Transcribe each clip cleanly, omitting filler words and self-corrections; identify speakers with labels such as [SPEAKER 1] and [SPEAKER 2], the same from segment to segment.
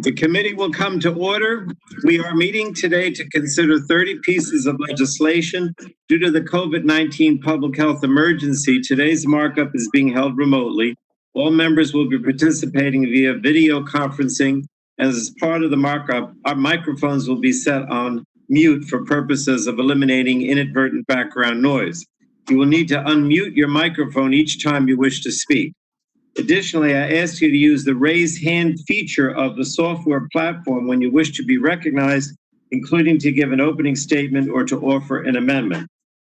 [SPEAKER 1] The committee will come to order. We are meeting today to consider 30 pieces of legislation. Due to the COVID-19 public health emergency, today's markup is being held remotely. All members will be participating via video conferencing. As part of the markup, our microphones will be set on mute for purposes of eliminating inadvertent background noise. You will need to unmute your microphone each time you wish to speak. Additionally, I ask you to use the raise hand feature of the software platform when you wish to be recognized, including to give an opening statement or to offer an amendment.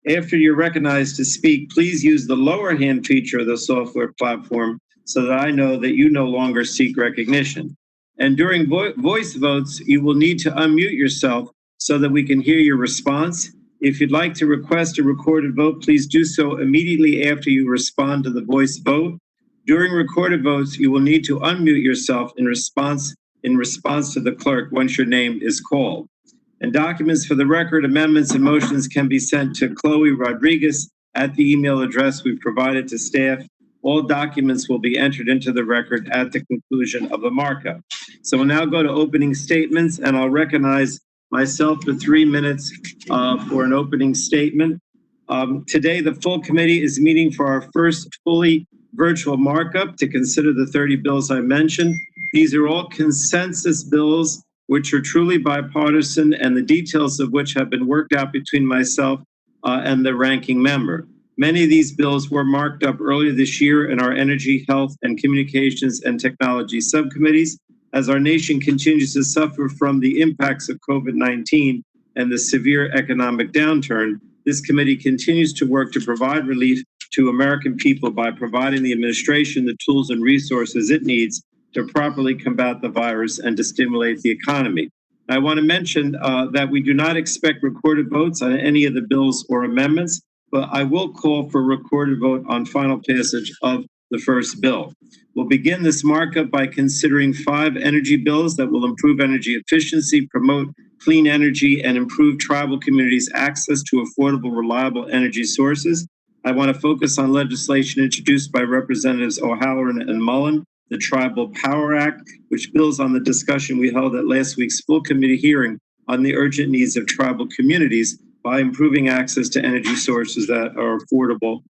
[SPEAKER 1] After you're recognized to speak, please use the lower hand feature of the software platform so that I know that you no longer seek recognition. And during voice votes, you will need to unmute yourself so that we can hear your response. If you'd like to request a recorded vote, please do so immediately after you respond to the voice vote. During recorded votes, you will need to unmute yourself in response to the clerk once your name is called. And documents for the record, amendments, and motions can be sent to Chloe Rodriguez at the email address we've provided to staff. All documents will be entered into the record at the conclusion of the markup. So we'll now go to opening statements, and I'll recognize myself for 3 minutes for an opening statement. Today, the full committee is meeting for our first fully virtual markup to consider the 30 bills I mentioned. These are all consensus bills, which are truly bipartisan, and the details of which have been worked out between myself and the ranking member. Many of these bills were marked up earlier this year in our Energy, Health, and Communications and Technology subcommittees. As our nation continues to suffer from the impacts of COVID-19 and the severe economic downturn, this committee continues to work to provide relief to American people by providing the administration the tools and resources it needs to properly combat the virus and to stimulate the economy. I want to mention that we do not expect recorded votes on any of the bills or amendments, but I will call for a recorded vote on final passage of the first bill. We'll begin this markup by considering 5 energy bills that will improve energy efficiency, promote clean energy, and improve tribal communities' access to affordable, reliable energy sources. I want to focus on legislation introduced by Representatives O'Halloran and Mullen, the Tribal Power Act, which builds on the discussion we held at last week's full committee hearing on the urgent needs of tribal communities by improving access to energy sources that are affordable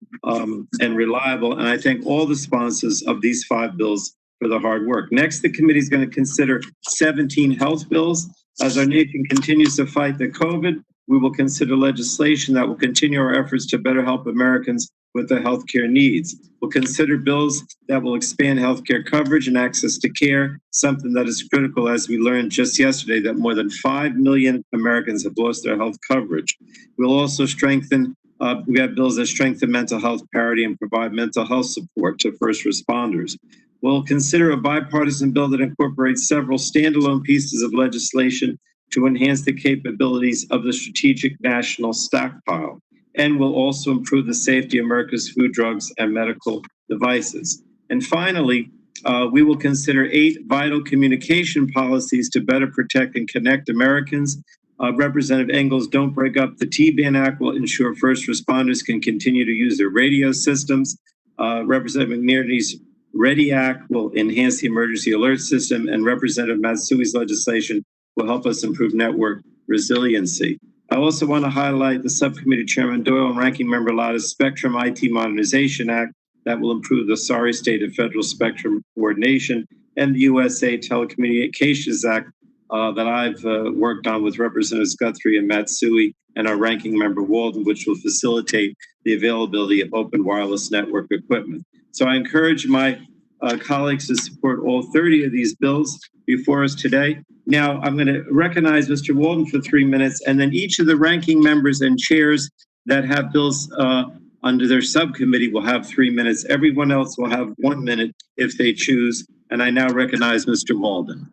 [SPEAKER 1] and reliable. And I thank all the sponsors of these 5 bills for the hard work. Next, the committee is going to consider 17 health bills. As our nation continues to fight the COVID, we will consider legislation that will continue our efforts to better help Americans with their healthcare needs. We'll consider bills that will expand healthcare coverage and access to care, something that is critical, as we learned just yesterday that more than 5 million Americans have lost their health coverage. We'll also we have bills that strengthen mental health parity and provide mental health support to first responders. We'll consider a bipartisan bill that incorporates several standalone pieces of legislation to enhance the capabilities of the Strategic National Stockpile, and will also improve the safety of America's food, drugs, and medical devices. And finally, we will consider 8 vital communication policies to better protect and connect Americans. Representative Engel's Don't Break Up the T-Ban Act will ensure first responders can continue to use their radio systems. Representative McNerney's READY Act will enhance the emergency alert system, and Representative Matsui's legislation will help us improve network resiliency. I also want to highlight the Subcommittee Chairman Doyle and Ranking Member Lada's Spectrum IT Modernization Act that will improve the sorry state of federal spectrum coordination, and the USA Telecommunications Act that I've worked on with Representatives Guthrie and Matsui and our Ranking Member Walden, which will facilitate the availability of open wireless network equipment. So I encourage my colleagues to support all 30 of these bills before us today. Now, I'm going to recognize Mr. Walden for 3 minutes, and then each of the ranking members and chairs that have bills under their subcommittee will have 3 minutes. Everyone else will have 1 minute if they choose. And I now recognize Mr. Walden.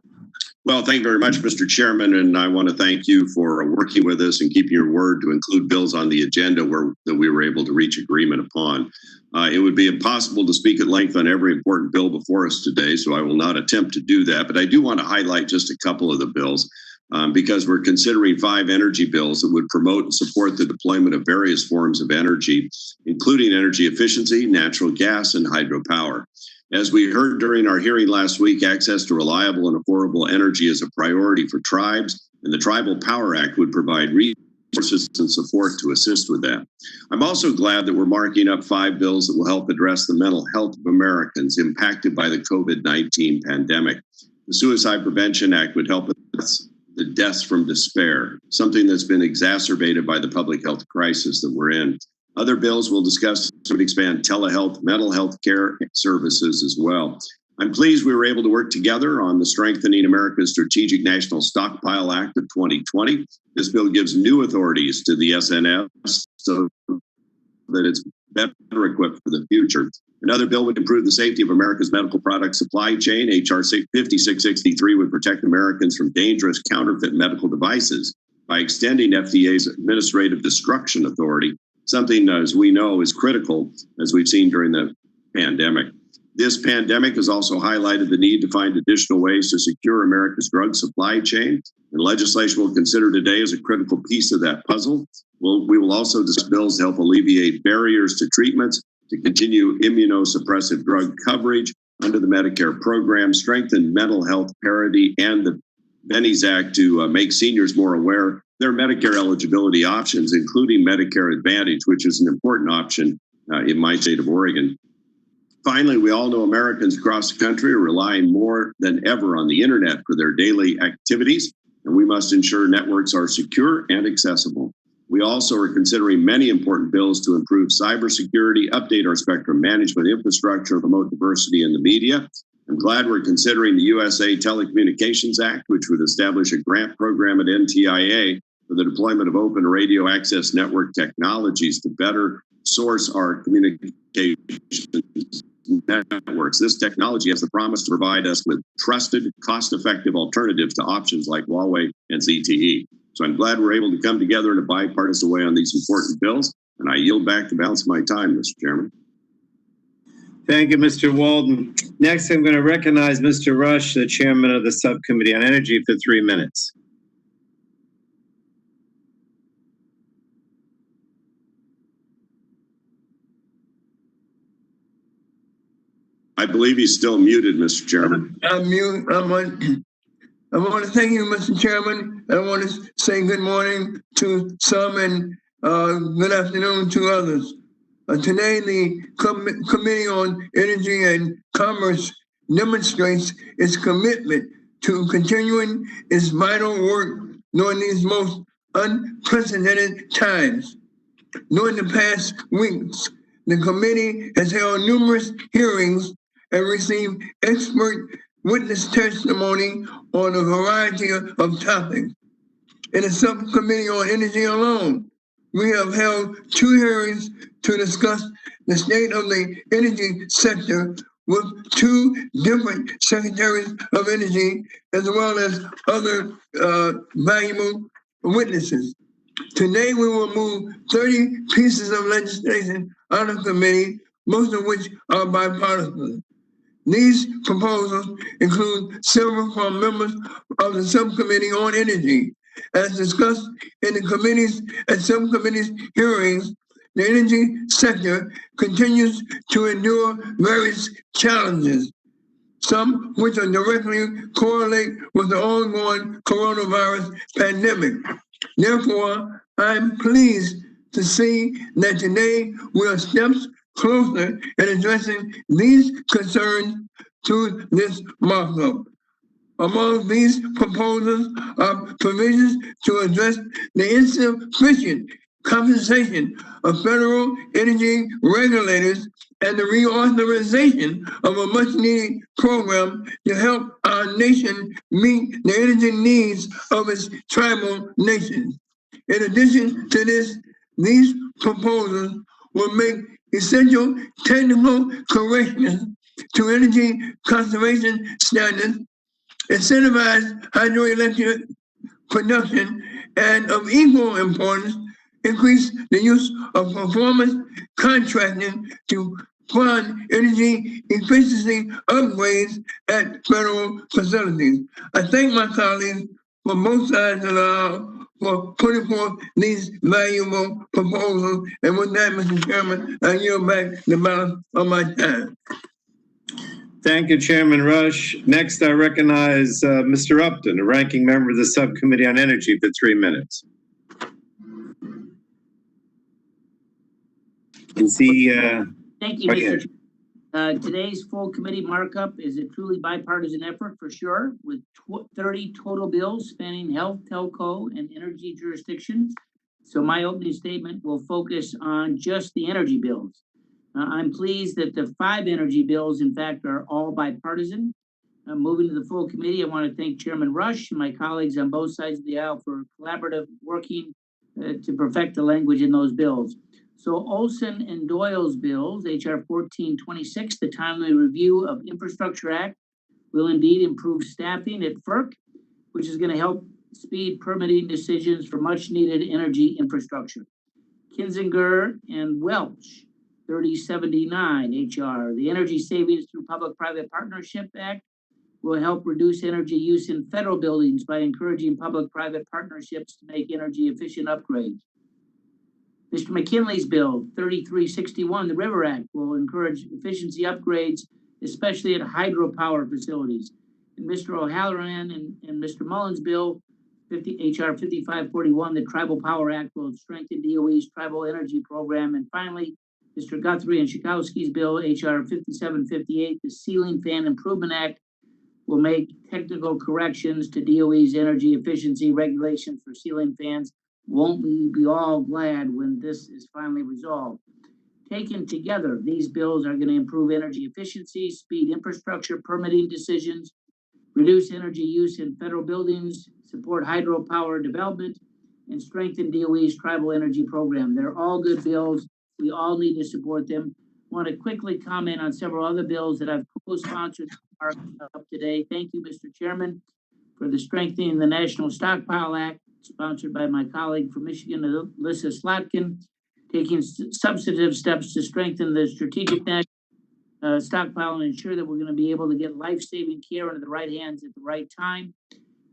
[SPEAKER 2] Well, thank you very much, Mr. Chairman, and I want to thank you for working with us and keeping your word to include bills on the agenda that we were able to reach agreement upon. It would be impossible to speak at length on every important bill before us today, so I will not attempt to do that. But I do want to highlight just a couple of the bills because we're considering 5 energy bills that would promote and support the deployment of various forms of energy, including energy efficiency, natural gas, and hydropower. As we heard during our hearing last week, access to reliable and affordable energy is a priority for tribes, and the Tribal Power Act would provide resources and support to assist with that. I'm also glad that we're marking up 5 bills that will help address the mental health of Americans impacted by the COVID-19 pandemic. The Suicide Prevention Act would help address the deaths from despair, something that's been exacerbated by the public health crisis that we're in. Other bills we'll discuss would expand telehealth, mental health care services as well. I'm pleased we were able to work together on the Strengthening America's Strategic National Stockpile Act of 2020. This bill gives new authorities to the SNF so that it's better equipped for the future. Another bill would improve the safety of America's medical product supply chain. H.R. 5663 would protect Americans from dangerous counterfeit medical devices by extending FDA's administrative destruction authority, something, as we know, is critical, as we've seen during the pandemic. This pandemic has also highlighted the need to find additional ways to secure America's drug supply chain, and legislation we'll consider today is a critical piece of that puzzle. We will also discuss bills to help alleviate barriers to treatments, to continue immunosuppressive drug coverage under the Medicare program, strengthen mental health parity, and the Benny's Act to make seniors more aware of their Medicare eligibility options, including Medicare Advantage, which is an important option in my state of Oregon. Finally, we all know Americans across the country are relying more than ever on the internet for their daily activities, and we must ensure networks are secure and accessible. We also are considering many important bills to improve cybersecurity, update our spectrum management infrastructure, promote diversity in the media. I'm glad we're considering the USA Telecommunications Act, which would establish a grant program at NTIA for the deployment of open radio access network technologies to better source our communications networks. This technology has the promise to provide us with trusted, cost-effective alternatives to options like Huawei and ZTE. So I'm glad we're able to come together in a bipartisan way on these important bills, and I yield back the balance of my time, Mr. Chairman.
[SPEAKER 1] Thank you, Mr. Walden. Next, I'm going to recognize Mr. Rush, the chairman of the Subcommittee on Energy, for 3 minutes.
[SPEAKER 2] I believe he's still muted, Mr. Chairman.
[SPEAKER 3] I'm mute. I want to thank you, Mr. Chairman. I want to say good morning to some and good afternoon to others. Today, the Committee on Energy and Commerce demonstrates its commitment to continuing its vital work during these most unprecedented times. During the past weeks, the committee has held numerous hearings and received expert witness testimony on a variety of topics. In the Subcommittee on Energy alone, we have held 2 hearings to discuss the state of the energy sector with 2 different secretaries of energy, as well as other valuable witnesses. Today, we will move 30 pieces of legislation out of committee, most of which are bipartisan. These proposals include several from members of the Subcommittee on Energy. As discussed in the committees and subcommittees hearings, the energy sector continues to endure various challenges, some which are directly correlate with the ongoing coronavirus pandemic. Therefore, I'm pleased to see that today we are steps closer in addressing these concerns through this markup. Among these proposals are provisions to address the insufficient compensation of federal energy regulators and the reauthorization of a much-needed program to help our nation meet the energy needs of its tribal nations. In addition to this, these proposals will make essential technical corrections to energy conservation standards, incentivize hydroelectric production, and of equal importance, increase the use of performance contracting to fund energy efficiency upgrades at federal facilities. I thank my colleagues from both sides of the aisle for putting forth these valuable proposals. And with that, Mr. Chairman, I yield back the balance of my time.
[SPEAKER 1] Thank you, Chairman Rush. Next, I recognize Mr. Upton, a ranking member of the Subcommittee on Energy, for 3 minutes. Is he?
[SPEAKER 4] Thank you,
[SPEAKER 1] Oh,
[SPEAKER 4] Mr.
[SPEAKER 1] yeah.
[SPEAKER 4] Today's full committee markup is a truly bipartisan effort for sure, with 30 total bills spanning health, telco, and energy jurisdictions. So my opening statement will focus on just the energy bills. I'm pleased that the 5 energy bills, in fact, are all bipartisan. Moving to the full committee, I want to thank Chairman Rush and my colleagues on both sides of the aisle for collaborative working to perfect the language in those bills. So Olson and Doyle's bills, HR 1426, the timely review of Infrastructure Act, will indeed improve staffing at FERC, which is going to help speed permitting decisions for much needed energy infrastructure. Kinzinger and Welch, 3079 HR, the Energy Savings Through Public-Private Partnership Act, will help reduce energy use in federal buildings by encouraging public-private partnerships to make energy efficient upgrades. Mr. McKinley's bill, 3361, the River Act, will encourage efficiency upgrades, especially at hydropower facilities. And Mr. O'Halloran and Mr. Mullins' bill, HR 5541, the Tribal Power Act, will strengthen DOE's tribal energy program. And finally, Mr. Guthrie and Schakowsky's bill, HR 5758, the Ceiling Fan Improvement Act, will make technical corrections to DOE's energy efficiency regulations for ceiling fans. Won't we be all glad when this is finally resolved? Taken together, these bills are going to improve energy efficiency, speed infrastructure permitting decisions, reduce energy use in federal buildings, support hydropower development, and strengthen DOE's tribal energy program. They're all good bills. We all need to support them. I want to quickly comment on several other bills that I've co-sponsored up today. Thank you, Mr. Chairman, for the Strengthening the National Stockpile Act, sponsored by my colleague from Michigan, Alyssa Slotkin, taking substantive steps to strengthen the strategic national stockpile and ensure that we're going to be able to get life-saving care into the right hands at the right time.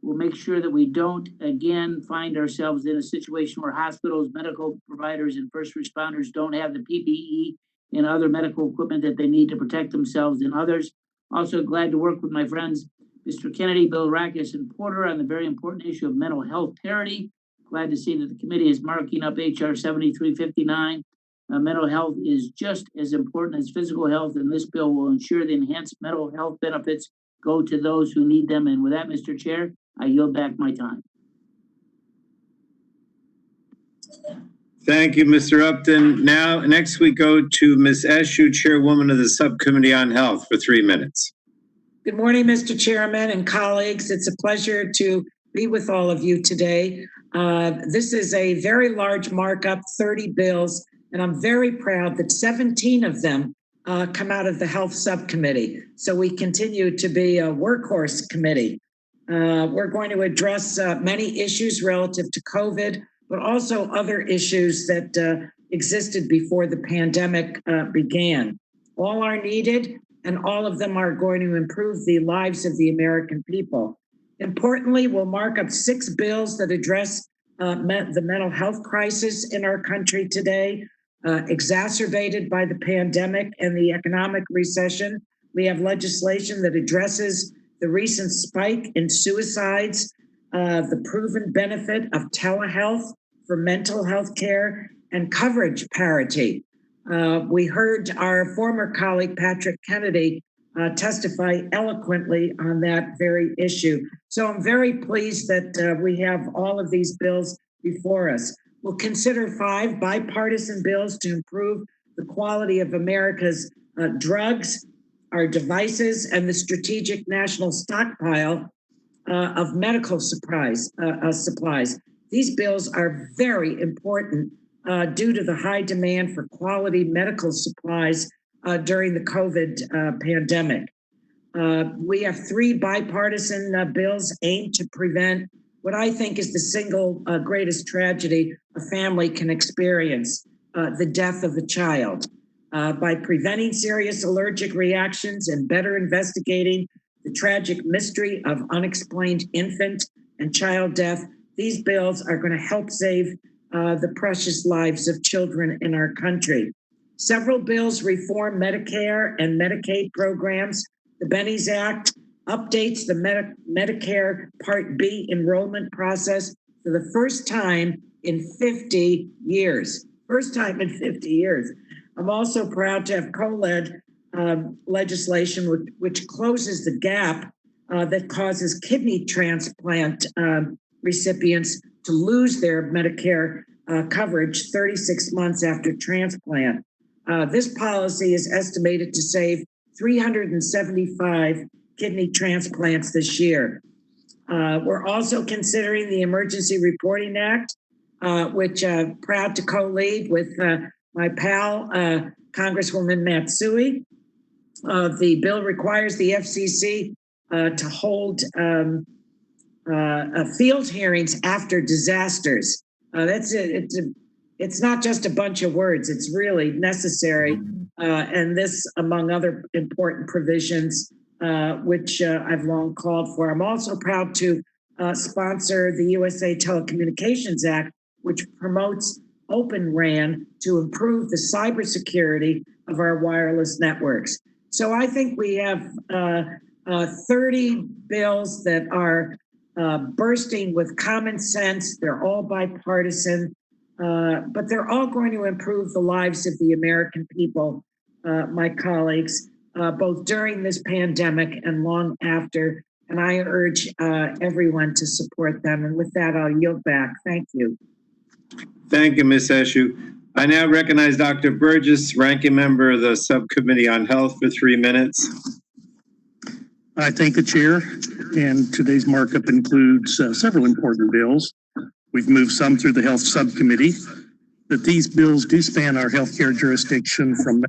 [SPEAKER 4] We'll make sure that we don't again find ourselves in a situation where hospitals, medical providers, and first responders don't have the PPE and other medical equipment that they need to protect themselves and others. Also glad to work with my friends, Mr. Kennedy, Bill Rackus, and Porter on the very important issue of mental health parity. Glad to see that the committee is marking up HR 7359. Mental health is just as important as physical health, and this bill will ensure the enhanced mental health benefits go to those who need them. And with that, Mr. Chair, I yield back my time.
[SPEAKER 1] Thank you, Mr. Upton. Next we go to Ms. Eshoo, Chairwoman of the Subcommittee on Health, for 3 minutes.
[SPEAKER 5] Good morning, Mr. Chairman and colleagues. It's a pleasure to be with all of you today. This is a very large markup, 30 bills, and I'm very proud that 17 of them come out of the Health Subcommittee. So we continue to be a workhorse committee. We're going to address many issues relative to COVID, but also other issues that existed before the pandemic began. All are needed, and all of them are going to improve the lives of the American people. Importantly, we'll mark up 6 bills that address the mental health crisis in our country today, exacerbated by the pandemic and the economic recession. We have legislation that addresses the recent spike in suicides, the proven benefit of telehealth for mental health care, and coverage parity. We heard our former colleague, Patrick Kennedy, testify eloquently on that very issue. So I'm very pleased that we have all of these bills before us. We'll consider 5 bipartisan bills to improve the quality of America's drugs, our devices, and the strategic national stockpile of medical supplies. These bills are very important due to the high demand for quality medical supplies during the COVID pandemic. We have 3 bipartisan bills aimed to prevent what I think is the single greatest tragedy a family can experience, the death of a child. By preventing serious allergic reactions and better investigating the tragic mystery of unexplained infant and child death, these bills are going to help save the precious lives of children in our country. Several bills reform Medicare and Medicaid programs. The Bennies Act updates the Medicare Part B enrollment process for the first time in 50 years. First time in 50 years. I'm also proud to have co-led legislation which closes the gap that causes kidney transplant recipients to lose their Medicare coverage 36 months after transplant. This policy is estimated to save 375 kidney transplants this year. We're also considering the Emergency Reporting Act, which I'm proud to co-lead with my pal, Congresswoman Matsui. The bill requires the FCC to hold field hearings after disasters. That's it. It's not just a bunch of words. It's really necessary. And this, among other important provisions, which I've long called for. I'm also proud to sponsor the USA Telecommunications Act, which promotes Open RAN to improve the cybersecurity of our wireless networks. So I think we have 30 bills that are bursting with common sense. They're all bipartisan, but they're all going to improve the lives of the American people, my colleagues, both during this pandemic and long after. And I urge everyone to support them. And with that, I'll yield back. Thank you.
[SPEAKER 1] Thank you, Ms. Eshu. I now recognize Dr. Burgess, Ranking Member of the Subcommittee on Health, for 3 minutes.
[SPEAKER 6] I thank the chair, and today's markup includes several important bills. We've moved some through the Health Subcommittee, but these bills do span our healthcare jurisdiction from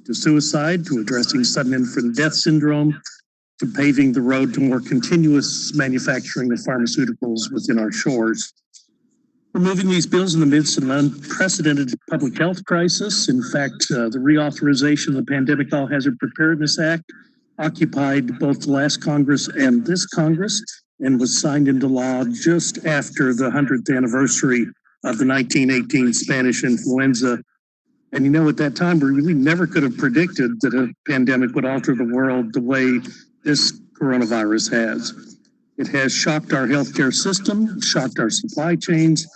[SPEAKER 6] to suicide, to addressing sudden infant death syndrome, to paving the road to more continuous manufacturing of pharmaceuticals within our shores. We're moving these bills in the midst of an unprecedented public health crisis. In fact, the reauthorization of the Pandemic All Hazard Preparedness Act occupied both the last Congress and this Congress and was signed into law just after the 100th anniversary of the 1918 Spanish influenza. And you know, at that time, we really never could have predicted that a pandemic would alter the world the way this coronavirus has. It has shocked our healthcare system, shocked our supply chains,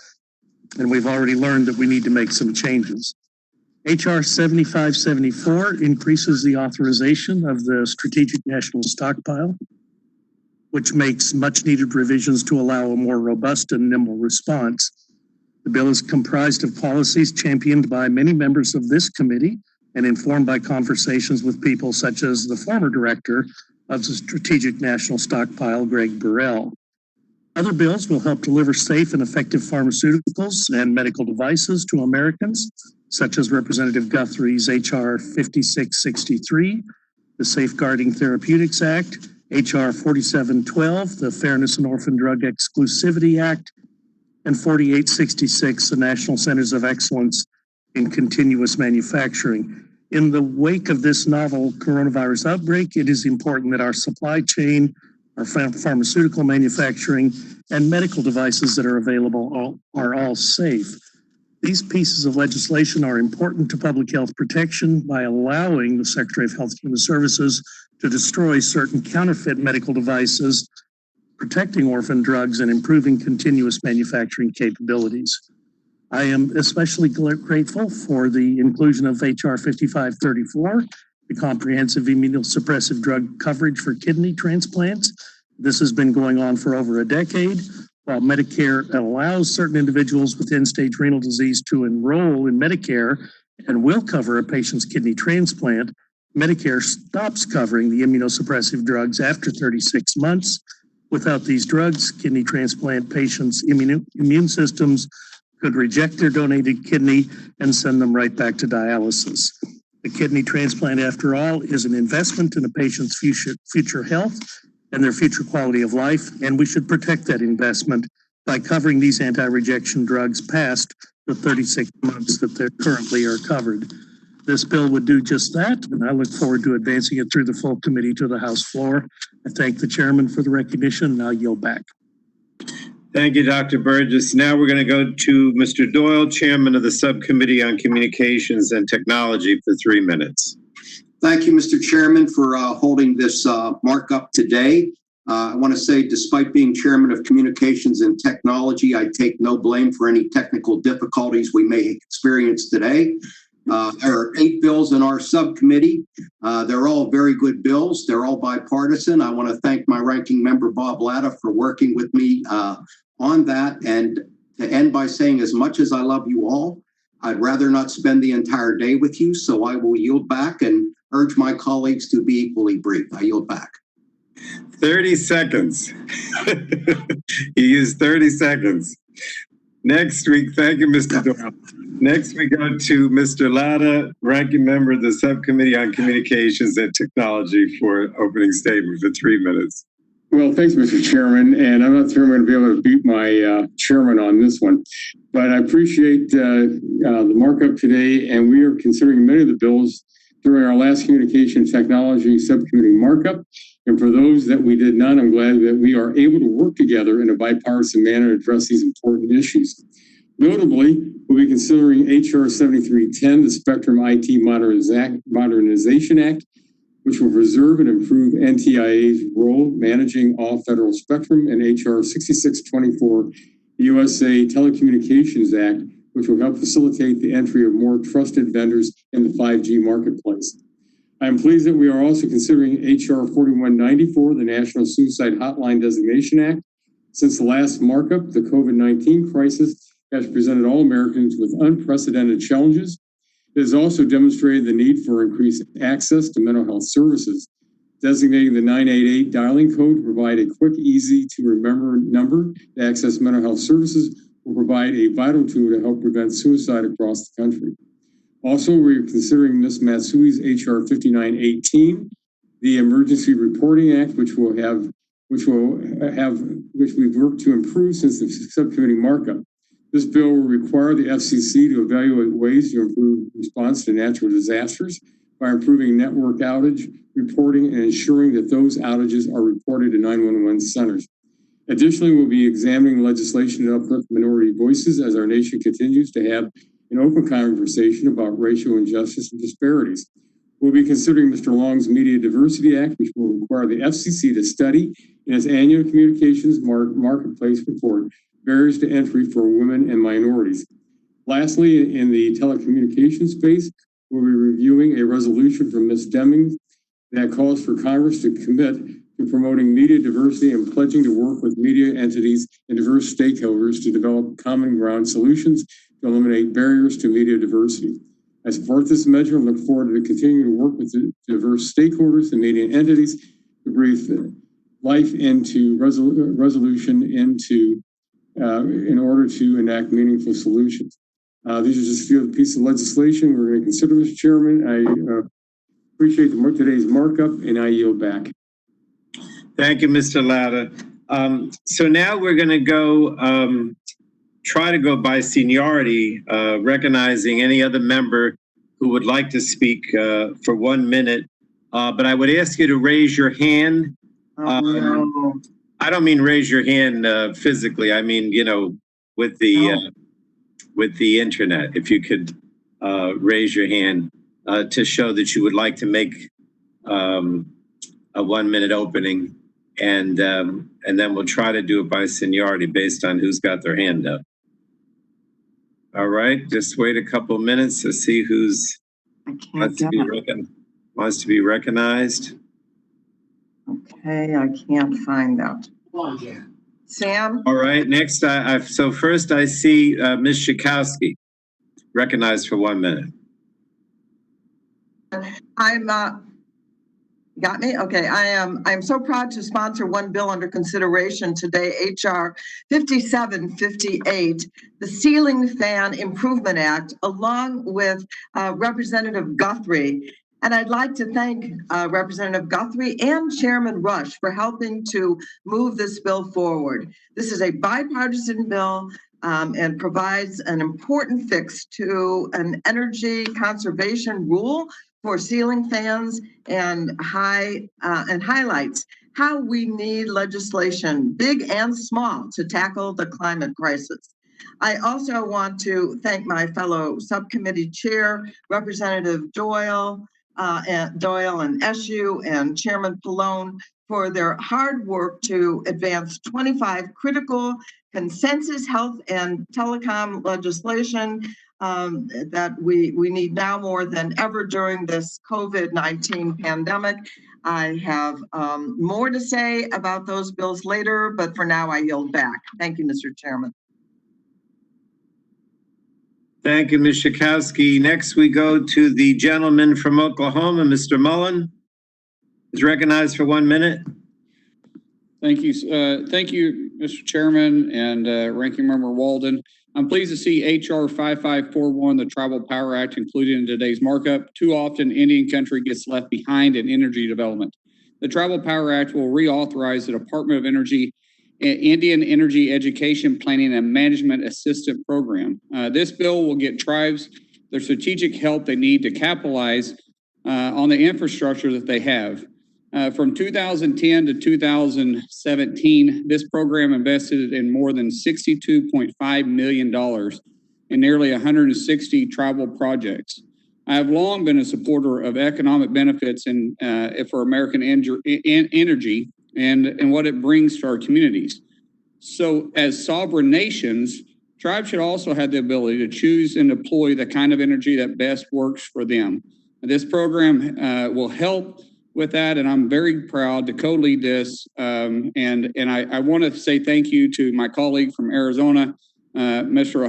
[SPEAKER 6] and we've already learned that we need to make some changes. HR 7574 increases the authorization of the Strategic National Stockpile, which makes much needed revisions to allow a more robust and nimble response. The bill is comprised of policies championed by many members of this committee and informed by conversations with people such as the former director of the Strategic National Stockpile, Greg Burrell. Other bills will help deliver safe and effective pharmaceuticals and medical devices to Americans, such as Representative Guthrie's HR 5663, the Safeguarding Therapeutics Act, HR 4712, the Fairness and Orphan Drug Exclusivity Act, and 4866, the National Centers of Excellence in Continuous Manufacturing. In the wake of this novel coronavirus outbreak, it is important that our supply chain, our pharmaceutical manufacturing, and medical devices that are available are all safe. These pieces of legislation are important to public health protection by allowing the Secretary of Health and Human Services to destroy certain counterfeit medical devices, protecting orphan drugs, and improving continuous manufacturing capabilities. I am especially grateful for the inclusion of HR 5534, the comprehensive immunosuppressive drug coverage for kidney transplants. This has been going on for over a decade. While Medicare allows certain individuals with end-stage renal disease to enroll in Medicare and will cover a patient's kidney transplant, Medicare stops covering the immunosuppressive drugs after 36 months. Without these drugs, kidney transplant patients' immune systems could reject their donated kidney and send them right back to dialysis. The kidney transplant, after all, is an investment in a patient's future health and their future quality of life, and we should protect that investment by covering these anti-rejection drugs past the 36 months that they currently are covered. This bill would do just that, and I look forward to advancing it through the full committee to the House floor. I thank the chairman for the recognition, and I'll yield back.
[SPEAKER 1] Thank you, Dr. Burgess. Now we're going to go to Mr. Doyle, Chairman of the Subcommittee on Communications and Technology, for 3 minutes.
[SPEAKER 7] Thank you, Mr. Chairman, for holding this markup today. I want to say, despite being Chairman of Communications and Technology, I take no blame for any technical difficulties we may experience today. There are 8 bills in our subcommittee. They're all very good bills. They're all bipartisan. I want to thank my ranking member, Bob Latta, for working with me on that. And to end by saying, as much as I love you all, I'd rather not spend the entire day with you. So I will yield back and urge my colleagues to be equally brief. I yield back.
[SPEAKER 1] 30 seconds. You used 30 seconds. Next week, thank you, Mr. Doyle. Next, we go to Mr. Latta, ranking member of the Subcommittee on Communications and Technology, for opening statement for 3 minutes.
[SPEAKER 8] Well, thanks, Mr. Chairman, and I'm not sure I'm going to be able to beat my chairman on this one, but I appreciate the markup today, and we are considering many of the bills during our last Communication Technology Subcommittee markup. And for those that we did not, I'm glad that we are able to work together in a bipartisan manner to address these important issues. Notably, we'll be considering H.R. 7310, the Spectrum IT Modernization Act, which will preserve and improve NTIA's role managing all federal spectrum, and H.R. 6624, the USA Telecommunications Act, which will help facilitate the entry of more trusted vendors in the 5G marketplace. I am pleased that we are also considering H.R. 4194, the National Suicide Hotline Designation Act. Since the last markup, the COVID-19 crisis has presented all Americans with unprecedented challenges. It has also demonstrated the need for increased access to mental health services. Designating the 988 dialing code to provide a quick, easy to remember number to access mental health services will provide a vital tool to help prevent suicide across the country. Also, we're considering Ms. Matsui's H.R. 5918, the Emergency Reporting Act, which we've worked to improve since the subcommittee markup. This bill will require the FCC to evaluate ways to improve response to natural disasters by improving network outage reporting and ensuring that those outages are reported to 911 centers. Additionally, we'll be examining legislation to uplift minority voices as our nation continues to have an open conversation about racial injustice and disparities. We'll be considering Mr. Long's Media Diversity Act, which will require the FCC to study in its annual communications marketplace report barriers to entry for women and minorities. Lastly, in the telecommunications space, we'll be reviewing a resolution from Ms. Deming that calls for Congress to commit to promoting media diversity and pledging to work with media entities and diverse stakeholders to develop common ground solutions to eliminate barriers to media diversity. I support this measure and look forward to continuing to work with the diverse stakeholders and media entities to breathe life into resolution into in order to enact meaningful solutions. These are just a few of the pieces of legislation we're going to consider, Mr. Chairman. I appreciate today's markup, and I yield back.
[SPEAKER 1] Thank you, Mr. Latta. So now we're going to go try to go by seniority, recognizing any other member who would like to speak for 1 minute. But I would ask you to raise your hand. I don't mean raise your hand physically. I mean, with the internet. If you could raise your hand to show that you would like to make a 1 minute opening, and then we'll try to do it by seniority based on who's got their hand up. All right, just wait a couple minutes to see who's wants to be recognized.
[SPEAKER 9] Okay, I can't find that. Sam?
[SPEAKER 1] All right, next, so first I see Ms. Schakowsky, recognized for 1 minute.
[SPEAKER 9] Got me? Okay, I'm so proud to sponsor one bill under consideration today, H.R. 5758, the Ceiling Fan Improvement Act, along with Representative Guthrie. And I'd like to thank Representative Guthrie and Chairman Rush for helping to move this bill forward. This is a bipartisan bill and provides an important fix to an energy conservation rule for ceiling fans and highlights how we need legislation, big and small, to tackle the climate crisis. I also want to thank my fellow subcommittee chair, Representative Doyle and Eshoo, and Chairman Pallone for their hard work to advance 25 critical consensus health and telecom legislation that we need now more than ever during this COVID-19 pandemic. I have more to say about those bills later, but for now I yield back. Thank you, Mr. Chairman.
[SPEAKER 1] Thank you, Ms. Schakowsky. Next, we go to the gentleman from Oklahoma, Mr. Mullen. Is recognized for 1 minute.
[SPEAKER 10] Thank you, Mr. Chairman and Ranking Member Walden. I'm pleased to see HR 5541, the Tribal Power Act, included in today's markup. Too often, Indian country gets left behind in energy development. The Tribal Power Act will reauthorize the Department of Energy Indian Energy Education Planning and Management Assistant Program. This bill will get tribes the strategic help they need to capitalize on the infrastructure that they have. From 2010 to 2017, this program invested in more than $62.5 million in nearly 160 tribal projects. I have long been a supporter of economic benefits for American energy and what it brings to our communities. So as sovereign nations, tribes should also have the ability to choose and deploy the kind of energy that best works for them. This program will help with that, and I'm very proud to co-lead this. And I want to say thank you to my colleague from Arizona, Mr.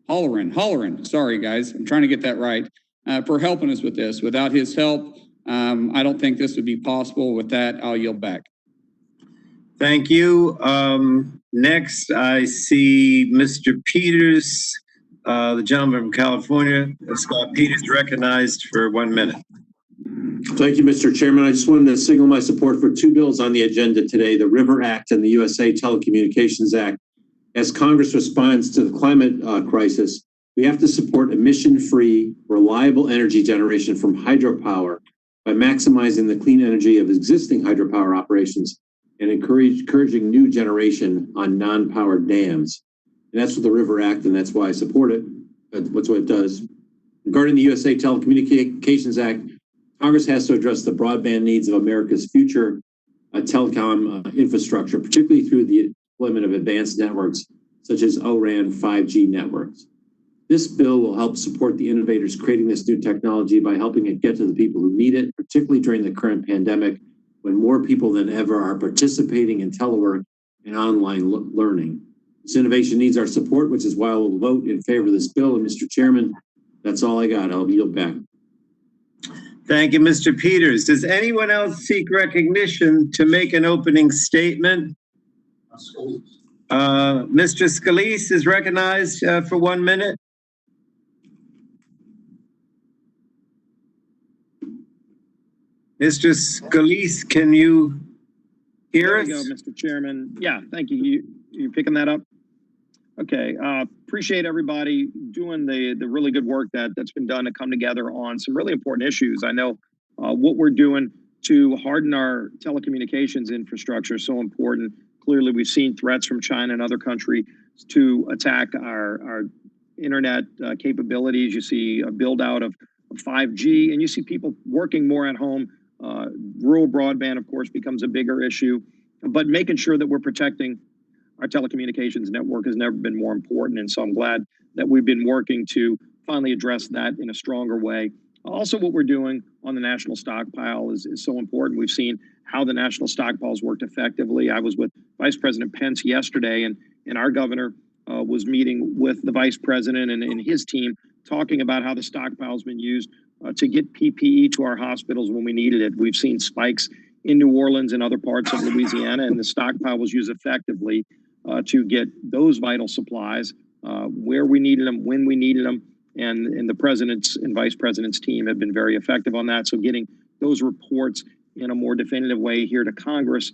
[SPEAKER 10] Holleran. Sorry, guys, I'm trying to get that right, for helping us with this. Without his help, I don't think this would be possible. With that, I'll yield back.
[SPEAKER 1] Thank you. Next, I see Mr. Peters, the gentleman from California. Scott Peters, recognized for 1 minute.
[SPEAKER 11] Thank you, Mr. Chairman. I just wanted to signal my support for two bills on the agenda today, the River Act and the USA Telecommunications Act. As Congress responds to the climate crisis, we have to support emission-free, reliable energy generation from hydropower by maximizing the clean energy of existing hydropower operations and encouraging new generation on non-powered dams. And that's what the River Act, and that's why I support it. That's what it does. Regarding the USA Telecommunications Act, Congress has to address the broadband needs of America's future telecom infrastructure, particularly through the deployment of advanced networks such as O-RAN 5G networks. This bill will help support the innovators creating this new technology by helping it get to the people who need it, particularly during the current pandemic, when more people than ever are participating in telework and online learning. This innovation needs our support, which is why I will vote in favor of this bill. And Mr. Chairman, that's all I got. I'll yield back.
[SPEAKER 1] Thank you, Mr. Peters. Does anyone else seek recognition to make an opening statement? Mr. Scalise is recognized for 1 minute. Mr. Scalise, can you hear us?
[SPEAKER 12] There you go, Mr. Chairman. Yeah, thank you. You picking that up? Okay. Appreciate everybody doing the really good work that's been done to come together on some really important issues. I know what we're doing to harden our telecommunications infrastructure is so important. Clearly, we've seen threats from China and other countries to attack our internet capabilities. You see a build out of 5G, and you see people working more at home. Rural broadband, of course, becomes a bigger issue, but making sure that we're protecting our telecommunications network has never been more important. And so I'm glad that we've been working to finally address that in a stronger way. Also, what we're doing on the national stockpile is so important. We've seen how the national stockpiles worked effectively. I was with Vice President Pence yesterday, and our governor was meeting with the vice president and his team, talking about how the stockpile has been used to get PPE to our hospitals when we needed it. We've seen spikes in New Orleans and other parts of Louisiana, and the stockpile was used effectively to get those vital supplies where we needed them, when we needed them. And the president's and vice president's team have been very effective on that. So getting those reports in a more definitive way here to Congress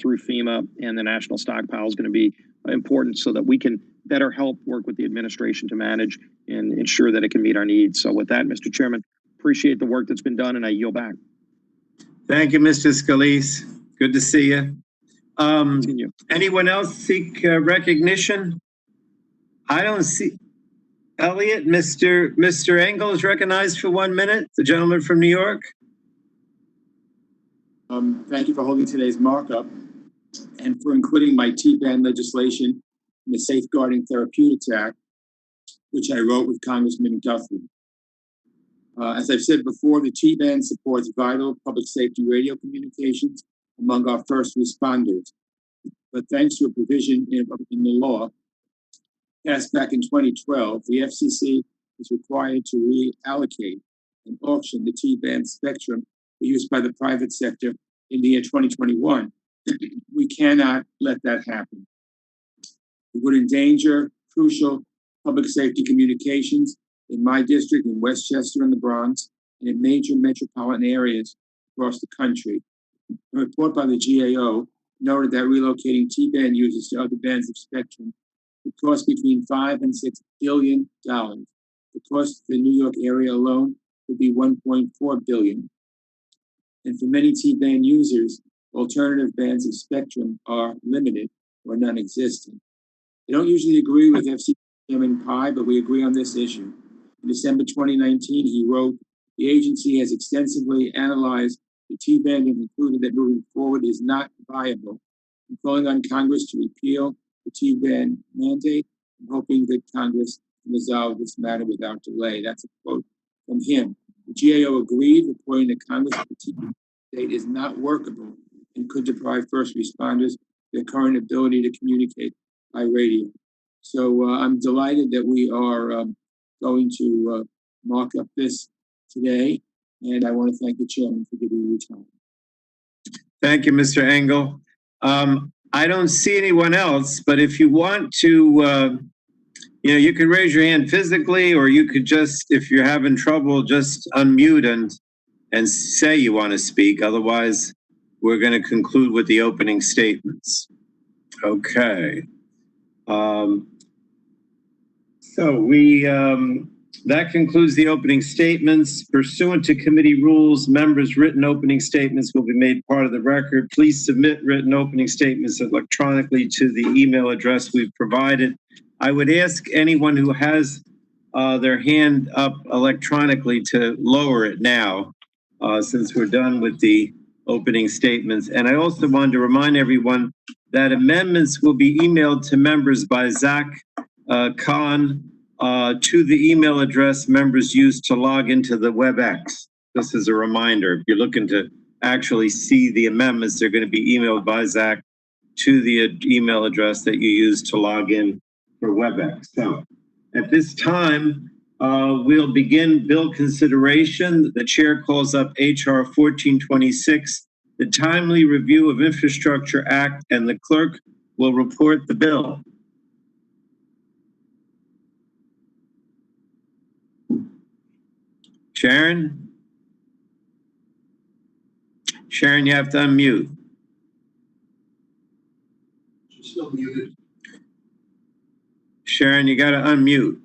[SPEAKER 12] through FEMA and the national stockpile is going to be important so that we can better help work with the administration to manage and ensure that it can meet our needs. So with that, Mr. Chairman, appreciate the work that's been done, and I yield back.
[SPEAKER 1] Thank you, Mr. Scalise. Good to see you.
[SPEAKER 12] Continue.
[SPEAKER 1] Anyone else seek recognition? I don't see. Elliot, Mr. Engel is recognized for 1 minute. The gentleman from New York.
[SPEAKER 13] Thank you for holding today's markup and for including my T-band legislation in the Safeguarding Therapeutics Act, which I wrote with Congressman Guthrie. As I've said before, the T-band supports vital public safety radio communications among our first responders. But thanks to a provision in the law passed back in 2012, the FCC is required to reallocate and auction the T-band spectrum for use by the private sector in the year 2021. We cannot let that happen. It would endanger crucial public safety communications in my district in Westchester and the Bronx and in major metropolitan areas across the country. A report by the GAO noted that relocating T-band users to other bands of spectrum would cost between $5 and $6 billion. The cost of the New York area alone would be $1.4 billion. And for many T-band users, alternative bands of spectrum are limited or non-existent. I don't usually agree with FCC Chairman Pai, but we agree on this issue. In December 2019, he wrote, "The agency has extensively analyzed the T-band and concluded that moving forward is not viable. I'm calling on Congress to repeal the T-band mandate and hoping that Congress can resolve this matter without delay." That's a quote from him. The GAO agreed, reporting that Congress that the T-band mandate is not workable and could deprive first responders of their current ability to communicate by radio. So I'm delighted that we are going to mark up this today, and I want to thank the chairman for giving me time.
[SPEAKER 1] Thank you, Mr. Engel. I don't see anyone else, but if you want to, you can raise your hand physically, or you could just, if you're having trouble, just unmute and say you want to speak. Otherwise, we're going to conclude with the opening statements. Okay. That concludes the opening statements. Pursuant to committee rules, members' written opening statements will be made part of the record. Please submit written opening statements electronically to the email address we've provided. I would ask anyone who has their hand up electronically to lower it now, since we're done with the opening statements. And I also wanted to remind everyone that amendments will be emailed to members by Zach Khan to the email address members use to log into the WebEx. This is a reminder. If you're looking to actually see the amendments, they're going to be emailed by Zach to the email address that you use to log in for WebEx. So at this time, we'll begin bill consideration. The chair calls up HR 1426, the Timely Review of Infrastructure Act, and the clerk will report the bill. Sharon? Sharon, you have to unmute.
[SPEAKER 3] She's still muted.
[SPEAKER 1] Sharon, you got to unmute.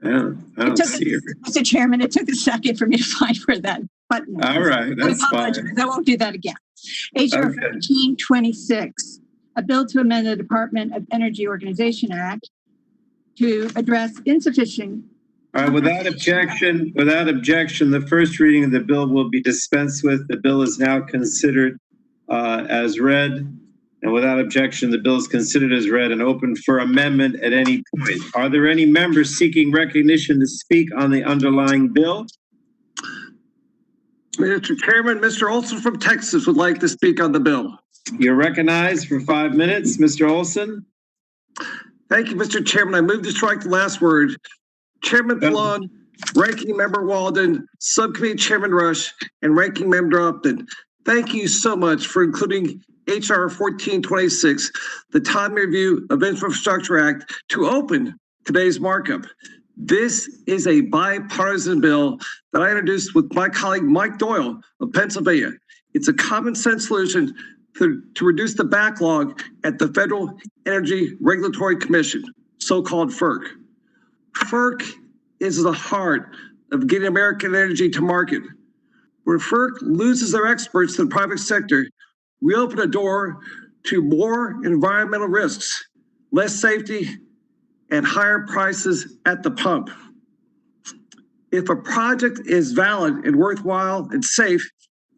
[SPEAKER 1] I don't see her.
[SPEAKER 14] Mr. Chairman, it took a second for me to find where that button was.
[SPEAKER 1] All right, that's fine.
[SPEAKER 14] I won't do that again. HR 1426, a bill to amend the Department of Energy Organization Act to address insufficient.
[SPEAKER 1] All right, without objection, the first reading of the bill will be dispensed with. The bill is now considered as read. And without objection, the bill is considered as read and open for amendment at any point. Are there any members seeking recognition to speak on the underlying bill?
[SPEAKER 15] Mr. Chairman, Mr. Olson from Texas would like to speak on the bill.
[SPEAKER 1] You're recognized for 5 minutes, Mr. Olson.
[SPEAKER 15] Thank you, Mr. Chairman. I move to strike the last word. Chairman Pallone, Ranking Member Walden, Subcommittee Chairman Rush, and Ranking Member Upton, thank you so much for including HR 1426, the Time Review of Infrastructure Act, to open today's markup. This is a bipartisan bill that I introduced with my colleague Mike Doyle of Pennsylvania. It's a common sense solution to reduce the backlog at the Federal Energy Regulatory Commission, so-called FERC. FERC is the heart of getting American energy to market. Where FERC loses their experts to the private sector, we open a door to more environmental risks, less safety, and higher prices at the pump. If a project is valid and worthwhile and safe,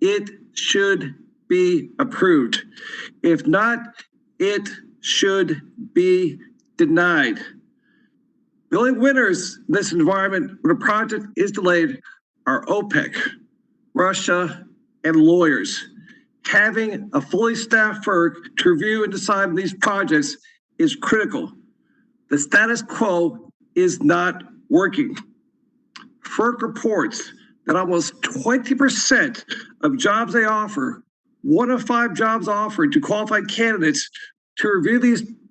[SPEAKER 15] it should be approved. If not, it should be denied. The only winners in this environment when a project is delayed are OPEC, Russia, and lawyers. Having a fully staffed FERC to review and decide on these projects is critical. The status quo is not working. FERC reports that almost 20% of jobs they offer, 1 of 5 jobs offered to qualified candidates to review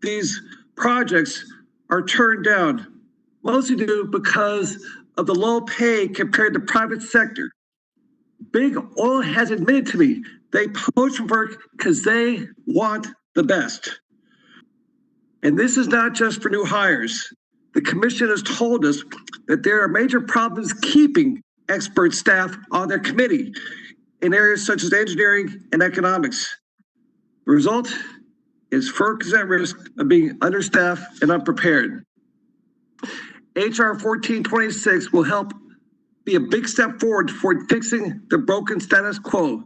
[SPEAKER 15] these projects are turned down. Mostly due because of the low pay compared to private sector. Big Oil has admitted to me they poach from FERC because they want the best. And this is not just for new hires. The commission has told us that there are major problems keeping expert staff on their committee in areas such as engineering and economics. The result is FERC is at risk of being understaffed and unprepared. HR 1426 will help be a big step forward toward fixing the broken status quo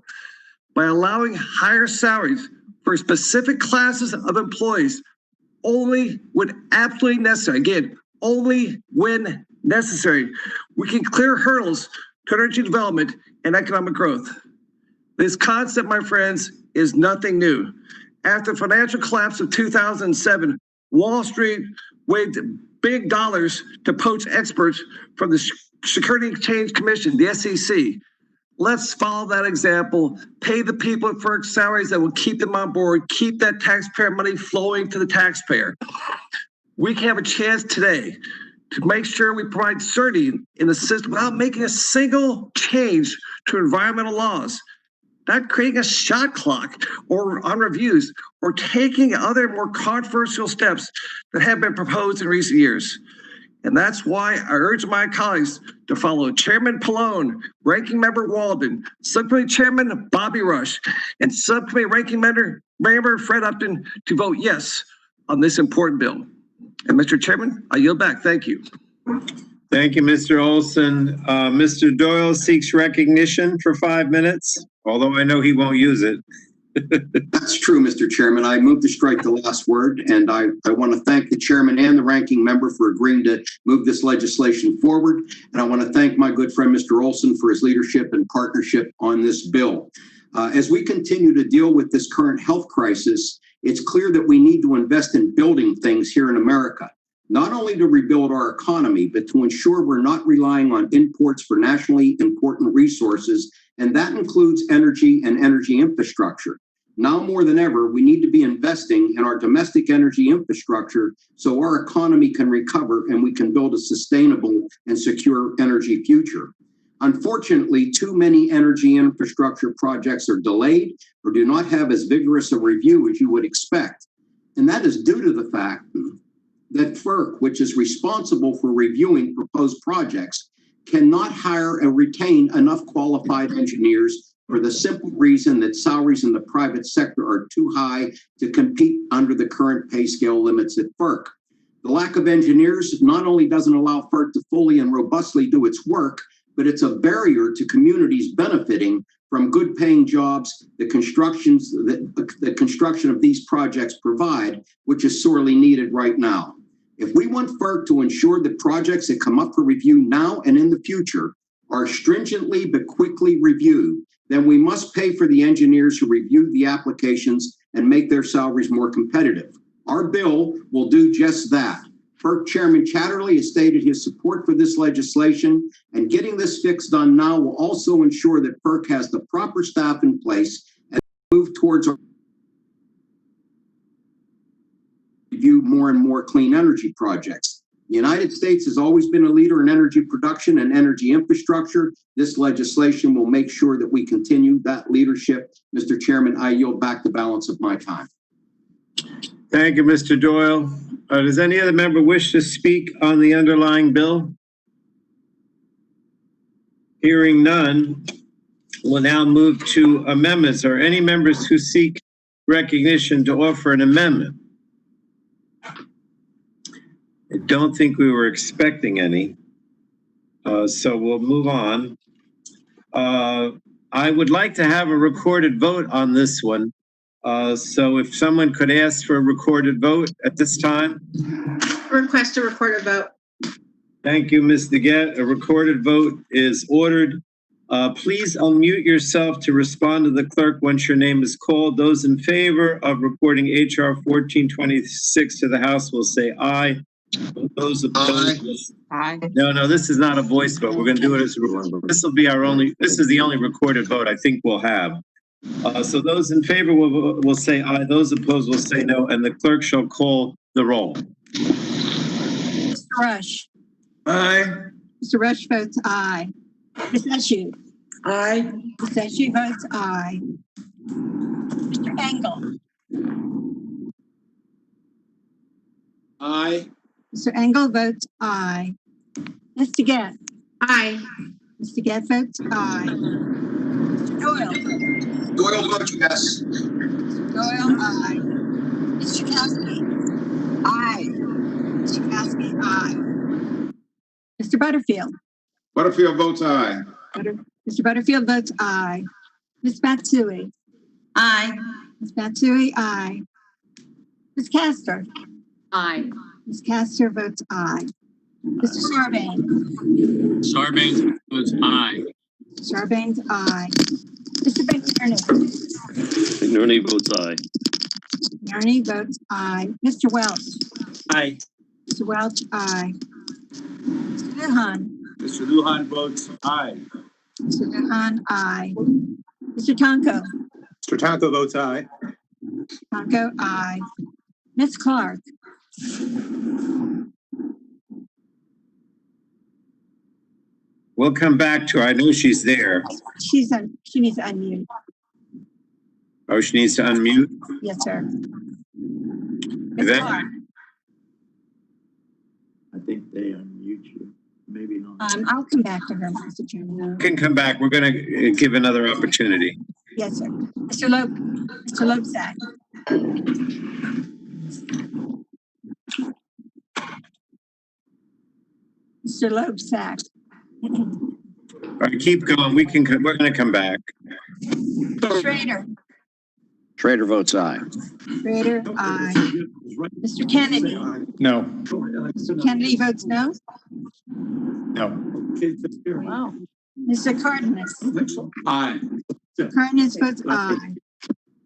[SPEAKER 15] by allowing higher salaries for specific classes of employees only when absolutely necessary. Again, only when necessary. We can clear hurdles to energy development and economic growth. This concept, my friends, is nothing new. After the financial collapse of 2007, Wall Street waved big dollars to poach experts from the Security and Exchange Commission, the SEC. Let's follow that example, pay the people at FERC salaries that will keep them on board, keep that taxpayer money flowing to the taxpayer. We can have a chance today to make sure we provide certainty in the system without making a single change to environmental laws, not creating a shot clock or on reviews or taking other more controversial steps that have been proposed in recent years. And that's why I urge my colleagues to follow Chairman Pallone, Ranking Member Walden, Subcommittee Chairman Bobby Rush, and Subcommittee Ranking Member Fred Upton to vote yes on this important bill. And Mr. Chairman, I yield back. Thank you.
[SPEAKER 1] Thank you, Mr. Olson. Mr. Doyle seeks recognition for 5 minutes, although I know he won't use it.
[SPEAKER 7] That's true, Mr. Chairman. I move to strike the last word, and I want to thank the chairman and the ranking member for agreeing to move this legislation forward. And I want to thank my good friend, Mr. Olson, for his leadership and partnership on this bill. As we continue to deal with this current health crisis, it's clear that we need to invest in building things here in America, not only to rebuild our economy, but to ensure we're not relying on imports for nationally important resources, and that includes energy and energy infrastructure. Now more than ever, we need to be investing in our domestic energy infrastructure so our economy can recover and we can build a sustainable and secure energy future. Unfortunately, too many energy infrastructure projects are delayed or do not have as vigorous a review as you would expect. And that is due to the fact that FERC, which is responsible for reviewing proposed projects, cannot hire and retain enough qualified engineers for the simple reason that salaries in the private sector are too high to compete under the current pay scale limits at FERC. The lack of engineers not only doesn't allow FERC to fully and robustly do its work, but it's a barrier to communities benefiting from good paying jobs the construction of these projects provide, which is sorely needed right now. If we want FERC to ensure that projects that come up for review now and in the future are stringently but quickly reviewed, then we must pay for the engineers who review the applications and make their salaries more competitive. Our bill will do just that. FERC Chairman Chatterley has stated his support for this legislation, and getting this fix done now will also ensure that FERC has the proper staff in place and move towards our review more and more clean energy projects. The United States has always been a leader in energy production and energy infrastructure. This legislation will make sure that we continue that leadership. Mr. Chairman, I yield back the balance of my time.
[SPEAKER 1] Thank you, Mr. Doyle. Does any other member wish to speak on the underlying bill? Hearing none, we'll now move to amendments. Are any members who seek recognition to offer an amendment? I don't think we were expecting any, so we'll move on. I would like to have a recorded vote on this one. So if someone could ask for a recorded vote at this time.
[SPEAKER 16] Request a recorded vote.
[SPEAKER 1] Thank you, Ms. Deguette. A recorded vote is ordered. Please unmute yourself to respond to the clerk once your name is called. Those in favor of reporting HR 1426 to the House will say aye. Those opposed,
[SPEAKER 9] Aye.
[SPEAKER 1] No, this is not a voice vote. We're going to do it as this is the only recorded vote I think we'll have. So those in favor will say aye. Those opposed will say no, and the clerk shall call the roll.
[SPEAKER 14] Mr. Rush.
[SPEAKER 3] Aye.
[SPEAKER 14] Mr. Rush votes aye. Ms. Eshu.
[SPEAKER 5] Aye.
[SPEAKER 14] Ms. Eshu votes aye. Mr. Engel.
[SPEAKER 13] Aye.
[SPEAKER 14] Mr. Engel votes aye. Ms. Deguette.
[SPEAKER 16] Aye.
[SPEAKER 14] Ms. Deguette votes aye. Mr. Doyle.
[SPEAKER 7] Doyle votes yes.
[SPEAKER 14] Mr. Doyle, aye. Mr. Chakowski. Aye. Mr. Chakowski, aye. Mr. Butterfield.
[SPEAKER 13] Butterfield votes aye.
[SPEAKER 14] Mr. Butterfield votes aye. Ms. Matsui.
[SPEAKER 16] Aye.
[SPEAKER 14] Ms. Matsui, aye. Ms. Castor.
[SPEAKER 16] Aye.
[SPEAKER 14] Ms. Castor votes aye. Mr. Sarbanes.
[SPEAKER 10] Sarbanes votes aye.
[SPEAKER 14] Sarbanes, aye. Mr. McNerney.
[SPEAKER 17] McNerney votes aye.
[SPEAKER 14] McNerney votes aye. Mr. Welch.
[SPEAKER 1] Aye.
[SPEAKER 14] Mr. Welch, aye. Mr. Lujan.
[SPEAKER 13] Mr. Lujan votes aye.
[SPEAKER 14] Mr. Lujan, aye. Mr. Tonko.
[SPEAKER 13] Mr. Tonko votes aye.
[SPEAKER 14] Tonko, aye. Ms. Clark.
[SPEAKER 1] We'll come back to her. I know she's there.
[SPEAKER 14] She needs to unmute.
[SPEAKER 1] Oh, she needs to unmute.
[SPEAKER 14] Yes, sir. Ms.
[SPEAKER 1] Yvette?
[SPEAKER 14] Clark.
[SPEAKER 13] I think they unmute you. Maybe not.
[SPEAKER 14] I'll come back to her, Mr. Chairman.
[SPEAKER 1] You can come back. We're going to give another opportunity.
[SPEAKER 14] Yes, sir. Mr. Loebsack. Mr. Loebsack.
[SPEAKER 1] All right, keep going. We're going to come back.
[SPEAKER 14] Schrader.
[SPEAKER 17] Schrader votes aye.
[SPEAKER 14] Schrader, aye. Mr. Kennedy.
[SPEAKER 11] No.
[SPEAKER 14] Mr. Kennedy votes no.
[SPEAKER 11] No.
[SPEAKER 14] Wow. Mr. Cardenas.
[SPEAKER 13] Aye.
[SPEAKER 14] Mr. Cardenas votes aye.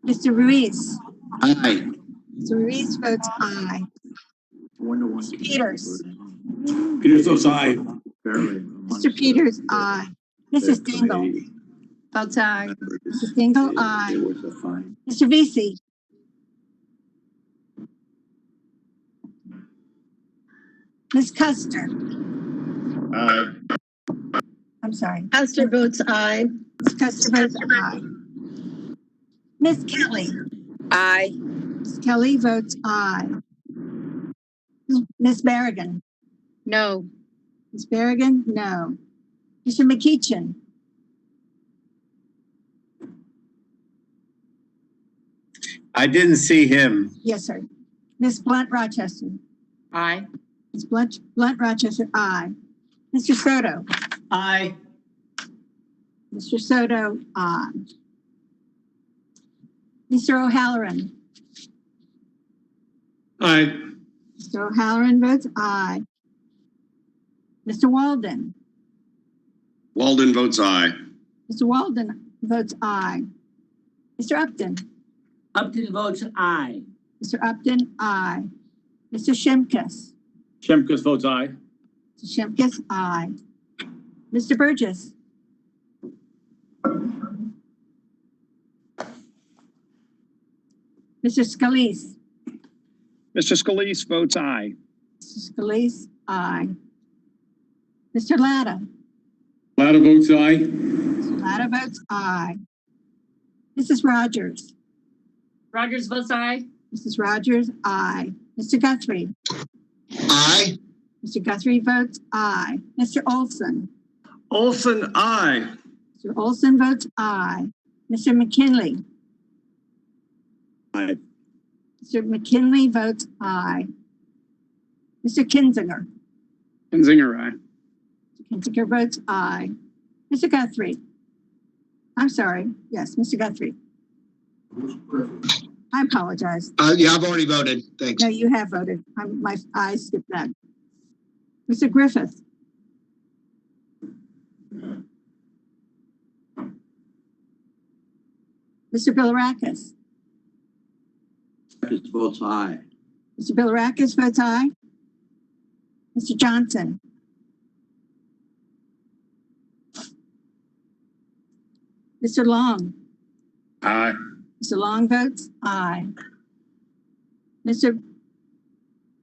[SPEAKER 14] Mr. Ruiz.
[SPEAKER 17] Aye.
[SPEAKER 14] Mr. Ruiz votes aye. Mr. Peters.
[SPEAKER 13] Peters votes aye.
[SPEAKER 14] Mr. Peters, aye. Mrs. Dingle. Votes aye. Mrs. Dingle, aye. Mr. Vesey. Ms. Custer.
[SPEAKER 13] Aye.
[SPEAKER 14] I'm sorry.
[SPEAKER 16] Custer votes aye.
[SPEAKER 14] Ms. Custer votes aye. Ms. Kelly.
[SPEAKER 16] Aye.
[SPEAKER 14] Ms. Kelly votes aye. Ms. Berrigan.
[SPEAKER 16] No.
[SPEAKER 14] Ms. Berrigan, no. Mr. McEachin.
[SPEAKER 1] I didn't see him.
[SPEAKER 14] Yes, sir. Ms. Blunt Rochester.
[SPEAKER 16] Aye.
[SPEAKER 14] Ms. Blunt Rochester, aye. Mr. Soto.
[SPEAKER 4] Aye.
[SPEAKER 14] Mr. Soto, aye. Mr. O'Halloran.
[SPEAKER 13] Aye.
[SPEAKER 14] Mr. O'Halloran votes aye. Mr. Walden.
[SPEAKER 2] Walden votes aye.
[SPEAKER 14] Mr. Walden votes aye. Mr. Upton.
[SPEAKER 4] Upton votes aye.
[SPEAKER 14] Mr. Upton, aye. Mr. Shimkus.
[SPEAKER 13] Shemkus votes aye.
[SPEAKER 14] Mr. Shimkus, aye. Mr. Burgess. Mr. Scalise.
[SPEAKER 12] Mr. Scalise votes aye.
[SPEAKER 14] Mr. Mrs. Scalise, aye. Mr. Latta.
[SPEAKER 8] Latta votes aye.
[SPEAKER 14] Mr. Latta votes aye. Mrs. Rogers.
[SPEAKER 16] Rogers votes aye.
[SPEAKER 14] Mrs. Rogers, aye. Mr. Guthrie.
[SPEAKER 7] Aye.
[SPEAKER 14] Mr. Guthrie votes aye. Mr. Olson.
[SPEAKER 15] Olson, aye.
[SPEAKER 14] Mr. Olson votes aye. Mr. McKinley.
[SPEAKER 11] Aye.
[SPEAKER 14] Mr. McKinley votes aye. Mr. Kinzinger.
[SPEAKER 10] Kinzinger, aye.
[SPEAKER 14] Mr. Kinzinger votes aye. Mr. Guthrie. I'm sorry. Yes, Mr. Guthrie. I apologize.
[SPEAKER 7] Yeah, I've already voted. Thanks.
[SPEAKER 14] No, you have voted. I skipped that. Mr. Griffith. Mr. Bilirakis.
[SPEAKER 7] Votes aye.
[SPEAKER 14] Mr. Bilirakis votes aye. Mr. Johnson. Mr. Long.
[SPEAKER 6] Aye.
[SPEAKER 14] Mr. Long votes aye. Mr.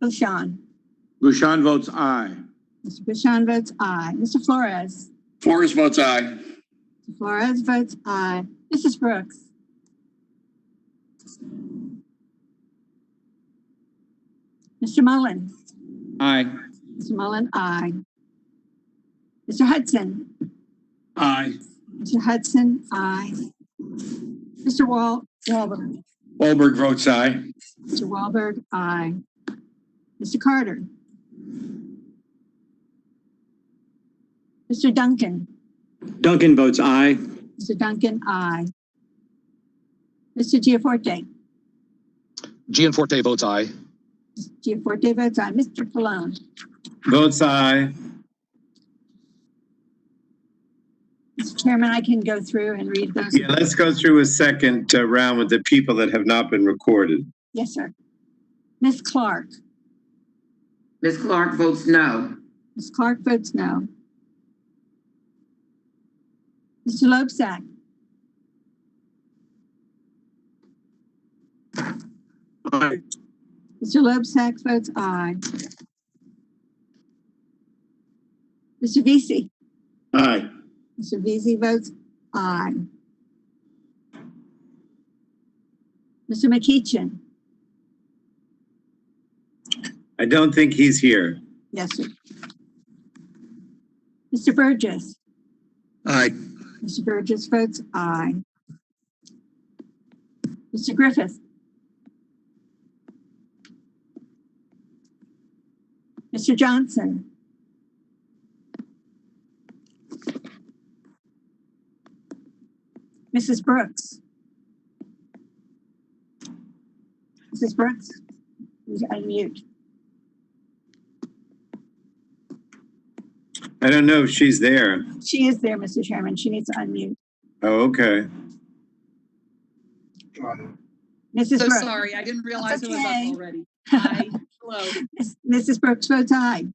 [SPEAKER 14] Bouchon.
[SPEAKER 11] Bouchon votes aye.
[SPEAKER 14] Mr. Bouchon votes aye. Mr. Flores.
[SPEAKER 10] Flores votes aye.
[SPEAKER 14] Mr. Flores votes aye. Mrs. Brooks. Mr. Mullen.
[SPEAKER 10] Aye.
[SPEAKER 14] Mr. Mullen, aye. Mr. Hudson.
[SPEAKER 6] Aye.
[SPEAKER 14] Mr. Hudson, aye. Mr. Wahlberg.
[SPEAKER 11] Wahlberg votes aye.
[SPEAKER 14] Mr. Wahlberg, aye. Mr. Carter. Mr. Duncan.
[SPEAKER 11] Duncan votes aye.
[SPEAKER 14] Mr. Duncan, aye. Mr. Giaforte.
[SPEAKER 18] Gianforte votes aye.
[SPEAKER 14] Mr. Giaforte votes aye. Mr. Pallone.
[SPEAKER 1] Votes aye.
[SPEAKER 14] Mr. Chairman, I can go through and read those.
[SPEAKER 1] Yeah, let's go through a second round with the people that have not been recorded.
[SPEAKER 14] Yes, sir. Ms. Clark.
[SPEAKER 16] Ms. Clark votes no.
[SPEAKER 14] Ms. Clark votes no. Mr. Loebsack.
[SPEAKER 11] Aye.
[SPEAKER 14] Mr. Loebsack votes aye. Mr. Vesey.
[SPEAKER 11] Aye.
[SPEAKER 14] Mr. Vesey votes aye. Mr. McEachin.
[SPEAKER 1] I don't think he's here.
[SPEAKER 14] Yes, sir. Mr. Burgess.
[SPEAKER 6] Aye.
[SPEAKER 14] Mr. Burgess votes aye. Mr. Griffith. Mr. Johnson. Mrs. Brooks. Mrs. Brooks, please unmute.
[SPEAKER 1] I don't know if she's there.
[SPEAKER 14] She is there, Mr. Chairman. She needs to unmute.
[SPEAKER 1] Oh, okay.
[SPEAKER 14] Mrs.
[SPEAKER 16] So
[SPEAKER 14] Brooks.
[SPEAKER 16] sorry, I didn't realize it was
[SPEAKER 14] okay.
[SPEAKER 16] up already. Hi, hello.
[SPEAKER 14] Mrs. Brooks votes aye.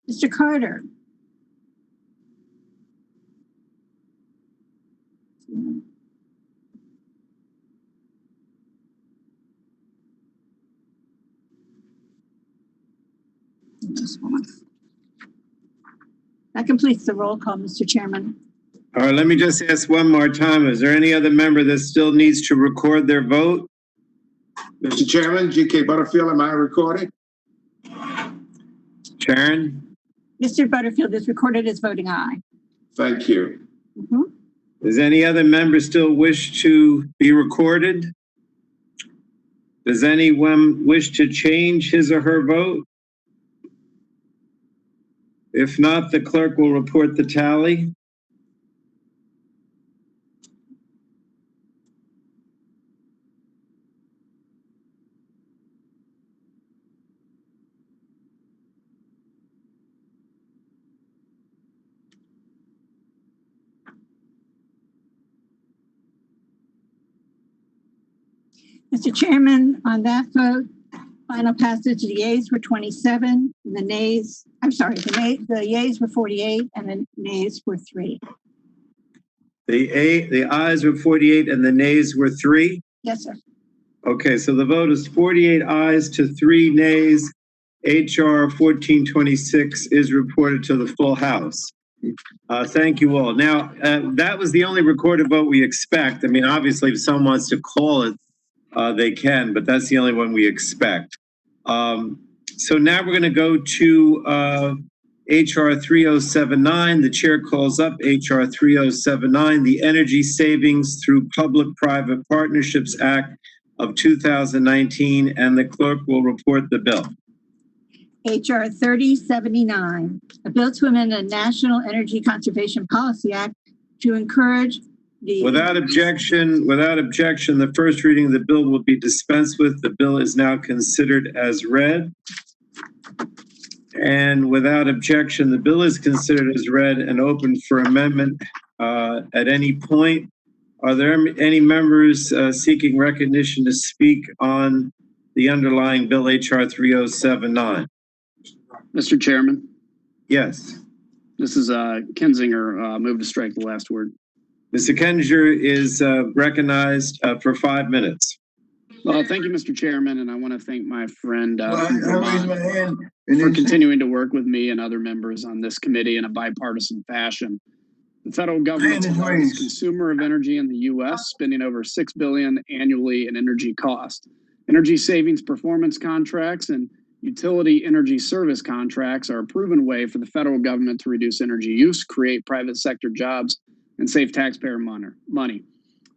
[SPEAKER 14] Mr. Carter. That completes the roll call, Mr. Chairman.
[SPEAKER 1] All right, let me just ask one more time. Is there any other member that still needs to record their vote?
[SPEAKER 13] Mr. Chairman, G.K. Butterfield, am I recorded?
[SPEAKER 1] Sharon?
[SPEAKER 14] Mr. Butterfield is recorded as voting aye.
[SPEAKER 13] Thank you.
[SPEAKER 14] Mhm.
[SPEAKER 1] Does any other member still wish to be recorded? Does anyone wish to change his or her vote? If not, the clerk will report the tally.
[SPEAKER 14] Mr. Chairman, on that vote, final passage, the yeas were 27, and the nays, I'm sorry, the yeas were 48, and the nays were 3.
[SPEAKER 1] The ayes were 48 and the nays were 3.
[SPEAKER 14] Yes, sir.
[SPEAKER 1] Okay, so the vote is 48 ayes to 3 nays. HR 1426 is reported to the full House. Thank you all. Now, that was the only recorded vote we expect. I mean, obviously, if someone wants to call it, they can, but that's the only one we expect. So now we're going to go to HR 3079. The chair calls up HR 3079, the Energy Savings Through Public-Private Partnerships Act of 2019, and the clerk will report the bill.
[SPEAKER 14] HR 3079, a bill to amend the National Energy Conservation Policy Act to encourage the...
[SPEAKER 1] Without objection, the first reading of the bill will be dispensed with. The bill is now considered as read. And without objection, the bill is considered as read and open for amendment at any point. Are there any members seeking recognition to speak on the underlying bill HR 3079?
[SPEAKER 19] Mr. Chairman,
[SPEAKER 1] Yes.
[SPEAKER 19] this is Kinzinger. Move to strike the last word.
[SPEAKER 1] Mr. Kenninger is recognized for 5 minutes.
[SPEAKER 19] Well, thank you, Mr. Chairman, and I want to thank my friend
[SPEAKER 3] Well, I raised my hand. And
[SPEAKER 19] for
[SPEAKER 3] then-
[SPEAKER 19] continuing to work with me and other members on this committee in a bipartisan fashion. The federal government is the largest consumer of energy in the U.S., spending over $6 billion annually in energy cost. Energy savings performance contracts and utility energy service contracts are a proven way for the federal government to reduce energy use, create private sector jobs, and save taxpayer money.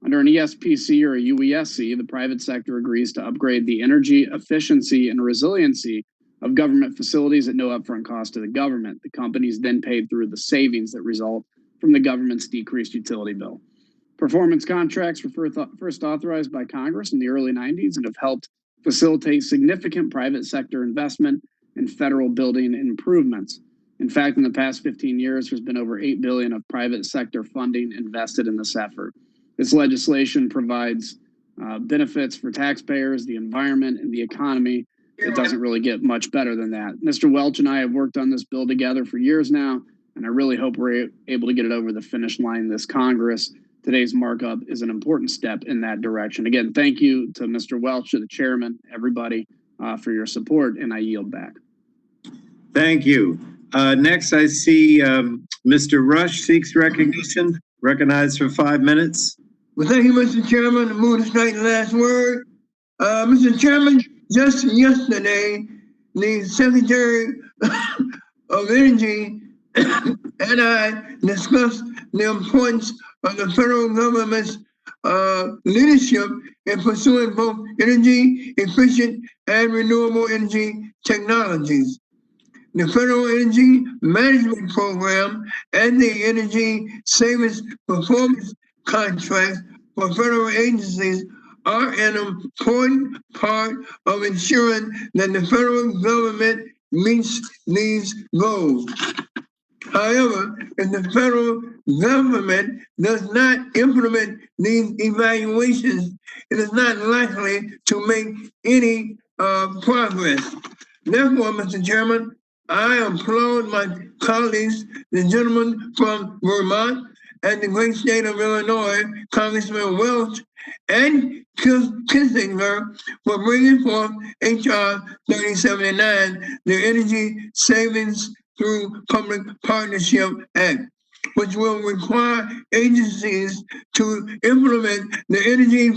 [SPEAKER 19] Under an ESPC or a UESC, the private sector agrees to upgrade the energy efficiency and resiliency of government facilities at no upfront cost to the government. The companies then paid through the savings that result from the government's decreased utility bill. Performance contracts were first authorized by Congress in the early 90s and have helped facilitate significant private sector investment in federal building improvements. In fact, in the past 15 years, there's been over $8 billion of private sector funding invested in this effort. This legislation provides benefits for taxpayers, the environment, and the economy. It doesn't really get much better than that. Mr. Welch and I have worked on this bill together for years now, and I really hope we're able to get it over the finish line this Congress. Today's markup is an important step in that direction. Again, thank you to Mr. Welch, to the chairman, everybody for your support, and I yield back.
[SPEAKER 1] Thank you. Next, I see Mr. Rush seeks recognition, recognized for 5 minutes.
[SPEAKER 3] Well, thank you, Mr. Chairman. The move to strike the last word. Mr. Chairman, just yesterday, the Secretary of Energy and I discussed the importance of the federal government's leadership in pursuing both energy efficient and renewable energy technologies. The Federal Energy Management Program and the Energy Savings Performance Contracts for federal agencies are an important part of ensuring that the federal government meets these goals. However, if the federal government does not implement these evaluations, it is not likely to make any progress. Therefore, Mr. Chairman, I applaud my colleagues, the gentleman from Vermont and the great state of Illinois, Congressman Welch and Kinzinger, for bringing forth HR 3079, the Energy Savings Through Public Partnership Act, which will require agencies to implement the energy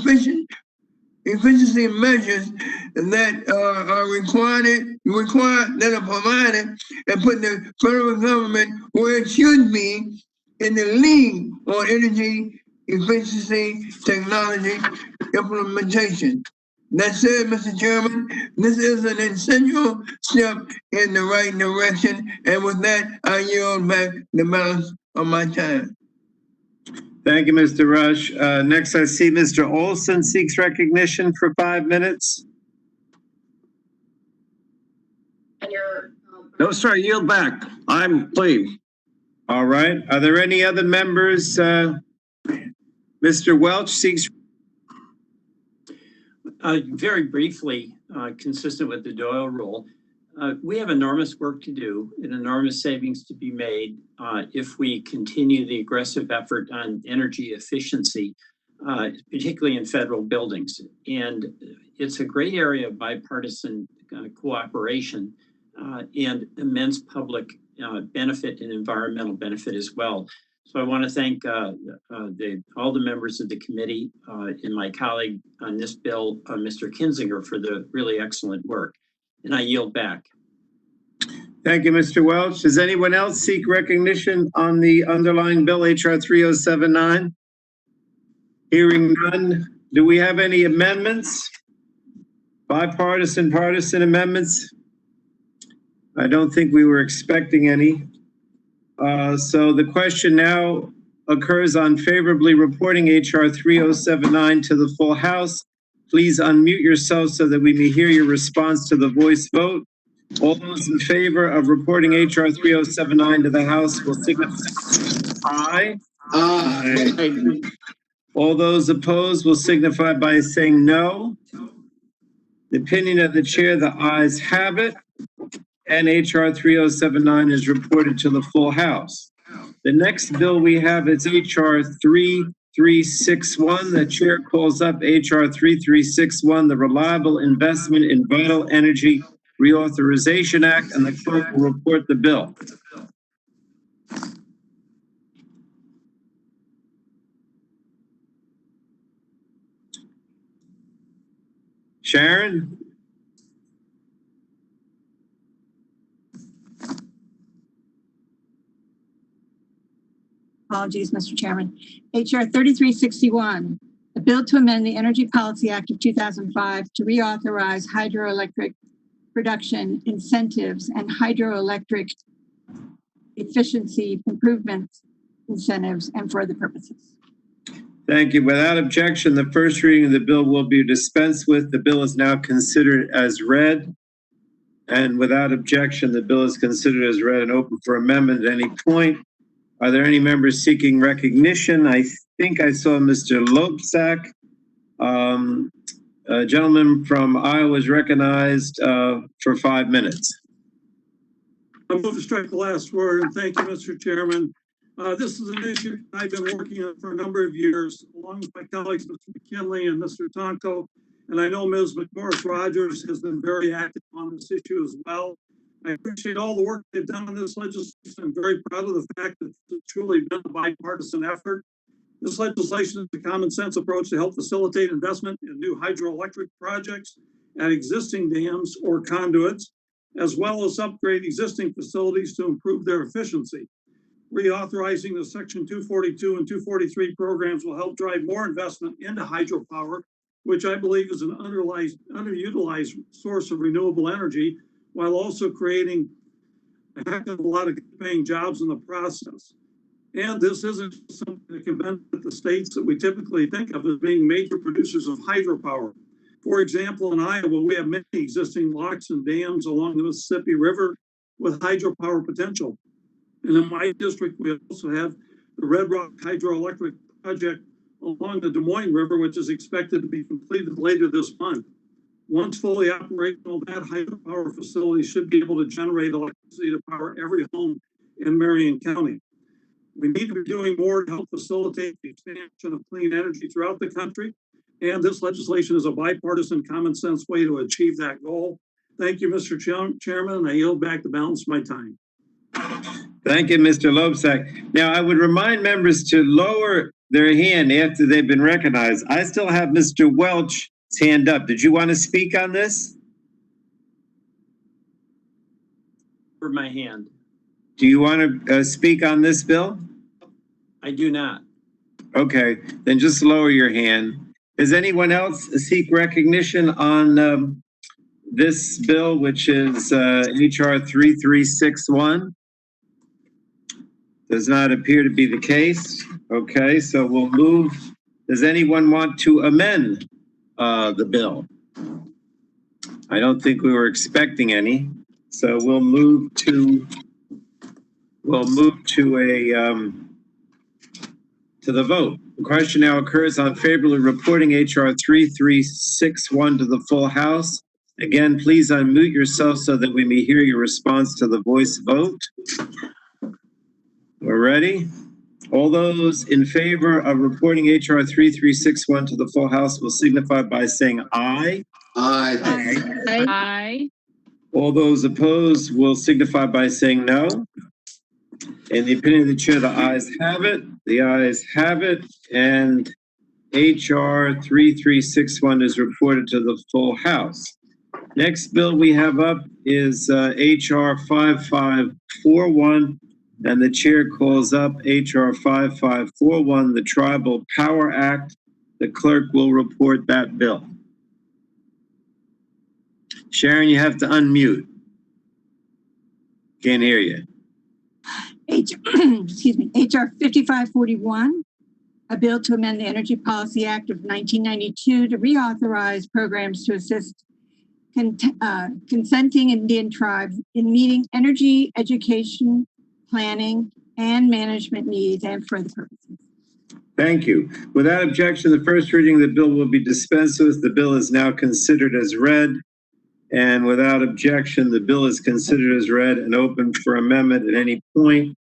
[SPEAKER 3] efficiency measures that are required that are provided, and put the federal government where it should be, in the lead on energy efficiency technology implementation. That said, Mr. Chairman, this is an essential step in the right direction, and with that, I yield back the balance of my time.
[SPEAKER 1] Thank you, Mr. Rush. Next, I see Mr. Olson seeks recognition for 5 minutes.
[SPEAKER 15] No, sir, yield back. I'm clean.
[SPEAKER 1] All right. Are there any other members? Mr. Welch seeks.
[SPEAKER 20] Very briefly, consistent with the Doyle rule, we have enormous work to do and enormous savings to be made if we continue the aggressive effort on energy efficiency. particularly in federal buildings. And it's a great area of bipartisan cooperation and immense public benefit and environmental benefit as well. So I want to thank all the members of the committee and my colleague on this bill, Mr. Kinzinger, for the really excellent work. And I yield back.
[SPEAKER 1] Thank you, Mr. Welch. Does anyone else seek recognition on the underlying bill, HR 3079? Hearing none. Do we have any amendments? Bipartisan, partisan amendments? I don't think we were expecting any. So the question now occurs on favorably reporting HR 3079 to the full House. Please unmute yourself so that we may hear your response to the voice vote. All those in favor of reporting HR 3079 to the House will signify aye.
[SPEAKER 11] Aye.
[SPEAKER 1] All those opposed will signify by saying no. The opinion of the chair, the ayes have it, and HR 3079 is reported to the full House. The next bill we have is HR 3361. The chair calls up HR 3361, the Reliable Investment in Vital Energy Reauthorization Act, and the clerk will report the bill. Sharon?
[SPEAKER 14] Apologies, Mr. Chairman. HR 3361, a bill to amend the Energy Policy Act of 2005 to reauthorize hydroelectric production incentives and hydroelectric efficiency improvement incentives and for other purposes.
[SPEAKER 1] Thank you. Without objection, the first reading of the bill will be dispensed with. The bill is now considered as read. And without objection, the bill is considered as read and open for amendment at any point. Are there any members seeking recognition? I think I saw Mr. Lopsack. A gentleman from Iowa is recognized for 5 minutes.
[SPEAKER 6] I move to strike the last word, and thank you, Mr. Chairman. This is an issue I've been working on for a number of years, along with my colleagues, Mr. McKinley and Mr. Tonko. And I know Ms. McMorris-Rogers has been very active on this issue as well. I appreciate all the work they've done on this legislation. I'm very proud of the fact that it's truly been a bipartisan effort. This legislation is a common sense approach to help facilitate investment in new hydroelectric projects at existing dams or conduits, as well as upgrade existing facilities to improve their efficiency. Reauthorizing the Section 242 and 243 programs will help drive more investment into hydropower, which I believe is an underutilized source of renewable energy, while also creating a heck of a lot of good-paying jobs in the process. And this isn't something that can benefit the states that we typically think of as being major producers of hydropower. For example, in Iowa, we have many existing locks and dams along the Mississippi River with hydropower potential. And in my district, we also have the Red Rock Hydroelectric Project along the Des Moines River, which is expected to be completed later this month. Once fully operational, that hydropower facility should be able to generate electricity to power every home in Marion County. We need to be doing more to help facilitate the expansion of clean energy throughout the country. And this legislation is a bipartisan, common sense way to achieve that goal. Thank you, Mr. Chairman, and I yield back the balance of my time.
[SPEAKER 1] Thank you, Mr. Lopsack. Now, I would remind members to lower their hand after they've been recognized. I still have Mr. Welch's hand up. Did you want to speak on this?
[SPEAKER 20] For my hand.
[SPEAKER 1] Do you want to speak on this bill?
[SPEAKER 20] I do not.
[SPEAKER 1] Okay, then just lower your hand. Does anyone else seek recognition on this bill, which is HR 3361? Does not appear to be the case. Okay, so we'll move. Does anyone want to amend the bill? I don't think we were expecting any. So we'll move to the vote. The question now occurs on favorably reporting HR 3361 to the full House. Again, please unmute yourself so that we may hear your response to the voice vote. We're ready. All those in favor of reporting HR 3361 to the full House will signify by saying aye.
[SPEAKER 16] Aye.
[SPEAKER 1] All those opposed will signify by saying no. In the opinion of the chair, the ayes have it. The ayes have it, and HR 3361 is reported to the full House. Next bill we have up is HR 5541, and the chair calls up HR 5541, the Tribal Power Act. The clerk will report that bill. Sharon, you have to unmute. Can't hear you.
[SPEAKER 14] HR 5541, a bill to amend the Energy Policy Act of 1992 to reauthorize programs to assist consenting Indian tribes in meeting energy, education, planning, and management needs and for other purposes.
[SPEAKER 1] Thank you. Without objection, the first reading of the bill will be dispensed with. The bill is now considered as read. And without objection, the bill is considered as read and open for amendment at any point.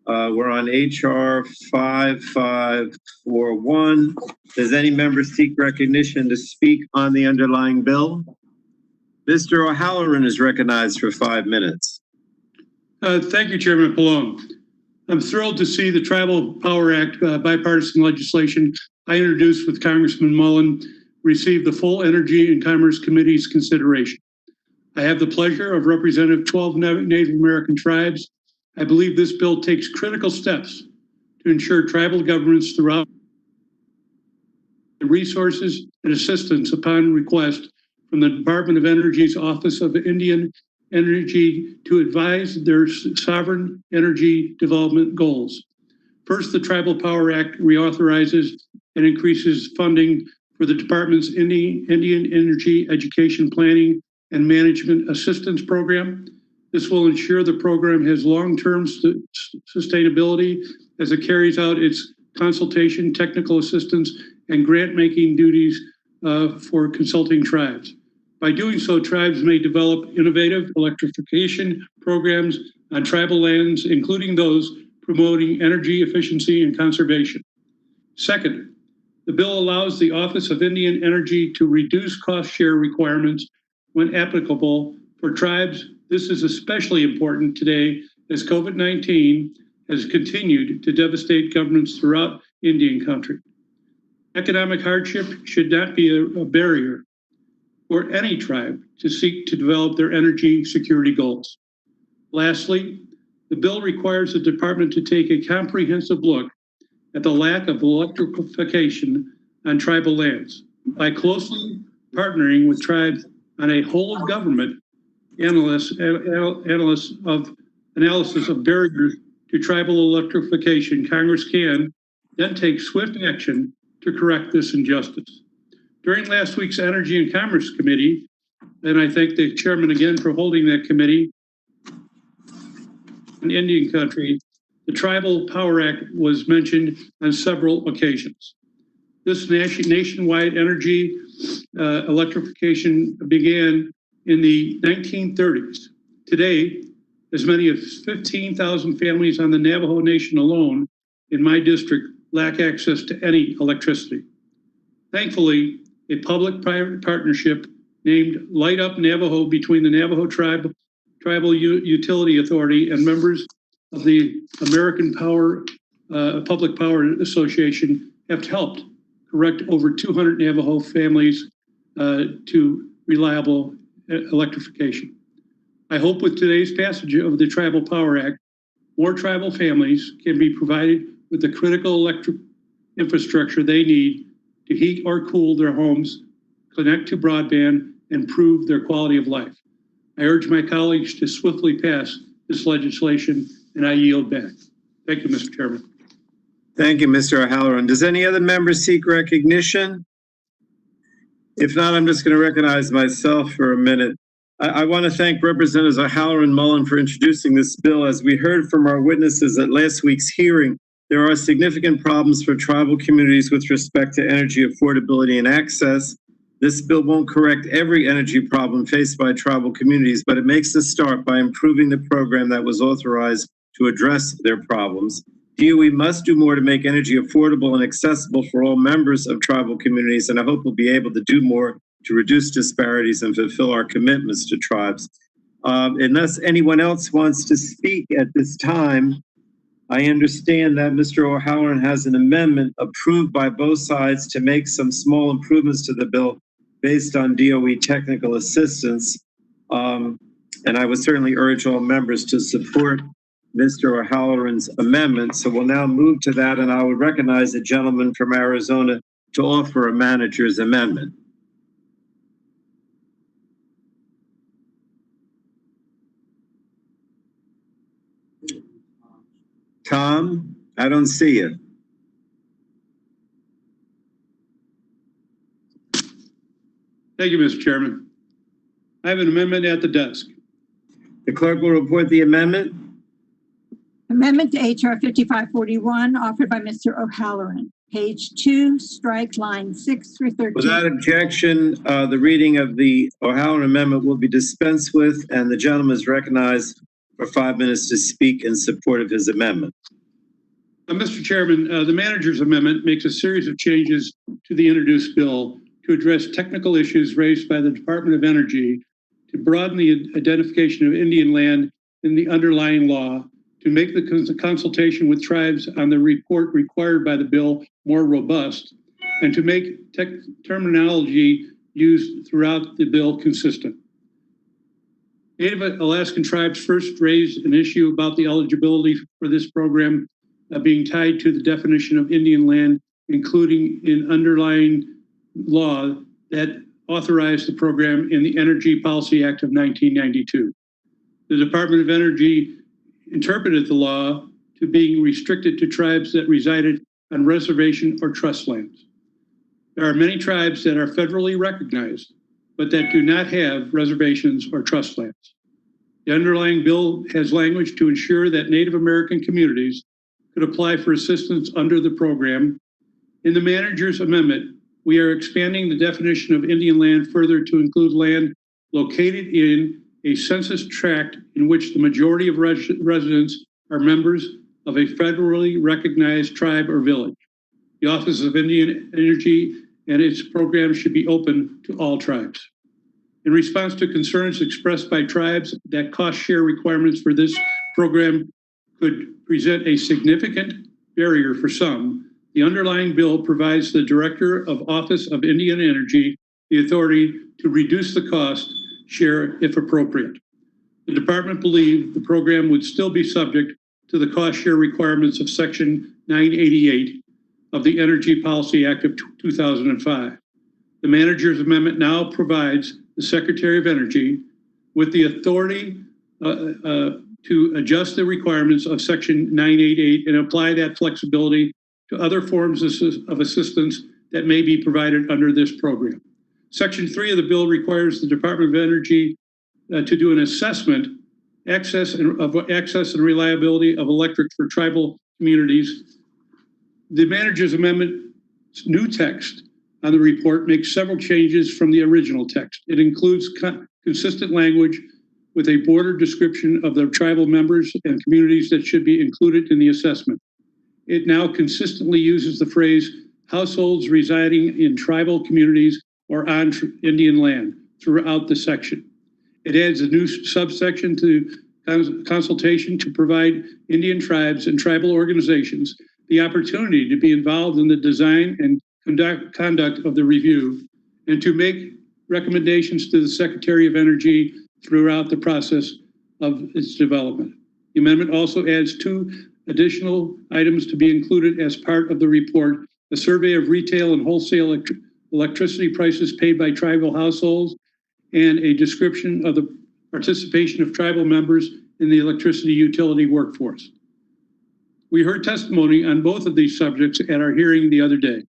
[SPEAKER 1] We're on HR 5541. Does any member seek recognition to speak on the underlying bill? Mr. O'Halloran is recognized for 5 minutes.
[SPEAKER 6] Thank you, Chairman Pallone. I'm thrilled to see the Tribal Power Act bipartisan legislation I introduced with Congressman Mullen receive the full Energy and Commerce Committee's consideration. I have the pleasure of representing 12 Native American tribes. I believe this bill takes critical steps to ensure tribal governments throughout the resources and assistance upon request from the Department of Energy's Office of Indian Energy to advise their sovereign energy development goals. First, the Tribal Power Act reauthorizes and increases funding for the Department's Indian Energy Education Planning and Management Assistance Program. This will ensure the program has long-term sustainability as it carries out its consultation, technical assistance, and grant-making duties for consulting tribes. By doing so, tribes may develop innovative electrification programs on tribal lands, including those promoting energy efficiency and conservation. Second, the bill allows the Office of Indian Energy to reduce cost share requirements when applicable for tribes. This is especially important today as COVID-19 has continued to devastate governments throughout Indian country. Economic hardship should not be a barrier for any tribe to seek to develop their energy security goals. Lastly, the bill requires the department to take a comprehensive look at the lack of electrification on tribal lands by closely partnering with tribes on a whole of government analysis of barriers to tribal electrification. Congress can then take swift action to correct this injustice. During last week's Energy and Commerce Committee, and I thank the chairman again for holding that committee in Indian country, the Tribal Power Act was mentioned on several occasions. This nationwide energy electrification began in the 1930s. Today, as many as 15,000 families on the Navajo Nation alone in my district lack access to any electricity. Thankfully, a public-private partnership named Light Up Navajo between the Navajo Tribal Utility Authority and members of the American Public Power Association have helped correct over 200 Navajo families to reliable electrification. I hope with today's passage of the Tribal Power Act, more tribal families can be provided with the critical electric infrastructure they need to heat or cool their homes, connect to broadband, and improve their quality of life. I urge my colleagues to swiftly pass this legislation, and I yield back. Thank you, Mr. Chairman.
[SPEAKER 1] Thank you, Mr. O'Halloran. Does any other member seek recognition? If not, I'm just going to recognize myself for a minute. I want to thank Representatives O'Halloran and Mullen for introducing this bill. As we heard from our witnesses at last week's hearing, there are significant problems for tribal communities with respect to energy affordability and access. This bill won't correct every energy problem faced by tribal communities, but it makes a start by improving the program that was authorized to address their problems. DOE must do more to make energy affordable and accessible for all members of tribal communities, and I hope we'll be able to do more to reduce disparities and fulfill our commitments to tribes. Unless anyone else wants to speak at this time, I understand that Mr. O'Halloran has an amendment approved by both sides to make some small improvements to the bill based on DOE technical assistance. And I would certainly urge all members to support Mr. O'Halloran's amendment. So we'll now move to that, and I would recognize the gentleman from Arizona to offer a manager's amendment. Tom, I don't see you.
[SPEAKER 6] Thank you, Mr. Chairman. I have an amendment at the desk.
[SPEAKER 1] The clerk will report the amendment.
[SPEAKER 14] Amendment to HR 5541 offered by Mr. O'Halloran. Page 2, strike line 6 through 13.
[SPEAKER 1] Without objection, the reading of the O'Halloran amendment will be dispensed with, and the gentleman is recognized for 5 minutes to speak in support of his amendment.
[SPEAKER 6] Mr. Chairman, the manager's amendment makes a series of changes to the introduced bill to address technical issues raised by the Department of Energy, to broaden the identification of Indian land in the underlying law, to make the consultation with tribes on the report required by the bill more robust, and to make terminology used throughout the bill consistent. Native Alaskan tribes first raised an issue about the eligibility for this program being tied to the definition of Indian land, including in underlying law that authorized the program in the Energy Policy Act of 1992. The Department of Energy interpreted the law to being restricted to tribes that resided on reservation or trust lands. There are many tribes that are federally recognized, but that do not have reservations or trust lands. The underlying bill has language to ensure that Native American communities could apply for assistance under the program. In the manager's amendment, we are expanding the definition of Indian land further to include land located in a census tract in which the majority of residents are members of a federally recognized tribe or village. The Office of Indian Energy and its program should be open to all tribes. In response to concerns expressed by tribes that cost share requirements for this program could present a significant barrier for some, the underlying bill provides the Director of Office of Indian Energy the authority to reduce the cost share if appropriate. The department believed the program would still be subject to the cost share requirements of Section 988 of the Energy Policy Act of 2005. The manager's amendment now provides the Secretary of Energy with the authority to adjust the requirements of Section 988 and apply that flexibility to other forms of assistance that may be provided under this program. Section 3 of the bill requires the Department of Energy to do an assessment access and reliability of electric for tribal communities. The manager's amendment's new text on the report makes several changes from the original text. It includes consistent language with a broader description of the tribal members and communities that should be included in the assessment. It now consistently uses the phrase households residing in tribal communities or on Indian land throughout the section. It adds a new subsection to consultation to provide Indian tribes and tribal organizations the opportunity to be involved in the design and conduct of the review, and to make recommendations to the Secretary of Energy throughout the process of its development. The amendment also adds 2 additional items to be included as part of the report: a survey of retail and wholesale electricity prices paid by tribal households, and a description of the participation of tribal members in the electricity utility workforce. We heard testimony on both of these subjects at our hearing the other day.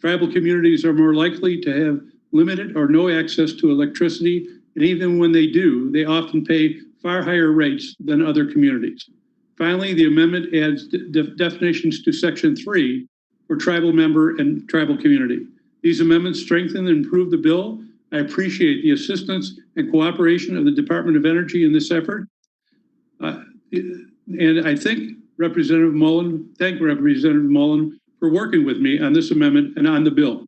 [SPEAKER 6] Tribal communities are more likely to have limited or no access to electricity, and even when they do, they often pay far higher rates than other communities. Finally, the amendment adds definitions to Section 3 for tribal member and tribal community. These amendments strengthen and improve the bill. I appreciate the assistance and cooperation of the Department of Energy in this effort. And I think Representative Mullen, thank Representative Mullen for working with me on this amendment and on the bill.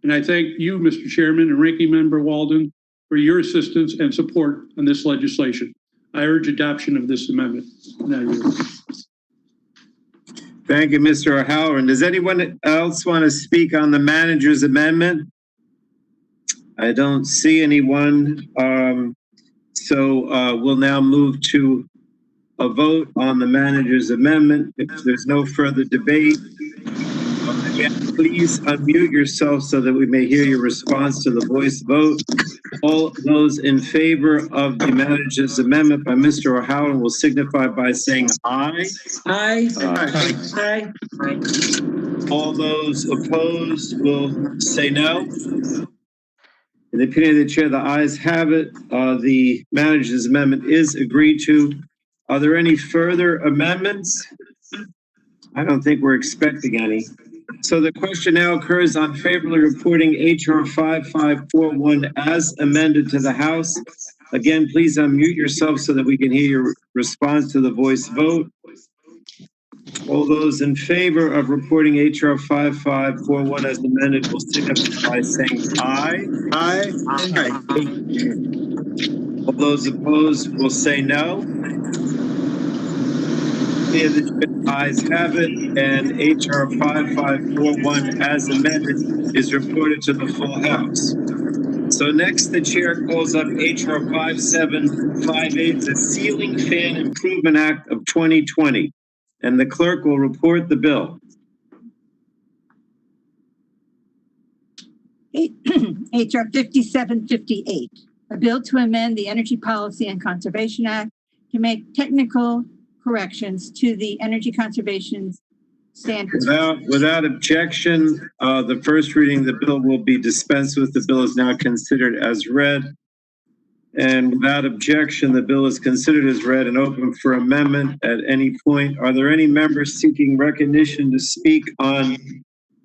[SPEAKER 6] And I thank you, Mr. Chairman, and Ranking Member Walden for your assistance and support on this legislation. I urge adoption of this amendment. Now you.
[SPEAKER 1] Thank you, Mr. O'Halloran. Does anyone else want to speak on the manager's amendment? I don't see anyone. So we'll now move to a vote on the manager's amendment. If there's no further debate, again, please unmute yourself so that we may hear your response to the voice vote. All those in favor of the manager's amendment by Mr. O'Halloran will signify by saying aye.
[SPEAKER 5] Aye.
[SPEAKER 1] Aye.
[SPEAKER 5] Aye.
[SPEAKER 1] All those opposed will say no. In the opinion of the chair, the ayes have it. The manager's amendment is agreed to. Are there any further amendments? I don't think we're expecting any. So the question now occurs on favorably reporting HR 5541 as amended to the House. Again, please unmute yourself so that we can hear your response to the voice vote. All those in favor of reporting HR 5541 as amended will signify by saying aye. Aye. All those opposed will say no. The ayes have it, and HR 5541 as amended is reported to the full House. So next, the chair calls up HR 5758, the Ceiling Fan Improvement Act of 2020, and the clerk will report the bill.
[SPEAKER 14] HR 5758, a bill to amend the Energy Policy and Conservation Act to make technical corrections to the energy conservation standards.
[SPEAKER 1] Without objection, the first reading of the bill will be dispensed with. The bill is now considered as read. And without objection, the bill is considered as read and open for amendment at any point. Are there any members seeking recognition to speak on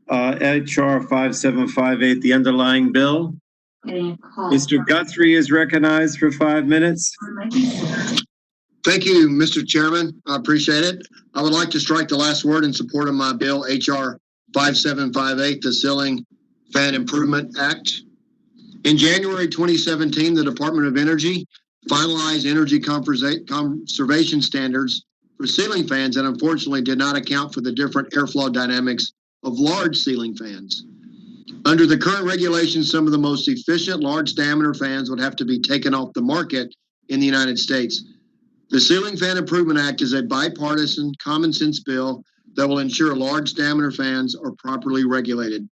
[SPEAKER 1] HR 5758, the underlying bill? Mr. Guthrie is recognized for 5 minutes.
[SPEAKER 19] Thank you, Mr. Chairman. I appreciate it. I would like to strike the last word in support of my bill, HR 5758, the Ceiling Fan Improvement Act. In January 2017, the Department of Energy finalized energy conservation standards for ceiling fans that unfortunately did not account for the different airflow dynamics of large ceiling fans. Under the current regulations, some of the most efficient large diameter fans would have to be taken off the market in the United States. The Ceiling Fan Improvement Act is a bipartisan, common sense bill that will ensure large diameter fans are properly regulated.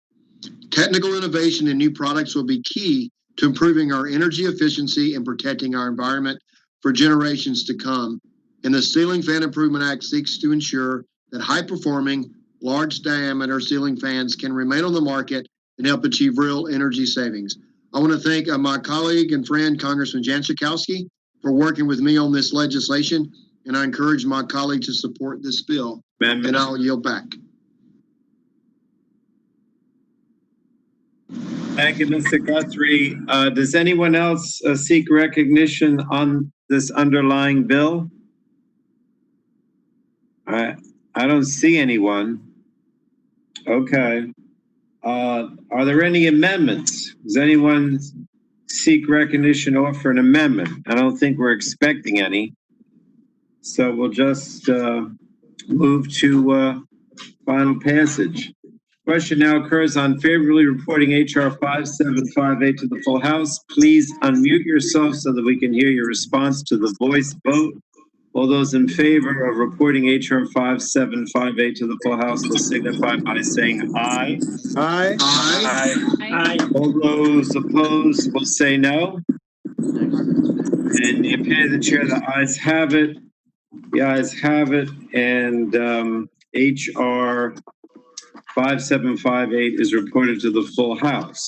[SPEAKER 19] Technical innovation and new products will be key to improving our energy efficiency and protecting our environment for generations to come. And the Ceiling Fan Improvement Act seeks to ensure that high-performing, large diameter ceiling fans can remain on the market and help achieve real energy savings. I want to thank my colleague and friend, Congressman Jan Schakowsky, for working with me on this legislation, and I encourage my colleague to support this bill. And I'll yield back.
[SPEAKER 1] Thank you, Mr. Guthrie. Does anyone else seek recognition on this underlying bill? I don't see anyone. Okay. Are there any amendments? Does anyone seek recognition or offer an amendment? I don't think we're expecting any. So we'll just move to final passage. Question now occurs on favorably reporting HR 5758 to the full House. Please unmute yourself so that we can hear your response to the voice vote. All those in favor of reporting HR 5758 to the full House will signify by saying aye. Aye.
[SPEAKER 19] Aye.
[SPEAKER 1] Aye. All those opposed will say no. In the opinion of the chair, the ayes have it. The ayes have it, and HR 5758 is reported to the full House.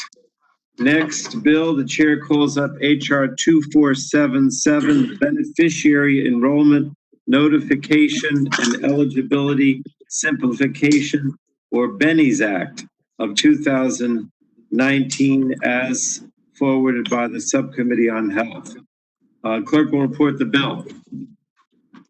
[SPEAKER 1] Next bill, the chair calls up HR 2477, Beneficiary Enrollment Notification and Eligibility Simplification, or Benny's Act of 2019, as forwarded by the Subcommittee on Health. Clerk will report the bill.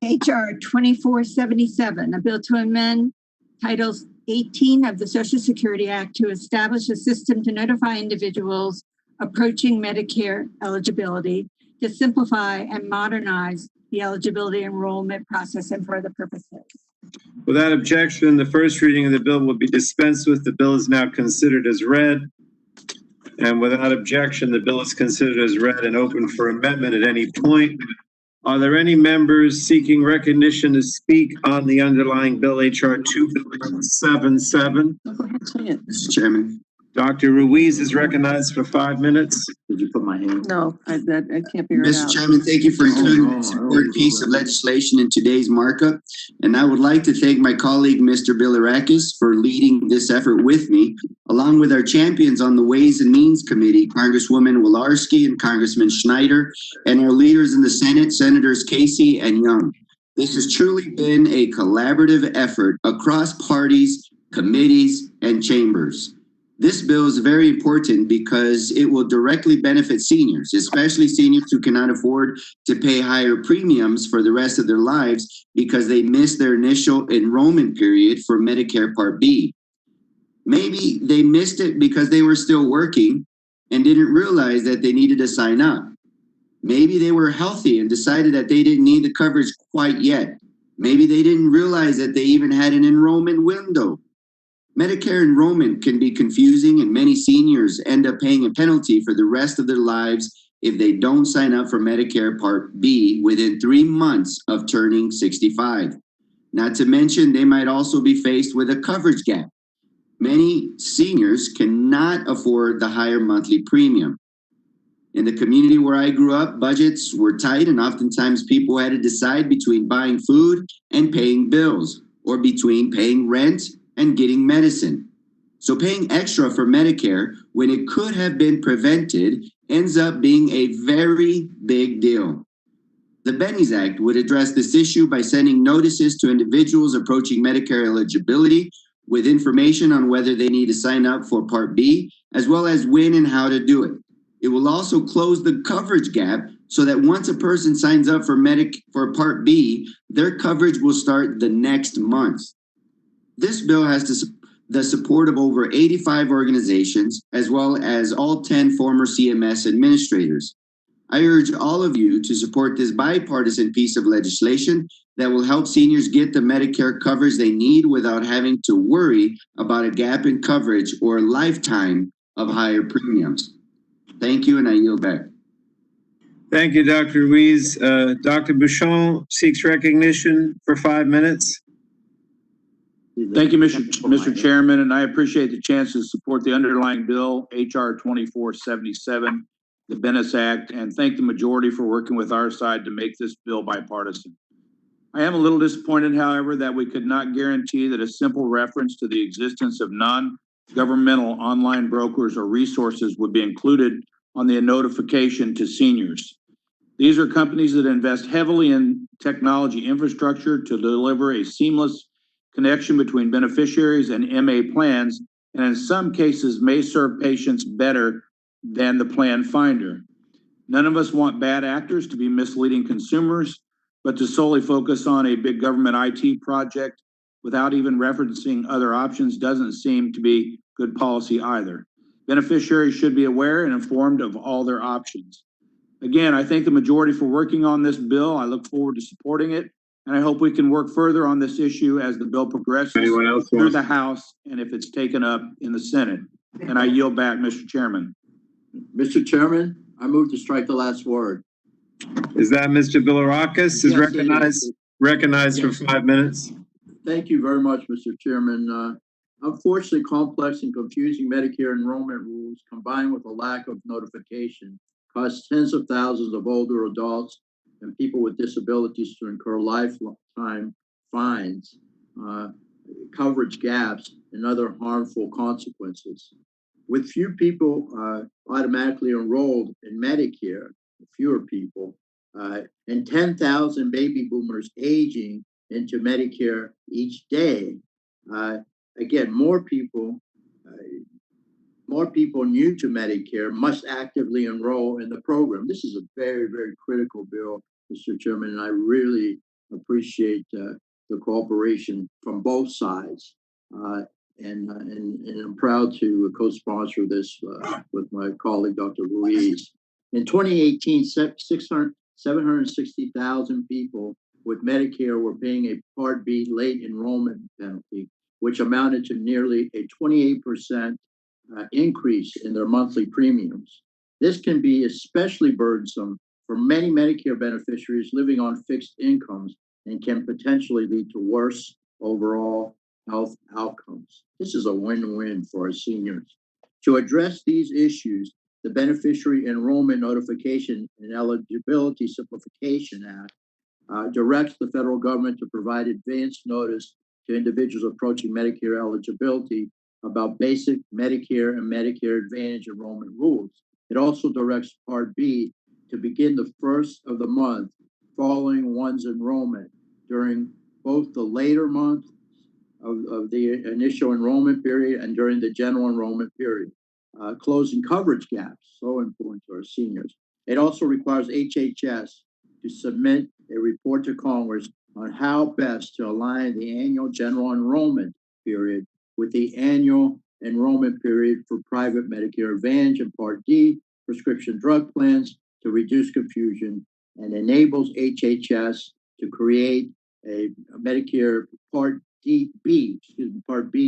[SPEAKER 14] HR 2477, a bill to amend Titles 18 of the Social Security Act to establish a system to notify individuals approaching Medicare eligibility, to simplify and modernize the eligibility enrollment process and for other purposes.
[SPEAKER 1] Without objection, the first reading of the bill will be dispensed with. The bill is now considered as read. And without objection, the bill is considered as read and open for amendment at any point. Are there any members seeking recognition to speak on the underlying bill, HR 2477?
[SPEAKER 19] Mr. Chairman,
[SPEAKER 1] Dr. Ruiz is recognized for 5 minutes.
[SPEAKER 19] did you put my hand?
[SPEAKER 16] No, I can't figure it
[SPEAKER 19] Mr.
[SPEAKER 16] out.
[SPEAKER 19] Chairman, thank you for including this important piece of legislation in today's markup. And I would like to thank my colleague, Mr. Bilirakis, for leading this effort with me, along with our champions on the Ways and Means Committee, Congresswoman Wilarski and Congressman Schneider, and our leaders in the Senate, Senators Casey and Young. This has truly been a collaborative effort across parties, committees, and chambers. This bill is very important because it will directly benefit seniors, especially seniors who cannot afford to pay higher premiums for the rest of their lives because they missed their initial enrollment period for Medicare Part B. Maybe they missed it because they were still working and didn't realize that they needed to sign up. Maybe they were healthy and decided that they didn't need the coverage quite yet. Maybe they didn't realize that they even had an enrollment window. Medicare enrollment can be confusing, and many seniors end up paying a penalty for the rest of their lives if they don't sign up for Medicare Part B within 3 months of turning 65. Not to mention, they might also be faced with a coverage gap. Many seniors cannot afford the higher monthly premium. In the community where I grew up, budgets were tight, and oftentimes people had to decide between buying food and paying bills, or between paying rent and getting medicine. So paying extra for Medicare when it could have been prevented ends up being a very big deal. The Bennies Act would address this issue by sending notices to individuals approaching Medicare eligibility with information on whether they need to sign up for Part B, as well as when and how to do it. It will also close the coverage gap so that once a person signs up for Part B, their coverage will start the next month. This bill has the support of over 85 organizations, as well as all 10 former CMS administrators. I urge all of you to support this bipartisan piece of legislation that will help seniors get the Medicare coverage they need without having to worry about a gap in coverage or a lifetime of higher premiums. Thank you, and I yield back.
[SPEAKER 1] Thank you, Dr. Ruiz. Dr. Bouchon seeks recognition for 5 minutes.
[SPEAKER 18] Thank you, Mr. Chairman, and I appreciate the chance to support the underlying bill, HR 2477, the Bennis Act, and thank the majority for working with our side to make this bill bipartisan. I am a little disappointed, however, that we could not guarantee that a simple reference to the existence of non-governmental online brokers or resources would be included on the notification to seniors. These are companies that invest heavily in technology infrastructure to deliver a seamless connection between beneficiaries and MA plans, and in some cases may serve patients better than the plan finder. None of us want bad actors to be misleading consumers, but to solely focus on a big government IT project without even referencing other options doesn't seem to be good policy either. Beneficiaries should be aware and informed of all their options. Again, I thank the majority for working on this bill. I look forward to supporting it, and I hope we can work further on this issue as the bill progresses through the House and if it's taken up in the Senate. And I yield back, Mr. Chairman.
[SPEAKER 17] Mr. Chairman, I move to strike the last word.
[SPEAKER 1] Is that Mr. Bilirakis is
[SPEAKER 17] Yes,
[SPEAKER 1] recognized
[SPEAKER 17] Yes.
[SPEAKER 1] for 5 minutes?
[SPEAKER 17] Thank you very much, Mr. Chairman. Unfortunately, complex and confusing Medicare enrollment rules combined with a lack of notification cause tens of thousands of older adults and people with disabilities to incur lifetime fines, coverage gaps, and other harmful consequences. With few people automatically enrolled in Medicare, fewer people, and 10,000 baby boomers aging into Medicare each day. Again, more people new to Medicare must actively enroll in the program. This is a very, very critical bill, Mr. Chairman, and I really appreciate the cooperation from both sides. And I'm proud to co-sponsor this with my colleague, Dr. Ruiz. In 2018, 760,000 people with Medicare were paying a Part B late enrollment penalty, which amounted to nearly a 28% increase in their monthly premiums. This can be especially burdensome for many Medicare beneficiaries living on fixed incomes and can potentially lead to worse overall health outcomes. This is a win-win for our seniors. To address these issues, the Beneficiary Enrollment Notification and Eligibility Simplification Act directs the federal government to provide advance notice to individuals approaching Medicare eligibility about basic Medicare and Medicare Advantage enrollment rules. It also directs Part B to begin the first of the month following one's enrollment during both the later month of the initial enrollment period and during the general enrollment period, closing coverage gaps, so important to our seniors. It also requires HHS to submit a report to Congress on how best to align the annual general enrollment period with the annual enrollment period for private Medicare Advantage and Part D prescription drug plans to reduce confusion, and enables HHS to create a Medicare Part B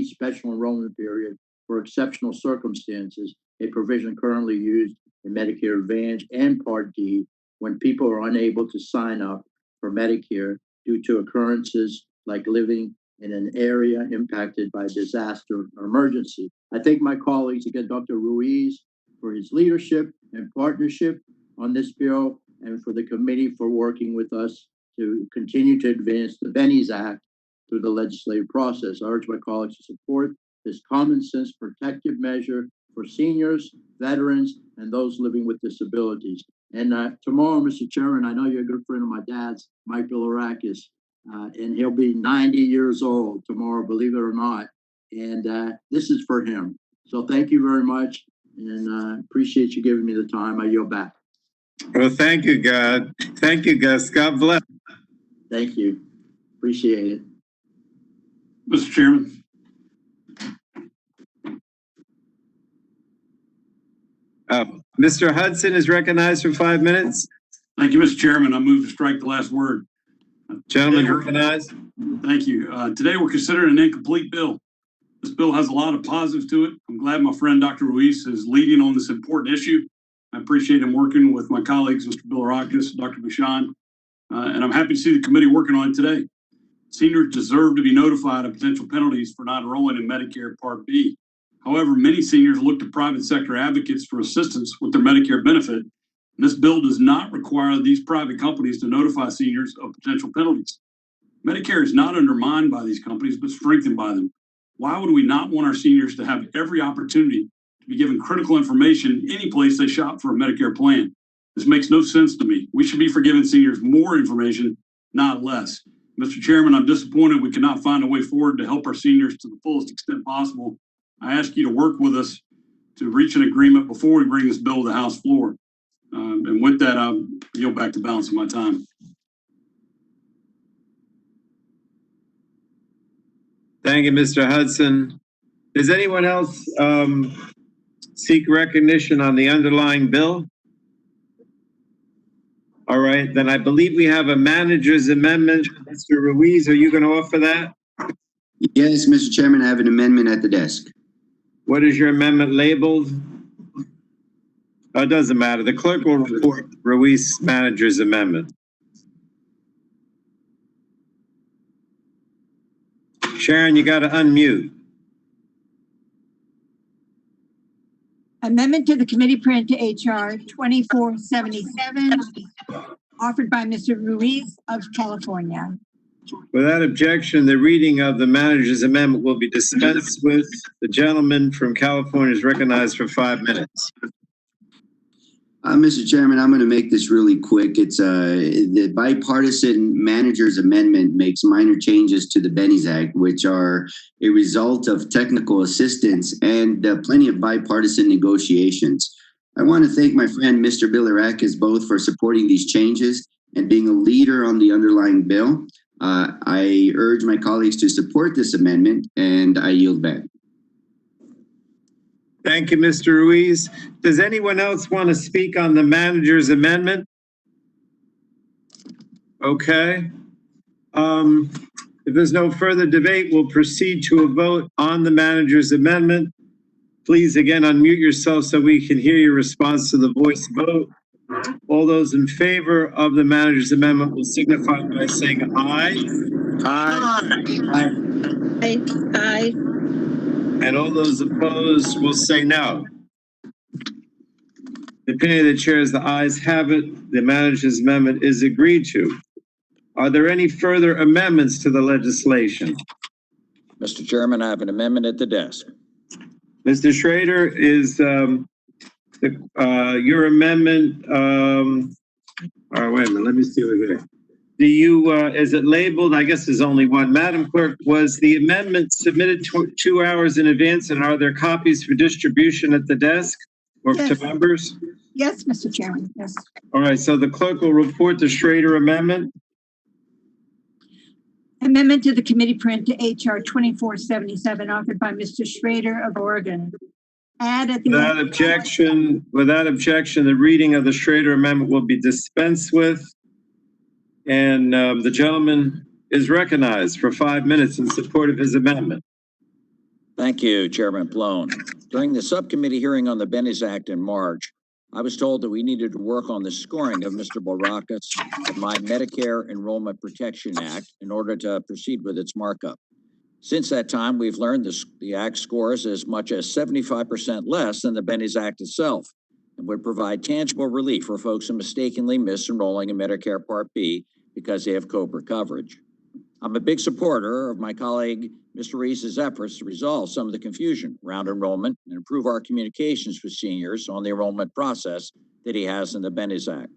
[SPEAKER 17] special enrollment period for exceptional circumstances, a provision currently used in Medicare Advantage and Part D when people are unable to sign up for Medicare due to occurrences like living in an area impacted by disaster or emergency. I thank my colleagues, again, Dr. Ruiz, for his leadership and partnership on this bill, and for the committee for working with us to continue to advance the Benny's Act through the legislative process. I urge my colleagues to support this common sense protective measure for seniors, veterans, and those living with disabilities. And tomorrow, Mr. Chairman, I know you're a good friend of my dad's, Mike Bilirakis, and he'll be 90 years old tomorrow, believe it or not. And this is for him. So thank you very much, and appreciate you giving me the time. I yield back.
[SPEAKER 1] Well, thank you, God. Thank you, Gus. God bless.
[SPEAKER 17] Thank you. Appreciate it.
[SPEAKER 18] Mr. Chairman.
[SPEAKER 1] Mr. Hudson is recognized for 5 minutes.
[SPEAKER 18] Thank you, Mr. Chairman. I move to strike the last word.
[SPEAKER 1] Gentlemen, recognized.
[SPEAKER 18] Thank you. Today we're considering an incomplete bill. This bill has a lot of positives to it. I'm glad my friend Dr. Ruiz is leading on this important issue. I appreciate him working with my colleagues, Mr. Bilirakis, Dr. Bouchon, and I'm happy to see the committee working on it today. Seniors deserve to be notified of potential penalties for not enrolling in Medicare Part B. However, many seniors look to private sector advocates for assistance with their Medicare benefit. And this bill does not require these private companies to notify seniors of potential penalties. Medicare is not undermined by these companies, but strengthened by them. Why would we not want our seniors to have every opportunity to be given critical information any place they shop for a Medicare plan? This makes no sense to me. We should be for giving seniors more information, not less. Mr. Chairman, I'm disappointed we cannot find a way forward to help our seniors to the fullest extent possible. I ask you to work with us to reach an agreement before we bring this bill to the House floor. And with that, I'll yield back the balance of my time.
[SPEAKER 1] Thank you, Mr. Hudson. Does anyone else seek recognition on the underlying bill? All right, then I believe we have a manager's amendment. Mr. Ruiz, are you going to offer that?
[SPEAKER 17] Yes, Mr. Chairman, I have an amendment at the desk.
[SPEAKER 1] What is your amendment labeled? Oh, it doesn't matter. The clerk will report Ruiz manager's amendment. Sharon, you got to unmute.
[SPEAKER 14] Amendment to the committee print to HR 2477, offered by Mr. Ruiz of California.
[SPEAKER 1] Without objection, the reading of the manager's amendment will be dispensed with. The gentleman from California is recognized for 5 minutes.
[SPEAKER 17] Mr. Chairman, I'm going to make this really quick. It's the bipartisan manager's amendment makes minor changes to the Benny's Act, which are a result of technical assistance and plenty of bipartisan negotiations. I want to thank my friend, Mr. Bilirakis, both for supporting these changes and being a leader on the underlying bill, I urge my colleagues to support this amendment, and I yield back.
[SPEAKER 1] Thank you, Mr. Ruiz. Does anyone else want to speak on the manager's amendment? Okay. If there's no further debate, we'll proceed to a vote on the manager's amendment. Please again unmute yourself so we can hear your response to the voice vote. All those in favor of the manager's amendment will signify by saying aye.
[SPEAKER 18] Aye.
[SPEAKER 14] Aye.
[SPEAKER 1] And all those opposed will say no. The opinion of the chair is the ayes have it. The manager's amendment is agreed to. Are there any further amendments to the legislation?
[SPEAKER 2] Mr. Chairman, I have an amendment at the desk.
[SPEAKER 1] Mr. Schrader, is your amendment, all right, wait a minute, let me see over there. Do you, is it labeled, I guess there's only one. Madam Clerk, was the amendment submitted 2 hours in advance, and are there copies for distribution at the desk or to members?
[SPEAKER 14] Yes, Mr. Chairman, yes.
[SPEAKER 1] All right, so the clerk will report the Schrader amendment.
[SPEAKER 14] Amendment to the committee print to HR 2477, authored by Mr. Schrader of Oregon. Add at the
[SPEAKER 1] Without objection, the reading of the Schrader amendment will be dispensed with. And the gentleman is recognized for 5 minutes in support of his amendment.
[SPEAKER 2] Thank you, Chairman Pallone. During the subcommittee hearing on the Benny's Act in March, I was told that we needed to work on the scoring of Mr. Baracus of my Medicare Enrollment Protection Act in order to proceed with its markup. Since that time, we've learned the Act scores as much as 75% less than the Benny's Act itself and would provide tangible relief for folks who mistakenly miss enrolling in Medicare Part B because they have COBRA coverage. I'm a big supporter of my colleague, Mr. Ruiz's efforts to resolve some of the confusion around enrollment and improve our communications with seniors on the enrollment process that he has in the Benny's Act.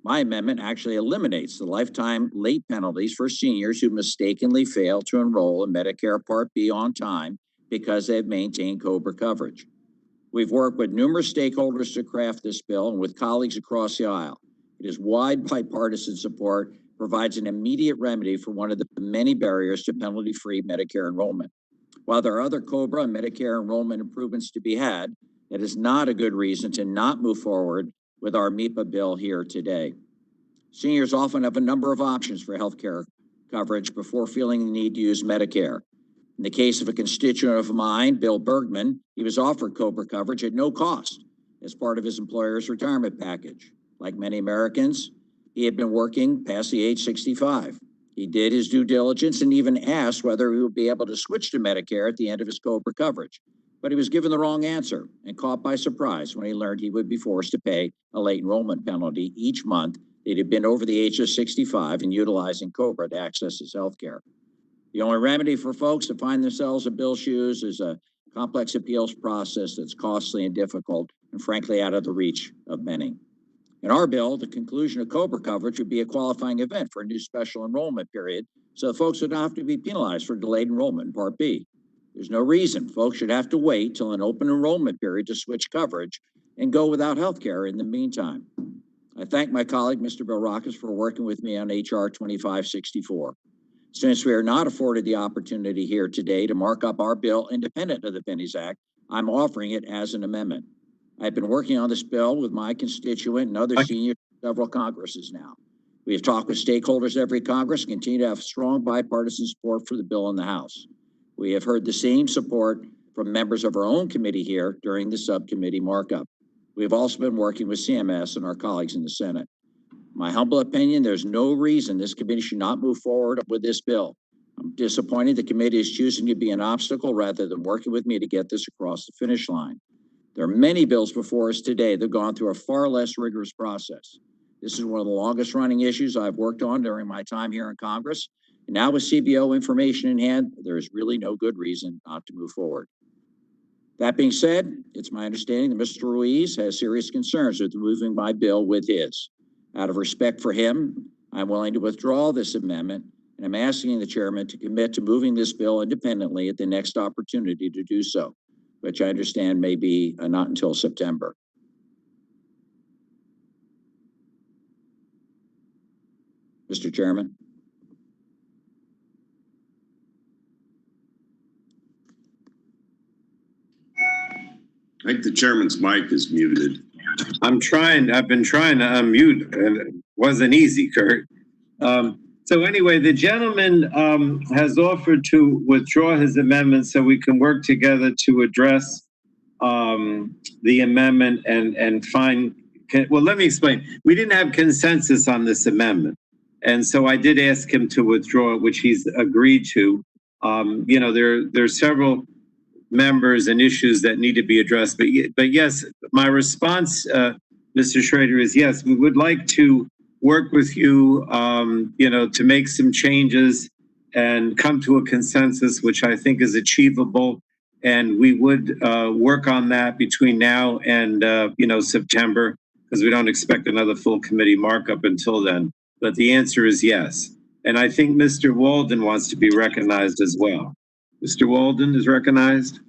[SPEAKER 2] My amendment actually eliminates the lifetime late penalties for seniors who mistakenly fail to enroll in Medicare Part B on time because they have maintained COBRA coverage. We've worked with numerous stakeholders to craft this bill and with colleagues across the aisle. It is wide bipartisan support, provides an immediate remedy for one of the many barriers to penalty-free Medicare enrollment. While there are other COBRA and Medicare enrollment improvements to be had, that is not a good reason to not move forward with our MEPA bill here today. Seniors often have a number of options for health care coverage before feeling the need to use Medicare. In the case of a constituent of mine, Bill Bergman, he was offered COBRA coverage at no cost as part of his employer's retirement package. Like many Americans, he had been working past the age 65. He did his due diligence and even asked whether he would be able to switch to Medicare at the end of his COBRA coverage. But he was given the wrong answer and caught by surprise when he learned he would be forced to pay a late enrollment penalty each month that he'd been over the age of 65 and utilizing COBRA to access his health care. The only remedy for folks to find themselves in Bill's shoes is a complex appeals process that's costly and difficult and frankly out of the reach of many. In our bill, the conclusion of COBRA coverage would be a qualifying event for a new special enrollment period, so folks would not have to be penalized for delayed enrollment in Part B. There's no reason folks should have to wait till an open enrollment period to switch coverage and go without health care in the meantime. I thank my colleague, Mr. Baracus, for working with me on HR 2564. Since we are not afforded the opportunity here today to mark up our bill independent of the Benny's Act, I'm offering it as an amendment. I've been working on this bill with my constituent and other seniors in several Congresses now. We have talked with stakeholders every Congress and continue to have strong bipartisan support for the bill in the House. We have heard the same support from members of our own committee here during the subcommittee markup. We have also been working with CMS and our colleagues in the Senate. My humble opinion, there's no reason this committee should not move forward with this bill. I'm disappointed the committee is choosing to be an obstacle rather than working with me to get this across the finish line. There are many bills before us today that have gone through a far less rigorous process. This is one of the longest running issues I've worked on during my time here in Congress. And now with CBO information in hand, there is really no good reason not to move forward. That being said, it's my understanding that Mr. Ruiz has serious concerns with moving my bill with his. Out of respect for him, I'm willing to withdraw this amendment, and I'm asking the chairman to commit to moving this bill independently at the next opportunity to do so, which I understand may be not until September.
[SPEAKER 18] Mr. Chairman.
[SPEAKER 2] I think the chairman's mic is muted.
[SPEAKER 1] I've been trying to unmute, and it wasn't easy, Kurt. So anyway, the gentleman has offered to withdraw his amendment so we can work together to address the amendment and find, well, let me explain. We didn't have consensus on this amendment. And so I did ask him to withdraw it, which he's agreed to. There's several members and issues that need to be addressed. But yes, my response, Mr. Schrader, is yes, we would like to work with you, to make some changes and come to a consensus, which I think is achievable. And we would work on that between now and, September, because we don't expect another full committee markup until then. But the answer is yes. And I think Mr. Walden wants to be recognized as well. Mr. Walden is recognized.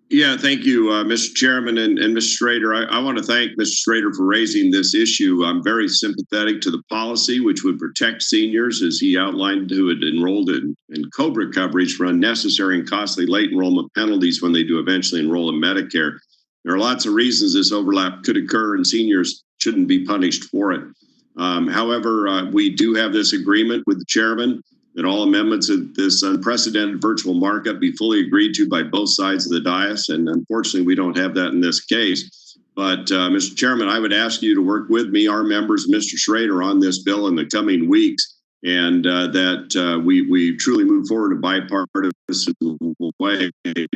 [SPEAKER 2] Yeah, thank you, Mr. Chairman and Mr. Schrader. I want to thank Mr. Schrader for raising this issue. I'm very sympathetic to the policy, which would protect seniors, as he outlined, who had enrolled in COBRA coverage for unnecessary and costly late enrollment penalties when they do eventually enroll in Medicare. There are lots of reasons this overlap could occur, and seniors shouldn't be punished for it. However, we do have this agreement with the chairman that all amendments of this unprecedented virtual markup be fully agreed to by both sides of the dais. And unfortunately, we don't have that in this case. But Mr. Chairman, I would ask you to work with me, our members, Mr. Schrader, on this bill in the coming weeks, and that we truly move forward in a bipartisan way and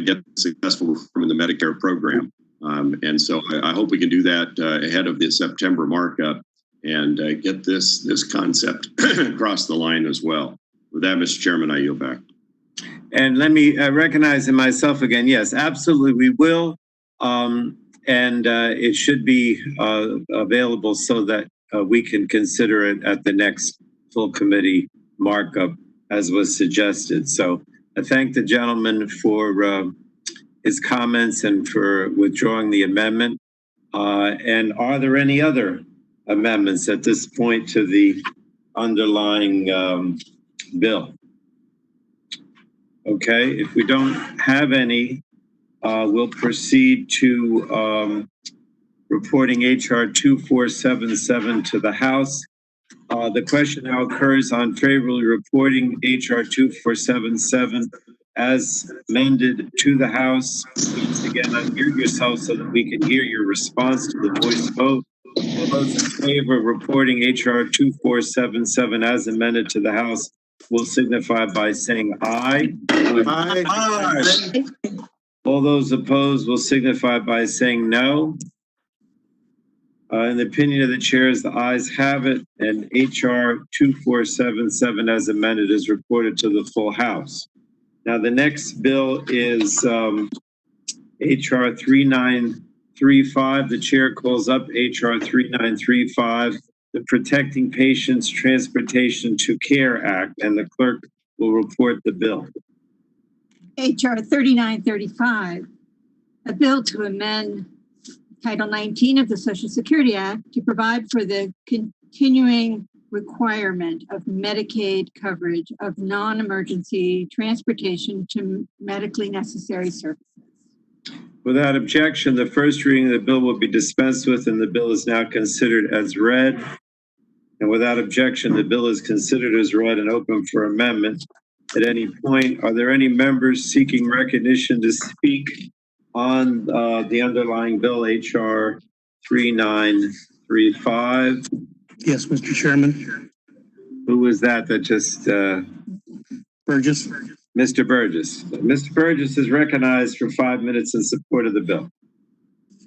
[SPEAKER 2] get successful reform in the Medicare program. And so I hope we can do that ahead of the September markup and get this concept across the line as well. With that, Mr. Chairman, I yield back.
[SPEAKER 1] And let me recognize in myself again. Yes, absolutely, we will. And it should be available so that we can consider it at the next full committee markup, as was suggested. So I thank the gentleman for his comments and for withdrawing the amendment. And are there any other amendments at this point to the underlying bill? Okay, if we don't have any, we'll proceed to reporting HR 2477 to the House. The question now occurs on favorably reporting HR 2477 as amended to the House. Please again unmute yourself so that we can hear your response to the voice vote. All those in favor of reporting HR 2477 as amended to the House will signify by saying aye.
[SPEAKER 11] Aye.
[SPEAKER 1] Aye. All those opposed will signify by saying no. In the opinion of the chairs, the ayes have it, and HR 2477 as amended is reported to the full House. Now, the next bill is HR 3935. The chair calls up HR 3935, the Protecting Patients Transportation to Care Act, and the clerk will report the bill.
[SPEAKER 14] HR 3935, a bill to amend Title 19 of the Social Security Act to provide for the continuing requirement of Medicaid coverage of non-emergency transportation to medically necessary services.
[SPEAKER 1] Without objection, the first reading of the bill will be dispensed with, and the bill is now considered as read. And without objection, the bill is considered as read and open for amendment. At any point, are there any members seeking recognition to speak on the underlying bill, HR 3935?
[SPEAKER 6] Yes, Mr. Chairman.
[SPEAKER 1] Who was that just?
[SPEAKER 6] Burgess.
[SPEAKER 1] Mr. Burgess. Mr. Burgess is recognized for 5 minutes in support of the bill.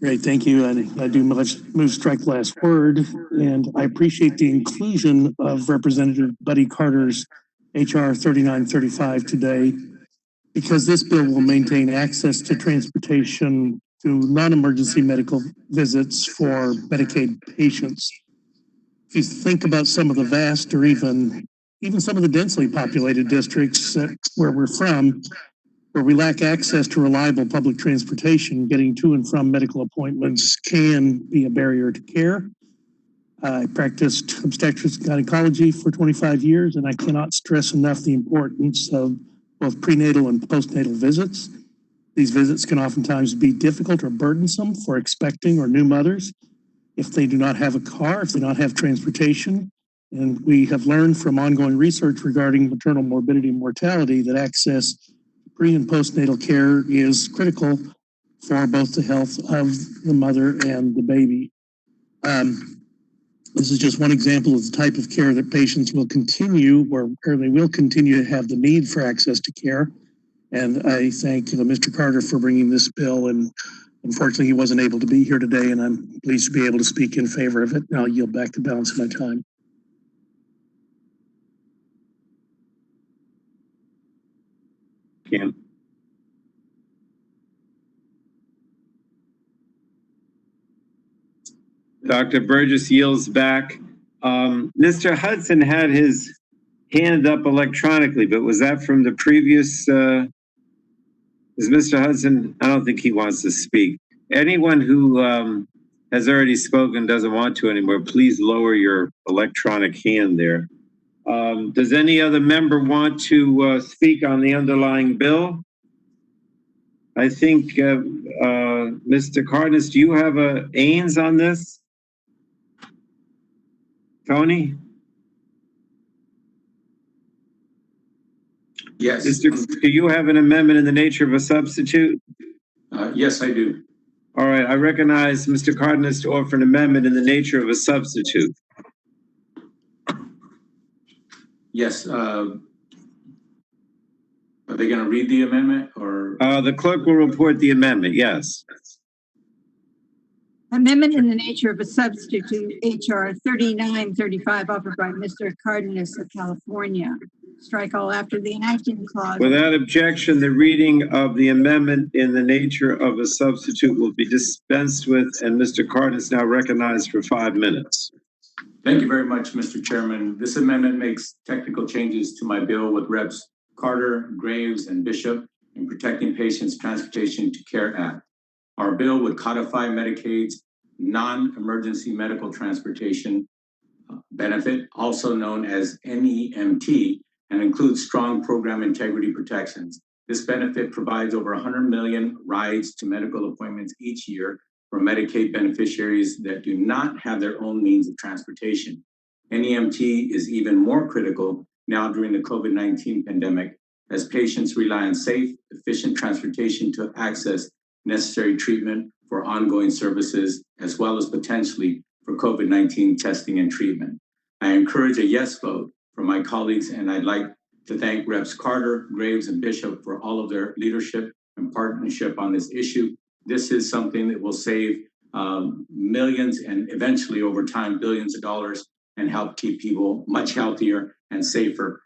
[SPEAKER 6] Great, thank you. I do move strike last word, and I appreciate the inclusion of Representative Buddy Carter's HR 3935 today, because this bill will maintain access to transportation to non-emergency medical visits for Medicaid patients. If you think about some of the vast or even some of the densely populated districts where we're from, where we lack access to reliable public transportation, getting to and from medical appointments can be a barrier to care. I practiced obstetrics and gynecology for 25 years, and I cannot stress enough the importance of both prenatal and postnatal visits. These visits can oftentimes be difficult or burdensome for expecting or new mothers if they do not have a car, if they do not have transportation. And we have learned from ongoing research regarding maternal morbidity and mortality that access to pre and postnatal care is critical for both the health of the mother and the baby. This is just one example of the type of care that patients will continue, or they will continue to have the need for access to care. And I thank Mr. Carter for bringing this bill. And unfortunately, he wasn't able to be here today, and I'm pleased to be able to speak in favor of it. And I'll yield back the balance of my time.
[SPEAKER 1] Kim. Dr. Burgess yields back. Mr. Hudson had his hand up electronically, but was that from the previous? Is Mr. Hudson? I don't think he wants to speak. Anyone who has already spoken doesn't want to anymore, please lower your electronic hand there. Does any other member want to speak on the underlying bill? I think, Mr. Cardenas, do you have a Ains on this? Tony?
[SPEAKER 17] Yes.
[SPEAKER 1] Do you have an amendment in the nature of a substitute?
[SPEAKER 17] Yes, I do.
[SPEAKER 1] All right, I recognize Mr. Cardenas to offer an amendment in the nature of a substitute.
[SPEAKER 17] Yes. Are they going to read the amendment or?
[SPEAKER 1] The clerk will report the amendment, yes.
[SPEAKER 14] Amendment in the nature of a substitute, HR 3935, offered by Mr. Cardenas of California. Strike all after the enacting clause.
[SPEAKER 1] Without objection, the reading of the amendment in the nature of a substitute will be dispensed with, and Mr. Cardenas now recognized for 5 minutes.
[SPEAKER 17] Thank you very much, Mr. Chairman. This amendment makes technical changes to my bill with Reps. Carter, Graves, and Bishop in Protecting Patients' Transportation to Care Act. Our bill would codify Medicaid's non-emergency medical transportation benefit, also known as NEMT, and includes strong program integrity protections. This benefit provides over 100 million rides to medical appointments each year for Medicaid beneficiaries that do not have their own means of transportation. NEMT is even more critical now during the COVID-19 pandemic, as patients rely on safe, efficient transportation to access necessary treatment for ongoing services, as well as potentially for COVID-19 testing and treatment. I encourage a yes vote from my colleagues, and I'd like to thank Reps. Carter, Graves, and Bishop for all of their leadership and partnership on this issue. This is something that will save millions and eventually over time, billions of dollars, and help keep people much healthier and safer.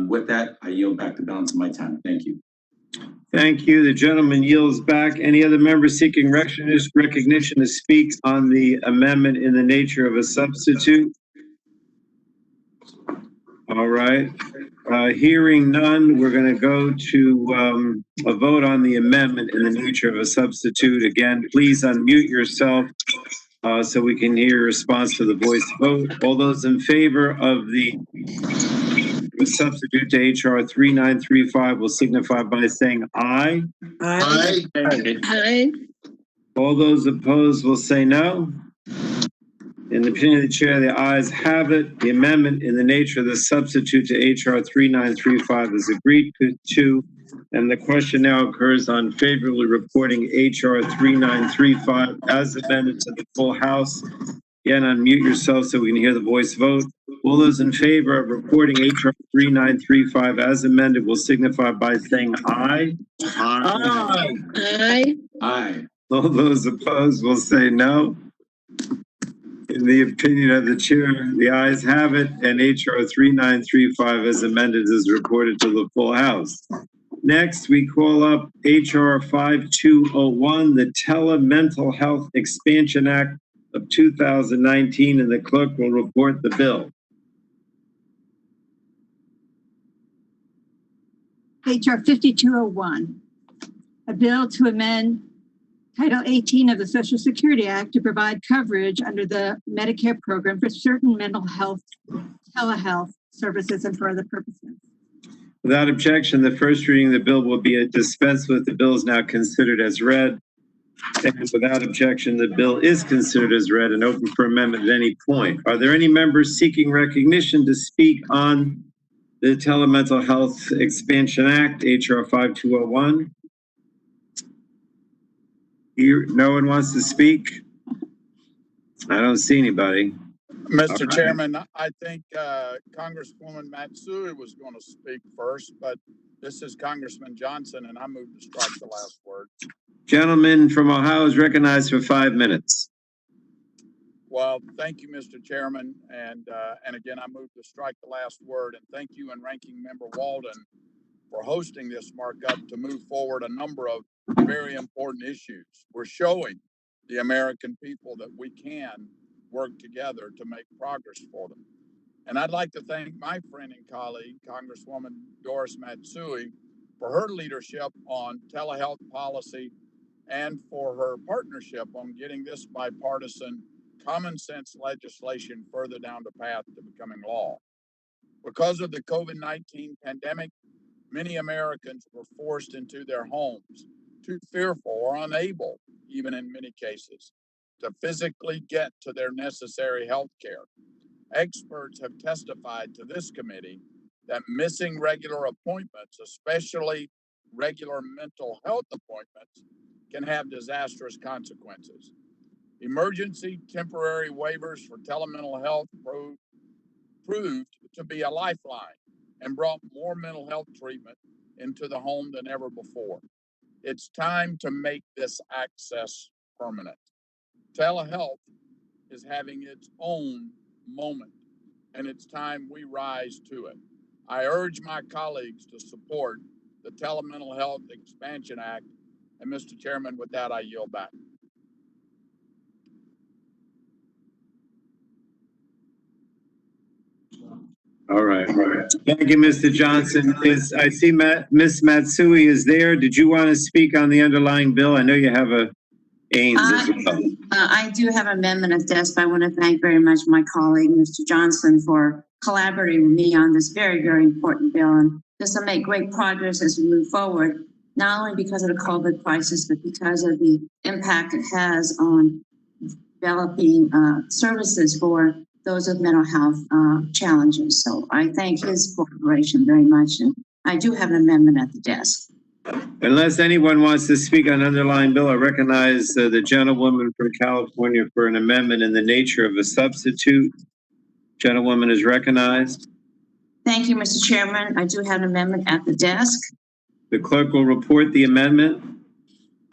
[SPEAKER 17] With that, I yield back the balance of my time. Thank you.
[SPEAKER 1] Thank you. The gentleman yields back. Any other members seeking recognition to speak on the amendment in the nature of a substitute? All right. Hearing none, we're going to go to a vote on the amendment in the nature of a substitute. Again, please unmute yourself so we can hear your response to the voice vote. All those in favor of the substitute to HR 3935 will signify by saying aye.
[SPEAKER 5] Aye.
[SPEAKER 16] Aye.
[SPEAKER 1] All those opposed will say no. In the opinion of the chair, the ayes have it. The amendment in the nature of the substitute to HR 3935 is agreed to, and the question now occurs on favorably reporting HR 3935 as amended to the full House. Again, unmute yourself so we can hear the voice vote. All those in favor of reporting HR 3935 as amended will signify by saying aye.
[SPEAKER 16] Aye. Aye.
[SPEAKER 17] Aye.
[SPEAKER 1] All those opposed will say no. In the opinion of the chair, the ayes have it, and HR 3935 as amended is reported to the full House. Next, we call up HR 5201, the Telemental Health Expansion Act of 2019, and the clerk will report the bill.
[SPEAKER 14] HR 5201, a bill to amend Title 18 of the Social Security Act to provide coverage under the Medicare program for certain mental health, telehealth services and for other purposes.
[SPEAKER 1] Without objection, the first reading of the bill will be dispensed with. The bill is now considered as read. And without objection, the bill is considered as read and open for amendment at any point. Are there any members seeking recognition to speak on the Telemental Health Expansion Act, H.R. 5201? Here, no one wants to speak? I don't see anybody.
[SPEAKER 17] Mr.
[SPEAKER 1] Right.
[SPEAKER 17] Chairman, I think Congresswoman Matsui was going to speak first, but this is Congressman Johnson, and I move to strike the last word.
[SPEAKER 1] Gentleman from Ohio is recognized for 5 minutes.
[SPEAKER 17] Well, thank you, Mr. Chairman, and again, I move to strike the last word, and thank you and Ranking Member Walden for hosting this markup to move forward a number of very important issues. We're showing the American people that we can work together to make progress for them. And I'd like to thank my friend and colleague, Congresswoman Doris Matsui, for her leadership on telehealth policy and for her partnership on getting this bipartisan common sense legislation further down the path to becoming law. Because of the COVID-19 pandemic, many Americans were forced into their homes, too fearful or unable, even in many cases, to physically get to their necessary health care. Experts have testified to this committee that missing regular appointments, especially regular mental health appointments, can have disastrous consequences. Emergency temporary waivers for telemental health proved to be a lifeline and brought more mental health treatment into the home than ever before. It's time to make this access permanent. Telehealth is having its own moment, and it's time we rise to it. I urge my colleagues to support the Telemental Health Expansion Act. And Mr. Chairman, with that, I yield back.
[SPEAKER 1] All right. Thank you, Mr. Johnson. I see Ms. Matsui is there. Did you want to speak on the underlying bill? I know you have a Ains as well.
[SPEAKER 2] I do have an amendment of desk. I want to thank very much my colleague, Mr. Johnson, for collaborating with me on this very, very important bill. And this will make great progress as we move forward, not only because of the COVID crisis, but because of the impact it has on developing services for those with mental health challenges. So I thank his cooperation very much. And I do have an amendment at the desk.
[SPEAKER 1] Unless anyone wants to speak on underlying bill, I recognize the gentlewoman from California for an amendment in the nature of a substitute. Gentlewoman is recognized.
[SPEAKER 2] Thank you, Mr. Chairman. I do have an amendment at the desk.
[SPEAKER 1] The clerk will report the amendment.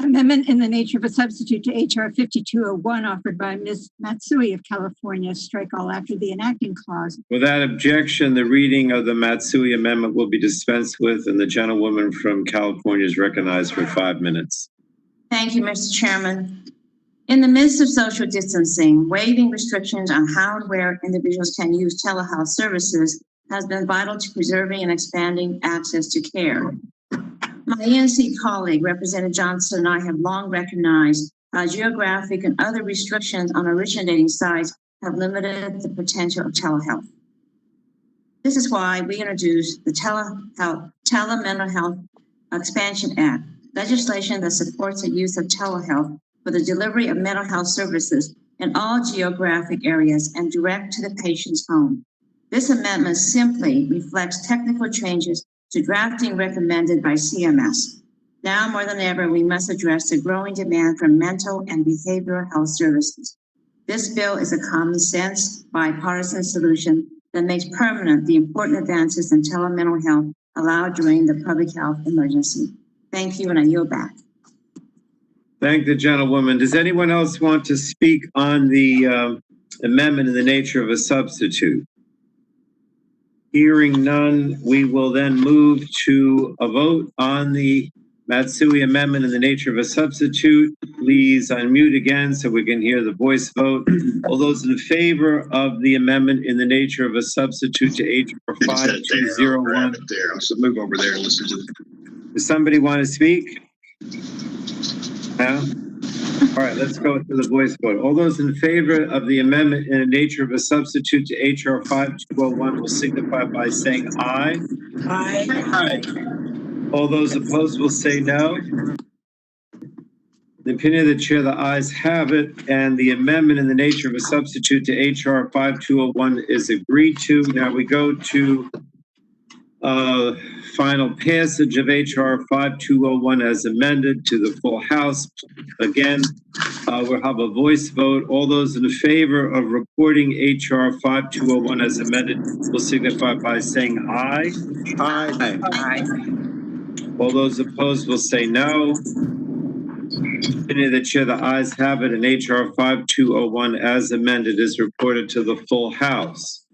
[SPEAKER 14] Amendment in the nature of a substitute to H.R. 5201 offered by Ms. Matsui of California, strike all after the enacting clause.
[SPEAKER 1] Without objection, the reading of the Matsui amendment will be dispensed with, and the gentlewoman from California is recognized for 5 minutes.
[SPEAKER 2] Thank you, Mr. Chairman. In the midst of social distancing, waiving restrictions on how and where individuals can use telehealth services has been vital to preserving and expanding access to care. My ENC colleague, Representative Johnson, and I have long recognized how geographic and other restrictions on originating sites have limited the potential of telehealth. This is why we introduced the Telemental Health Expansion Act, legislation that supports the use of telehealth for the delivery of mental health services in all geographic areas and direct to the patient's home. This amendment simply reflects technical changes to drafting recommended by CMS. Now more than ever, we must address the growing demand for mental and behavioral health services. This bill is a common sense, bipartisan solution that makes permanent the important advances in telemental health allowed during the public health emergency. Thank you, and I yield back.
[SPEAKER 1] Thank the gentlewoman. Does anyone else want to speak on the amendment in the nature of a substitute? Hearing none, we will then move to a vote on the Matsui amendment in the nature of a substitute. Please unmute again so we can hear the voice vote. All those in favor of the amendment in the nature of a substitute to HR 5201.
[SPEAKER 2] So move over there and listen to
[SPEAKER 1] Does somebody want to speak? No? All right, let's go to the voice vote. All those in favor of the amendment in the nature of a substitute to HR 5201 will signify by saying aye.
[SPEAKER 5] Aye.
[SPEAKER 1] Aye. All those opposed will say no. The opinion of the chair, the ayes have it, and the amendment in the nature of a substitute to HR 5201 is agreed to. Now we go to final passage of HR 5201 as amended to the full House. Again, we'll have a voice vote. All those in favor of reporting HR 5201 as amended will signify by saying aye.
[SPEAKER 11] Aye.
[SPEAKER 5] Aye.
[SPEAKER 1] All those opposed will say no. Opinion of the chair, the ayes have it, and HR 5201 as amended is reported to the full House.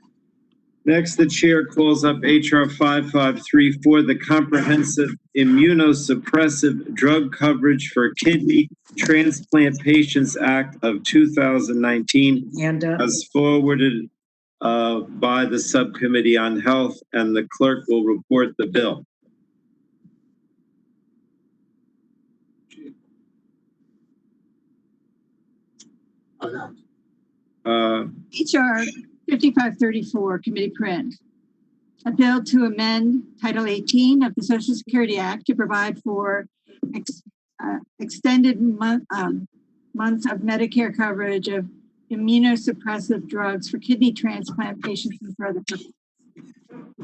[SPEAKER 1] Next, the chair calls up HR 5534, the Comprehensive Immunosuppressive Drug Coverage for Kidney Transplant Patients Act of 2019,
[SPEAKER 5] And
[SPEAKER 1] as forwarded by the Subcommittee on Health, and the clerk will report the bill.
[SPEAKER 14] HR 5534, committee print. A bill to amend Title 18 of the Social Security Act to provide for extended months of Medicare coverage of immunosuppressive drugs for kidney transplant patients and for other purposes.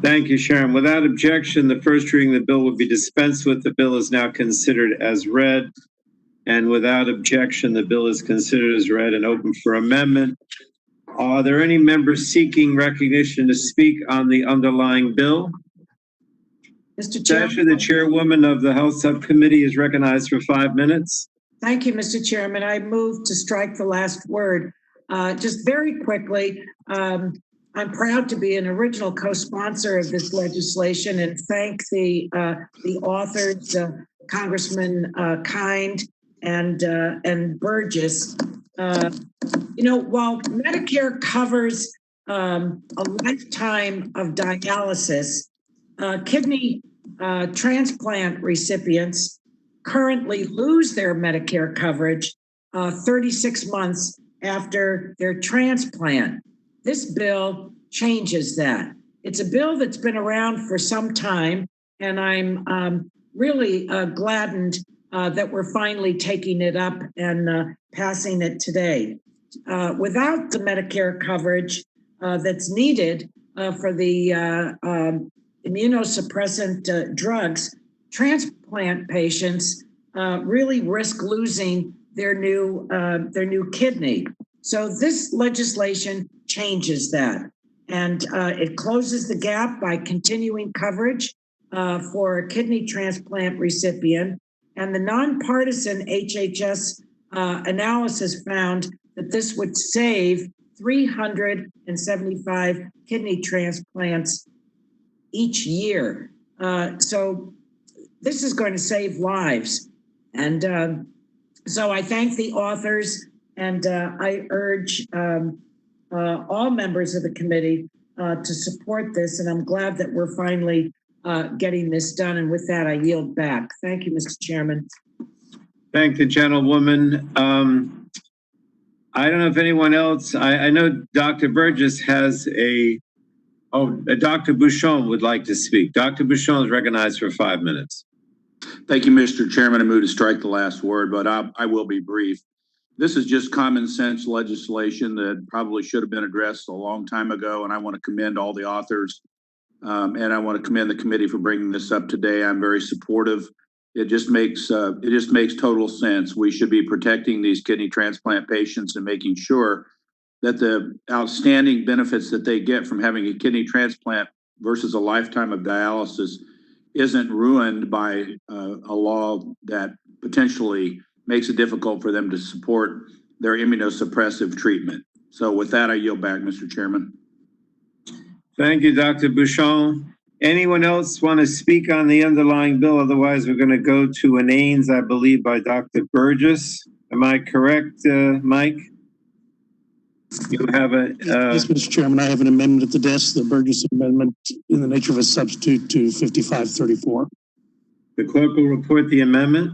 [SPEAKER 1] Thank you, Sharon. Without objection, the first reading of the bill will be dispensed with. The bill is now considered as read. And without objection, the bill is considered as read and open for amendment. Are there any members seeking recognition to speak on the underlying bill?
[SPEAKER 5] Mr. Chairman.
[SPEAKER 1] Sasha, the chairwoman of the Health Subcommittee, is recognized for 5 minutes.
[SPEAKER 5] Thank you, Mr. Chairman. I move to strike the last word. Just very quickly, I'm proud to be an original co-sponsor of this legislation and thank the authors, Congressman Kind and Burgess. While Medicare covers a lifetime of dialysis, kidney transplant recipients currently lose their Medicare coverage 36 months after their transplant. This bill changes that. It's a bill that's been around for some time, and I'm really gladdened that we're finally taking it up and passing it today. Without the Medicare coverage that's needed for the immunosuppressant drugs, transplant patients really risk losing their new kidney. So this legislation changes that, and it closes the gap by continuing coverage for a kidney transplant recipient. And the nonpartisan HHS analysis found that this would save 375 kidney transplants each year. So this is going to save lives. And so I thank the authors, and I urge all members of the committee to support this. And I'm glad that we're finally getting this done. And with that, I yield back. Thank you, Mr. Chairman.
[SPEAKER 1] Thank the gentlewoman. I don't know if anyone else, I know Dr. Burgess has Dr. Bouchon would like to speak. Dr. Bouchon is recognized for 5 minutes.
[SPEAKER 18] Thank you, Mr. Chairman. I move to strike the last word, but I will be brief. This is just common sense legislation that probably should have been addressed a long time ago, and I want to commend all the authors, and I want to commend the committee for bringing this up today. I'm very supportive. It just makes total sense. We should be protecting these kidney transplant patients and making sure that the outstanding benefits that they get from having a kidney transplant versus a lifetime of dialysis isn't ruined by a law that potentially makes it difficult for them to support their immunosuppressive treatment. So with that, I yield back, Mr. Chairman.
[SPEAKER 1] Thank you, Dr. Bouchon. Anyone else want to speak on the underlying bill? Otherwise, we're going to go to an Ains, I believe, by Dr. Burgess. Am I correct, Mike? You have
[SPEAKER 6] Yes, Mr. Chairman, I have an amendment at the desk, the Burgess amendment in the nature of a substitute to 5534.
[SPEAKER 1] The clerk will report the amendment.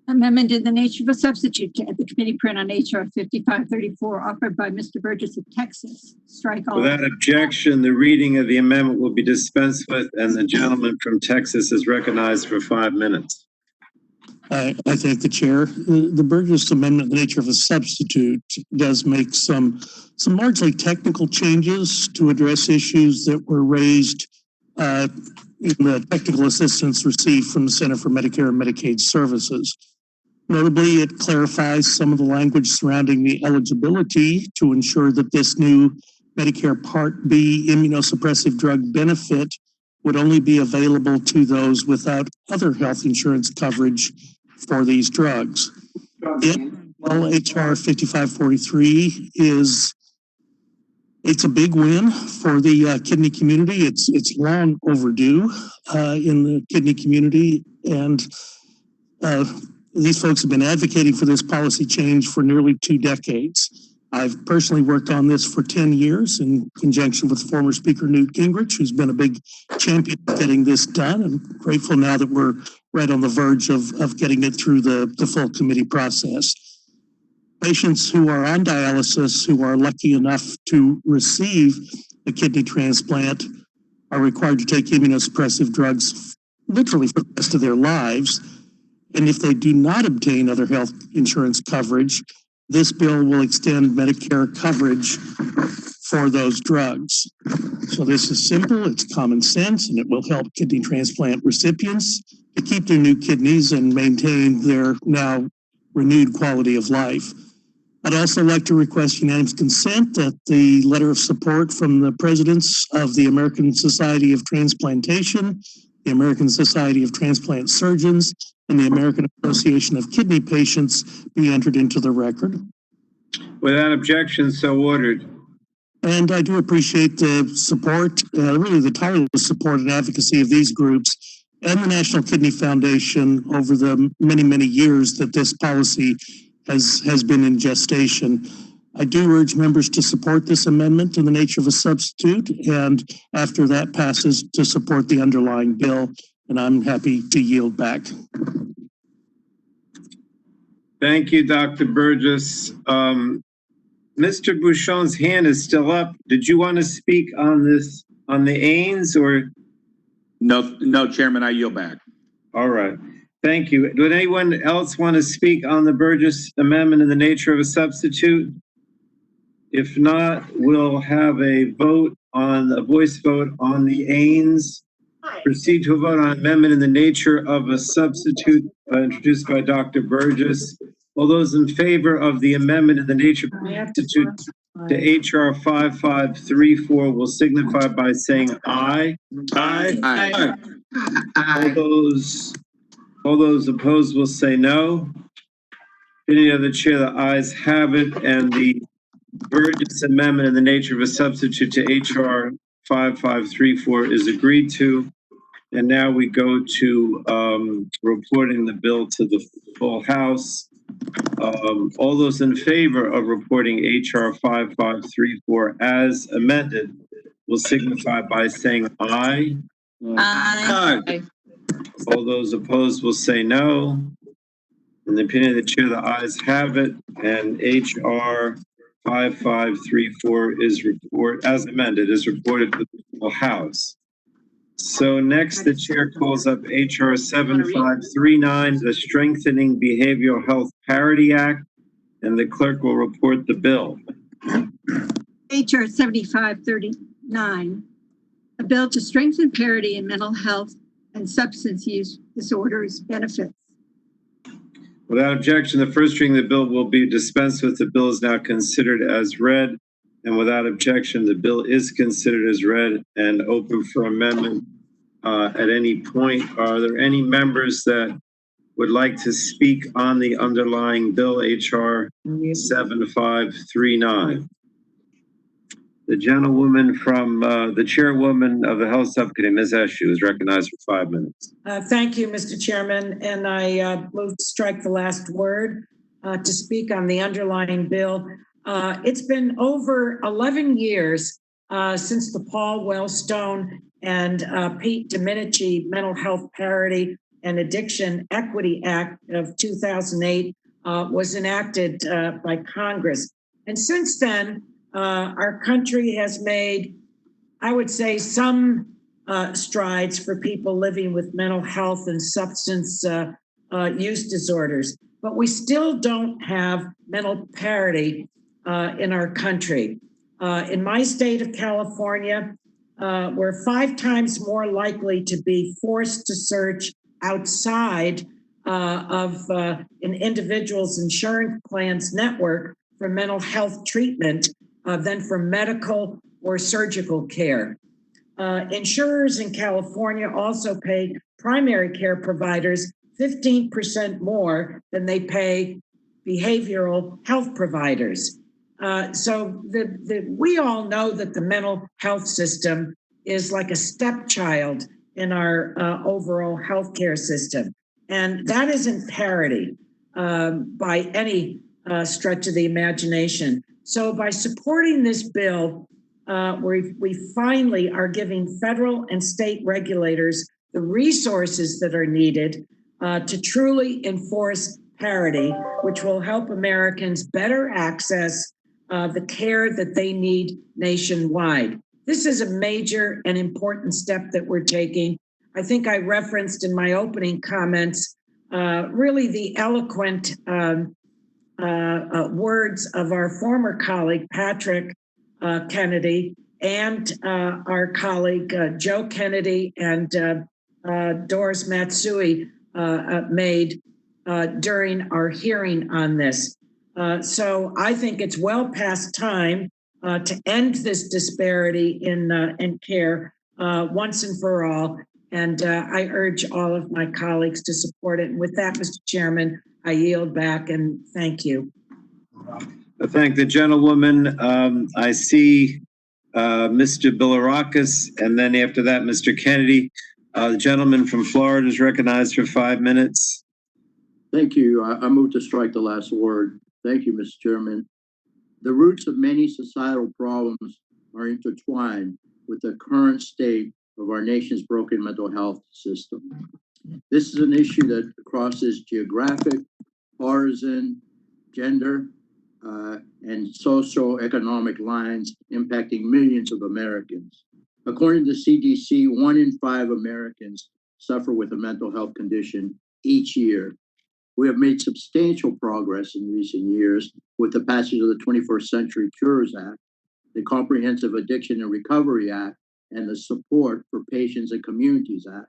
[SPEAKER 14] Amendment in the nature of a substitute to add the committee print on HR 5534 offered by Mr. Burgess of Texas. Strike all.
[SPEAKER 1] Without objection, the reading of the amendment will be dispensed with, and the gentleman from Texas is recognized for 5 minutes.
[SPEAKER 6] I thank the chair. The Burgess amendment, the nature of a substitute, does make some largely technical changes to address issues that were raised in the technical assistance received from the Center for Medicare and Medicaid Services. Notably, it clarifies some of the language surrounding the eligibility to ensure that this new Medicare Part B immunosuppressive drug benefit would only be available to those without other health insurance coverage for these drugs. HR 5543 it's a big win for the kidney community. It's long overdue in the kidney community, and these folks have been advocating for this policy change for nearly 2 decades. I've personally worked on this for 10 years in conjunction with former Speaker Newt Gingrich, who's been a big champion of getting this done. I'm grateful now that we're right on the verge of getting it through the full committee process. Patients who are on dialysis, who are lucky enough to receive a kidney transplant, are required to take immunosuppressive drugs literally for the rest of their lives. And if they do not obtain other health insurance coverage, this bill will extend Medicare coverage for those drugs. So this is simple, it's common sense, and it will help kidney transplant recipients to keep their new kidneys and maintain their now renewed quality of life. I'd also like to request unanimous consent that the letter of support from the presidents of the American Society of Transplantation, the American Society of Transplant Surgeons, and the American Association of Kidney Patients be entered into the record.
[SPEAKER 1] Without objection, so ordered.
[SPEAKER 6] And I do appreciate the support, really the tireless support and advocacy of these groups and the National Kidney Foundation over the many, many years that this policy has been in gestation. I do urge members to support this amendment in the nature of a substitute, and after that passes, to support the underlying bill, and I'm happy to yield back.
[SPEAKER 1] Thank you, Dr. Burgess. Mr. Bouchon's hand is still up. Did you want to speak on this, on the Ains, or?
[SPEAKER 18] No, Chairman, I yield back.
[SPEAKER 1] All right. Thank you. Would anyone else want to speak on the Burgess amendment in the nature of a substitute? If not, we'll have a voice vote on the Ains. Proceed to a vote on amendment in the nature of a substitute introduced by Dr. Burgess. All those in favor of the amendment in the nature of a substitute to HR 5534 will signify by saying aye.
[SPEAKER 18] Aye. Aye.
[SPEAKER 1] All those opposed will say no. Any other chair, the ayes have it, and the Burgess amendment in the nature of a substitute to HR 5534 is agreed to. And now we go to reporting the bill to the full House. All those in favor of reporting HR 5534 as amended will signify by saying aye.
[SPEAKER 16] Aye. Aye.
[SPEAKER 1] All those opposed will say no. In the opinion of the chair, the ayes have it, and HR 5534 is as amended is reported to the full House. So next, the chair calls up HR 7539, the Strengthening Behavioral Health Parity Act, and the clerk will report the bill.
[SPEAKER 14] HR 7539, a bill to strengthen parity in mental health and substance use disorders benefits.
[SPEAKER 1] Without objection, the first reading of the bill will be dispensed with. The bill is now considered as read. And without objection, the bill is considered as read and open for amendment at any point. Are there any members that would like to speak on the underlying bill, HR 7539? The gentlewoman from the chairwoman of the Health Subcommittee, Ms. Eshoo, is recognized for 5 minutes.
[SPEAKER 5] Thank you, Mr. Chairman, and I move to strike the last word to speak on the underlying bill. It's been over 11 years since the Paul Wellstone and Pete Domenici mental health parity and Addiction Equity Act of 2008 was enacted by Congress. And since then, our country has made, I would say, some strides for people living with mental health and substance use disorders, but we still don't have mental parity in our country. In my state of California, we're 5 times more likely to be forced to search outside of an individual's insurance plan's network for mental health treatment than for medical or surgical care. Insurers in California also pay primary care providers 15% more than they pay behavioral health providers. So we all know that the mental health system is like a stepchild in our overall healthcare system. And that isn't parity by any stretch of the imagination. So by supporting this bill, we finally are giving federal and state regulators the resources that are needed to truly enforce parity, which will help Americans better access the care that they need nationwide. This is a major and important step that we're taking. I think I referenced in my opening comments really the eloquent words of our former colleague, Patrick Kennedy, and our colleague, Joe Kennedy, and Doris Matsui made during our hearing on this. So I think it's well past time to end this disparity in care once and for all. And I urge all of my colleagues to support it. And with that, Mr. Chairman, I yield back and thank you.
[SPEAKER 1] I thank the gentlewoman. I see Mr. Bilirakis, and then after that, Mr. Kennedy. The gentleman from Florida is recognized for 5 minutes.
[SPEAKER 17] Thank you. I move to strike the last word. Thank you, Mr. Chairman. The roots of many societal problems are intertwined with the current state of our nation's broken mental health system. This is an issue that crosses geographic, partisan, gender, and socioeconomic lines impacting millions of Americans. According to CDC, 1 in 5 Americans suffer with a mental health condition each year. We have made substantial progress in recent years with the passage of the 21st Century Cures Act, the Comprehensive Addiction and Recovery Act, and the Support for Patients and Communities Act.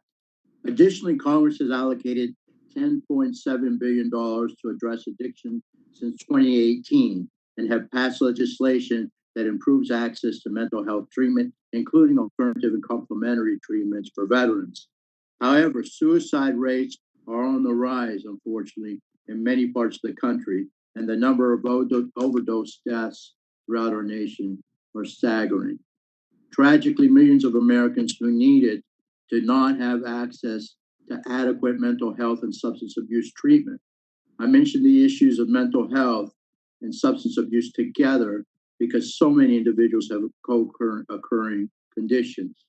[SPEAKER 17] Additionally, Congress has allocated $10.7 billion to address addiction since 2018 and have passed legislation that improves access to mental health treatment, including alternative and complementary treatments for veterans. However, suicide rates are on the rise, unfortunately, in many parts of the country, and the number of overdose deaths throughout our nation are staggering. Tragically, millions of Americans who need it do not have access to adequate mental health and substance abuse treatment. I mentioned the issues of mental health and substance abuse together because so many individuals have co-occurring conditions.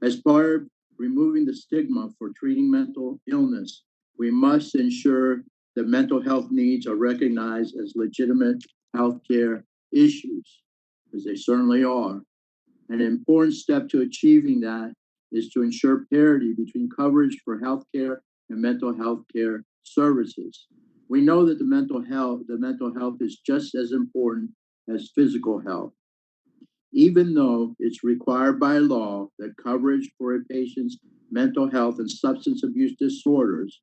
[SPEAKER 17] As part of removing the stigma for treating mental illness, we must ensure that mental health needs are recognized as legitimate healthcare issues, because they certainly are. An important step to achieving that is to ensure parity between coverage for healthcare and mental health care services. We know that the mental health is just as important as physical health. Even though it's required by law that coverage for a patient's mental health and substance abuse disorders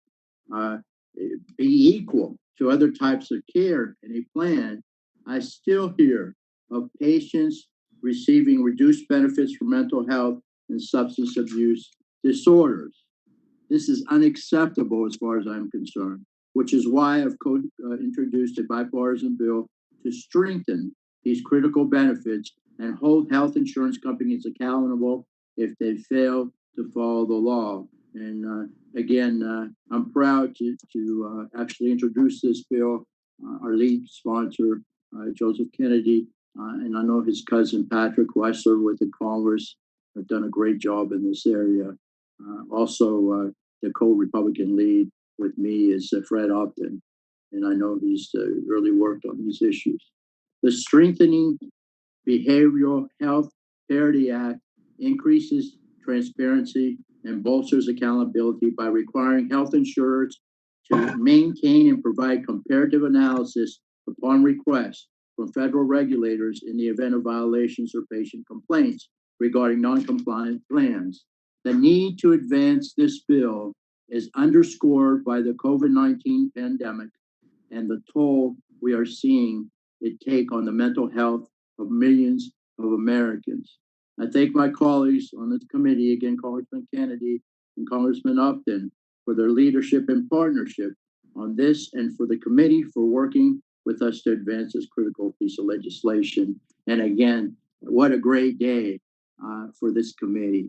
[SPEAKER 17] be equal to other types of care in a plan, I still hear of patients receiving reduced benefits for mental health and substance abuse disorders. This is unacceptable as far as I'm concerned, which is why I've introduced a bipartisan bill to strengthen these critical benefits and hold health insurance companies accountable if they fail to follow the law. And again, I'm proud to actually introduce this bill. Our lead sponsor, Joseph Kennedy, and I know his cousin Patrick, who I serve with in Congress, have done a great job in this area. Also, the co-Republican lead with me is Fred Upton, and I know he's really worked on these issues. The Strengthening Behavioral Health Parity Act increases transparency and bolsters accountability by requiring health insurers to maintain and provide comparative analysis upon request from federal regulators in the event of violations or patient complaints regarding non-compliant plans. The need to advance this bill is underscored by the COVID-19 pandemic and the toll we are seeing it take on the mental health of millions of Americans. I thank my colleagues on this committee, again, Congressman Kennedy and Congressman Upton, for their leadership and partnership on this, and for the committee for working with us to advance this critical piece of legislation. And again, what a great day for this committee.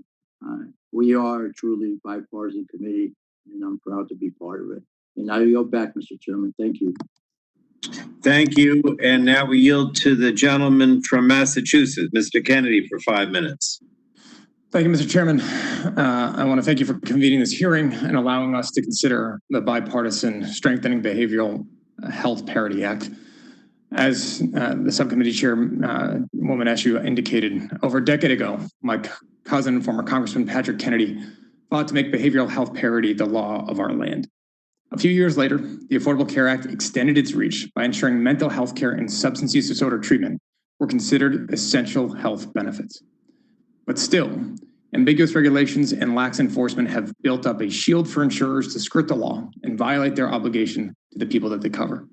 [SPEAKER 17] We are a truly bipartisan committee, and I'm proud to be part of it. And I yield back, Mr. Chairman. Thank you.
[SPEAKER 1] Thank you. And now we yield to the gentleman from Massachusetts, Mr. Kennedy, for 5 minutes.
[SPEAKER 17] Thank you, Mr. Chairman. I want to thank you for convening this hearing and allowing us to consider the bipartisan Strengthening Behavioral Health Parity Act. As the subcommittee chair, Woman Eshoo, indicated, over a decade ago, my cousin, former Congressman Patrick Kennedy, fought to make behavioral health parity the law of our land. A few years later, the Affordable Care Act extended its reach by ensuring mental health care and substance use disorder treatment were considered essential health benefits. But still, ambiguous regulations and lax enforcement have built up a shield for insurers to skirt the law and violate their obligation to the people that they cover.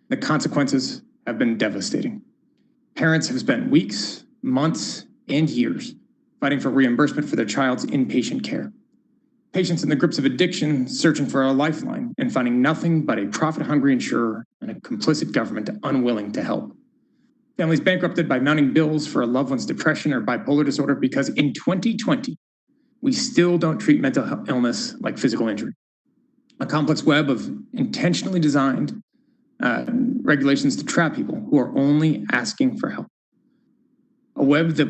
[SPEAKER 17] The consequences have been devastating. Parents have spent weeks, months, and years fighting for reimbursement for their child's inpatient care. Patients in the grips of addiction searching for a lifeline and finding nothing but a profit-hungry insurer and a complicit government unwilling to help. Families bankrupted by mounting bills for a loved one's depression or bipolar disorder because in 2020, we still don't treat mental illness like physical injury. A complex web of intentionally designed regulations to trap people who are only asking for help. A web that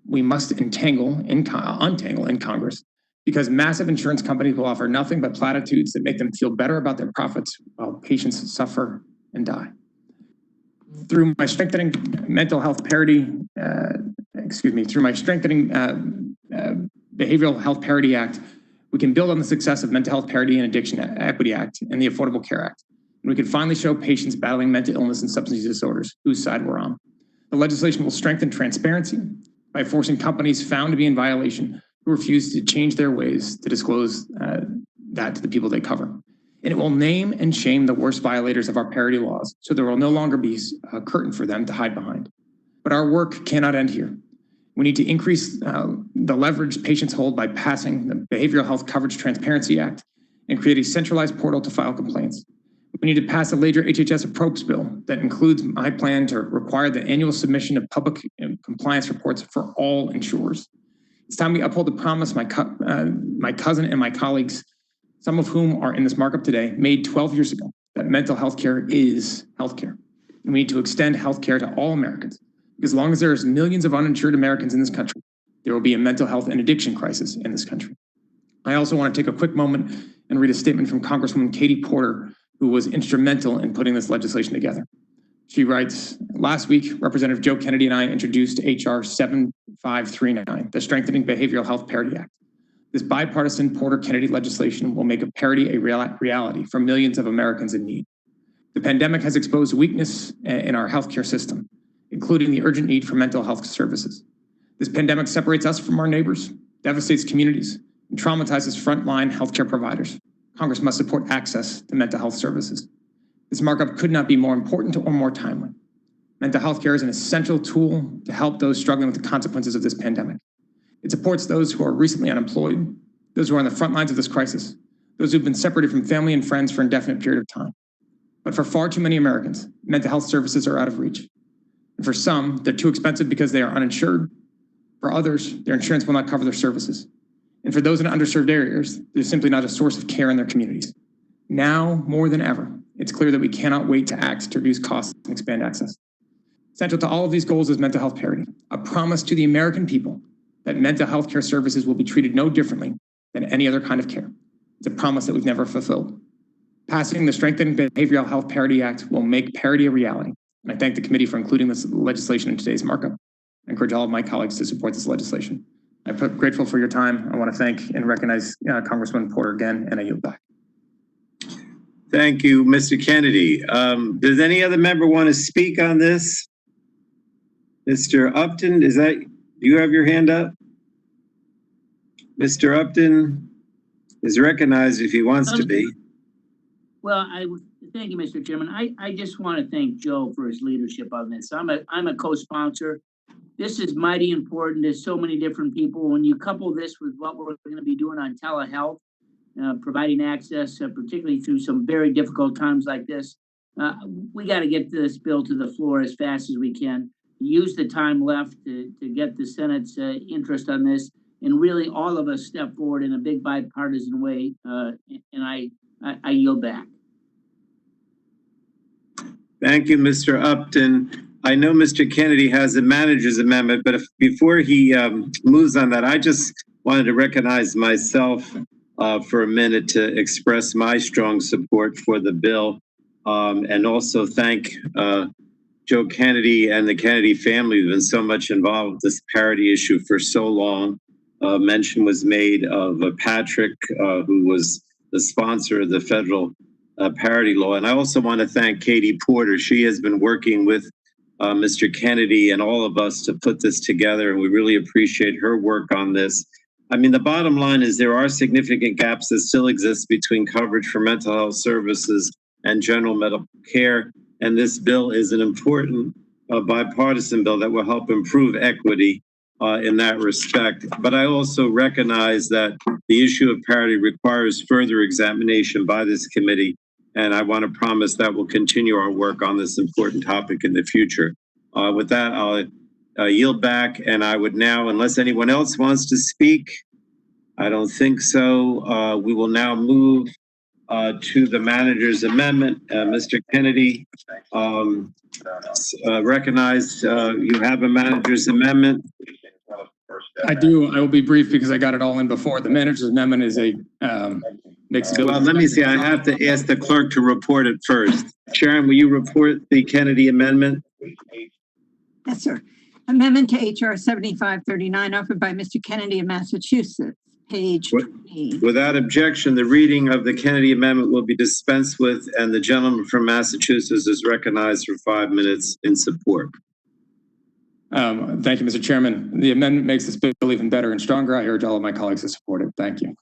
[SPEAKER 17] we must untangle in Congress, because massive insurance companies will offer nothing but platitudes that make them feel better about their profits while patients suffer and die. Through my Strengthening Mental Health Parity, through my Strengthening Behavioral Health Parity Act, we can build on the success of Mental Health Parity and Addiction Equity Act and the Affordable Care Act. And we can finally show patients battling mental illness and substance use disorders whose side we're on. The legislation will strengthen transparency by forcing companies found to be in violation who refuse to change their ways to disclose that to the people they cover. And it will name and shame the worst violators of our parity laws, so there will no longer be a curtain for them to hide behind. But our work cannot end here. We need to increase the leverage patients hold by passing the Behavioral Health Coverage Transparency Act and create a centralized portal to file complaints. We need to pass a later HHS approach bill that includes my plan to require the annual submission of public compliance reports for all insurers. It's time we uphold the promise my cousin and my colleagues, some of whom are in this markup today, made 12 years ago, that mental health care is health care. And we need to extend health care to all Americans. Because as long as there's millions of uninsured Americans in this country, there will be a mental health and addiction crisis in this country. I also want to take a quick moment and read a statement from Congresswoman Katie Porter, who was instrumental in putting this legislation together. She writes, last week, Representative Joe Kennedy and I introduced H.R. 7539, the Strengthening Behavioral Health Parity Act. This bipartisan Porter-Kennedy legislation will make a parity a reality for millions of Americans in need. The pandemic has exposed weakness in our healthcare system, including the urgent need for mental health services. This pandemic separates us from our neighbors, devastates communities, and traumatizes frontline healthcare providers. Congress must support access to mental health services. This markup could not be more important or more timely. Mental health care is an essential tool to help those struggling with the consequences of this pandemic. It supports those who are recently unemployed, those who are on the front lines of this crisis, those who've been separated from family and friends for an indefinite period of time. But for far too many Americans, mental health services are out of reach. And for some, they're too expensive because they are uninsured. For others, their insurance will not cover their services. And for those in underserved areas, there's simply not a source of care in their communities. Now, more than ever, it's clear that we cannot wait to act to reduce costs and expand access. Central to all of these goals is mental health parity, a promise to the American people that mental health care services will be treated no differently than any other kind of care. It's a promise that we've never fulfilled. Passing the Strengthened Behavioral Health Parity Act will make parity a reality. And I thank the committee for including this legislation in today's markup. I encourage all of my colleagues to support this legislation. I'm grateful for your time. I want to thank and recognize Congressman Porter again, and I yield back.
[SPEAKER 1] Thank you, Mr. Kennedy. Does any other member want to speak on this? Mr. Upton, do you have your hand up? Mr. Upton is recognized if he wants to be.
[SPEAKER 4] Well, thank you, Mr. Chairman. I just want to thank Joe for his leadership on this. I'm a co-sponsor. This is mighty important to so many different people. When you couple this with what we're going to be doing on telehealth, providing access, particularly through some very difficult times like this, we got to get this bill to the floor as fast as we can. Use the time left to get the Senate's interest on this, and really all of us step forward in a big bipartisan way. And I yield back.
[SPEAKER 1] Thank you, Mr. Upton. I know Mr. Kennedy has a manager's amendment, but before he moves on that, I just wanted to recognize myself for a minute to express my strong support for the bill, and also thank Joe Kennedy and the Kennedy family who've been so much involved with this parity issue for so long. Mention was made of Patrick, who was the sponsor of the federal parity law. And I also want to thank Katie Porter. She has been working with Mr. Kennedy and all of us to put this together, and we really appreciate her work on this. I mean, the bottom line is there are significant gaps that still exist between coverage for mental health services and general medical care, and this bill is an important bipartisan bill that will help improve equity in that respect. But I also recognize that the issue of parity requires further examination by this committee, and I want to promise that we'll continue our work on this important topic in the future. With that, I'll yield back, and I would now, unless anyone else wants to speak, I don't think so. We will now move to the manager's amendment. Mr. Kennedy, recognized you have a manager's amendment.
[SPEAKER 17] I do. I will be brief because I got it all in before. The manager's amendment is a makes.
[SPEAKER 1] Well, let me see. I have to ask the clerk to report it first. Sharon, will you report the Kennedy amendment?
[SPEAKER 14] Yes, sir. Amendment to HR 7539 offered by Mr. Kennedy of Massachusetts, page 20.
[SPEAKER 1] Without objection, the reading of the Kennedy amendment will be dispensed with, and the gentleman from Massachusetts is recognized for 5 minutes in support.
[SPEAKER 17] Thank you, Mr. Chairman. The amendment makes this bill even better and stronger. I urge all of my colleagues to support it. Thank you.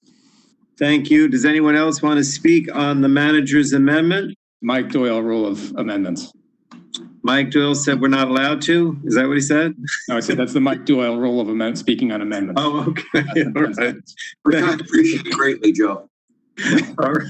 [SPEAKER 1] Thank you. Does anyone else want to speak on the manager's amendment?
[SPEAKER 17] Mike Doyle, rule of amendments.
[SPEAKER 1] Mike Doyle said we're not allowed to. Is that what he said?
[SPEAKER 17] No, I said that's the Mike Doyle rule of amendment, speaking on amendments.
[SPEAKER 1] Oh, okay. All right.
[SPEAKER 7] We appreciate it greatly, Joe.
[SPEAKER 1] All right.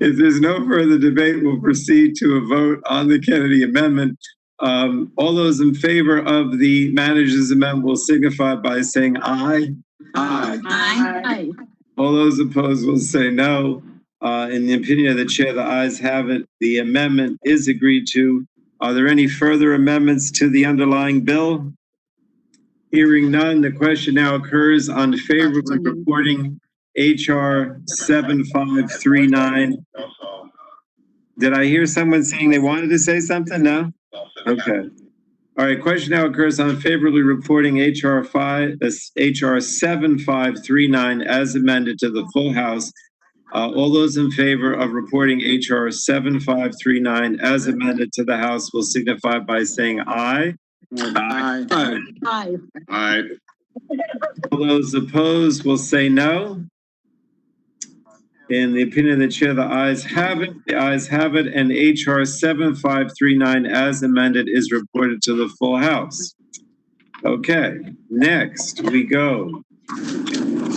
[SPEAKER 1] If there's no further debate, we'll proceed to a vote on the Kennedy amendment. All those in favor of the manager's amendment will signify by saying aye.
[SPEAKER 7] Aye.
[SPEAKER 14] Aye.
[SPEAKER 1] All those opposed will say no. In the opinion of the chair, the ayes have it. The amendment is agreed to. Are there any further amendments to the underlying bill? Hearing none, the question now occurs on favorably reporting HR 7539. Did I hear someone saying they wanted to say something? No? Okay. All right, question now occurs on favorably reporting HR 7539 as amended to the full House. All those in favor of reporting HR 7539 as amended to the House will signify by saying aye.
[SPEAKER 7] Aye.
[SPEAKER 14] Aye.
[SPEAKER 2] Aye.
[SPEAKER 1] All those opposed will say no. In the opinion of the chair, the ayes have it. The ayes have it, and HR 7539 as amended is reported to the full House. Okay, next we go.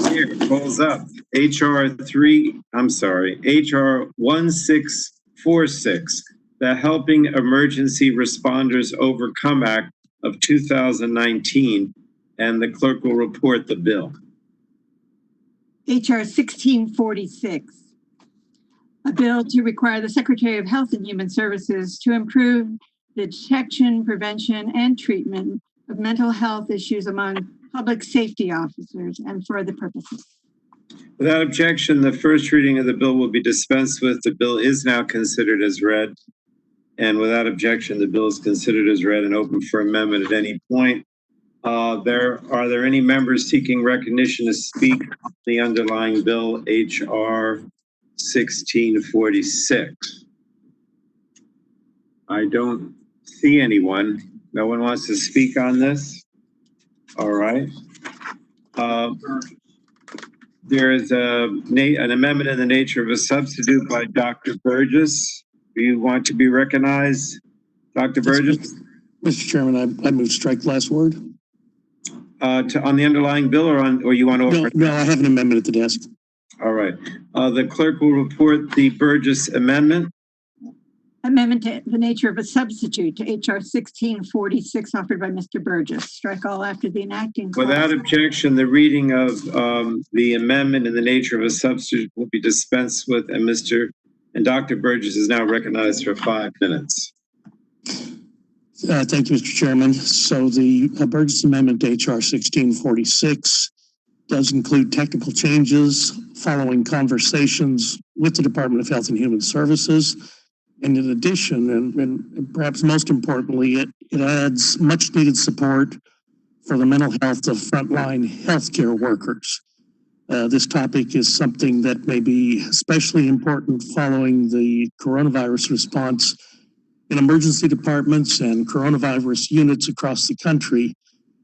[SPEAKER 1] Here, pulls up. HR 1646, the Helping Emergency Responders Overcome Act of 2019, and the clerk will report the bill.
[SPEAKER 14] HR 1646, a bill to require the Secretary of Health and Human Services to improve the detection, prevention, and treatment of mental health issues among public safety officers and for other purposes.
[SPEAKER 1] Without objection, the first reading of the bill will be dispensed with. The bill is now considered as read. And without objection, the bill is considered as read and open for amendment at any point. Are there any members seeking recognition to speak on the underlying bill, HR 1646? I don't see anyone. No one wants to speak on this? All right. There is an amendment in the nature of a substitute by Dr. Burgess. Do you want to be recognized, Dr. Burgess?
[SPEAKER 6] Mr. Chairman, I move strike last word.
[SPEAKER 1] On the underlying bill or you want to offer?
[SPEAKER 6] No, I have an amendment at the desk.
[SPEAKER 1] All right. The clerk will report the Burgess amendment.
[SPEAKER 14] Amendment to the nature of a substitute to HR 1646 offered by Mr. Burgess. Strike all after the enacting clause.
[SPEAKER 1] Without objection, the reading of the amendment in the nature of a substitute will be dispensed with, and Dr. Burgess is now recognized for 5 minutes.
[SPEAKER 6] Thank you, Mr. Chairman. So the Burgess Amendment to HR 1646 does include technical changes following conversations with the Department of Health and Human Services. And in addition, and perhaps most importantly, it adds much needed support for the mental health of frontline healthcare workers. This topic is something that may be especially important following the coronavirus response in emergency departments and coronavirus units across the country.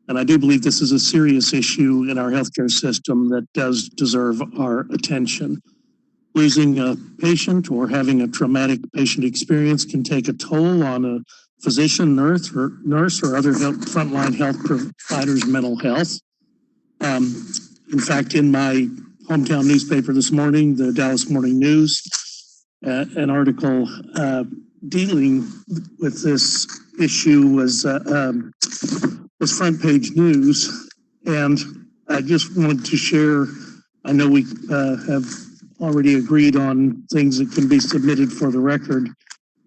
[SPEAKER 6] And I do believe this is a serious issue in our healthcare system that does deserve our attention. Losing a patient or having a traumatic patient experience can take a toll on a physician, nurse, or other frontline health providers' mental health. In fact, in my hometown newspaper this morning, the Dallas Morning News, an article dealing with this issue was front page news, and I just wanted to share. I know we have already agreed on things that can be submitted for the record,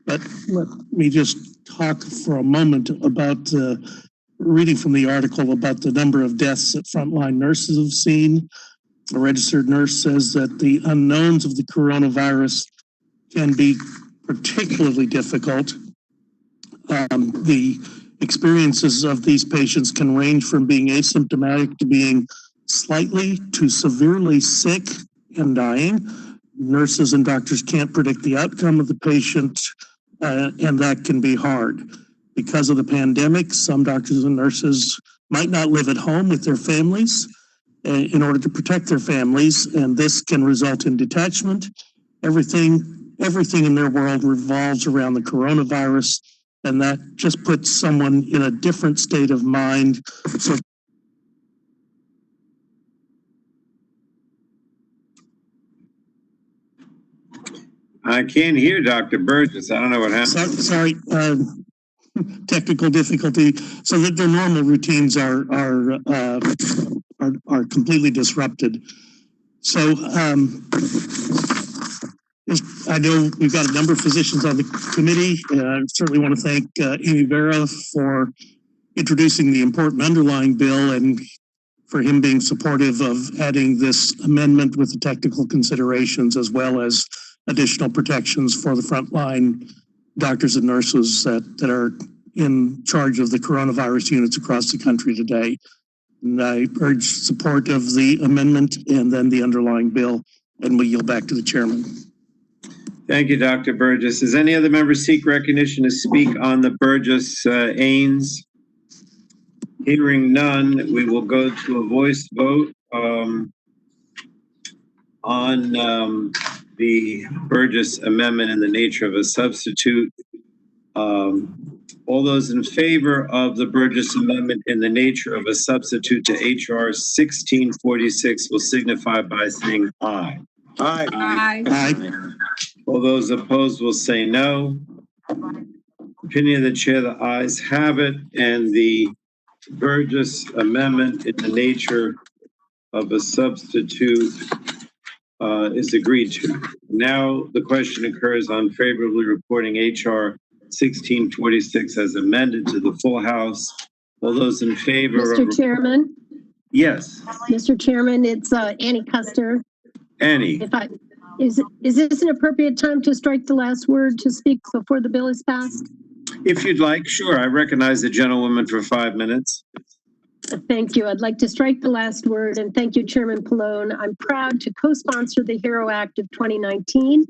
[SPEAKER 6] but let me just talk for a moment about reading from the article about the number of deaths that frontline nurses have seen. A registered nurse says that the unknowns of the coronavirus can be particularly difficult. The experiences of these patients can range from being asymptomatic to being slightly to severely sick and dying. Nurses and doctors can't predict the outcome of the patient, and that can be hard. Because of the pandemic, some doctors and nurses might not live at home with their families in order to protect their families, and this can result in detachment. Everything in their world revolves around the coronavirus, and that just puts someone in a different state of mind. So
[SPEAKER 1] I can't hear Dr. Burgess. I don't know what happened.
[SPEAKER 6] Sorry, technical difficulty. So that their normal routines are completely disrupted. So I know we've got a number of physicians on the committee. I certainly want to thank Amy Vera for introducing the important underlying bill and for him being supportive of adding this amendment with the technical considerations as well as additional protections for the frontline doctors and nurses that are in charge of the coronavirus units across the country today. And I urge support of the amendment and then the underlying bill, and we yield back to the chairman.
[SPEAKER 1] Thank you, Dr. Burgess. Does any other member seek recognition to speak on the Burgess-Ains? Hearing none, we will go to a voice vote on the Burgess amendment in the nature of a substitute. All those in favor of the Burgess amendment in the nature of a substitute to HR 1646 will signify by saying aye.
[SPEAKER 15] Aye.
[SPEAKER 14] Aye.
[SPEAKER 6] Aye.
[SPEAKER 1] All those opposed will say no. Opinion of the chair, the ayes have it, and the Burgess amendment in the nature of a substitute is agreed to. Now the question occurs on favorably reporting HR 1646 as amended to the full House. All those in favor
[SPEAKER 17] Mr. Chairman?
[SPEAKER 1] Yes.
[SPEAKER 17] Mr. Chairman, it's Annie Custer.
[SPEAKER 1] Annie,
[SPEAKER 17] Is this an appropriate time to strike the last word to speak before the bill is passed?
[SPEAKER 1] if you'd like, sure. I recognize the gentlewoman for 5 minutes.
[SPEAKER 17] Thank you. I'd like to strike the last word, and thank you, Chairman Pallone. I'm proud to co-sponsor the HERO Act of 2019,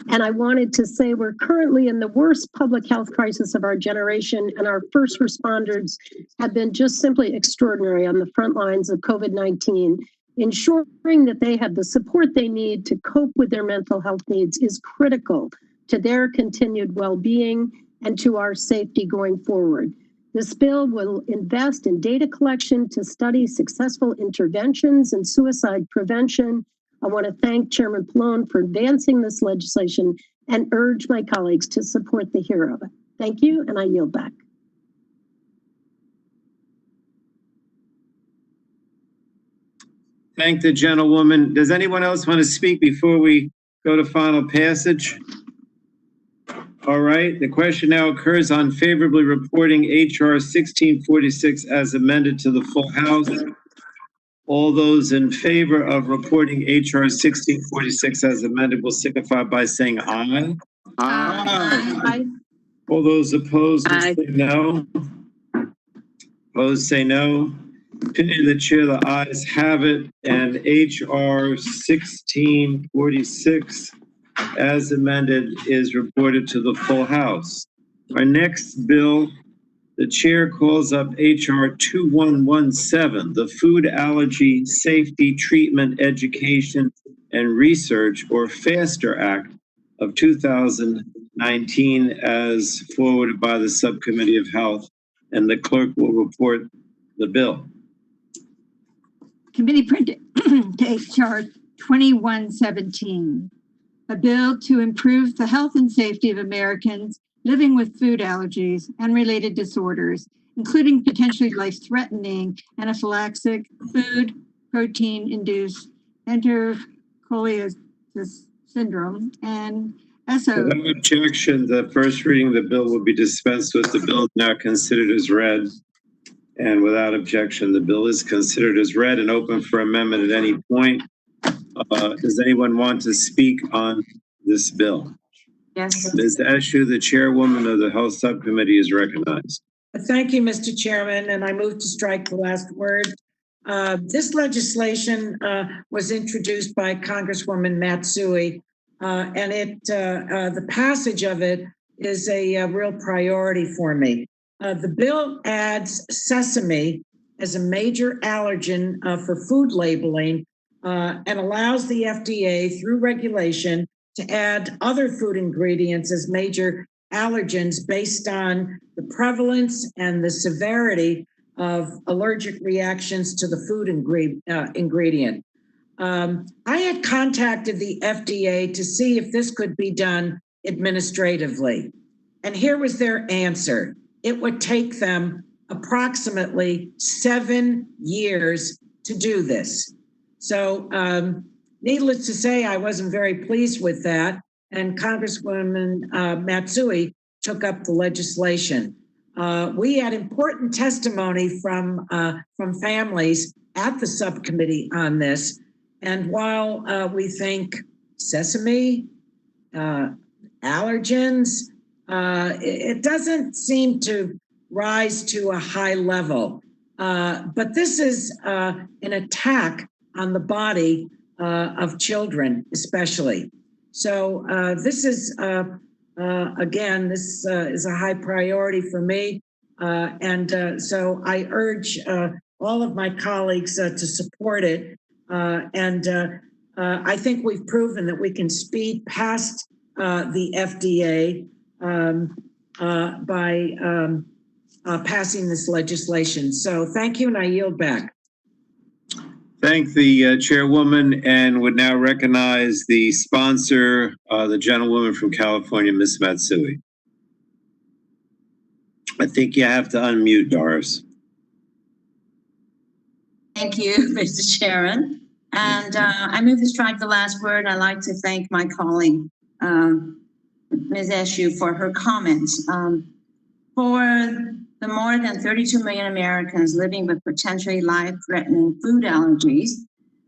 [SPEAKER 17] and I wanted to say we're currently in the worst public health crisis of our generation, and our first responders have been just simply extraordinary on the front lines of COVID-19. Ensuring that they have the support they need to cope with their mental health needs is critical to their continued well-being and to our safety going forward. This bill will invest in data collection to study successful interventions in suicide prevention. I want to thank Chairman Pallone for advancing this legislation and urge my colleagues to support the HERO. Thank you, and I yield back.
[SPEAKER 1] Thank the gentlewoman. Does anyone else want to speak before we go to final passage? All right, the question now occurs on favorably reporting HR 1646 as amended to the full House. All those in favor of reporting HR 1646 as amended will signify by saying aye.
[SPEAKER 17] Aye.
[SPEAKER 1] All those opposed will say no. Opposed say no. Opinion of the chair, the ayes have it, and HR 1646 as amended is reported to the full House. Our next bill, the chair calls up HR 2117, the Food Allergy Safety Treatment Education and Research, or FASTER Act of 2019, as forwarded by the Subcommittee of Health, and the clerk will report the bill.
[SPEAKER 14] Committee printed to HR 2117, a bill to improve the health and safety of Americans living with food allergies and related disorders, including potentially life-threatening anaphylaxis, food protein-induced enterocolitis syndrome, and SO.
[SPEAKER 1] Without objection, the first reading of the bill will be dispensed with. The bill is now considered as read. And without objection, the bill is considered as read and open for amendment at any point. Does anyone want to speak on this bill?
[SPEAKER 5] Yes.
[SPEAKER 1] Ms. Eshoo, the chairwoman of the Health Subcommittee, is recognized.
[SPEAKER 5] Thank you, Mr. Chairman, and I move to strike the last word. This legislation was introduced by Congresswoman Matsui, and the passage of it is a real priority for me. The bill adds sesame as a major allergen for food labeling and allows the FDA through regulation to add other food ingredients as major allergens based on the prevalence and the severity of allergic reactions to the food ingredient. I had contacted the FDA to see if this could be done administratively, and here was their answer. It would take them approximately 7 years to do this. So needless to say, I wasn't very pleased with that. And Congresswoman Matsui took up the legislation. We had important testimony from families at the subcommittee on this. And while we think sesame, allergens, it doesn't seem to rise to a high level. But this is an attack on the body of children, especially. So this is, again, this is a high priority for me. So I urge all of my colleagues to support it. I think we've proven that we can speed past the FDA by passing this legislation. So thank you, and I yield back.
[SPEAKER 1] Thank the chairwoman, and would now recognize the sponsor, the gentlewoman from California, Ms. Matsui. I think you have to unmute, Doris.
[SPEAKER 2] Thank you, Mr. Chairman. And I move to strike the last word. I'd like to thank my colleague, Ms. Eshoo, for her comments. For the more than 32 million Americans living with potentially life-threatening food allergies,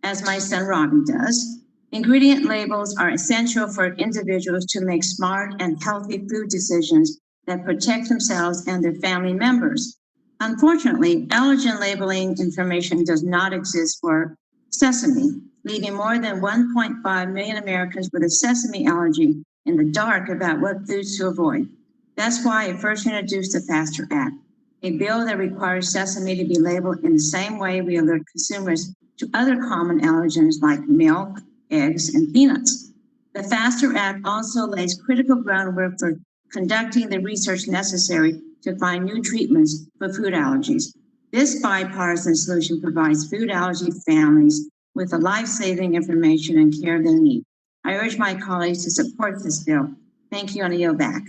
[SPEAKER 2] as my son Robbie does,
[SPEAKER 17] Ingredient labels are essential for individuals to make smart and healthy food decisions that protect themselves and their family members. Unfortunately, allergen labeling information does not exist for sesame, leaving more than 1.5 million Americans with a sesame allergy in the dark about what foods to avoid. That's why I first introduced the FASTER Act, a bill that requires sesame to be labeled in the same way we alert consumers to other common allergens like milk, eggs, and peanuts. The FASTER Act also lays critical groundwork for conducting the research necessary to find new treatments for food allergies. This bipartisan solution provides food allergy families with the life-saving information and care they need. I urge my colleagues to support this bill. Thank you, and I yield back.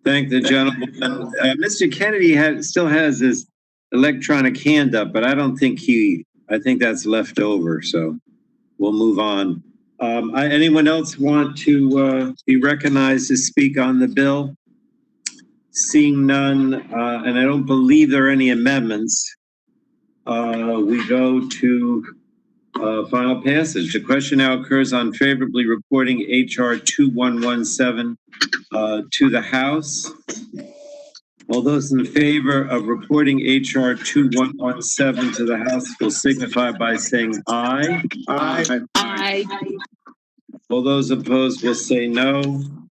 [SPEAKER 1] Thank the gentleman. Mr. Kennedy still has his electronic hand up, but I think that's left over, so we'll move on. Anyone else want to be recognized to speak on the bill? Seeing none, and I don't believe there are any amendments, we go to final passage. The question now occurs on favorably reporting HR 2117 to the House. All those in favor of reporting HR 2117 to the House will signify by saying aye.
[SPEAKER 14] Aye. Aye.
[SPEAKER 1] All those opposed will say no. In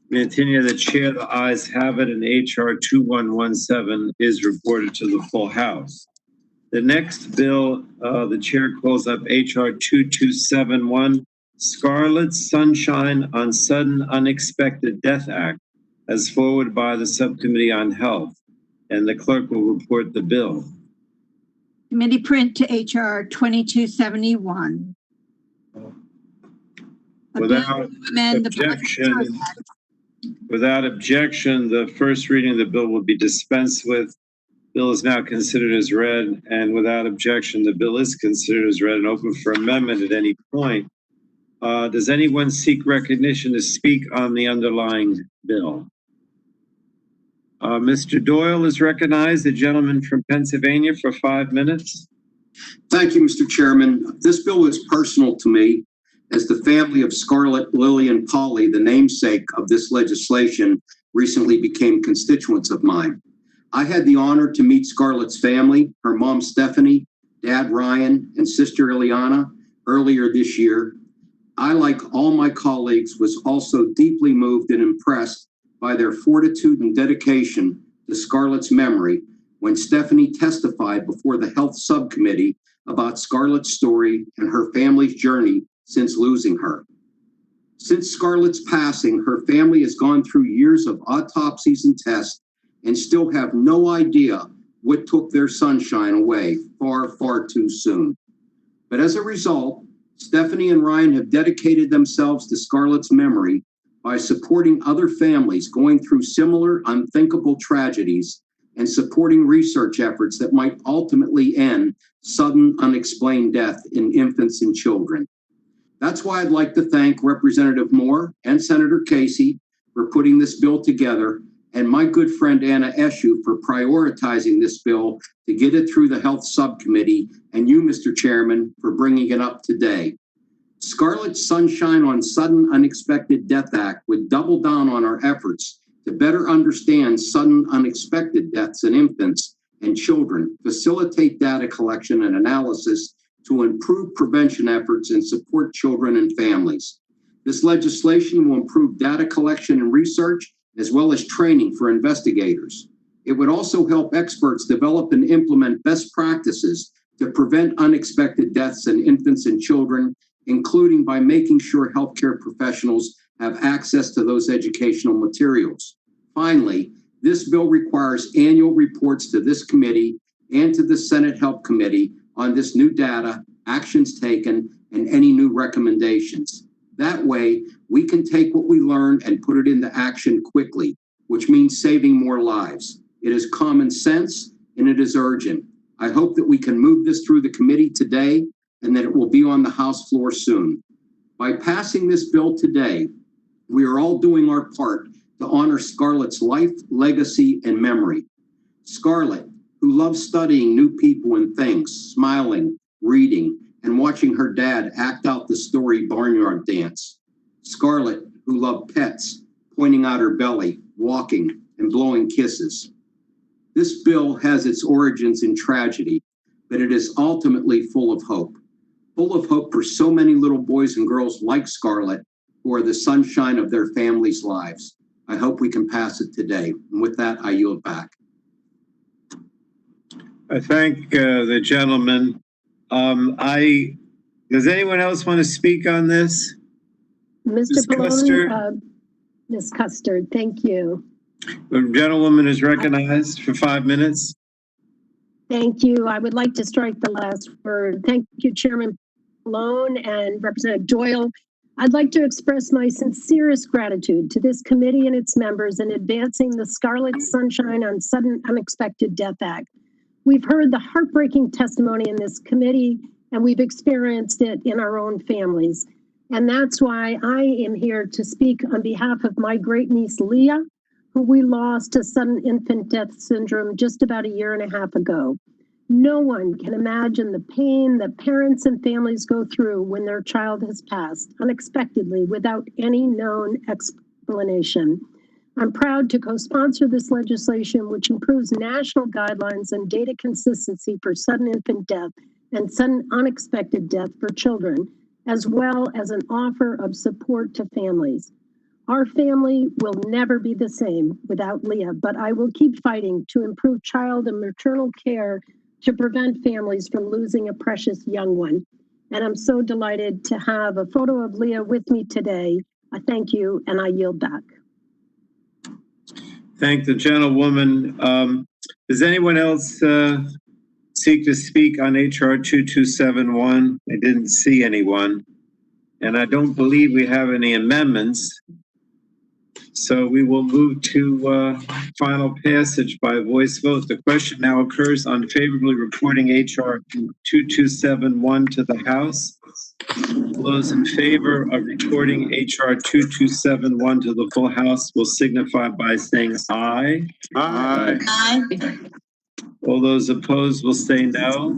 [SPEAKER 1] the opinion of the chair, the ayes have it, and HR 2117 is reported to the full House. The next bill, the chair calls up HR 2271, Scarlet Sunshine on Sudden Unexpected Death Act, as forwarded by the Subcommittee on Health, and the clerk will report the bill.
[SPEAKER 14] Committee print to HR 2271.
[SPEAKER 1] Without objection, the first reading of the bill will be dispensed with. Bill is now considered as read, and without objection, the bill is considered as read and open for amendment at any point. Does anyone seek recognition to speak on the underlying bill? Mr. Doyle is recognized, the gentleman from Pennsylvania, for 5 minutes.
[SPEAKER 7] Thank you, Mr. Chairman. This bill is personal to me, as the family of Scarlett, Lily, and Polly, the namesake of this legislation, recently became constituents of mine. I had the honor to meet Scarlett's family, her mom Stephanie, dad Ryan, and sister Ileana earlier this year. I, like all my colleagues, was also deeply moved and impressed by their fortitude and dedication to Scarlett's memory when Stephanie testified before the Health Subcommittee about Scarlett's story and her family's journey since losing her. Since Scarlett's passing, her family has gone through years of autopsies and tests and still have no idea what took their sunshine away far, far too soon. But as a result, Stephanie and Ryan have dedicated themselves to Scarlett's memory by supporting other families going through similar unthinkable tragedies and supporting research efforts that might ultimately end sudden unexplained death in infants and children. That's why I'd like to thank Representative Moore and Senator Casey for putting this bill together, and my good friend Anna Eshoo for prioritizing this bill to get it through the Health Subcommittee, and you, Mr. Chairman, for bringing it up today. Scarlett's Sunshine on Sudden Unexpected Death Act would double down on our efforts to better understand sudden unexpected deaths in infants and children, facilitate data collection and analysis to improve prevention efforts and support children and families. This legislation will improve data collection and research, as well as training for investigators. It would also help experts develop and implement best practices to prevent unexpected deaths in infants and children, including by making sure healthcare professionals have access to those educational materials. Finally, this bill requires annual reports to this committee and to the Senate Health Committee on this new data, actions taken, and any new recommendations. That way, we can take what we learned and put it into action quickly, which means saving more lives. It is common sense and it is urgent. I hope that we can move this through the committee today and that it will be on the House floor soon. By passing this bill today, we are all doing our part to honor Scarlett's life, legacy, and memory. Scarlett, who loved studying new people and things, smiling, reading, and watching her dad act out the story barnyard dance. Scarlett, who loved pets, pointing out her belly, walking, and blowing kisses. This bill has its origins in tragedy, but it is ultimately full of hope for so many little boys and girls like Scarlett, who are the sunshine of their families' lives. I hope we can pass it today. And with that, I yield back.
[SPEAKER 1] I thank the gentleman. Does anyone else want to speak on this?
[SPEAKER 17] Mr.
[SPEAKER 1] Ms.
[SPEAKER 17] Pallone, Ms. Custard, thank you.
[SPEAKER 1] The gentlewoman is recognized for 5 minutes.
[SPEAKER 17] Thank you. I would like to strike the last word. Thank you, Chairman Pallone and Representative Doyle. I'd like to express my sincerest gratitude to this committee and its members in advancing the Scarlet Sunshine on Sudden Unexpected Death Act. We've heard the heartbreaking testimony in this committee, and we've experienced it in our own families. And that's why I am here to speak on behalf of my great niece, Leah, who we lost to sudden infant death syndrome just about a year and a half ago. No one can imagine the pain that parents and families go through when their child has passed unexpectedly without any known explanation. I'm proud to co-sponsor this legislation, which improves national guidelines and data consistency for sudden infant death and sudden unexpected death for children, as well as an offer of support to families. Our family will never be the same without Leah, but I will keep fighting to improve child and maternal care to prevent families from losing a precious young one. And I'm so delighted to have a photo of Leah with me today. I thank you, and I yield back.
[SPEAKER 1] Thank the gentlewoman. Does anyone else seek to speak on HR 2271? I didn't see anyone. And I don't believe we have any amendments. So we will move to final passage by voice vote. The question now occurs on favorably reporting HR 2271 to the House. Those in favor of reporting HR 2271 to the full House will signify by saying aye.
[SPEAKER 18] Aye.
[SPEAKER 16] Aye.
[SPEAKER 1] All those opposed will say no.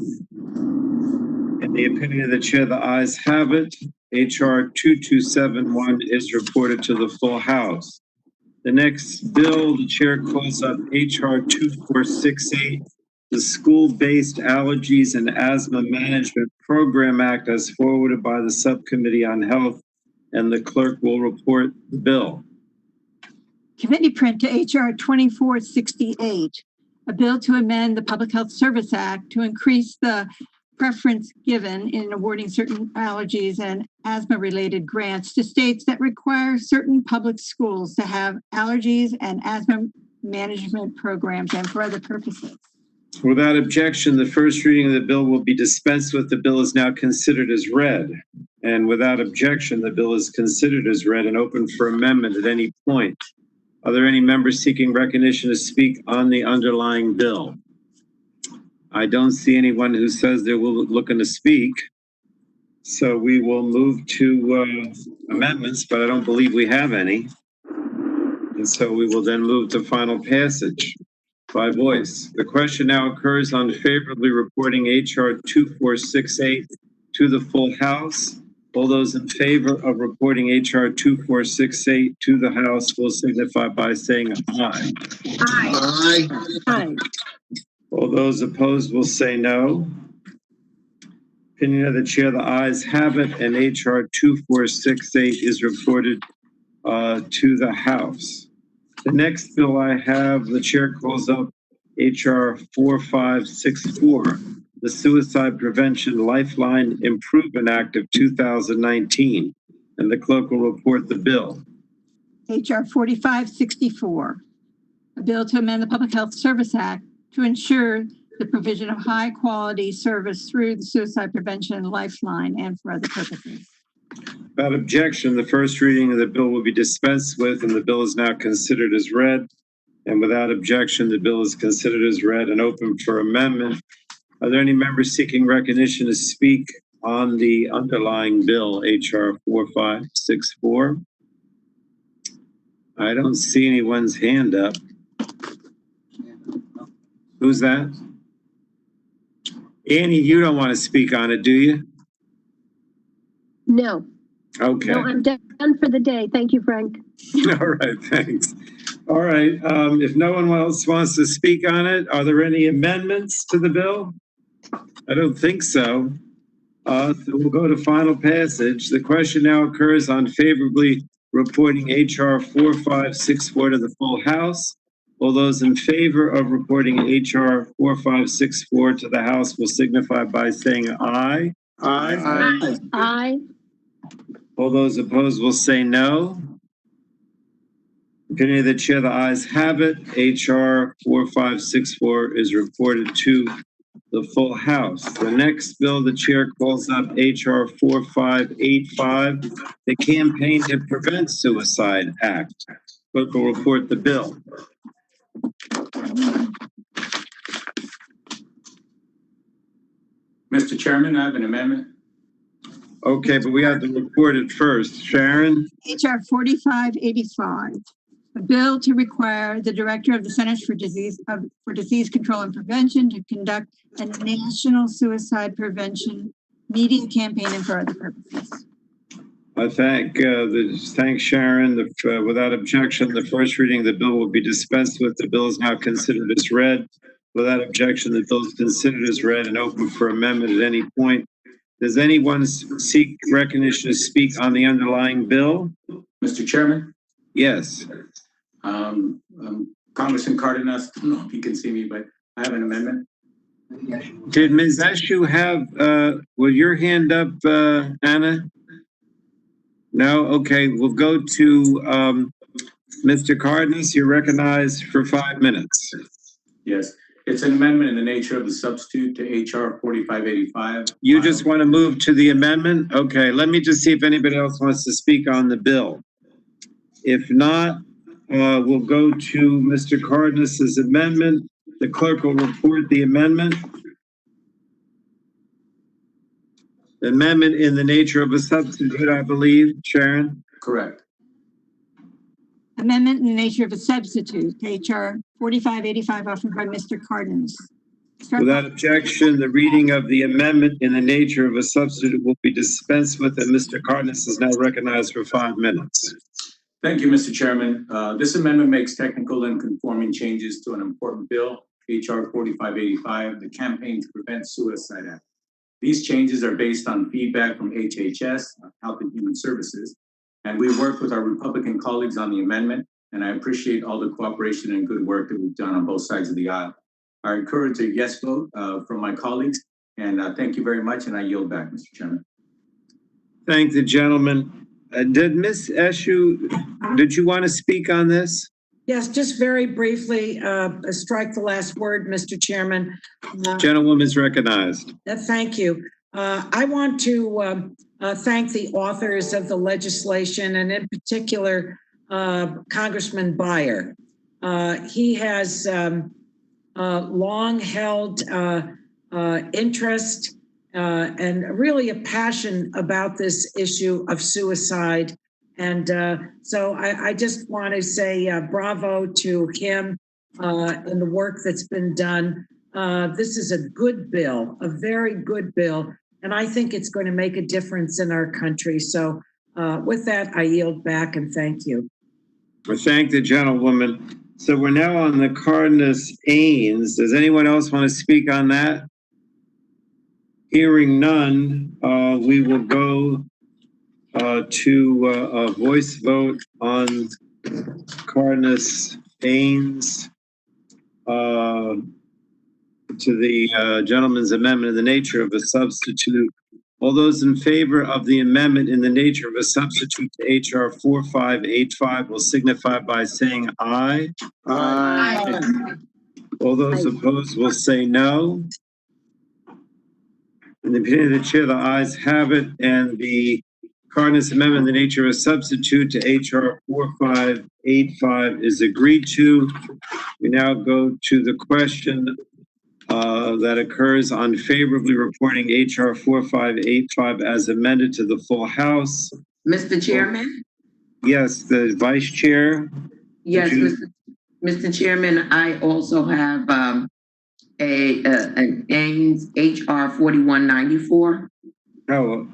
[SPEAKER 1] In the opinion of the chair, the ayes have it. HR 2271 is reported to the full House. The next bill, the chair calls up HR 2468, the School-Based Allergies and Asthma Management Program Act, as forwarded by the Subcommittee on Health, and the clerk will report the bill.
[SPEAKER 14] Committee print to HR 2468, a bill to amend the Public Health Service Act to increase the preference given in awarding certain allergies and asthma-related grants to states that require certain public schools to have allergies and asthma management programs and for other purposes.
[SPEAKER 1] Without objection, the first reading of the bill will be dispensed with. The bill is now considered as read. And without objection, the bill is considered as read and open for amendment at any point. Are there any members seeking recognition to speak on the underlying bill? I don't see anyone who says they're looking to speak. So we will move to amendments, but I don't believe we have any. And so we will then move to final passage by voice. The question now occurs on favorably reporting HR 2468 to the full House. All those in favor of reporting HR 2468 to the House will signify by saying aye.
[SPEAKER 16] Aye.
[SPEAKER 17] Aye.
[SPEAKER 1] All those opposed will say no. Opinion of the chair, the ayes have it, and HR 2468 is reported to the House. The next bill I have, the chair calls up HR 4564, the Suicide Prevention Lifeline Improvement Act of 2019, and the clerk will report the bill.
[SPEAKER 14] HR 4564, a bill to amend the Public Health Service Act to ensure the provision of high quality service through the Suicide Prevention Lifeline and for other purposes.
[SPEAKER 1] Without objection, the first reading of the bill will be dispensed with, and the bill is now considered as read. And without objection, the bill is considered as read and open for amendment. Are there any members seeking recognition to speak on the underlying bill, HR 4564? I don't see anyone's hand up. Who's that? Annie, you don't want to speak on it, do you?
[SPEAKER 17] No,
[SPEAKER 1] Okay.
[SPEAKER 17] no, I'm done for the day. Thank you, Frank.
[SPEAKER 1] All right, thanks. All right, if no one else wants to speak on it, are there any amendments to the bill? I don't think so. So we'll go to final passage. The question now occurs on favorably reporting HR 4564 to the full House. All those in favor of reporting HR 4564 to the House will signify by saying aye.
[SPEAKER 17] Aye. Aye.
[SPEAKER 1] All those opposed will say no. Opinion of the chair, the ayes have it. HR 4564 is reported to the full House. The next bill the chair calls up HR 4585, the Campaign to Prevent Suicide Act. Clerk will report the bill.
[SPEAKER 18] Mr. Chairman, I have an amendment.
[SPEAKER 1] Okay, but we have to report it first. Sharon?
[SPEAKER 14] HR 4585, a bill to require the Director of the Centers for Disease Control and Prevention to conduct a national suicide prevention media campaign and for other purposes.
[SPEAKER 1] I thank Sharon. Without objection, the first reading of the bill will be dispensed with. The bill is now considered as read. Without objection, the bill is considered as read and open for amendment at any point. Does anyone seek recognition to speak on the underlying bill?
[SPEAKER 18] Mr. Chairman?
[SPEAKER 1] Yes.
[SPEAKER 18] Congressman Cardenas, I don't know if you can see me, but I have an amendment.
[SPEAKER 1] Did Ms. Eshu have, with your hand up, Anna? No? Okay, we'll go to Mr. Cardenas. You're recognized for 5 minutes.
[SPEAKER 18] Yes, it's an amendment in the nature of a substitute to HR 4585.
[SPEAKER 1] You just want to move to the amendment? Okay, let me just see if anybody else wants to speak on the bill. If not, we'll go to Mr. Cardenas's amendment. The clerk will report the amendment. The amendment in the nature of a substitute, I believe, Sharon?
[SPEAKER 18] Correct.
[SPEAKER 14] Amendment in the nature of a substitute to HR 4585 offered by Mr. Cardenas.
[SPEAKER 1] Without objection, the reading of the amendment in the nature of a substitute will be dispensed with, and Mr. Cardenas is now recognized for 5 minutes.
[SPEAKER 18] Thank you, Mr. Chairman. This amendment makes technical and conforming changes to an important bill, HR 4585, the Campaign to Prevent Suicide Act. These changes are based on feedback from HHS, Health and Human Services, and we worked with our Republican colleagues on the amendment, and I appreciate all the cooperation and good work that we've done on both sides of the aisle. I encourage a yes vote from my colleagues, and thank you very much, and I yield back, Mr. Chairman.
[SPEAKER 1] Thank the gentleman. Did Ms. Eshu, did you want to speak on this?
[SPEAKER 5] Yes, just very briefly, strike the last word, Mr. Chairman.
[SPEAKER 1] Gentlewoman is recognized.
[SPEAKER 5] Thank you. I want to thank the authors of the legislation, and in particular, Congressman Beyer. He has long held interest and really a passion about this issue of suicide. And so I just want to say bravo to him and the work that's been done. This is a good bill, a very good bill, and I think it's going to make a difference in our country. So with that, I yield back and thank you.
[SPEAKER 1] I thank the gentlewoman. So we're now on the Cardenas-Ains. Does anyone else want to speak on that? Hearing none, we will go to a voice vote on Cardenas-Ains to the gentleman's amendment in the nature of a substitute. All those in favor of the amendment in the nature of a substitute to HR 4585 will signify by saying aye.
[SPEAKER 17] Aye.
[SPEAKER 1] All those opposed will say no. In the opinion of the chair, the ayes have it, and the Cardenas amendment in the nature of a substitute to HR 4585 is agreed to. We now go to the question that occurs on favorably reporting HR 4585 as amended to the full House.
[SPEAKER 2] Mr. Chairman?
[SPEAKER 1] Yes, the Vice Chair.
[SPEAKER 2] Yes, Mr. Chairman, I also have an Ains HR 4194.
[SPEAKER 1] Oh,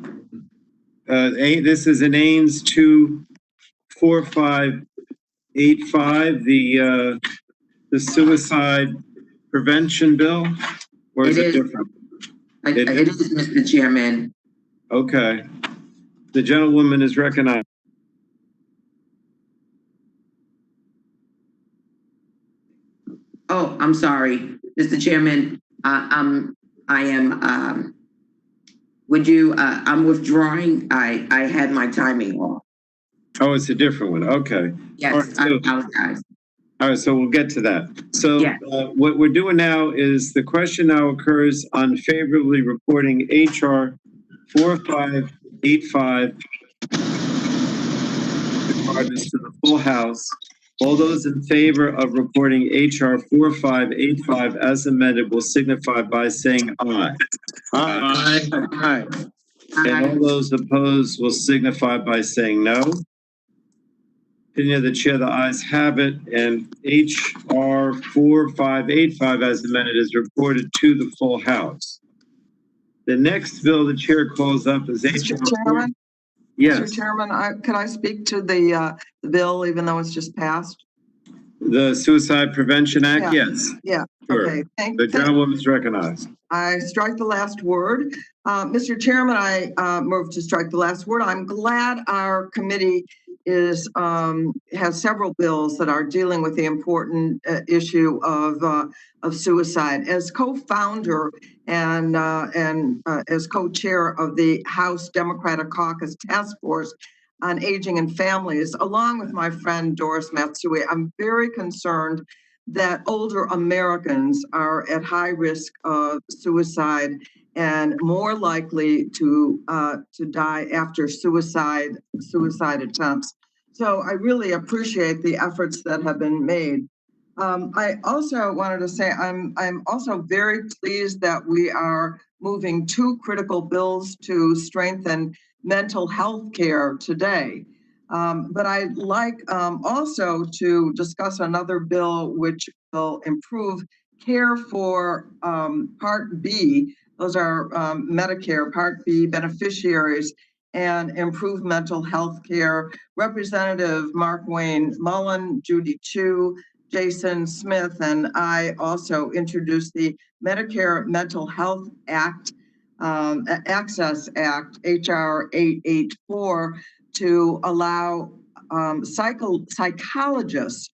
[SPEAKER 1] This is an Ames 24585, the suicide prevention bill, or is it different?
[SPEAKER 17] It is, Mr. Chairman.
[SPEAKER 1] Okay. The gentlewoman is recognized.
[SPEAKER 17] Oh, I'm sorry, Mr. Chairman. I'm withdrawing. I had my timing off.
[SPEAKER 1] Oh, it's a different one. Okay.
[SPEAKER 17] Yes,
[SPEAKER 1] All right,
[SPEAKER 17] I apologize.
[SPEAKER 1] All right, so we'll get to that. So
[SPEAKER 17] Yeah.
[SPEAKER 1] What we're doing now is the question now occurs on favorably reporting HR 4585 regardless to the full House. All those in favor of reporting HR 4585 as amended will signify by saying aye.
[SPEAKER 11] Aye.
[SPEAKER 1] Aye. And all those opposed will signify by saying no. Opinion of the chair, the ayes have it, and HR 4585 as amended is reported to the full House. The next bill the chair calls up is
[SPEAKER 9] Mr.
[SPEAKER 1] HR.
[SPEAKER 9] Chairman?
[SPEAKER 1] Yes.
[SPEAKER 9] Mr. Chairman, could I speak to the bill, even though it's just passed?
[SPEAKER 1] The Suicide Prevention Act?
[SPEAKER 9] Yeah.
[SPEAKER 1] Yes.
[SPEAKER 9] Yeah,
[SPEAKER 1] Sure.
[SPEAKER 9] okay.
[SPEAKER 1] The gentlewoman is recognized.
[SPEAKER 9] I strike the last word. Mr. Chairman, I move to strike the last word. I'm glad our committee has several bills that are dealing with the important issue of suicide. As co-founder and as co-chair of the House Democratic Caucus Task Force on Aging and Families, along with my friend Doris Matsui, I'm very concerned that older Americans are at high risk of suicide and more likely to die after suicide attempts. So I really appreciate the efforts that have been made. I also wanted to say I'm also very pleased that we are moving two critical bills to strengthen mental health care today. But I'd like also to discuss another bill which will improve care for Part B. Those are Medicare Part B beneficiaries, and improve mental health care. Representative Mark Wayne Mullen, Judy Chu, Jason Smith, and I also introduced the Medicare Mental Health Act, Access Act, HR 884, to allow psychologists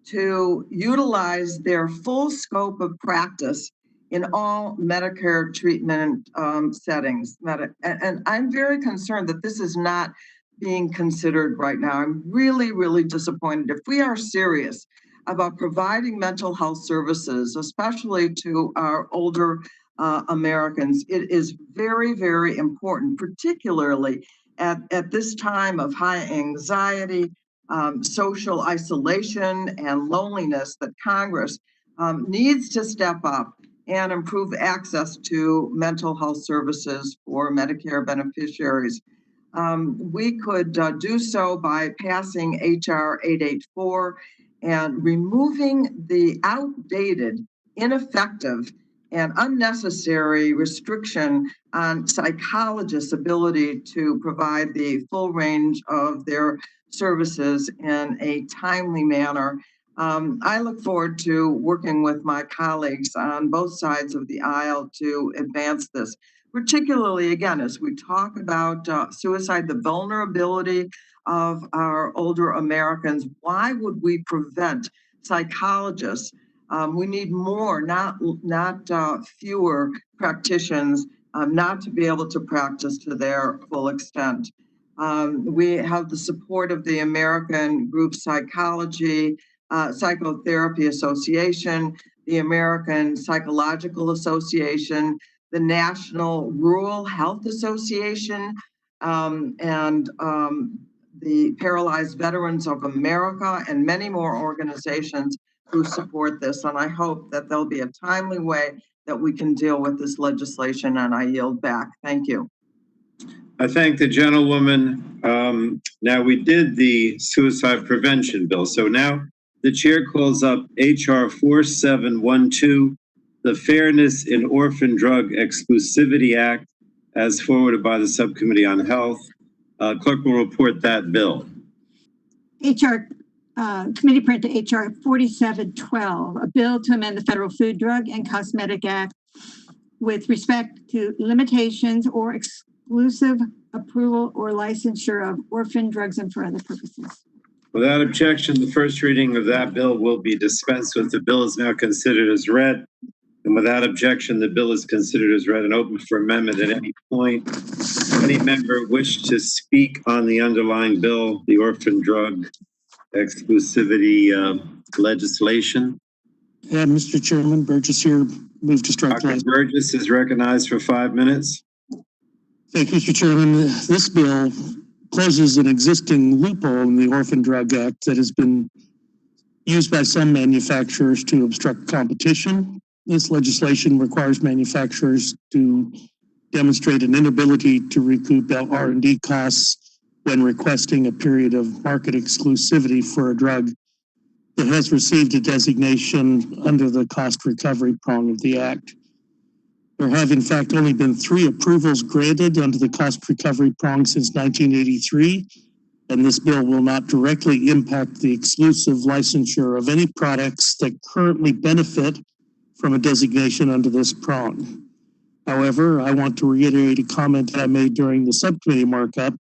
[SPEAKER 9] to utilize their full scope of practice in all Medicare treatment settings. And I'm very concerned that this is not being considered right now. I'm really, really disappointed. If we are serious about providing mental health services, especially to our older Americans, it is very, very important, particularly at this time of high anxiety, social isolation, and loneliness, that Congress needs to step up and improve access to mental health services for Medicare beneficiaries. We could do so by passing HR 884 and removing the outdated, ineffective, and unnecessary restriction on psychologists' ability to provide the full range of their services in a timely manner. I look forward to working with my colleagues on both sides of the aisle to advance this, particularly, again, as we talk about suicide, the vulnerability of our older Americans. Why would we prevent psychologists? We need more, not fewer practitioners, not to be able to practice to their full extent. We have the support of the American Group Psychology, Psychotherapy Association, the American Psychological Association, the National Rural Health Association, and the Paralyzed Veterans of America, and many more organizations who support this. And I hope that there'll be a timely way that we can deal with this legislation, and I yield back. Thank you.
[SPEAKER 1] I thank the gentlewoman. Now we did the suicide prevention bill. So now the chair calls up HR 4712, the Fairness in Orphan Drug Exclusivity Act, as forwarded by the Subcommittee on Health. Clerk will report that bill.
[SPEAKER 14] HR Committee Print to HR 4712, a bill to amend the Federal Food, Drug, and Cosmetic Act with respect to limitations or exclusive approval or licensure of orphan drugs and for other purposes.
[SPEAKER 1] Without objection, the first reading of that bill will be dispensed with. The bill is now considered as read. And without objection, the bill is considered as read and open for amendment at any point. Any member wish to speak on the underlying bill, the orphan drug exclusivity legislation?
[SPEAKER 6] Yeah, Mr. Chairman, Burgess here. Move to strike
[SPEAKER 1] Dr. Burgess is recognized for 5 minutes.
[SPEAKER 6] Thank you, Mr. Chairman. This bill closes an existing loophole in the Orphan Drug Act that has been used by some manufacturers to obstruct competition. This legislation requires manufacturers to demonstrate an inability to recoup R&D costs when requesting a period of market exclusivity for a drug that has received a designation under the cost recovery prong of the Act. There have, in fact, only been 3 approvals granted under the cost recovery prong since 1983, and this bill will not directly impact the exclusive licensure of any products that currently benefit from a designation under this prong. However, I want to reiterate a comment that I made during the subcommittee markup.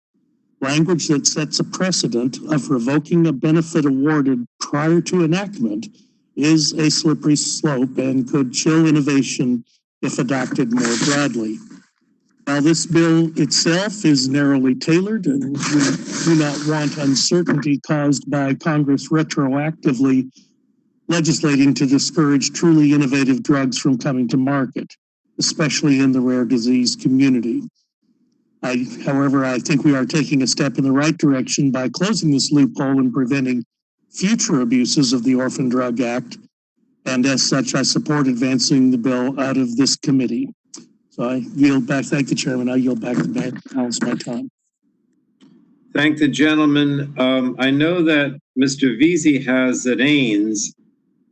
[SPEAKER 6] Language that sets a precedent of revoking a benefit awarded prior to enactment is a slippery slope and could chill innovation if adopted more broadly. While this bill itself is narrowly tailored and we do not want uncertainty caused by Congress retroactively legislating to discourage truly innovative drugs from coming to market, especially in the rare disease community. However, I think we are taking a step in the right direction by closing this loophole and preventing future abuses of the Orphan Drug Act. And as such, I support advancing the bill out of this committee. So I yield back. Thank the chairman. I yield back the balance of my time.
[SPEAKER 1] Thank the gentleman. I know that Mr. Veazey has at Ains,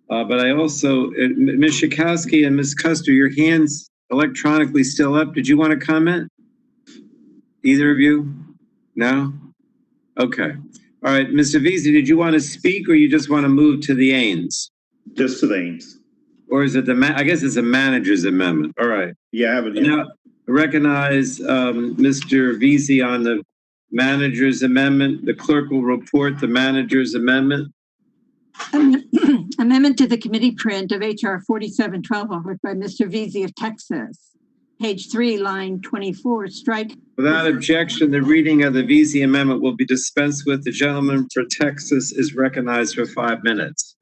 [SPEAKER 1] but I also, Ms. Schakowsky and Ms. Custer, your hands electronically still up. Did you want to comment? Either of you? No? Okay. All right. Mr. Veazey, did you want to speak or you just want to move to the Ains?
[SPEAKER 17] Just to the Ains.
[SPEAKER 1] Or is it I guess it's a manager's amendment. All right.
[SPEAKER 17] Yeah, I have it.
[SPEAKER 1] Now, recognize Mr. Veazey on the manager's amendment. The clerk will report the manager's amendment.
[SPEAKER 14] Amendment to the committee print of HR 4712 offered by Mr. Veazey of Texas. Page 3, line 24, strike.
[SPEAKER 1] Without objection, the reading of the Veazey amendment will be dispensed with. The gentleman for Texas is recognized for 5 minutes.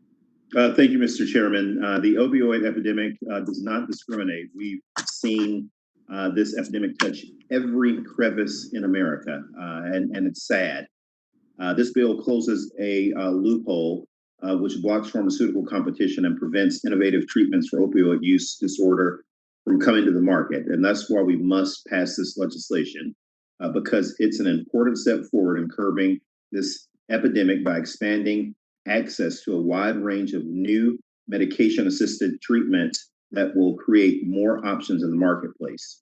[SPEAKER 17] Thank you, Mr. Chairman. The opioid epidemic does not discriminate. We've seen this epidemic touch every crevice in America, and it's sad. This bill closes a loophole which blocks pharmaceutical competition and prevents innovative treatments for opioid use disorder from coming to the market. And that's why we must pass this legislation, because it's an important step forward in curbing this epidemic by expanding access to a wide range of new medication-assisted treatments that will create more options in the marketplace.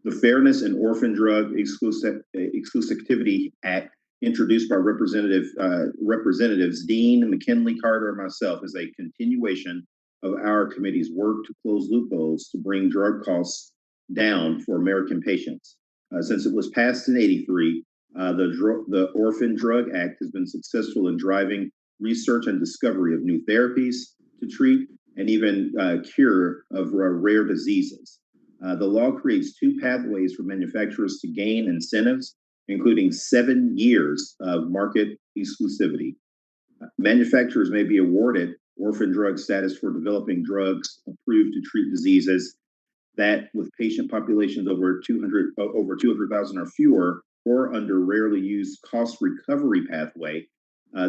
[SPEAKER 17] The Fairness and Orphan Drug Exclusivity Act, introduced by Representatives Dean, McKinley, Carter, and myself, is a continuation of our committee's work to close loopholes to bring drug costs down for American patients. Since it was passed in '83, the Orphan Drug Act has been successful in driving research and discovery of new therapies to treat and even cure of rare diseases. The law creates 2 pathways for manufacturers to gain incentives, including 7 years of market exclusivity. Manufacturers may be awarded orphan drug status for developing drugs approved to treat diseases that, with patient populations over 200,000 or fewer, or under rarely used cost recovery pathway,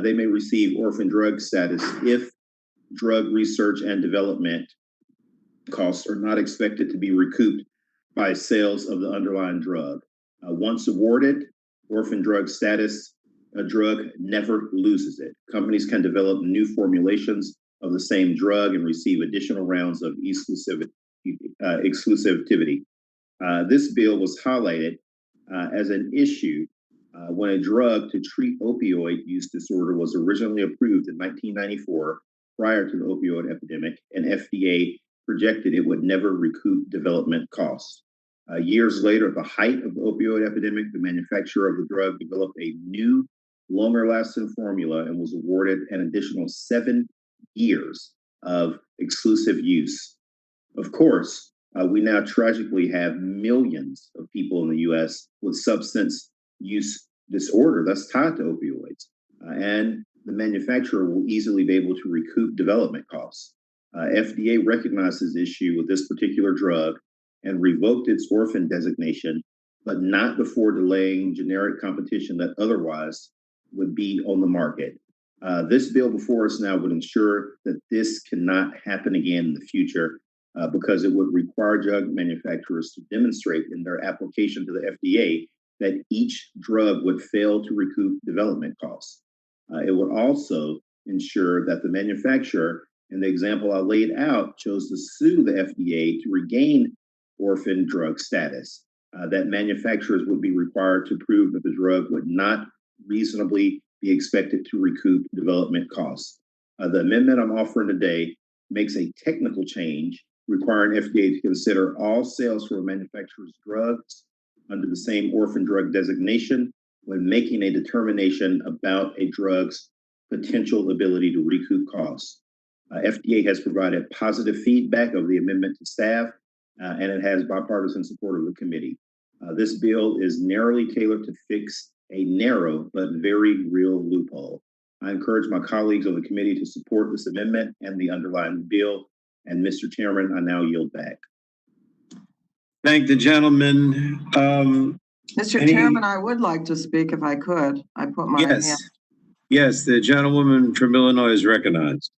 [SPEAKER 17] they may receive orphan drug status if drug research and development costs are not expected to be recouped by sales of the underlying drug. Once awarded orphan drug status, a drug never loses it. Companies can develop new formulations of the same drug and receive additional rounds of exclusivity. This bill was highlighted as an issue when a drug to treat opioid use disorder was originally approved in 1994, prior to the opioid epidemic, and FDA projected it would never recoup development costs. Years later, at the height of the opioid epidemic, the manufacturer of the drug developed a new, longer-lasting formula and was awarded an additional 7 years of exclusive use. Of course, we now tragically have millions of people in the U.S. with substance use disorder that's tied to opioids, and the manufacturer will easily be able to recoup development costs. FDA recognized this issue with this particular drug and revoked its orphan designation, but not before delaying generic competition that otherwise would be on the market. This bill before us now would ensure that this cannot happen again in the future, because it would require drug manufacturers to demonstrate in their application to the FDA that each drug would fail to recoup development costs. It would also ensure that the manufacturer, in the example I laid out, chose to sue the FDA to regain orphan drug status, that manufacturers would be required to prove that the drug would not reasonably be expected to recoup development costs. The amendment I'm offering today makes a technical change requiring FDA to consider all sales from a manufacturer's drugs under the same orphan drug designation when making a determination about a drug's potential ability to recoup costs. FDA has provided positive feedback of the amendment to staff, and it has bipartisan support of the committee. This bill is narrowly tailored to fix a narrow but very real loophole. I encourage my colleagues on the committee to support this amendment and the underlying bill. And Mr. Chairman, I now yield back.
[SPEAKER 1] Thank the gentleman.
[SPEAKER 9] Mr. Chairman, I would like to speak if I could. I put my hand.
[SPEAKER 1] Yes, the gentlewoman from Illinois is recognized.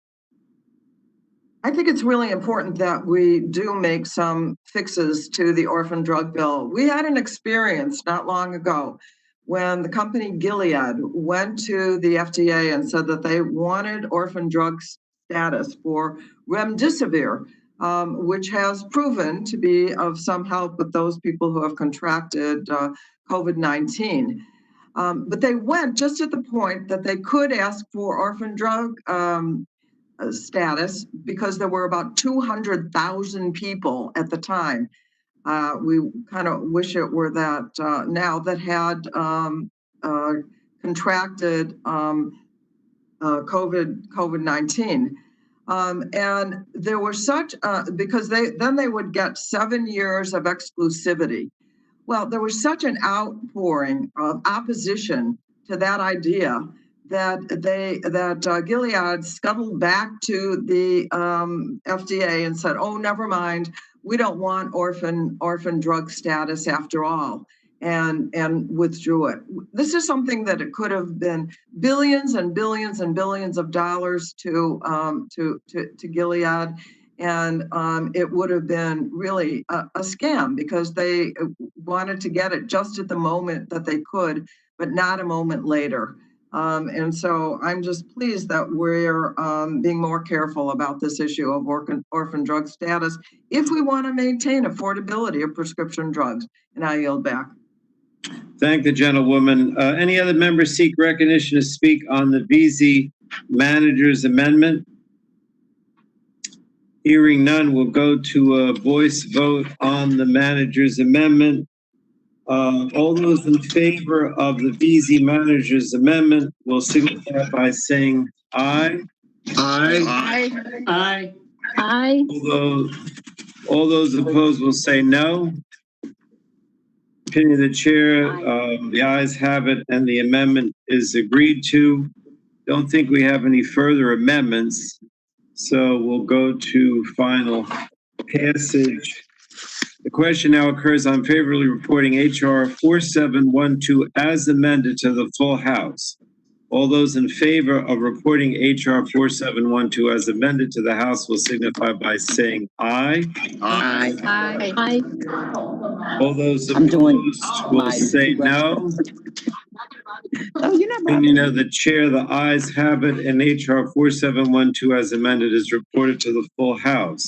[SPEAKER 9] I think it's really important that we do make some fixes to the orphan drug bill. We had an experience not long ago when the company Gilead went to the FDA and said that they wanted orphan drug status for remdesivir, which has proven to be of some help with those people who have contracted COVID-19. But they went just at the point that they could ask for orphan drug status because there were about 200,000 people at the time. We kind of wish it were that now that had contracted COVID-19. And there were such, because they would get 7 years of exclusivity. Well, there was such an outpouring of opposition to that idea that Gilead scuttled back to the FDA and said, "Oh, never mind, we don't want orphan drug status after all," and withdrew it. This is something that it could have been billions and billions and billions of dollars to Gilead, and it would have been really a scam because they wanted to get it just at the moment that they could, but not a moment later. And so I'm just pleased that we're being more careful about this issue of orphan drug status if we want to maintain affordability of prescription drugs. And I yield back.
[SPEAKER 1] Thank the gentlewoman. Any other members seek recognition to speak on the VZ Manager's Amendment? Hearing none, we'll go to a voice vote on the Manager's Amendment. All those in favor of the VZ Manager's Amendment will signify by saying aye.
[SPEAKER 16] Aye.
[SPEAKER 14] Aye.
[SPEAKER 4] Aye.
[SPEAKER 14] Aye.
[SPEAKER 1] All those opposed will say no. Opinion of the chair, the ayes have it, and the amendment is agreed to. Don't think we have any further amendments, so we'll go to final passage. The question now occurs on favorably reporting HR 4712 as amended to the full House. All those in favor of reporting HR 4712 as amended to the House will signify by saying aye.
[SPEAKER 16] Aye.
[SPEAKER 14] Aye. Aye.
[SPEAKER 1] All those opposed will say no. Opinion of the chair, the ayes have it, and HR 4712 as amended is reported to the full House.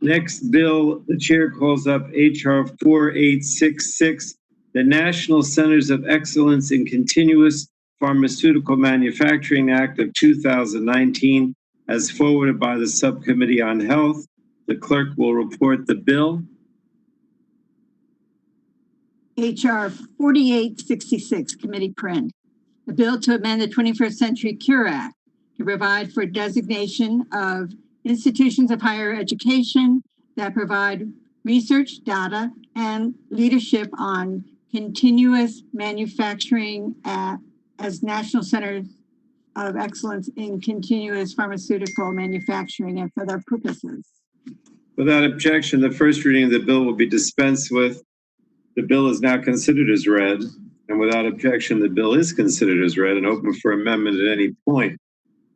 [SPEAKER 1] Next bill, the chair calls up HR 4866 the National Centers of Excellence in Continuous Pharmaceutical Manufacturing Act of 2019 as forwarded by the Subcommittee on Health. The clerk will report the bill.
[SPEAKER 14] HR 4866, committee print. A bill to amend the 21st Century Cure Act to provide for designation of institutions of higher education that provide research, data, and leadership on continuous manufacturing as National Centers of Excellence in Continuous Pharmaceutical Manufacturing and for their purposes.
[SPEAKER 1] Without objection, the first reading of the bill will be dispensed with. The bill is now considered as read, and without objection, the bill is considered as read and open for amendment at any point.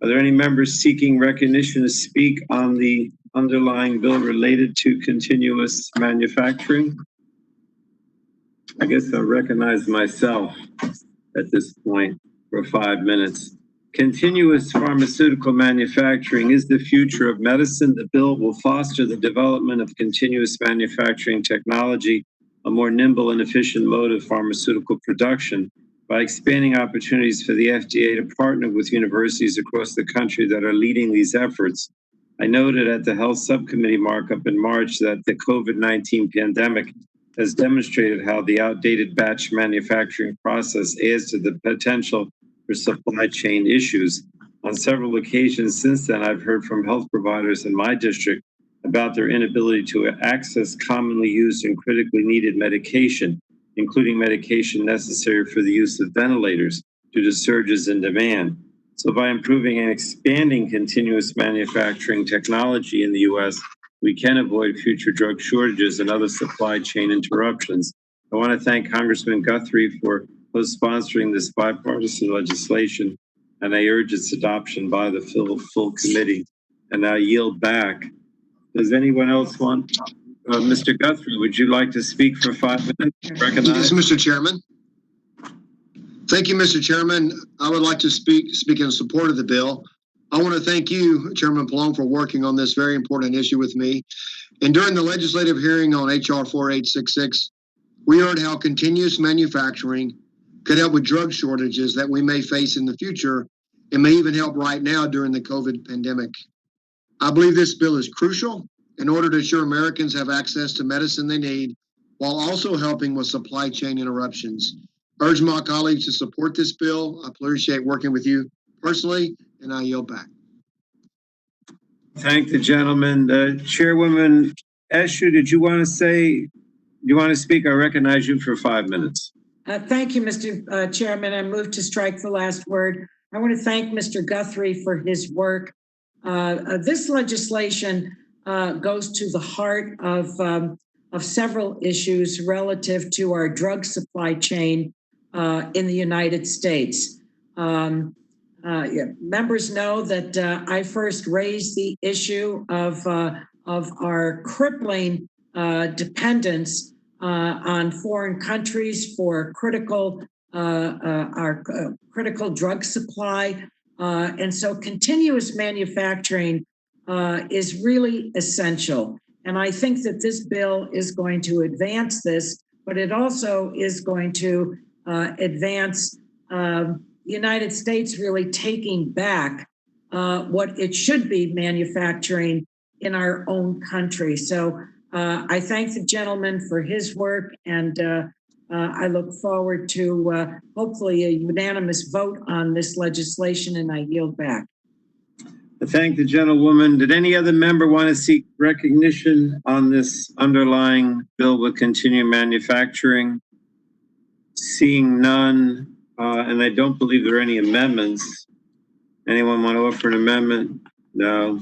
[SPEAKER 1] Are there any members seeking recognition to speak on the underlying bill related to continuous manufacturing? I guess I'll recognize myself at this point for 5 minutes. Continuous pharmaceutical manufacturing is the future of medicine. The bill will foster the development of continuous manufacturing technology, a more nimble and efficient mode of pharmaceutical production, by expanding opportunities for the FDA to partner with universities across the country that are leading these efforts. I noted at the Health Subcommittee markup in March that the COVID-19 pandemic has demonstrated how the outdated batch manufacturing process adds to the potential for supply chain issues. On several occasions since then, I've heard from health providers in my district about their inability to access commonly used and critically needed medication, including medication necessary for the use of ventilators due to surges in demand. So by improving and expanding continuous manufacturing technology in the U.S., we can avoid future drug shortages and other supply chain interruptions. I want to thank Congressman Guthrie for co-sponsoring this bipartisan legislation, and I urge its adoption by the full committee. And I yield back. Does anyone else want? Mr. Guthrie, would you like to speak for 5 minutes?
[SPEAKER 16] Yes, Mr. Chairman. Thank you, Mr. Chairman. I would like to speak in support of the bill. I want to thank you, Chairman Pallone, for working on this very important issue with me. And during the legislative hearing on HR 4866, we heard how continuous manufacturing could help with drug shortages that we may face in the future and may even help right now during the COVID pandemic. I believe this bill is crucial in order to ensure Americans have access to medicine they need while also helping with supply chain interruptions. I urge my colleagues to support this bill. I appreciate working with you personally, and I yield back.
[SPEAKER 1] Thank the gentleman. Chairwoman Eshu, did you want to speak? I recognize you for 5 minutes.
[SPEAKER 5] Thank you, Mr. Chairman. I move to strike the last word. I want to thank Mr. Guthrie for his work. This legislation goes to the heart of several issues relative to our drug supply chain in the United States. Members know that I first raised the issue of our crippling dependence on foreign countries for our critical drug supply. And so continuous manufacturing is really essential. And I think that this bill is going to advance this, but it also is going to advance the United States really taking back what it should be manufacturing in our own country. So I thank the gentleman for his work, and I look forward to hopefully a unanimous vote on this legislation, and I yield back.
[SPEAKER 1] I thank the gentlewoman. Did any other member want to seek recognition on this underlying bill with continuing manufacturing? Seeing none, and I don't believe there are any amendments. Anyone want to offer an amendment? No.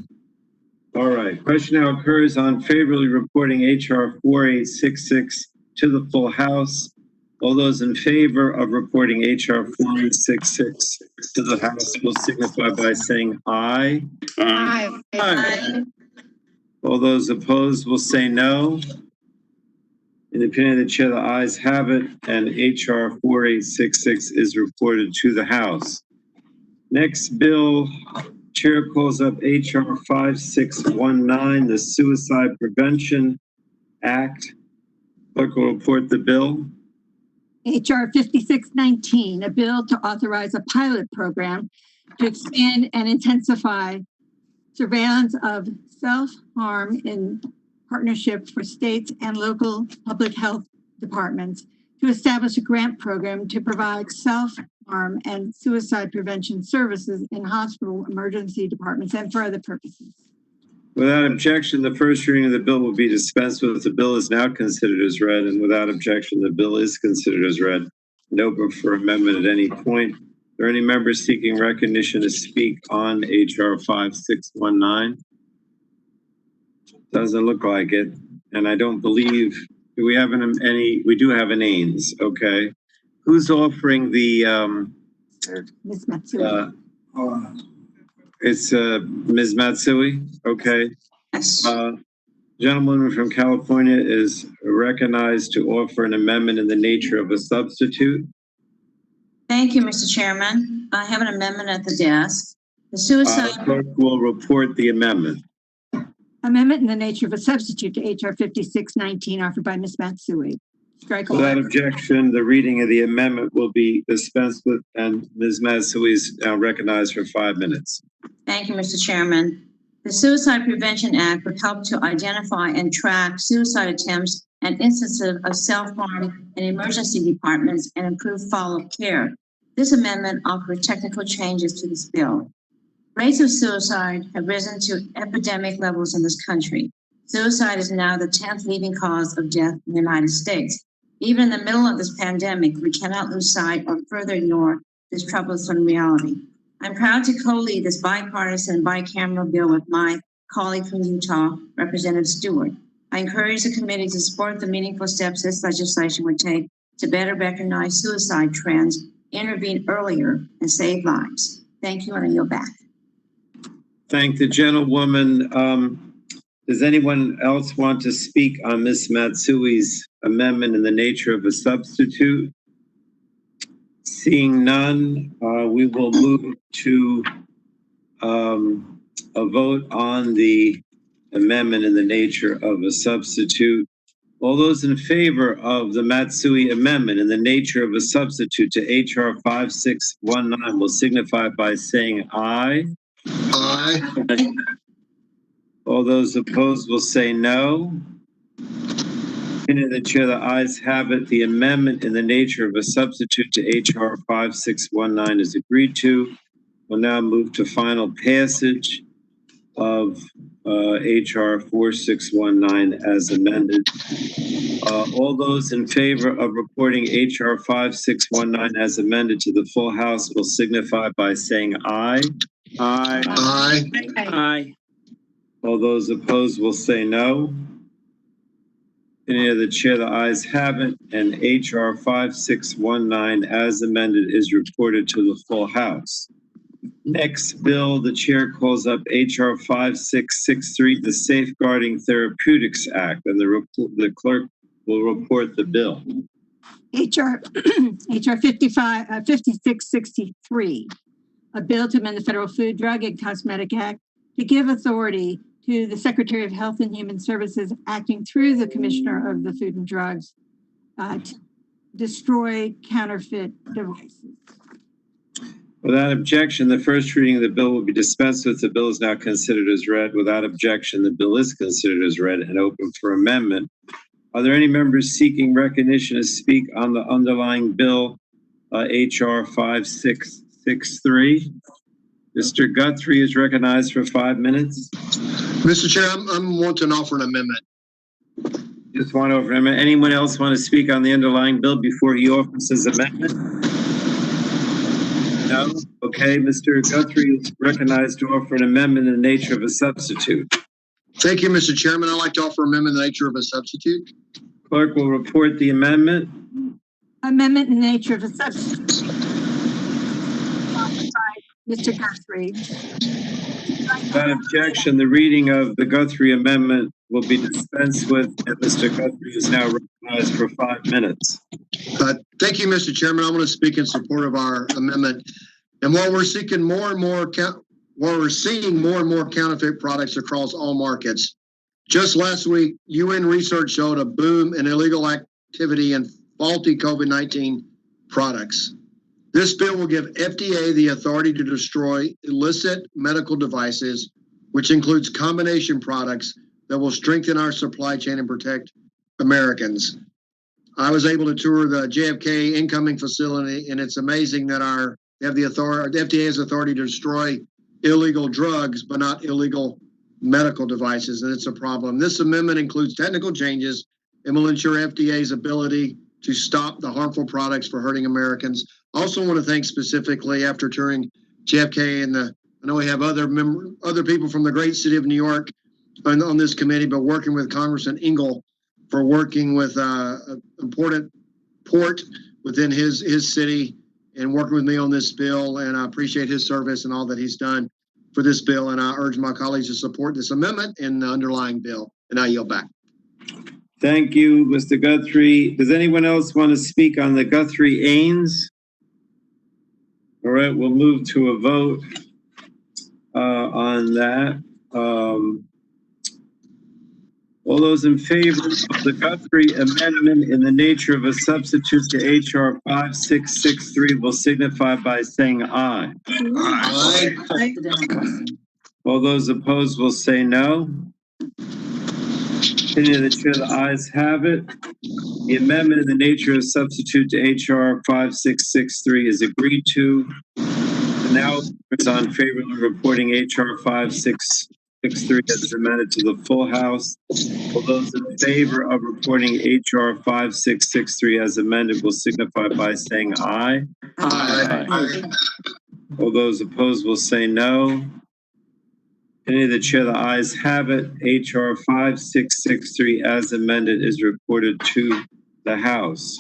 [SPEAKER 1] All right. Question now occurs on favorably reporting HR 4866 to the full House. All those in favor of reporting HR 4866 to the House will signify by saying aye.
[SPEAKER 14] Aye.
[SPEAKER 1] Aye. All those opposed will say no. In the opinion of the chair, the ayes have it, and HR 4866 is reported to the House. Next bill, chair calls up HR 5619, the Suicide Prevention Act. Clerk will report the bill.
[SPEAKER 14] HR 5619, a bill to authorize a pilot program to expand and intensify surveillance of self-harm in partnership for states and local public health departments to establish a grant program to provide self-harm and suicide prevention services in hospital emergency departments and for other purposes.
[SPEAKER 1] Without objection, the first reading of the bill will be dispensed with. The bill is now considered as read, and without objection, the bill is considered as read and open for amendment at any point. Are there any members seeking recognition to speak on HR 5619? Doesn't look like it, and I don't believe, do we have any, we do have an Ains, okay. Who's offering the,
[SPEAKER 14] Ms. Matsui.
[SPEAKER 1] it's Ms. Matsui, okay. Gentleman from California is recognized to offer an amendment in the nature of a substitute.
[SPEAKER 2] Thank you, Mr. Chairman. I have an amendment at the desk. The suicide.
[SPEAKER 1] Clerk will report the amendment.
[SPEAKER 14] Amendment in the nature of a substitute to HR 5619 offered by Ms. Matsui. Strike all.
[SPEAKER 1] Without objection, the reading of the amendment will be dispensed with, and Ms. Matsui is now recognized for 5 minutes.
[SPEAKER 2] Thank you, Mr. Chairman. The Suicide Prevention Act would help to identify and track suicide attempts and instances of self-harm in emergency departments and improve follow-up care. This amendment offers technical changes to this bill. Rates of suicide have risen to epidemic levels in this country. Suicide is now the 10th leading cause of death in the United States. Even in the middle of this pandemic, we cannot lose sight or further ignore this troublesome reality. I'm proud to co-lead this bipartisan bicameral bill with my colleague from Utah, Representative Stewart. I encourage the committee to support the meaningful steps this legislation would take to better recognize suicide trends, intervene earlier, and save lives. Thank you, and I yield back.
[SPEAKER 1] Thank the gentlewoman. Does anyone else want to speak on Ms. Matsui's amendment in the nature of a substitute? Seeing none, we will move to a vote on the amendment in the nature of a substitute. All those in favor of the Matsui amendment in the nature of a substitute to HR 5619 will signify by saying aye.
[SPEAKER 16] Aye.
[SPEAKER 1] All those opposed will say no. In the chair, the ayes have it. The amendment in the nature of a substitute to HR 5619 is agreed to. We'll now move to final passage of HR 4619 as amended. All those in favor of reporting HR 5619 as amended to the full House will signify by saying aye.
[SPEAKER 11] Aye.
[SPEAKER 16] Aye.
[SPEAKER 4] Aye.
[SPEAKER 1] All those opposed will say no. Any of the chair, the ayes have it, and HR 5619 as amended is reported to the full House. Next bill, the chair calls up HR 5663, the Safeguarding Therapeutics Act, and the clerk will report the bill.
[SPEAKER 14] HR 5663, a bill to amend the Federal Food, Drug, and Cosmetic Act to give authority to the Secretary of Health and Human Services acting through the Commissioner of the Food and Drugs to destroy counterfeit devices.
[SPEAKER 1] Without objection, the first reading of the bill will be dispensed with. The bill is now considered as read. Without objection, the bill is considered as read and open for amendment. Are there any members seeking recognition to speak on the underlying bill, HR 5663? Mr. Guthrie is recognized for 5 minutes.
[SPEAKER 16] Mr. Chair, I'm wanting to offer an amendment.
[SPEAKER 1] Just want to offer an amendment. Anyone else want to speak on the underlying bill before he offers his amendment? No? Okay, Mr. Guthrie is recognized to offer an amendment in the nature of a substitute.
[SPEAKER 16] Thank you, Mr. Chairman. I'd like to offer an amendment in the nature of a substitute.
[SPEAKER 1] Clerk will report the amendment.
[SPEAKER 14] Amendment in the nature of a substitute. Mr. Guthrie.
[SPEAKER 1] Without objection, the reading of the Guthrie amendment will be dispensed with, and Mr. Guthrie is now recognized for 5 minutes.
[SPEAKER 16] Thank you, Mr. Chairman. I want to speak in support of our amendment. And while we're seeing more and more counterfeit products across all markets, just last week, UN research showed a boom in illegal activity in faulty COVID-19 products. This bill will give FDA the authority to destroy illicit medical devices, which includes combination products that will strengthen our supply chain and protect Americans. I was able to tour the JFK incoming facility, and it's amazing that the FDA has authority to destroy illegal drugs, but not illegal medical devices, and it's a problem. This amendment includes technical changes and will ensure FDA's ability to stop the harmful products for hurting Americans. I also want to thank specifically, after touring JFK, and I know we have other people from the great city of New York on this committee, but working with Congressman Engel for working with an important port within his city and working with me on this bill. And I appreciate his service and all that he's done for this bill. And I urge my colleagues to support this amendment and the underlying bill. And I yield back.
[SPEAKER 1] Thank you, Mr. Guthrie. Does anyone else want to speak on the Guthrie-Ains? All right, we'll move to a vote on that. All those in favor of the Guthrie amendment in the nature of a substitute to H.R. 5663 will signify by saying aye.
[SPEAKER 16] Aye.
[SPEAKER 1] All those opposed will say no. Opinion of the chair, the ayes have it. The amendment in the nature of substitute to H.R. 5663 is agreed to. And now it's on favor of reporting H.R. 5663 as amended to the full House. All those in favor of reporting H.R. 5663 as amended will signify by saying aye.
[SPEAKER 16] Aye.
[SPEAKER 1] All those opposed will say no. Any of the chair, the ayes have it. H.R. 5663 as amended is reported to the House.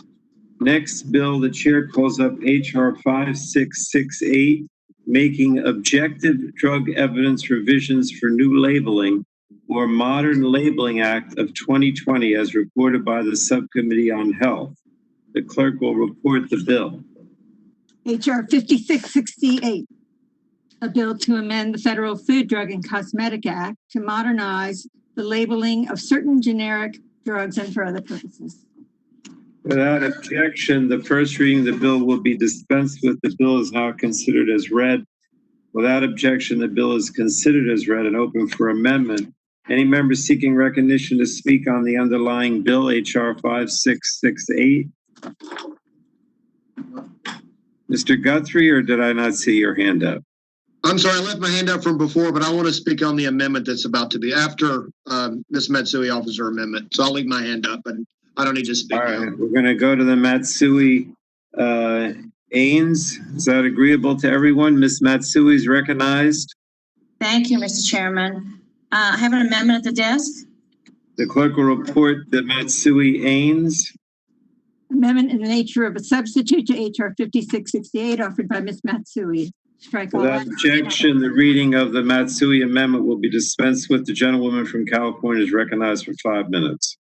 [SPEAKER 1] Next bill, the chair calls up H.R. 5668, making objective drug evidence revisions for new labeling or Modern Labeling Act of 2020 as reported by the Subcommittee on Health. The clerk will report the bill.
[SPEAKER 14] H.R. 5668. A bill to amend the Federal Food, Drug, and Cosmetic Act to modernize the labeling of certain generic drugs and for other purposes.
[SPEAKER 1] Without objection, the first reading of the bill will be dispensed with. The bill is now considered as read. Without objection, the bill is considered as read and open for amendment. Any member seeking recognition to speak on the underlying bill, H.R. 5668? Mr. Guthrie, or did I not see your hand up?
[SPEAKER 16] I'm sorry, I left my hand up from before, but I want to speak on the amendment that's about to be after Ms. Matsui offers her amendment. So I'll leave my hand up, but I don't need to speak.
[SPEAKER 1] All right, we're going to go to the Matsui Ains. Is that agreeable to everyone? Ms. Matsui is recognized.
[SPEAKER 2] Thank you, Mr. Chairman. I have an amendment at the desk.
[SPEAKER 1] The clerk will report the Matsui Ains.
[SPEAKER 14] Amendment in the nature of a substitute to H.R. 5668 offered by Ms. Matsui. Strike all.
[SPEAKER 1] Without objection, the reading of the Matsui amendment will be dispensed with. The gentlewoman from California is recognized for 5 minutes.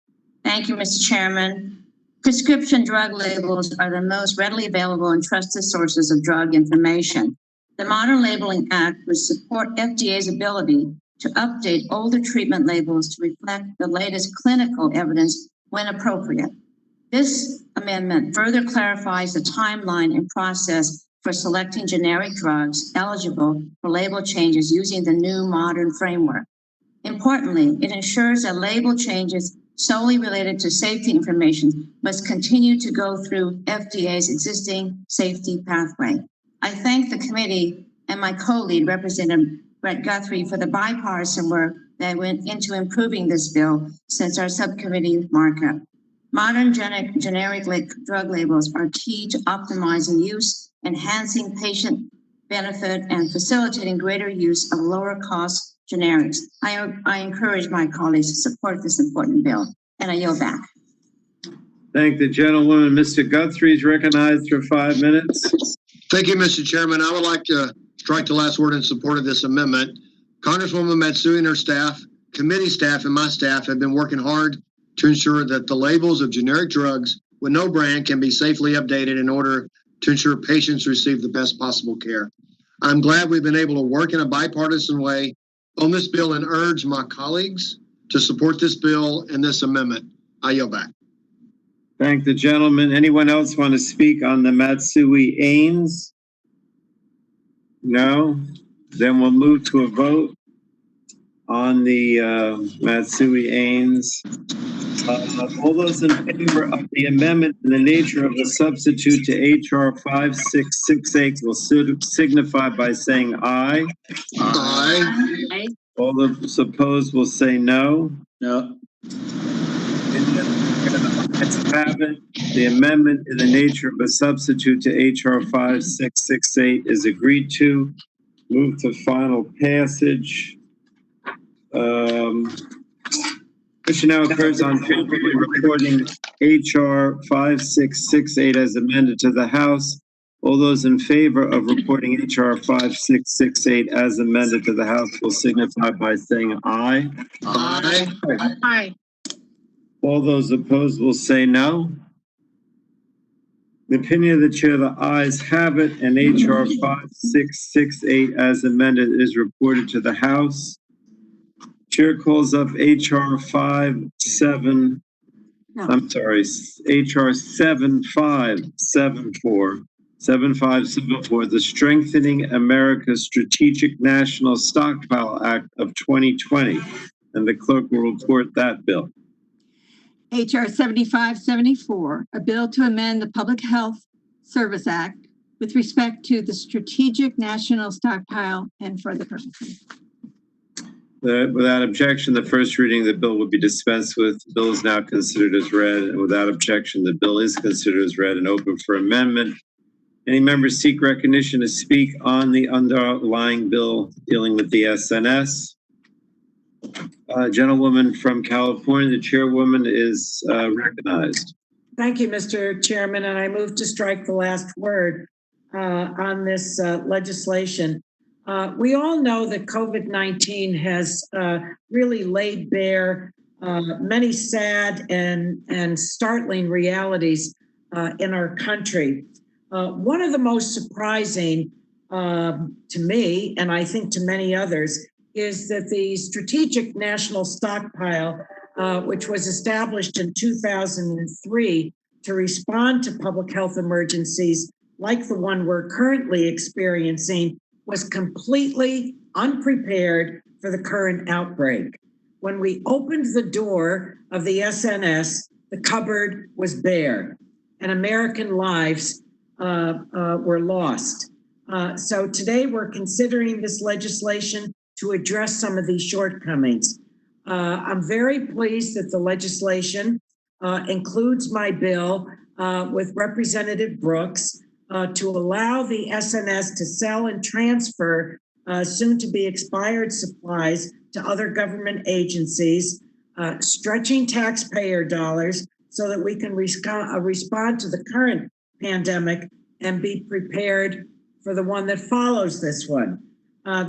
[SPEAKER 2] Thank you, Mr. Chairman. Prescription drug labels are the most readily available and trusted sources of drug information. The Modern Labeling Act would support FDA's ability to update older treatment labels to reflect the latest clinical evidence when appropriate. This amendment further clarifies the timeline and process for selecting generic drugs eligible for label changes using the new modern framework. Importantly, it ensures that label changes solely related to safety information must continue to go through FDA's existing safety pathway. I thank the committee and my co-lead, Representative Brett Guthrie, for the bipartisan work that went into improving this bill since our subcommittee markup. Modern generic drug labels are key to optimizing use, enhancing patient benefit, and facilitating greater use of lower cost generics. I encourage my colleagues to support this important bill, and I yield back.
[SPEAKER 1] Thank the gentlewoman. Mr. Guthrie is recognized for 5 minutes.
[SPEAKER 16] Thank you, Mr. Chairman. I would like to strike the last word in support of this amendment. Congresswoman Matsui and her staff, committee staff, and my staff have been working hard to ensure that the labels of generic drugs with no brand can be safely updated in order to ensure patients receive the best possible care. I'm glad we've been able to work in a bipartisan way on this bill and urge my colleagues to support this bill and this amendment. I yield back.
[SPEAKER 1] Thank the gentleman. Anyone else want to speak on the Matsui Ames? No? Then we'll move to a vote on the Matsui Ames. All those in favor of the amendment in the nature of a substitute to HR 5668 will signify by saying aye.
[SPEAKER 16] Aye.
[SPEAKER 1] All those opposed will say no.
[SPEAKER 18] No.
[SPEAKER 1] The amendment in the nature of a substitute to HR 5668 is agreed to. Move to final passage. Question now occurs on favorably reporting HR 5668 as amended to the House. All those in favor of reporting HR 5668 as amended to the House will signify by saying aye.
[SPEAKER 16] Aye.
[SPEAKER 14] Aye.
[SPEAKER 1] All those opposed will say no. The opinion of the chair, the ayes have it, and HR 5668 as amended is reported to the House. Chair calls up HR 7574, the Strengthening America's Strategic National Stockpile Act of 2020. And the clerk will report that bill.
[SPEAKER 14] HR 7574, a bill to amend the Public Health Service Act with respect to the Strategic National Stockpile and for the purposes.
[SPEAKER 1] Without objection, the first reading of the bill will be dispensed with. The bill is now considered as read, and without objection, the bill is considered as read and open for amendment. Any members seek recognition to speak on the underlying bill dealing with the SNS? Gentlewoman from California, the chairwoman is recognized.
[SPEAKER 5] Thank you, Mr. Chairman, and I move to strike the last word on this legislation. We all know that COVID-19 has really laid bare many sad and startling realities in our country. One of the most surprising to me, and I think to many others, is that the Strategic National Stockpile, which was established in 2003 to respond to public health emergencies like the one we're currently experiencing, was completely unprepared for the current outbreak. When we opened the door of the SNS, the cupboard was bare and American lives were lost. So today we're considering this legislation to address some of these shortcomings. I'm very pleased that the legislation includes my bill with Representative Brooks to allow the SNS to sell and transfer soon to be expired supplies to other government agencies, stretching taxpayer dollars so that we can respond to the current pandemic and be prepared for the one that follows this one.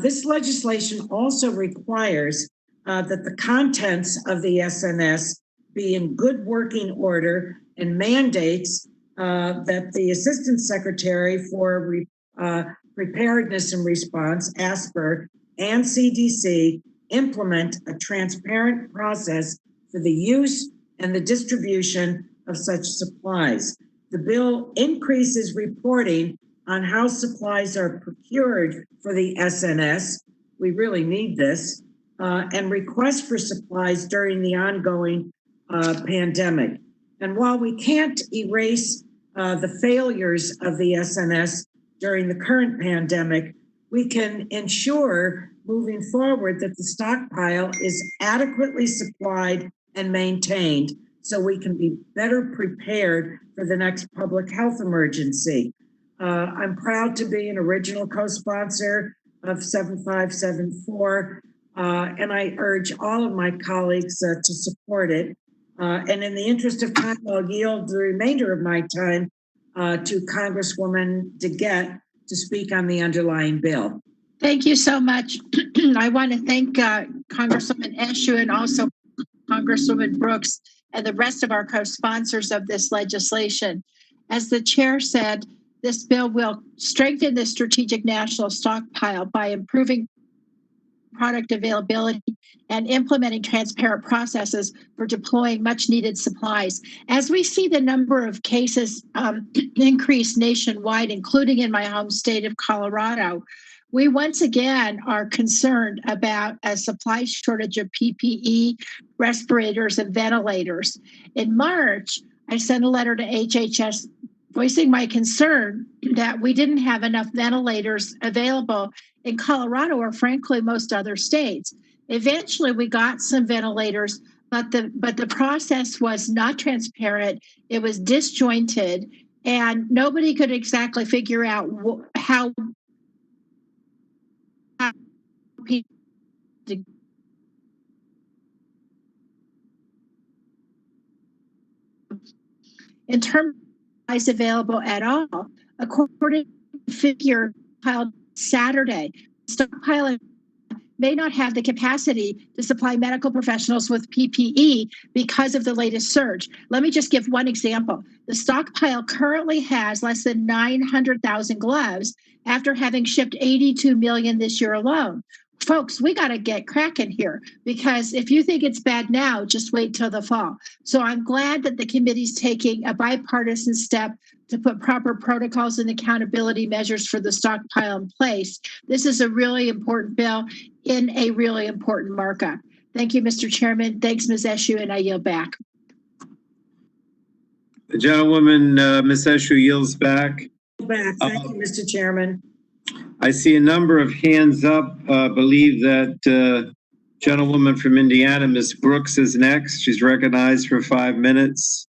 [SPEAKER 5] This legislation also requires that the contents of the SNS be in good working order and mandates that the Assistant Secretary for Preparedness and Response, ASPR, and CDC implement a transparent process for the use and the distribution of such supplies. The bill increases reporting on how supplies are procured for the SNS. We really need this, and requests for supplies during the ongoing pandemic. And while we can't erase the failures of the SNS during the current pandemic, we can ensure moving forward that the stockpile is adequately supplied and maintained so we can be better prepared for the next public health emergency. I'm proud to be an original co-sponsor of 7574, and I urge all of my colleagues to support it. And in the interest of time, I'll yield the remainder of my time to Congresswoman DeGette to speak on the underlying bill.
[SPEAKER 2] Thank you so much. I want to thank Congresswoman Eshoo and also Congresswoman Brooks and the rest of our co-sponsors of this legislation. As the chair said, this bill will strengthen the strategic national stockpile by improving
[SPEAKER 14] product availability and implementing transparent processes for deploying much needed supplies. As we see the number of cases increase nationwide, including in my home state of Colorado, we once again are concerned about a supply shortage of PPE, respirators, and ventilators. In March, I sent a letter to HHS voicing my concern that we didn't have enough ventilators available in Colorado or frankly most other states. Eventually we got some ventilators, but the process was not transparent. It was disjointed and nobody could exactly figure out how people in terms of supplies available at all. According to figure filed Saturday, stockpiling may not have the capacity to supply medical professionals with PPE because of the latest surge. Let me just give one example. The stockpile currently has less than 900,000 gloves after having shipped 82 million this year alone. Folks, we got to get cracking here because if you think it's bad now, just wait till the fall. So I'm glad that the committee's taking a bipartisan step to put proper protocols and accountability measures for the stockpile in place. This is a really important bill in a really important markup. Thank you, Mr. Chairman. Thanks, Ms. Eshoo, and I yield back.
[SPEAKER 1] The gentlewoman, Ms. Eshoo, yields back.
[SPEAKER 5] Thank you, Mr. Chairman.
[SPEAKER 1] I see a number of hands up. Believe that gentlewoman from Indiana, Ms. Brooks, is next. She's recognized for 5 minutes.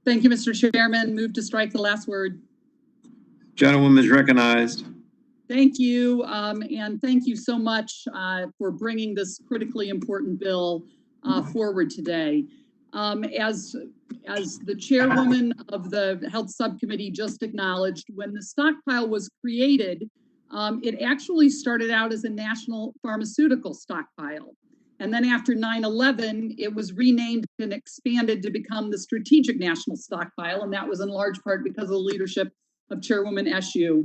[SPEAKER 2] Thank you, Mr. Chairman. Move to strike the last word.
[SPEAKER 1] Gentlewoman is recognized.
[SPEAKER 2] Thank you, and thank you so much for bringing this critically important bill forward today. As the chairwoman of the Health Subcommittee just acknowledged, when the stockpile was created, it actually started out as a national pharmaceutical stockpile. And then after 9/11, it was renamed and expanded to become the Strategic National Stockpile, and that was in large part because of the leadership of Chairwoman Eshoo.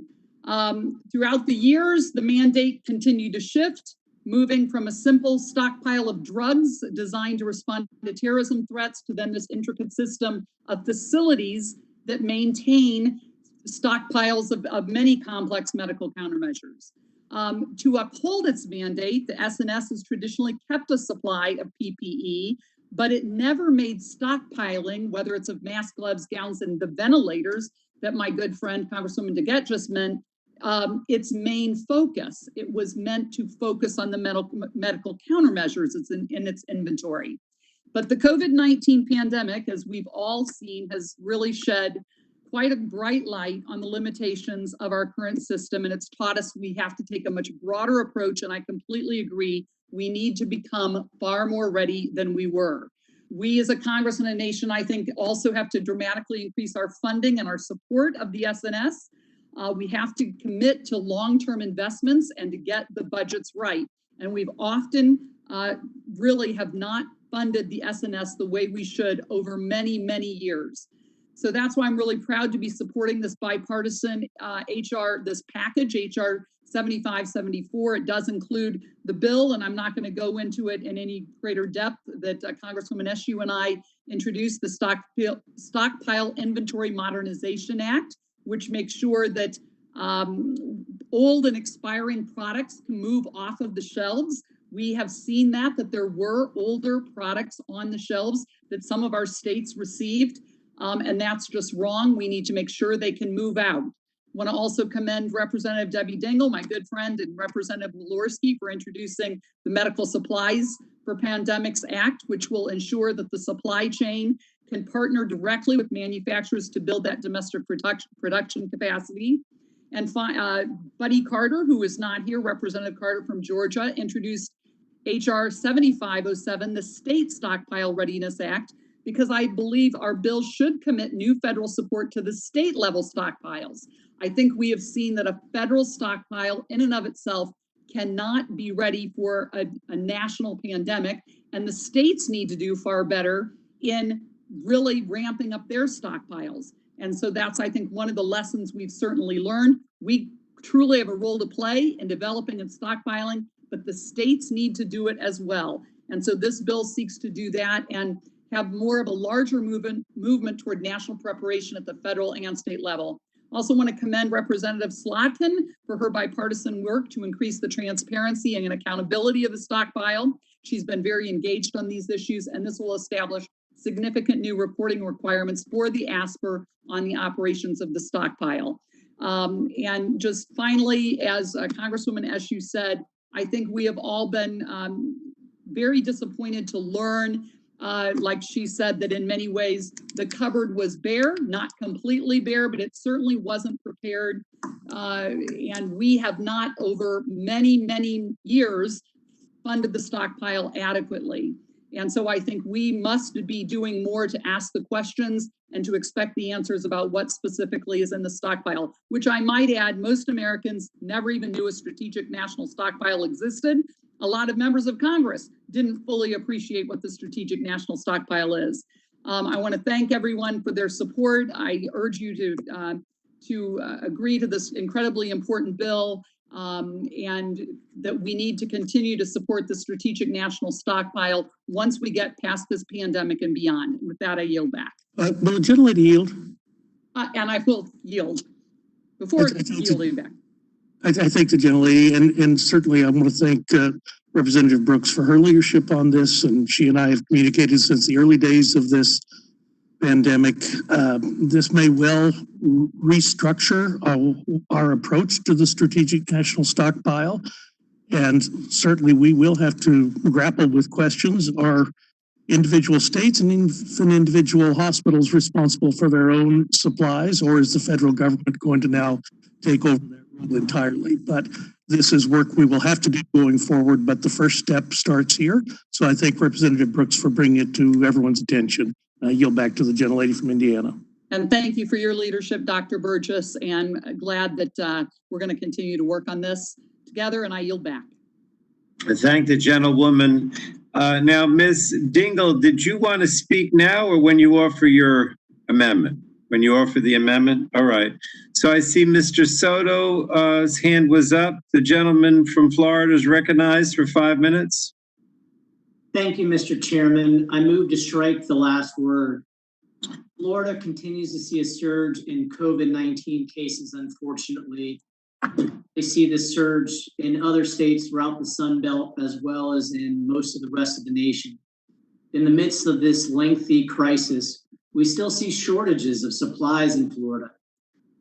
[SPEAKER 2] Throughout the years, the mandate continued to shift, moving from a simple stockpile of drugs designed to respond to terrorism threats to then this intricate system of facilities that maintain stockpiles of many complex medical countermeasures. To uphold its mandate, the SNS has traditionally kept a supply of PPE, but it never made stockpiling, whether it's of masks, gloves, gowns, and the ventilators that my good friend Congresswoman DeGette just meant, its main focus. It was meant to focus on the medical countermeasures in its inventory. But the COVID-19 pandemic, as we've all seen, has really shed quite a bright light on the limitations of our current system, and it's taught us we have to take a much broader approach, and I completely agree, we need to become far more ready than we were. We as a Congress and a nation, I think, also have to dramatically increase our funding and our support of the SNS. We have to commit to long-term investments and to get the budgets right. And we've often really have not funded the SNS the way we should over many, many years. So that's why I'm really proud to be supporting this bipartisan this package, HR 7574. It does include the bill, and I'm not going to go into it in any greater depth, that Congresswoman Eshoo and I introduced the Stockpile Inventory Modernization Act, which makes sure that old and expiring products can move off of the shelves. We have seen that there were older products on the shelves that some of our states received. And that's just wrong. We need to make sure they can move out. I want to also commend Representative Debbie Dingell, my good friend, and Representative Walorski for introducing the Medical Supplies for Pandemics Act, which will ensure that the supply chain can partner directly with manufacturers to build that domestic production capacity. And Buddy Carter, who is not here, Representative Carter from Georgia, introduced HR 7507, the State Stockpile Readiness Act, because I believe our bill should commit new federal support to the state level stockpiles. I think we have seen that a federal stockpile in and of itself cannot be ready for a national pandemic, and the states need to do far better in really ramping up their stockpiles. And so that's, I think, one of the lessons we've certainly learned. We truly have a role to play in developing and stockpiling, but the states need to do it as well. And so this bill seeks to do that and have more of a larger movement toward national preparation at the federal and state level. Also want to commend Representative Slotkin for her bipartisan work to increase the transparency and accountability of the stockpile. She's been very engaged on these issues, and this will establish significant new reporting requirements for the ASPR on the operations of the stockpile. And just finally, as Congresswoman Eshoo said, I think we have all been very disappointed to learn, like she said, that in many ways the cupboard was bare, not completely bare, but it certainly wasn't prepared. And we have not, over many, many years, funded the stockpile adequately. And so I think we must be doing more to ask the questions and to expect the answers about what specifically is in the stockpile, which I might add, most Americans never even knew a strategic national stockpile existed. A lot of members of Congress didn't fully appreciate what the strategic national stockpile is. I want to thank everyone for their support. I urge you to agree to this incredibly important bill, and that we need to continue to support the strategic national stockpile once we get past this pandemic and beyond. With that, I yield back.
[SPEAKER 6] Will the gentlelady yield?
[SPEAKER 2] And I will yield before yielding back.
[SPEAKER 6] I thank the gentlelady, and certainly I want to thank Representative Brooks for her leadership on this. And she and I have communicated since the early days of this pandemic. This may well restructure our approach to the strategic national stockpile. And certainly we will have to grapple with questions. Are individual states and even individual hospitals responsible for their own supplies, or is the federal government going to now take over that role entirely? But this is work we will have to do going forward, but the first step starts here. So I thank Representative Brooks for bringing it to everyone's attention. I yield back to the gentlelady from Indiana.
[SPEAKER 2] And thank you for your leadership, Dr. Burgess, and glad that we're going to continue to work on this together, and I yield back.
[SPEAKER 1] I thank the gentlewoman. Now, Ms. Dingle, did you want to speak now or when you offer your amendment? When you offer the amendment? All right. So I see Mr. Soto's hand was up. The gentleman from Florida is recognized for 5 minutes.
[SPEAKER 16] Thank you, Mr. Chairman. I move to strike the last word. Florida continues to see a surge in COVID-19 cases, unfortunately. They see this surge in other states throughout the Sun Belt, as well as in most of the rest of the nation. In the midst of this lengthy crisis, we still see shortages of supplies in Florida.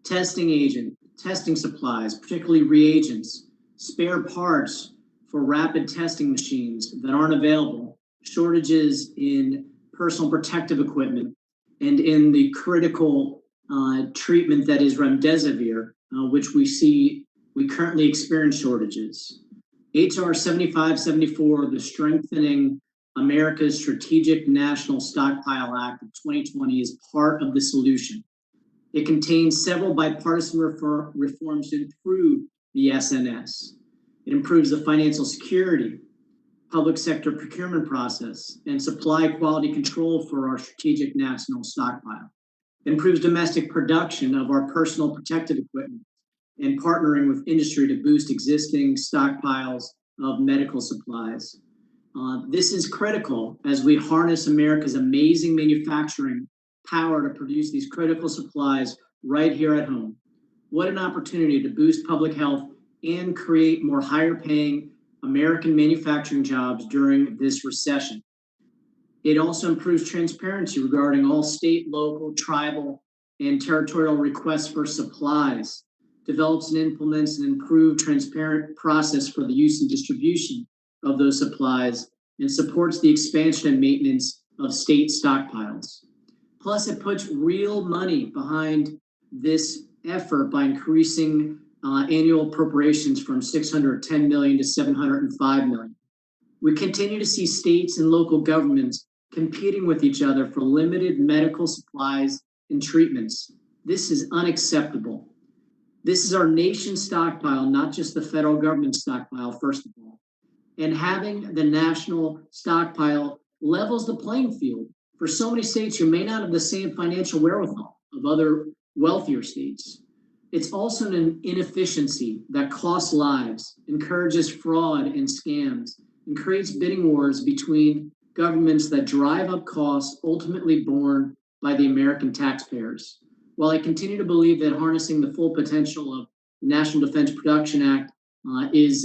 [SPEAKER 16] Testing supplies, particularly reagents, spare parts for rapid testing machines that aren't available, shortages in personal protective equipment, and in the critical treatment that is remdesivir, which we currently experience shortages. HR 7574, the Strengthening America's Strategic National Stockpile Act of 2020, is part of the solution. It contains several bipartisan reforms to improve the SNS. It improves the financial security, public sector procurement process, and supply quality control for our strategic national stockpile. It improves domestic production of our personal protective equipment and partnering with industry to boost existing stockpiles of medical supplies. This is critical as we harness America's amazing manufacturing power to produce these critical supplies right here at home. What an opportunity to boost public health and create more higher paying American manufacturing jobs during this recession. It also improves transparency regarding all state, local, tribal, and territorial requests for supplies, develops and implements an improved transparent process for the use and distribution of those supplies, and supports the expansion and maintenance of state stockpiles. Plus, it puts real money behind this effort by increasing annual appropriations from $610 million to $705 million. We continue to see states and local governments competing with each other for limited medical supplies and treatments. This is unacceptable. This is our nation's stockpile, not just the federal government stockpile, first of all. And having the national stockpile levels the playing field for so many states who may not have the same financial wherewithal of other wealthier states.
[SPEAKER 21] It's also an inefficiency that costs lives, encourages fraud and scams, and creates bidding wars between governments that drive up costs ultimately borne by the American taxpayers. While I continue to believe that harnessing the full potential of the National Defense Production Act is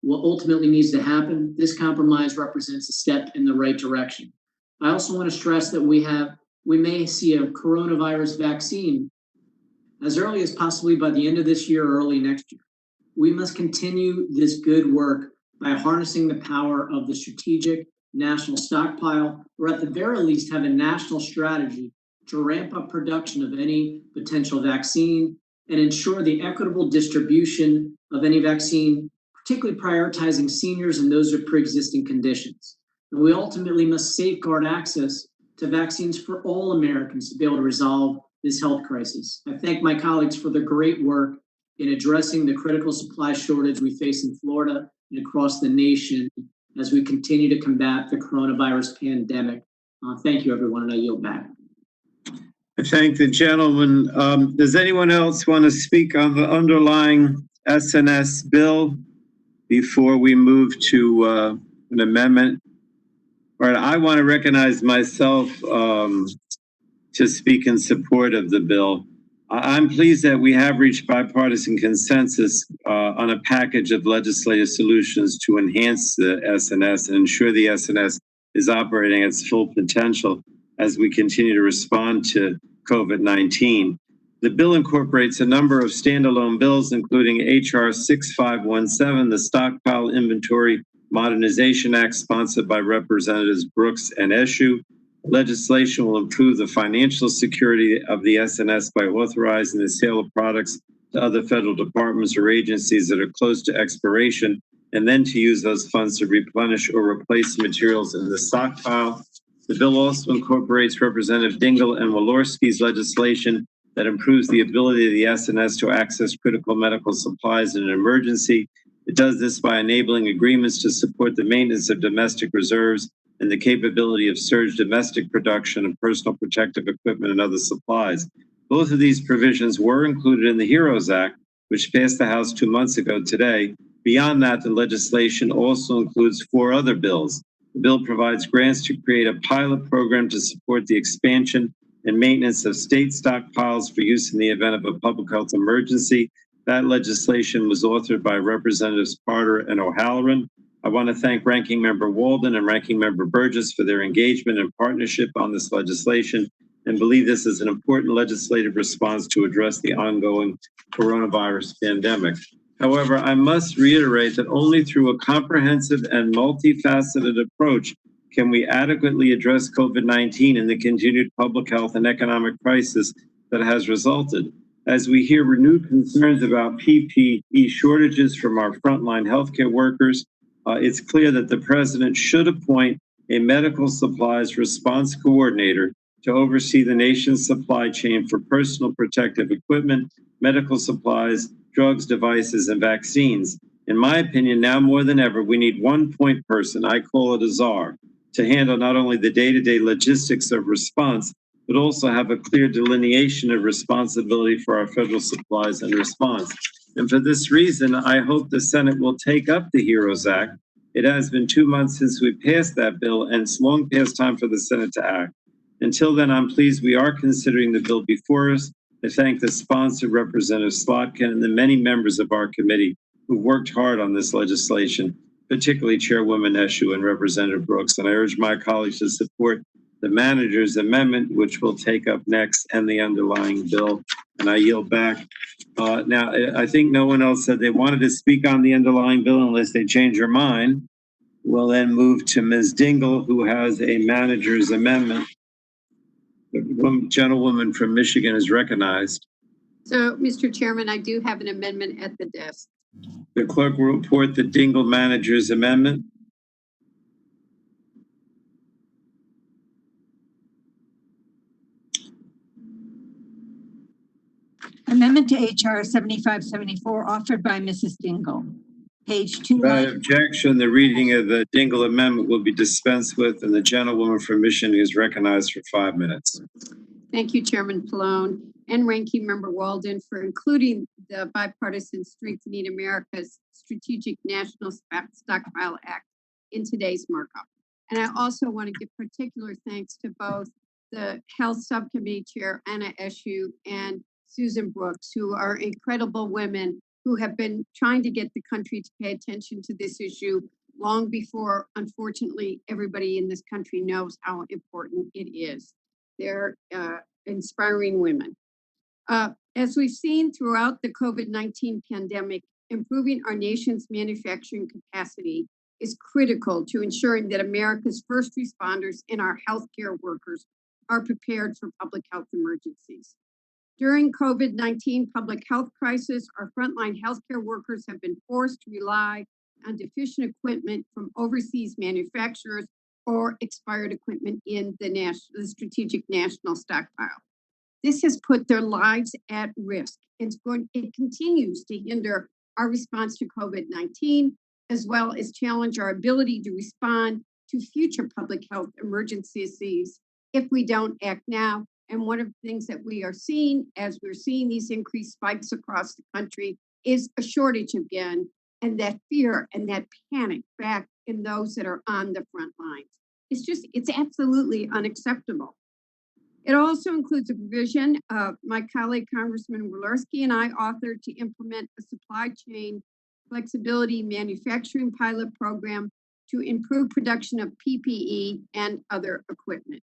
[SPEAKER 21] what ultimately needs to happen, this compromise represents a step in the right direction. I also want to stress that we may see a coronavirus vaccine as early as possibly by the end of this year or early next year. We must continue this good work by harnessing the power of the strategic national stockpile, or at the very least have a national strategy to ramp up production of any potential vaccine and ensure the equitable distribution of any vaccine, particularly prioritizing seniors and those with pre-existing conditions. And we ultimately must safeguard access to vaccines for all Americans to be able to resolve this health crisis. I thank my colleagues for their great work in addressing the critical supply shortage we face in Florida and across the nation as we continue to combat the coronavirus pandemic. Thank you, everyone, and I yield back.
[SPEAKER 1] I thank the gentleman. Does anyone else want to speak on the underlying SNS bill before we move to an amendment? All right, I want to recognize myself to speak in support of the bill. I'm pleased that we have reached bipartisan consensus on a package of legislative solutions to enhance the SNS and ensure the SNS is operating at its full potential as we continue to respond to COVID-19. The bill incorporates a number of standalone bills, including H.R. 6517, the Stockpile Inventory Modernization Act, sponsored by Representatives Brooks and Eshoo. Legislation will improve the financial security of the SNS by authorizing the sale of products to other federal departments or agencies that are close to expiration, and then to use those funds to replenish or replace materials in the stockpile. The bill also incorporates Representative Dingell and Walorski's legislation that improves the ability of the SNS to access critical medical supplies in an emergency. It does this by enabling agreements to support the maintenance of domestic reserves and the capability of surge domestic production of personal protective equipment and other supplies. Both of these provisions were included in the HEROES Act, which passed the House 2 months ago today. Beyond that, the legislation also includes 4 other bills. The bill provides grants to create a pilot program to support the expansion and maintenance of state stockpiles for use in the event of a public health emergency. That legislation was authored by Representatives Carter and O'Halloran. I want to thank Ranking Member Walden and Ranking Member Burgess for their engagement and partnership on this legislation, and believe this is an important legislative response to address the ongoing coronavirus pandemic. However, I must reiterate that only through a comprehensive and multifaceted approach can we adequately address COVID-19 and the continued public health and economic crisis that has resulted. As we hear renewed concerns about PPE shortages from our frontline healthcare workers, it's clear that the president should appoint a medical supplies response coordinator to oversee the nation's supply chain for personal protective equipment, medical supplies, drugs, devices, and vaccines. In my opinion, now more than ever, we need one point person, I call it a czar, to handle not only the day-to-day logistics of response, but also have a clear delineation of responsibility for our federal supplies and response. And for this reason, I hope the Senate will take up the HEROES Act. It has been 2 months since we passed that bill, and it's long past time for the Senate to act. Until then, I'm pleased we are considering the bill before us. I thank the sponsor, Representative Slotkin, and the many members of our committee who worked hard on this legislation, particularly Chairwoman Eshoo and Representative Brooks. And I urge my colleagues to support the manager's amendment, which we'll take up next, and the underlying bill. And I yield back. Now, I think no one else said they wanted to speak on the underlying bill unless they change their mind. We'll then move to Ms. Dingell, who has a manager's amendment. The gentlewoman from Michigan is recognized.
[SPEAKER 22] So, Mr. Chairman, I do have an amendment at the desk.
[SPEAKER 1] The clerk will report the Dingell manager's amendment.
[SPEAKER 14] Amendment to H.R. 7574 offered by Mrs. Dingell. Page 2.
[SPEAKER 1] Without objection, the reading of the Dingell amendment will be dispensed with, and the gentlewoman from Michigan is recognized for 5 minutes.
[SPEAKER 22] Thank you, Chairman Pallone. and Ranking Member Walden for including the bipartisan Strengthening America's Strategic National Stockpile Act in today's markup. And I also want to give particular thanks to both the Health Subcommittee Chair, Anna Eshoo, and Susan Brooks, who are incredible women who have been trying to get the country to pay attention to this issue long before, unfortunately, everybody in this country knows how important it is. They're inspiring women. As we've seen throughout the COVID-19 pandemic, improving our nation's manufacturing capacity is critical to ensuring that America's first responders and our healthcare workers are prepared for public health emergencies. During COVID-19 public health crisis, our frontline healthcare workers have been forced to rely on deficient equipment from overseas manufacturers or expired equipment in the strategic national stockpile. This has put their lives at risk and it continues to hinder our response to COVID-19, as well as challenge our ability to respond to future public health emergencies if we don't act now. And one of the things that we are seeing as we're seeing these increased spikes across the country is a shortage again, and that fear and that panic back in those that are on the front lines. It's absolutely unacceptable. It also includes a provision my colleague Congressman Walorski and I authored to implement a supply chain flexibility manufacturing pilot program to improve production of PPE and other equipment.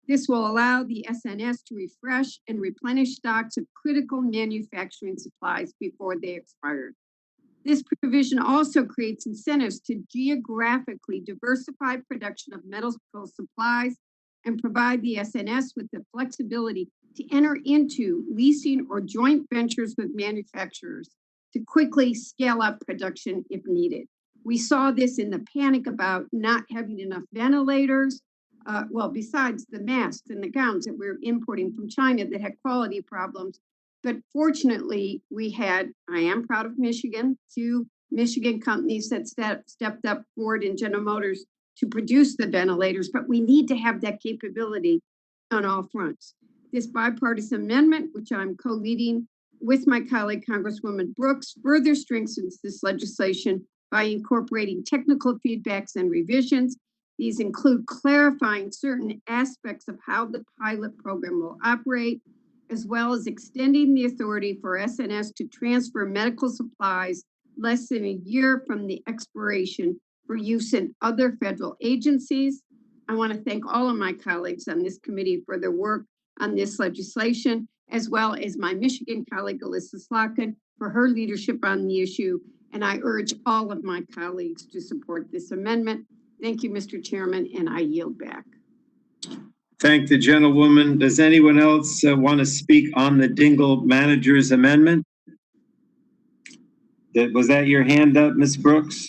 [SPEAKER 22] This will allow the SNS to refresh and replenish stocks of critical manufacturing supplies before they expire. This provision also creates incentives to geographically diversify production of medical supplies and provide the SNS with the flexibility to enter into leasing or joint ventures with manufacturers to quickly scale up production if needed. We saw this in the panic about not having enough ventilators, besides the masks and the gowns that we're importing from China that had quality problems. But fortunately, I am proud of Michigan, 2 Michigan companies that stepped up, Ford and General Motors, to produce the ventilators, but we need to have that capability on all fronts. This bipartisan amendment, which I'm co-leading with my colleague Congresswoman Brooks, further strengthens this legislation by incorporating technical feedbacks and revisions. These include clarifying certain aspects of how the pilot program will operate, as well as extending the authority for SNS to transfer medical supplies less than a year from the expiration for use in other federal agencies. I want to thank all of my colleagues on this committee for their work on this legislation, as well as my Michigan colleague, Alyssa Slotkin, for her leadership on the issue. And I urge all of my colleagues to support this amendment. Thank you, Mr. Chairman, and I yield back.
[SPEAKER 1] Thank the gentlewoman. Does anyone else want to speak on the Dingell Manager's Amendment? Was that your hand up, Ms. Brooks?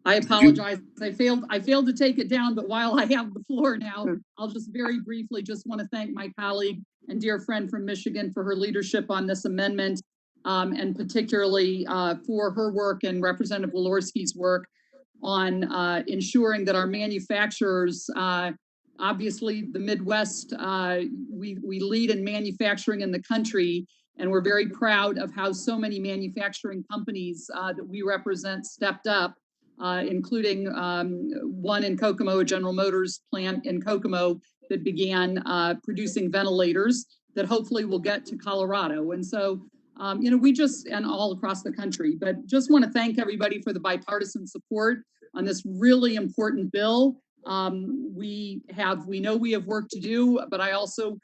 [SPEAKER 8] I apologize. I failed to take it down, but while I have the floor now, I'll just very briefly just want to thank my colleague and dear friend from Michigan for her leadership on this amendment, and particularly for her work and Representative Walorski's work on ensuring that our manufacturers, obviously the Midwest, we lead in manufacturing in the country, and we're very proud of how so many manufacturing companies that we represent stepped up. Including one in Kokomo, a General Motors plant in Kokomo that began producing ventilators that hopefully will get to Colorado. And so, and all across the country, but just want to thank everybody for the bipartisan support on this really important bill. We know we have work to do, but I also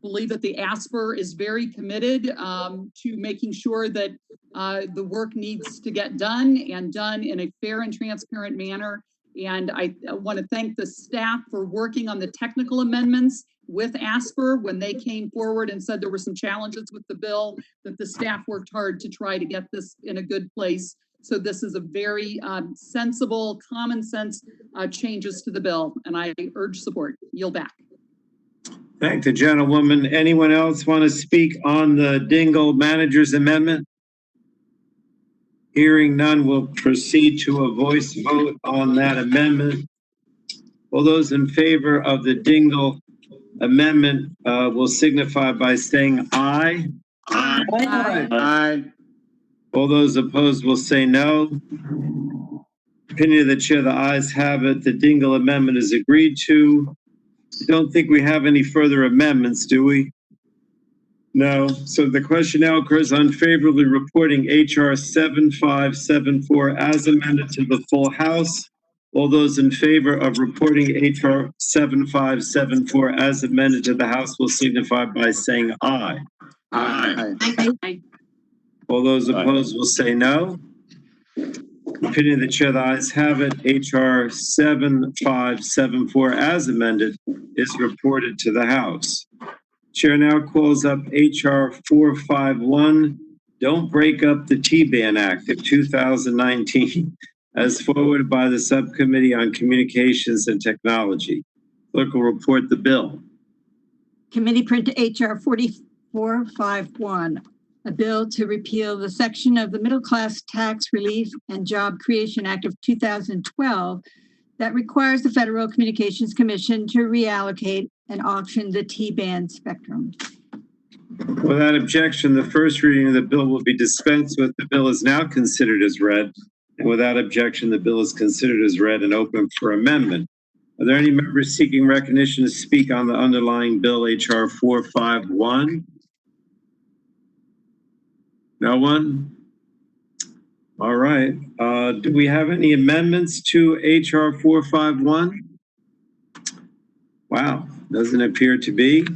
[SPEAKER 8] believe that the ASPR is very committed to making sure that the work needs to get done and done in a fair and transparent manner. And I want to thank the staff for working on the technical amendments with ASPR when they came forward and said there were some challenges with the bill, that the staff worked hard to try to get this in a good place. So this is a very sensible, common sense changes to the bill, and I urge support. Yield back.
[SPEAKER 1] Thank the gentlewoman. Anyone else want to speak on the Dingell Manager's Amendment? Hearing none, we'll proceed to a voice vote on that amendment. All those in favor of the Dingle amendment will signify by saying aye.
[SPEAKER 18] Aye.
[SPEAKER 1] All those opposed will say no. Opinion of the chair, the ayes have it. The Dingle amendment is agreed to. I don't think we have any further amendments, do we? No. So the question now occurs unfavorably reporting HR 7574 as amended to the full House. All those in favor of reporting HR 7574 as amended to the House will signify by saying aye.
[SPEAKER 18] Aye.
[SPEAKER 1] All those opposed will say no. Opinion of the chair, the ayes have it. HR 7574 as amended is reported to the House. Chair now calls up HR 451, Don't Break Up the T-Ban Act of 2019, as forwarded by the Subcommittee on Communications and Technology. Clerk will report the bill.
[SPEAKER 14] Committee print HR 4451, a bill to repeal the section of the Middle Class Tax Relief and Job Creation Act of 2012 that requires the Federal Communications Commission to reallocate and auction the T-band spectrum.
[SPEAKER 1] Without objection, the first reading of the bill will be dispensed with. The bill is now considered as read. And without objection, the bill is considered as read and open for amendment. Are there any members seeking recognition to speak on the underlying bill, HR 451? No one? All right. Do we have any amendments to HR 451? Wow, doesn't appear to be.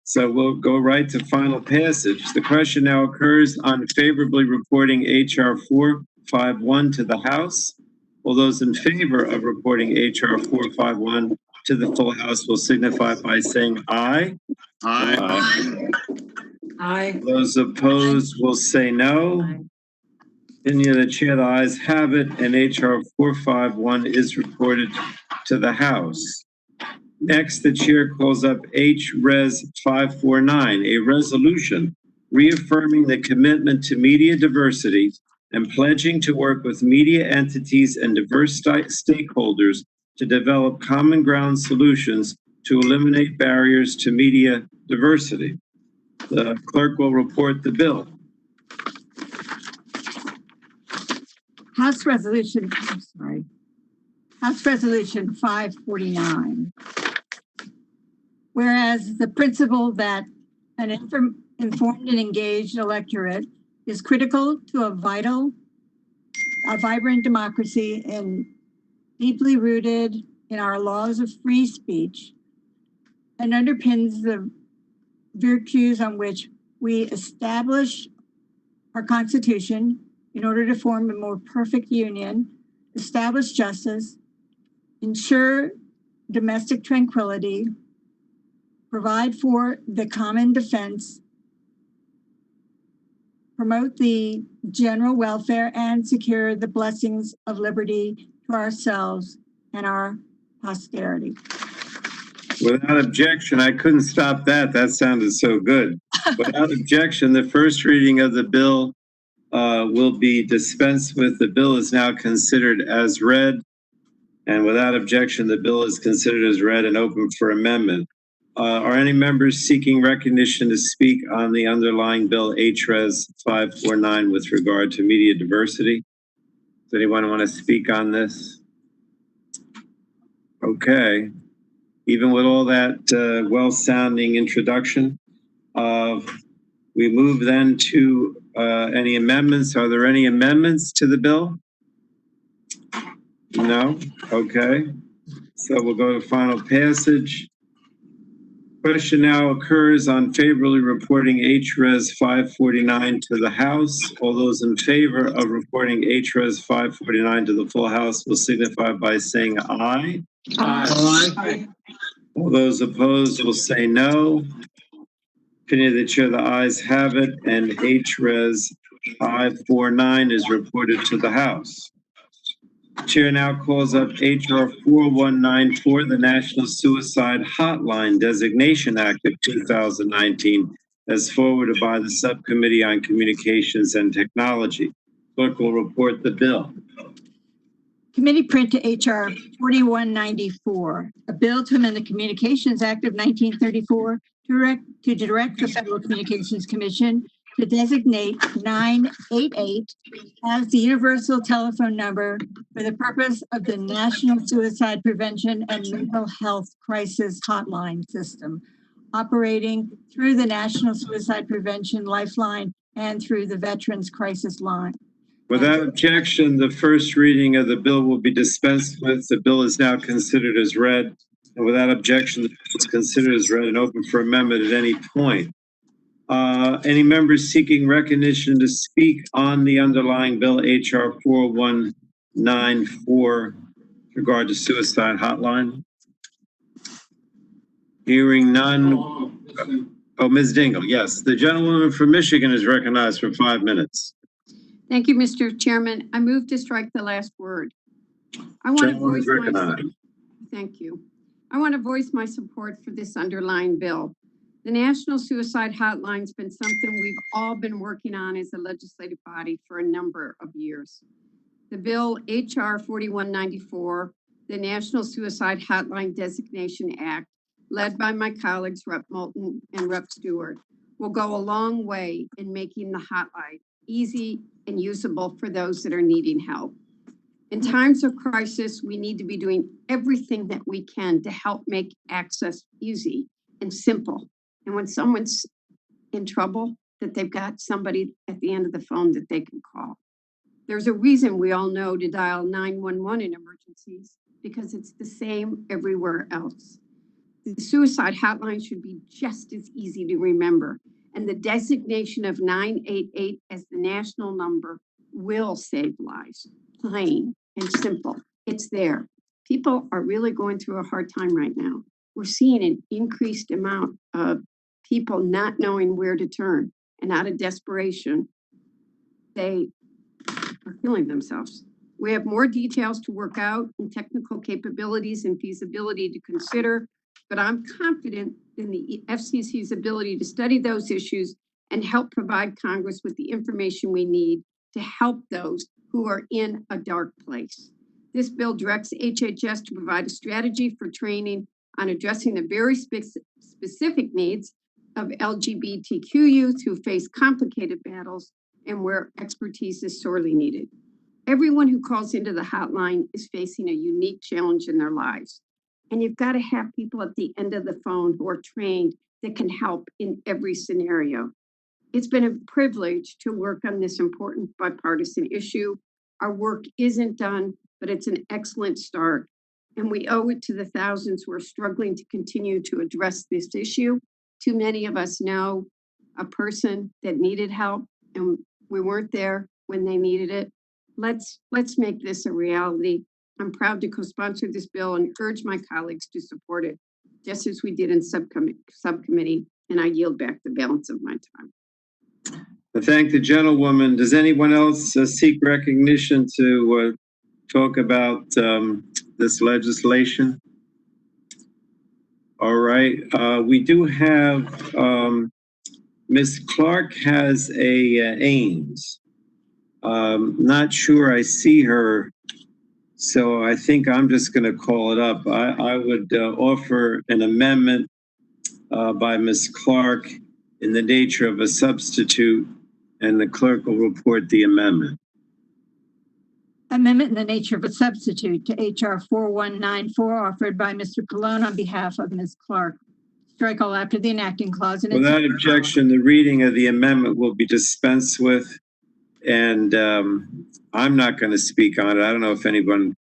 [SPEAKER 1] So we'll go right to final passage. The question now occurs on favorably reporting HR 451 to the House. All those in favor of reporting HR 451 to the full House will signify by saying aye.
[SPEAKER 5] Aye.
[SPEAKER 1] Those opposed will say no. Opinion of the chair, the ayes have it, and HR 451 is reported to the House. Next, the chair calls up H-Res 549, a resolution reaffirming the commitment to media diversity and pledging to work with media entities and diverse stakeholders to develop common ground solutions to eliminate barriers to media diversity. The clerk will report the bill.
[SPEAKER 14] House Resolution 549. Whereas the principle that an informed and engaged electorate is critical to a vibrant democracy and deeply rooted in our laws of free speech and underpins the virtues on which we establish our Constitution in order to form a more perfect union, establish justice, ensure domestic tranquility, provide for the common defense, promote the general welfare, and secure the blessings of liberty to ourselves and our posterity.
[SPEAKER 1] Without objection, I couldn't stop that. That sounded so good. Without objection, the first reading of the bill will be dispensed with. The bill is now considered as read. And without objection, the bill is considered as read and open for amendment. Are any members seeking recognition to speak on the underlying bill HRES 549 with regard to media diversity? Does anyone want to speak on this? Okay. Even with all that well-sounding introduction, we move then to any amendments. Are there any amendments to the bill? No? Okay. So we'll go to final passage. Question now occurs on favorably reporting HRES 549 to the House. All those in favor of reporting HRES 549 to the full House will signify by saying aye.
[SPEAKER 16] Aye.
[SPEAKER 1] All those opposed will say no. Opinion of the chair, the ayes have it, and HRES 549 is reported to the House. Chair now calls up HR 4194, the National Suicide Hotline Designation Act of 2019, as forwarded by the Subcommittee on Communications and Technology. Clerk will report the bill.
[SPEAKER 14] Committee print to HR 4194, a bill to amend the Communications Act of 1934 to direct the Federal Communications Commission to designate 988 as the universal telephone number for the purpose of the National Suicide Prevention and Mental Health Crisis Hotline System, operating through the National Suicide Prevention Lifeline and through the Veterans Crisis Line.
[SPEAKER 1] Without objection, the first reading of the bill will be dispensed with. The bill is now considered as read. And without objection, the bill is considered as read and open for amendment at any point. Any members seeking recognition to speak on the underlying bill, HR 4194, with regard to suicide hotline? Hearing none. Oh, Ms. Dingle, yes. The gentlewoman from Michigan is recognized for 5 minutes.
[SPEAKER 22] Thank you, Mr. Chairman. I move to strike the last word. I want to voice thank you. I want to voice my support for this underlying bill. The National Suicide Hotline's been something we've all been working on as a legislative body for a number of years. The bill HR 4194, the National Suicide Hotline Designation Act, led by my colleagues Rep. Moulton and Rep. Stewart, will go a long way in making the hotline easy and usable for those that are needing help. In times of crisis, we need to be doing everything that we can to help make access easy and simple. And when someone's in trouble, that they've got somebody at the end of the phone that they can call. There's a reason we all know to dial 911 in emergencies, because it's the same everywhere else. The suicide hotline should be just as easy to remember. And the designation of 988 as the national number will save lives, plain and simple. It's there. People are really going through a hard time right now. We're seeing an increased amount of people not knowing where to turn, and out of desperation, they are killing themselves. We have more details to work out and technical capabilities and feasibility to consider, but I'm confident in the FCC's ability to study those issues and help provide Congress with the information we need to help those who are in a dark place. This bill directs HHS to provide a strategy for training on addressing the very specific needs of LGBTQ youth who face complicated battles and where expertise is sorely needed. Everyone who calls into the hotline is facing a unique challenge in their lives. And you've got to have people at the end of the phone who are trained that can help in every scenario. It's been a privilege to work on this important bipartisan issue. Our work isn't done, but it's an excellent start. And we owe it to the thousands who are struggling to continue to address this issue. Too many of us know a person that needed help and we weren't there when they needed it. Let's make this a reality. I'm proud to co-sponsor this bill and urge my colleagues to support it, just as we did in subcommittee, and I yield back the balance of my time.
[SPEAKER 1] I thank the gentlewoman. Does anyone else seek recognition to talk about this legislation? All right. We do have Ms. Clark has a Ames. Not sure I see her, so I think I'm just going to call it up. I would offer an amendment by Ms. Clark in the nature of a substitute, and the clerk will report the amendment.
[SPEAKER 14] Amendment in the nature of a substitute to HR 4194 offered by Mr. Pallone on behalf of Ms. Clark. Strike all after the enacting clause. And
[SPEAKER 1] without objection, the reading of the amendment will be dispensed with. And I'm not going to speak on it. I don't know if anyone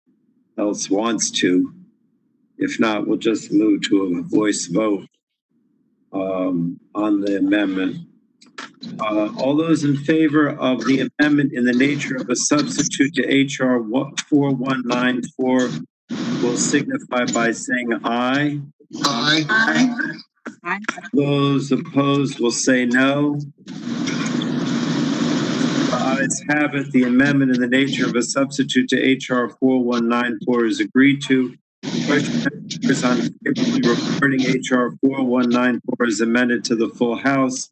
[SPEAKER 1] else wants to. If not, we'll just move to a voice vote on the amendment. All those in favor of the amendment in the nature of a substitute to HR 4194 will signify by saying aye.
[SPEAKER 16] Aye.
[SPEAKER 22] Aye.
[SPEAKER 1] Those opposed will say no. Ayes have it. The amendment in the nature of a substitute to HR 4194 is agreed to. Question on favorably reporting HR 4194 is amended to the full House.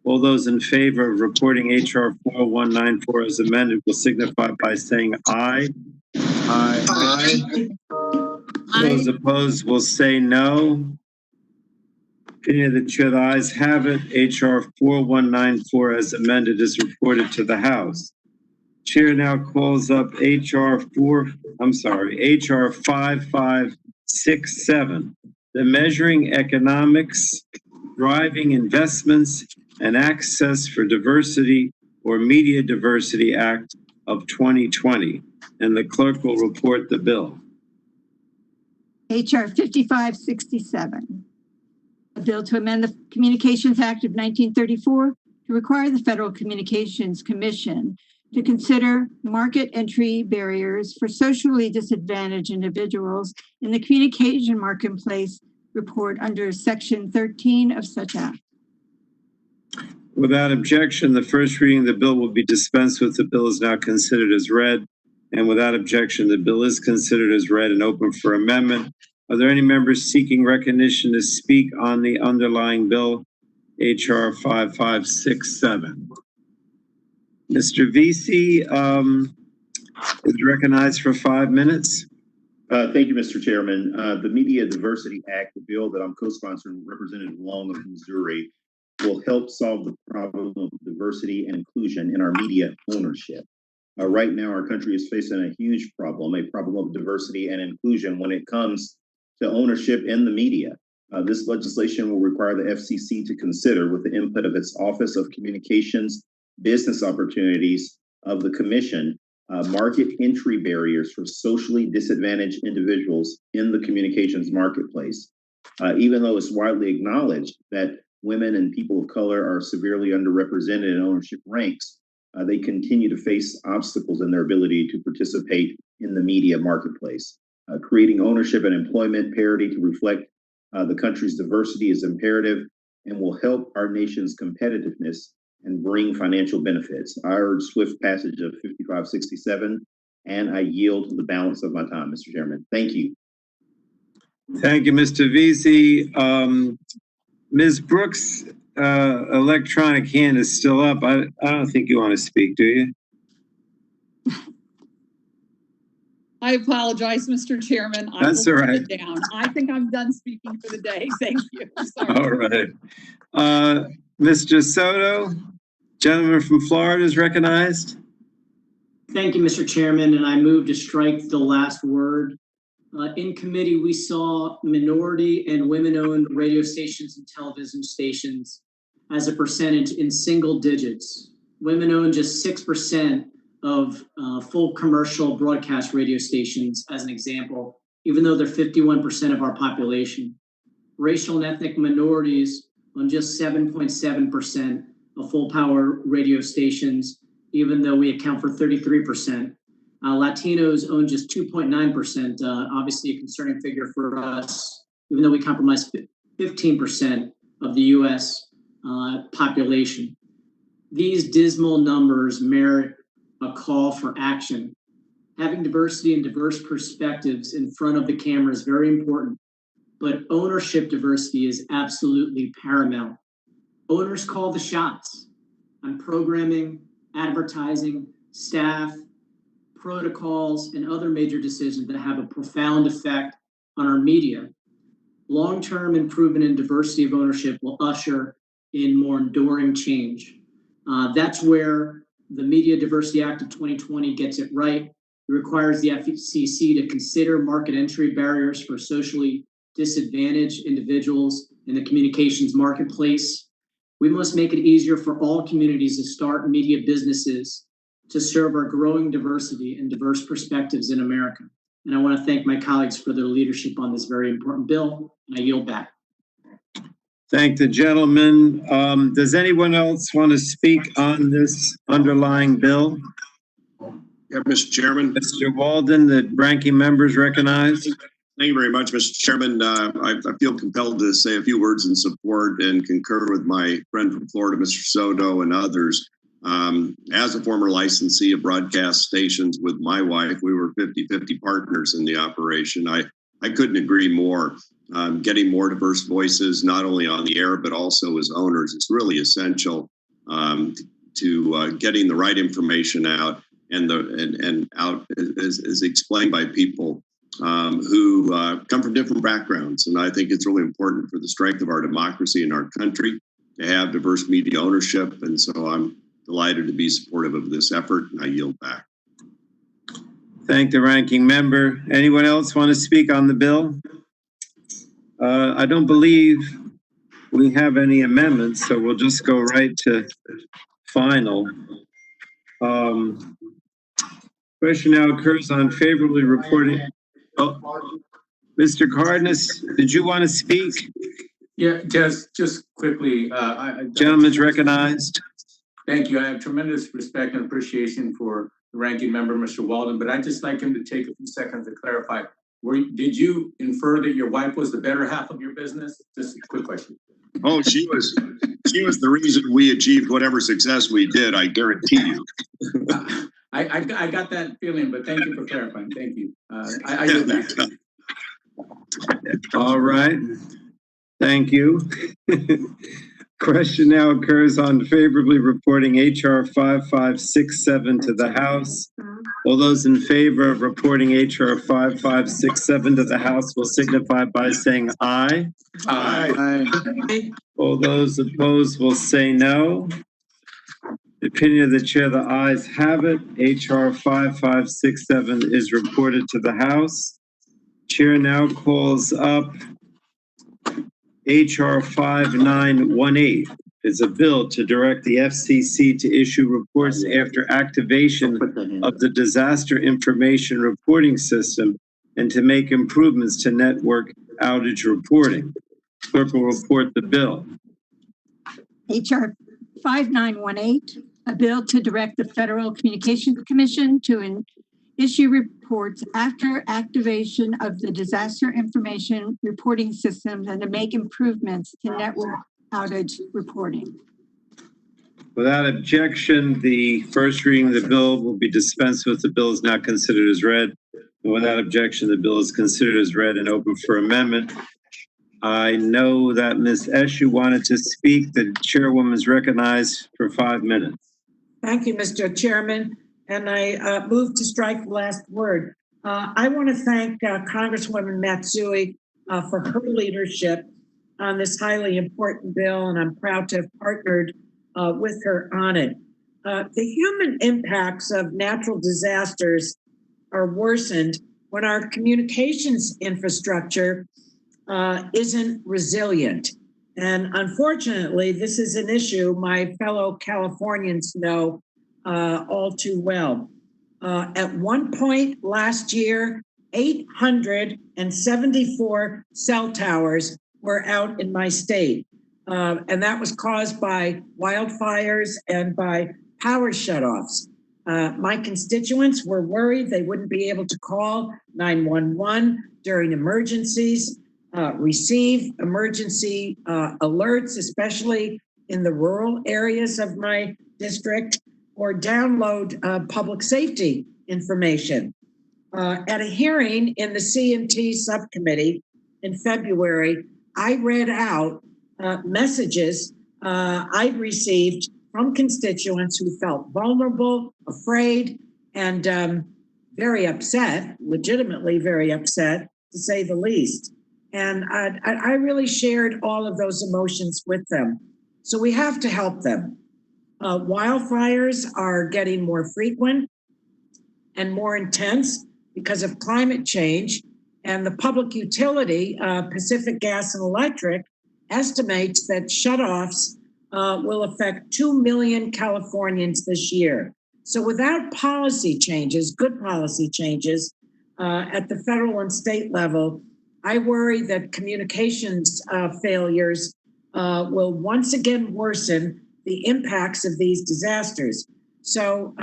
[SPEAKER 1] All those in favor of reporting HR 4194 as amended will signify by saying aye.
[SPEAKER 16] Aye.
[SPEAKER 1] Those opposed will say no. Opinion of the chair, the ayes have it. HR 4194 as amended is reported to the House. Chair now calls up HR 5567, the Measuring Economics, Driving Investments, and Access for Diversity or Media Diversity Act of 2020. And the clerk will report the bill.
[SPEAKER 14] HR 5567, a bill to amend the Communications Act of 1934 to require the Federal Communications Commission to consider market entry barriers for socially disadvantaged individuals in the communication marketplace report under Section 13 of such act.
[SPEAKER 1] Without objection, the first reading of the bill will be dispensed with. The bill is now considered as read. And without objection, the bill is considered as read and open for amendment. Are there any members seeking recognition to speak on the underlying bill, HR 5567? Mr. Vesey is recognized for 5 minutes.
[SPEAKER 10] Thank you, Mr. Chairman. The Media Diversity Act, the bill that I'm co-sponsoring, Representative Pallone of Missouri, will help solve the problem of diversity and inclusion in our media ownership. Right now, our country is facing a huge problem, a problem of diversity and inclusion when it comes to ownership in the media. This legislation will require the FCC to consider, with the input of its Office of Communications, Business Opportunities of the Commission, market entry barriers for socially disadvantaged individuals in the communications marketplace. Even though it's widely acknowledged that women and people of color are severely underrepresented in ownership ranks, they continue to face obstacles in their ability to participate in the media marketplace. Creating ownership and employment parity to reflect the country's diversity is imperative and will help our nation's competitiveness and bring financial benefits. I urge swift passage of 5567, and I yield the balance of my time, Mr. Chairman. Thank you.
[SPEAKER 1] Thank you, Mr. Vesey. Ms. Brooks, electronic hand is still up. I don't think you want to speak, do you?
[SPEAKER 8] I apologize, Mr. Chairman.
[SPEAKER 1] That's all right.
[SPEAKER 8] Put it down. I think I'm done speaking for the day. Thank you. Sorry.
[SPEAKER 1] All right. Mr. Soto, gentleman from Florida is recognized.
[SPEAKER 21] Thank you, Mr. Chairman, and I move to strike the last word. In committee, we saw minority and women-owned radio stations and television stations as a percentage in single digits. Women own just 6% of full commercial broadcast radio stations, as an example, even though they're 51% of our population. Racial and ethnic minorities own just 7.7% of full power radio stations, even though we account for 33%. Latinos own just 2.9%, obviously a concerning figure for us, even though we comprise 15% of the US population. These dismal numbers merit a call for action. Having diversity and diverse perspectives in front of the camera is very important, but ownership diversity is absolutely paramount. Owners call the shots on programming, advertising, staff, protocols, and other major decisions that have a profound effect on our media. Long-term improvement in diversity of ownership will usher in more enduring change. That's where the Media Diversity Act of 2020 gets it right. It requires the FCC to consider market entry barriers for socially disadvantaged individuals in the communications marketplace. We must make it easier for all communities to start media businesses to serve our growing diversity and diverse perspectives in America. And I want to thank my colleagues for their leadership on this very important bill, and I yield back.
[SPEAKER 1] Thank the gentleman. Does anyone else want to speak on this underlying bill?
[SPEAKER 2] Yeah, Mr. Chairman.
[SPEAKER 1] Mr. Walden, the ranking member is recognized.
[SPEAKER 2] Thank you very much, Mr. Chairman. I feel compelled to say a few words in support and concur with my friend from Florida, Mr. Soto, and others. As a former licensee of broadcast stations with my wife, we were 50-50 partners in the operation. I couldn't agree more. Getting more diverse voices, not only on the air, but also as owners, is really essential to getting the right information out and out is explained by people who come from different backgrounds. And I think it's really important for the strength of our democracy in our country to have diverse media ownership. And so I'm delighted to be supportive of this effort, and I yield back.
[SPEAKER 1] Thank the ranking member. Anyone else want to speak on the bill? I don't believe we have any amendments, so we'll just go right to final. Question now occurs on favorably reporting. Oh, Mr. Cardenas, did you want to speak?
[SPEAKER 12] Yeah, just quickly.
[SPEAKER 1] Gentleman's recognized.
[SPEAKER 12] Thank you. I have tremendous respect and appreciation for the ranking member, Mr. Walden, but I'd just like him to take a few seconds to clarify. Did you infer that your wife was the better half of your business? Just a quick question.
[SPEAKER 2] Oh, she was the reason we achieved whatever success we did, I guarantee you.
[SPEAKER 12] I got that feeling, but thank you for clarifying. Thank you. I yield back.
[SPEAKER 1] All right. Thank you. Question now occurs on favorably reporting HR 5567 to the House. All those in favor of reporting HR 5567 to the House will signify by saying aye.
[SPEAKER 12] Aye.
[SPEAKER 1] All those opposed will say no. The opinion of the chair, the ayes have it. HR 5567 is reported to the House. Chair now calls up HR 5918. It's a bill to direct the FCC to issue reports after activation of the disaster information reporting system and to make improvements to network outage reporting. Clerk will report the bill.
[SPEAKER 14] HR 5918, a bill to direct the Federal Communications Commission to issue reports after activation of the disaster information reporting systems and to make improvements to network outage reporting.
[SPEAKER 1] Without objection, the first reading of the bill will be dispensed with. The bill is now considered as read. And without objection, the bill is considered as read and open for amendment. I know that Ms. Eshu wanted to speak. The chairwoman is recognized for 5 minutes.
[SPEAKER 5] Thank you, Mr. Chairman. And I move to strike the last word. I want to thank Congresswoman Matsui for her leadership on this highly important bill, and I'm proud to have partnered with her on it. The human impacts of natural disasters are worsened when our communications infrastructure isn't resilient. And unfortunately, this is an issue my fellow Californians know all too well. At one point last year, 874 cell towers were out in my state. And that was caused by wildfires and by power shutoffs. My constituents were worried they wouldn't be able to call 911 during emergencies, receive emergency alerts, especially in the rural areas of my district, or download public safety information. At a hearing in the C&T subcommittee in February, I read out messages I'd received from constituents who felt vulnerable, afraid, and very upset, legitimately very upset, to say the least. And I really shared all of those emotions with them. So we have to help them. Wildfires are getting more frequent and more intense because of climate change. And the public utility, Pacific Gas and Electric, estimates that shutoffs will affect 2 million Californians this year. So without policy changes, good policy changes at the federal and state level, I worry that communications failures will once again worsen the impacts of these disasters. So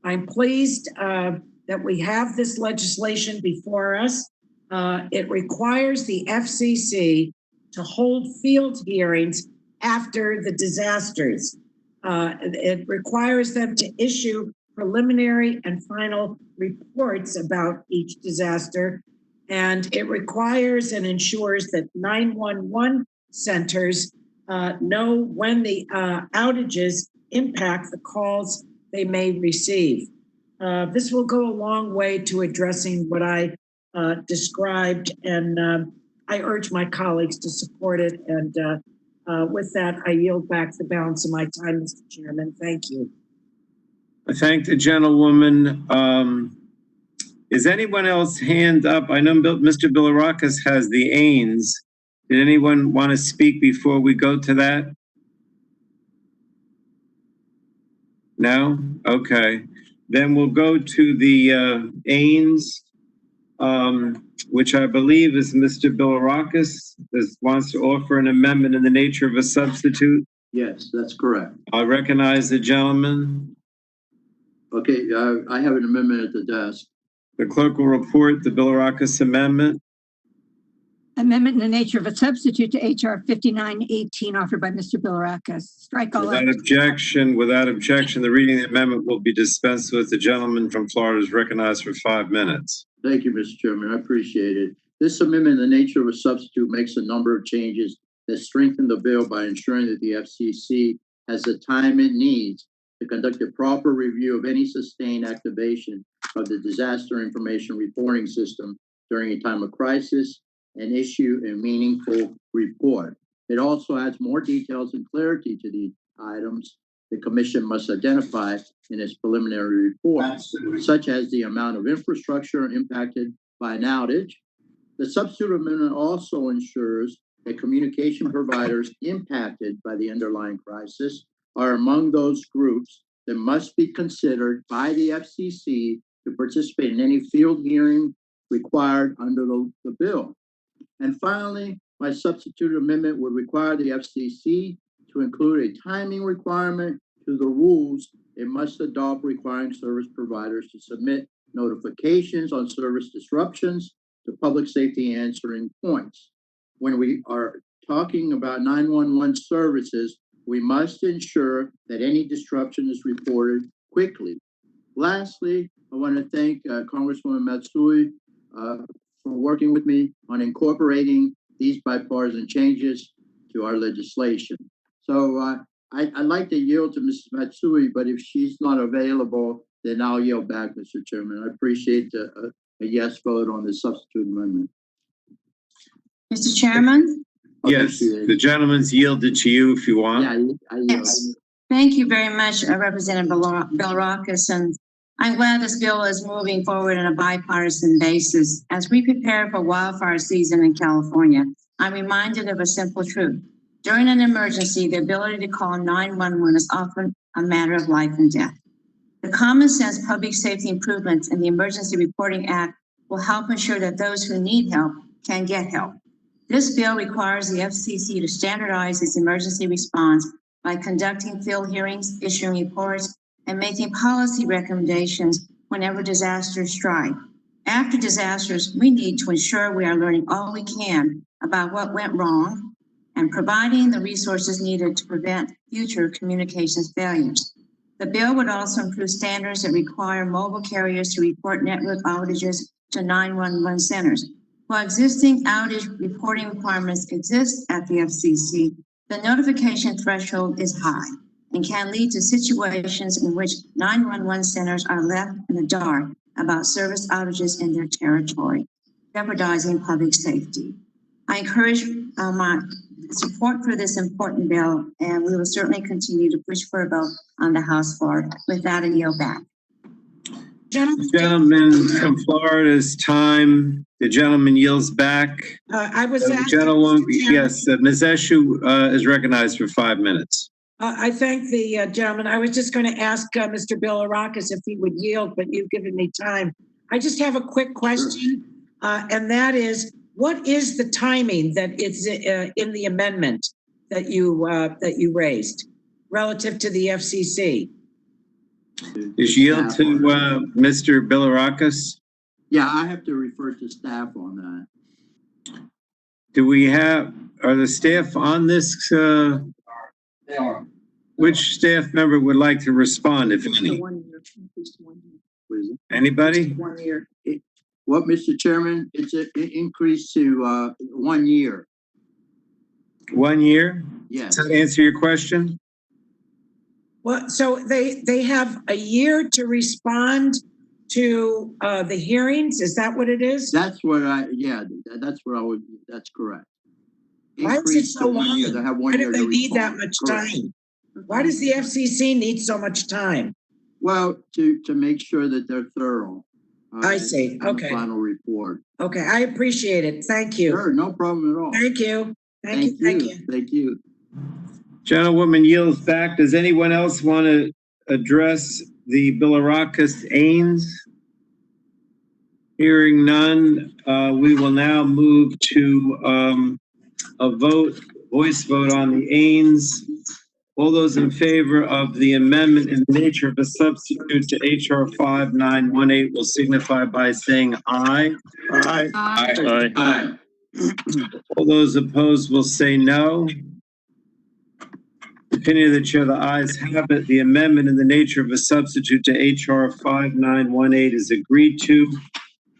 [SPEAKER 5] I'm pleased that we have this legislation before us. It requires the FCC to hold field hearings after the disasters. It requires them to issue preliminary and final reports about each disaster. And it requires and ensures that 911 centers know when the outages impact the calls they may receive. This will go a long way to addressing what I described, and I urge my colleagues to support it. And with that, I yield back the balance of my time, Mr. Chairman. Thank you.
[SPEAKER 1] I thank the gentlewoman. Is anyone else hand up? I know Mr. Bilirakis has the Ains. Did anyone want to speak before we go to that? No? Okay. Then we'll go to the Ains, which I believe is Mr. Bilirakis, wants to offer an amendment in the nature of a substitute.
[SPEAKER 17] Yes, that's correct.
[SPEAKER 1] I recognize the gentleman.
[SPEAKER 17] Okay, I have an amendment at the desk.
[SPEAKER 1] The clerk will report the Bilirakis amendment.
[SPEAKER 14] Amendment in the nature of a substitute to HR 5918 offered by Mr. Bilirakis. Strike all
[SPEAKER 1] Without objection, the reading of the amendment will be dispensed with. The gentleman from Florida is recognized for 5 minutes.
[SPEAKER 17] Thank you, Mr. Chairman. I appreciate it. This amendment in the nature of a substitute makes a number of changes that strengthen the bill by ensuring that the FCC has the time it needs to conduct a proper review of any sustained activation of the disaster information reporting system during a time of crisis and issue a meaningful report. It also adds more details and clarity to the items the Commission must identify in its preliminary report, such as the amount of infrastructure impacted by an outage. The substitute amendment also ensures that communication providers impacted by the underlying crisis are among those groups that must be considered by the FCC to participate in any field hearing required under the bill. And finally, my substitute amendment would require the FCC to include a timing requirement to the rules it must adopt, requiring service providers to submit notifications on service disruptions to public safety answering points. When we are talking about 911 services, we must ensure that any disruption is reported quickly. Lastly, I want to thank Congresswoman Matsui for working with me on incorporating these bipartisan changes to our legislation. So I'd like to yield to Mrs. Matsui, but if she's not available, then I'll yield back, Mr. Chairman. I appreciate a yes vote on the substitute amendment.
[SPEAKER 3] Mr. Chairman?
[SPEAKER 1] Yes, the gentleman's yielded to you if you want.
[SPEAKER 17] Yeah, I yield.
[SPEAKER 3] Yes. Thank you very much, Representative Bilirakis. And I'm glad this bill is moving forward on a bipartisan basis. As we prepare for wildfire season in California, I'm reminded of a simple truth. During an emergency, the ability to call 911 is often a matter of life and death. The common sense public safety improvements in the Emergency Reporting Act will help ensure that those who need help can get help. This bill requires the FCC to standardize its emergency response by conducting field hearings, issuing reports, and making policy recommendations whenever disasters strike. After disasters, we need to ensure we are learning all we can about what went wrong and providing the resources needed to prevent future communications failures. The bill would also improve standards that require mobile carriers to report network outages to 911 centers. While existing outage reporting requirements exist at the FCC, the notification threshold is high and can lead to situations in which 911 centers are left in the dark about service outages in their territory, jeopardizing public safety. I encourage my support for this important bill, and we will certainly continue to push for a vote on the House floor. With that, I yield back.
[SPEAKER 1] The gentleman from Florida's time. The gentleman yields back.
[SPEAKER 5] I was
[SPEAKER 1] The gentleman, yes, Ms. Eshu is recognized for 5 minutes.
[SPEAKER 5] I thank the gentleman. I was just going to ask Mr. Bilirakis if he would yield, but you've given me time. I just have a quick question, and that is, what is the timing that is in the amendment that you raised relative to the FCC?
[SPEAKER 1] Is yield to Mr. Bilirakis?
[SPEAKER 17] Yeah, I have to refer to staff on that.
[SPEAKER 1] Do we have, are the staff on this?
[SPEAKER 17] They are.
[SPEAKER 1] Which staff member would like to respond, if any? Anybody?
[SPEAKER 17] 1 year. What, Mr. Chairman? It's an increase to 1 year.
[SPEAKER 1] 1 year?
[SPEAKER 17] Yes.
[SPEAKER 1] Does that answer your question?
[SPEAKER 5] Well, so they have a year to respond to the hearings? Is that what it is?
[SPEAKER 17] That's what that's what I would, that's correct.
[SPEAKER 5] Why is it
[SPEAKER 17] Increase
[SPEAKER 5] so
[SPEAKER 17] to 1 year.
[SPEAKER 5] long?
[SPEAKER 17] They have
[SPEAKER 5] Why
[SPEAKER 17] 1
[SPEAKER 5] do
[SPEAKER 17] year
[SPEAKER 5] they
[SPEAKER 17] to
[SPEAKER 5] need that
[SPEAKER 17] respond.
[SPEAKER 5] much
[SPEAKER 17] Correct.
[SPEAKER 5] time? Why does the FCC need so much time?
[SPEAKER 17] Well, to make sure that they're thorough.
[SPEAKER 5] I see.
[SPEAKER 17] in the
[SPEAKER 5] Okay.
[SPEAKER 17] Final report.
[SPEAKER 5] Okay, I appreciate it. Thank you.
[SPEAKER 17] Sure, no problem at all.
[SPEAKER 5] Thank you. Thank you.
[SPEAKER 17] Thank you.
[SPEAKER 1] Gentlewoman yields back. Does anyone else want to address the Bilirakis Ains? Hearing none, we will now move to a voice vote on the Ains. All those in favor of the amendment in the nature of a substitute to HR 5918 will signify by saying aye.
[SPEAKER 16] Aye.
[SPEAKER 12] Aye.
[SPEAKER 1] All those opposed will say no. Opinion of the chair, the ayes have it. The amendment in the nature of a substitute to HR 5918 is agreed to.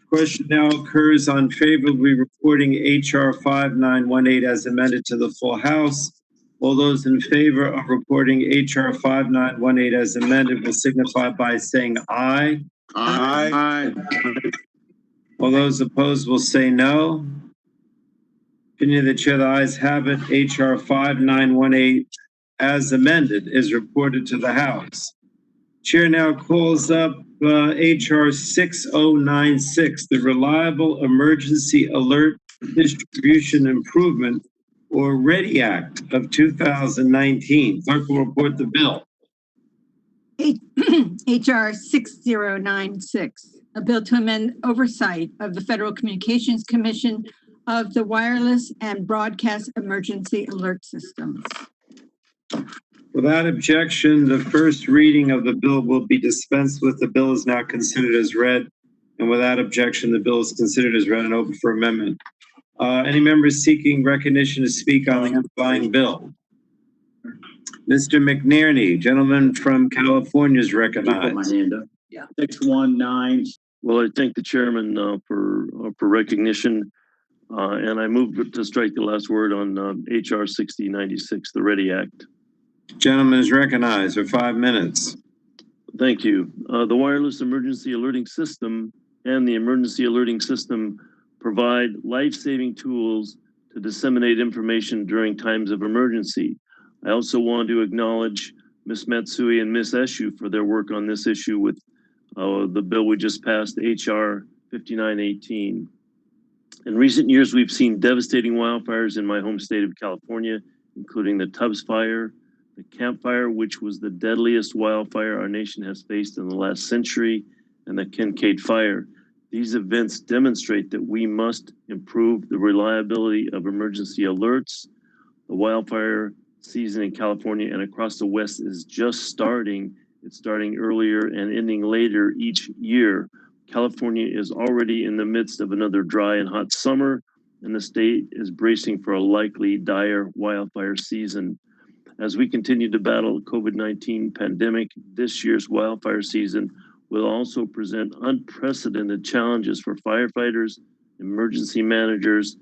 [SPEAKER 1] Question now occurs on favorably reporting HR 5918 as amended to the full House. All those in favor of reporting HR 5918 as amended will signify by saying aye.
[SPEAKER 16] Aye.
[SPEAKER 1] All those opposed will say no. Opinion of the chair, the ayes have it. HR 5918 as amended is reported to the House. Chair now calls up HR 6096, the Reliable Emergency Alert Distribution Improvement or READY Act of 2019. Clerk will report the bill.
[SPEAKER 14] HR 6096, a bill to amend oversight of the Federal Communications Commission of the wireless and broadcast emergency alert systems.
[SPEAKER 1] Without objection, the first reading of the bill will be dispensed with. The bill is now considered as read. And without objection, the bill is considered as read and open for amendment. Any members seeking recognition to speak on the underlying bill? Mr. McNerney, gentleman from California, is recognized.
[SPEAKER 17] Put my hand up.
[SPEAKER 13] 619.
[SPEAKER 20] Well, I thank the chairman for recognition, and I move to strike the last word on HR 6096, the READY Act.
[SPEAKER 1] Gentleman is recognized for 5 minutes.
[SPEAKER 20] Thank you. The wireless emergency alerting system and the emergency alerting system provide life-saving tools to disseminate information during times of emergency. I also want to acknowledge Ms. Matsui and Ms. Eshu for their work on this issue with the bill we just passed, HR 5918. In recent years, we've seen devastating wildfires in my home state of California, including the Tubbs Fire, the Camp Fire, which was the deadliest wildfire our nation has faced in the last century, and the Kincaid Fire. These events demonstrate that we must improve the reliability of emergency alerts. The wildfire season in California and across the West is just starting. It's starting earlier and ending later each year. California is already in the midst of another dry and hot summer, and the state is bracing for a likely dire wildfire season. As we continue to battle the COVID-19 pandemic, this year's wildfire season will also present unprecedented challenges for firefighters, emergency managers,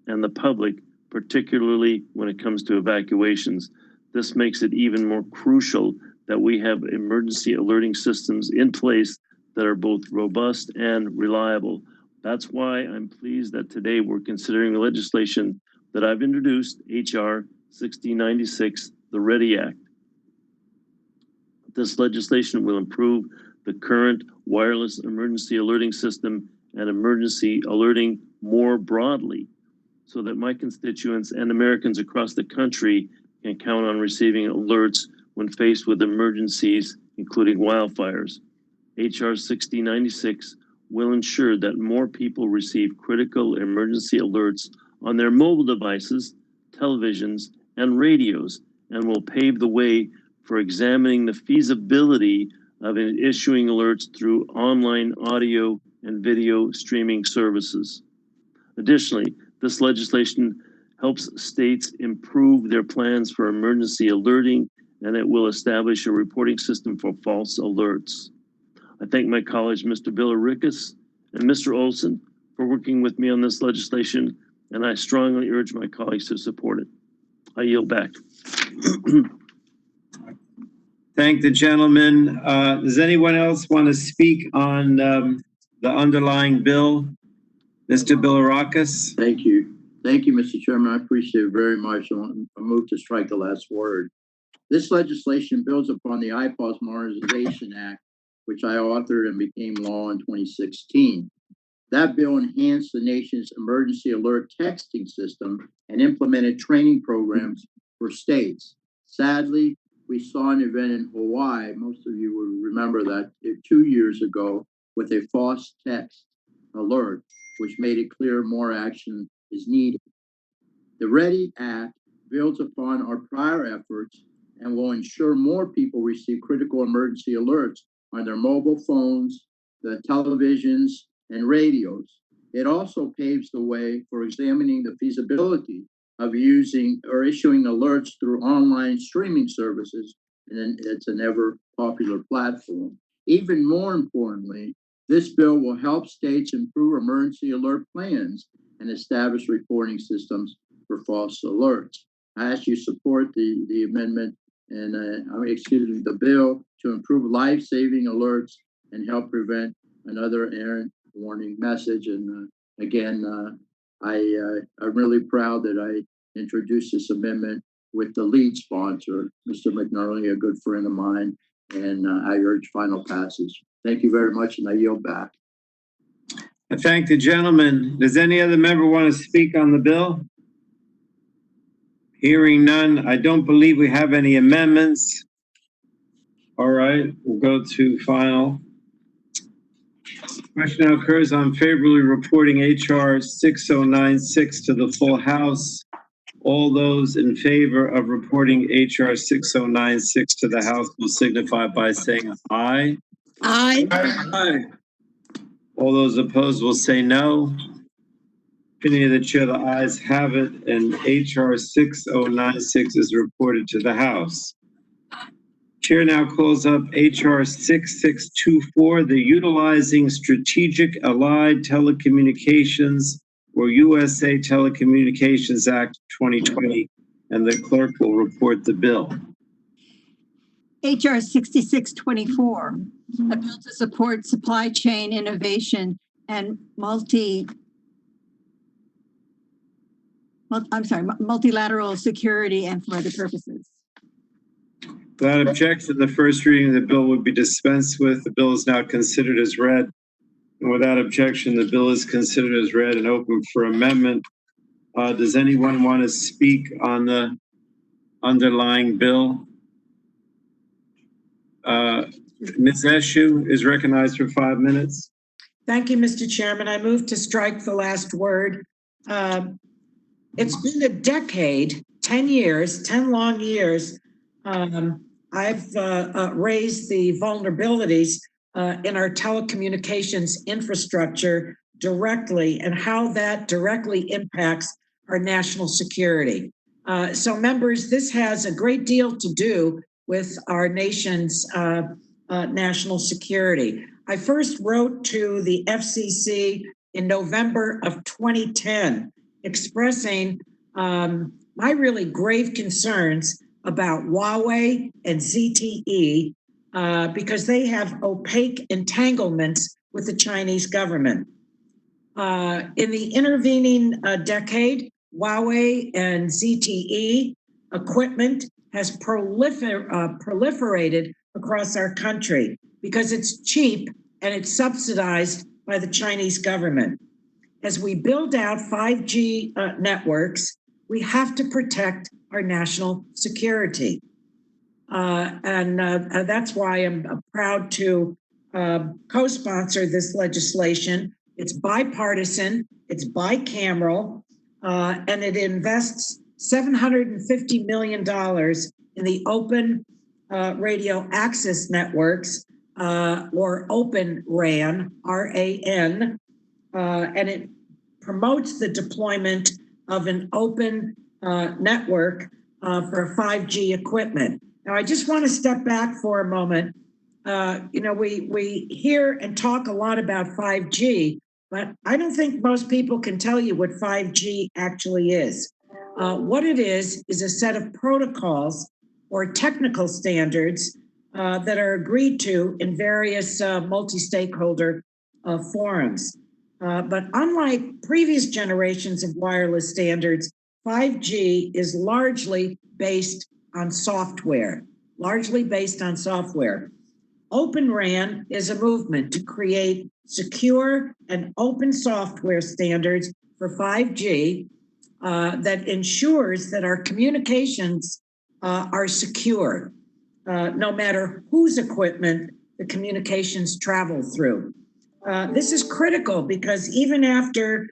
[SPEAKER 20] and the public, particularly when it comes to evacuations. This makes it even more crucial that we have emergency alerting systems in place that are both robust and reliable. That's why I'm pleased that today we're considering the legislation that I've introduced, HR 6096, the READY Act. This legislation will improve the current wireless emergency alerting system and emergency alerting more broadly, so that my constituents and Americans across the country can count on receiving alerts when faced with emergencies, including wildfires. HR 6096 will ensure that more people receive critical emergency alerts on their mobile devices, televisions, and radios, and will pave the way for examining the feasibility of issuing alerts through online audio and video streaming services. Additionally, this legislation helps states improve their plans for emergency alerting, and it will establish a reporting system for false alerts. I thank my colleagues, Mr. Bilirakis and Mr. Olson, for working with me on this legislation, and I strongly urge my colleagues to support it. I yield back.
[SPEAKER 1] Thank the gentleman. Does anyone else want to speak on the underlying bill? Mr. Bilirakis?
[SPEAKER 17] Thank you. Thank you, Mr. Chairman. I appreciate it very much. I move to strike the last word. This legislation builds upon the IPAWS Modernization Act, which I authored and became law in 2016. That bill enhanced the nation's emergency alert texting system and implemented training programs for states. Sadly, we saw an event in Hawaii. Most of you will remember that 2 years ago with a false text alert, which made it clear more action is needed. The READY Act builds upon our prior efforts and will ensure more people receive critical emergency alerts on their mobile phones, the televisions, and radios. It also paves the way for examining the feasibility of using or issuing alerts through online streaming services, and it's an ever popular platform. Even more importantly, this bill will help states improve emergency alert plans and establish reporting systems for false alerts. I ask you to support the amendment and the bill to improve life-saving alerts and help prevent another errant warning message. And again, I'm really proud that I introduced this amendment with the lead sponsor, Mr. McNerney, a good friend of mine, and I urge final passage. Thank you very much, and I yield back.
[SPEAKER 1] I thank the gentleman. Does any other member want to speak on the bill? Hearing none, I don't believe we have any amendments. All right, we'll go to final. Question now occurs on favorably reporting HR 6096 to the full House. All those in favor of reporting HR 6096 to the House will signify by saying aye.
[SPEAKER 14] Aye.
[SPEAKER 1] Aye. All those opposed will say no. Opinion of the chair, the ayes have it, and HR 6096 is reported to the House. Chair now calls up HR 6624, the Utilizing Strategic Allied Telecommunications or USA Telecommunications Act 2020, and the clerk will report the bill.
[SPEAKER 14] HR 6624, a bill to support supply chain innovation and multilateral security and for other purposes.
[SPEAKER 1] Without objection, the first reading of the bill would be dispensed with. The bill is now considered as read. And without objection, the bill is considered as read and open for amendment. Does anyone want to speak on the underlying bill? Ms. Eshu is recognized for 5 minutes.
[SPEAKER 5] Thank you, Mr. Chairman. I move to strike the last word. It's been a decade, 10 years, 10 long years. I've raised the vulnerabilities in our telecommunications infrastructure directly and how that directly impacts our national security. So members, this has a great deal to do with our nation's national security. I first wrote to the FCC in November of 2010, expressing my really grave concerns about Huawei and ZTE because they have opaque entanglements with the Chinese government. In the intervening decade, Huawei and ZTE equipment has proliferated across our country because it's cheap and it's subsidized by the Chinese government. As we build out 5G networks, we have to protect our national security. And that's why I'm proud to co-sponsor this legislation. It's bipartisan, it's bicameral, and it invests $750 million in the open radio access networks, or Open RAN, R-A-N, and it promotes the deployment of an open network for 5G equipment. Now, I just want to step back for a moment. We hear and talk a lot about 5G, but I don't think most people can tell you what 5G actually is. What it is a set of protocols or technical standards that are agreed to in various multi-stakeholder forums. But unlike previous generations of wireless standards, 5G is largely based on software, Open RAN is a movement to create secure and open software standards for 5G that ensures that our communications are secure, no matter whose equipment the communications travel through. This is critical because even after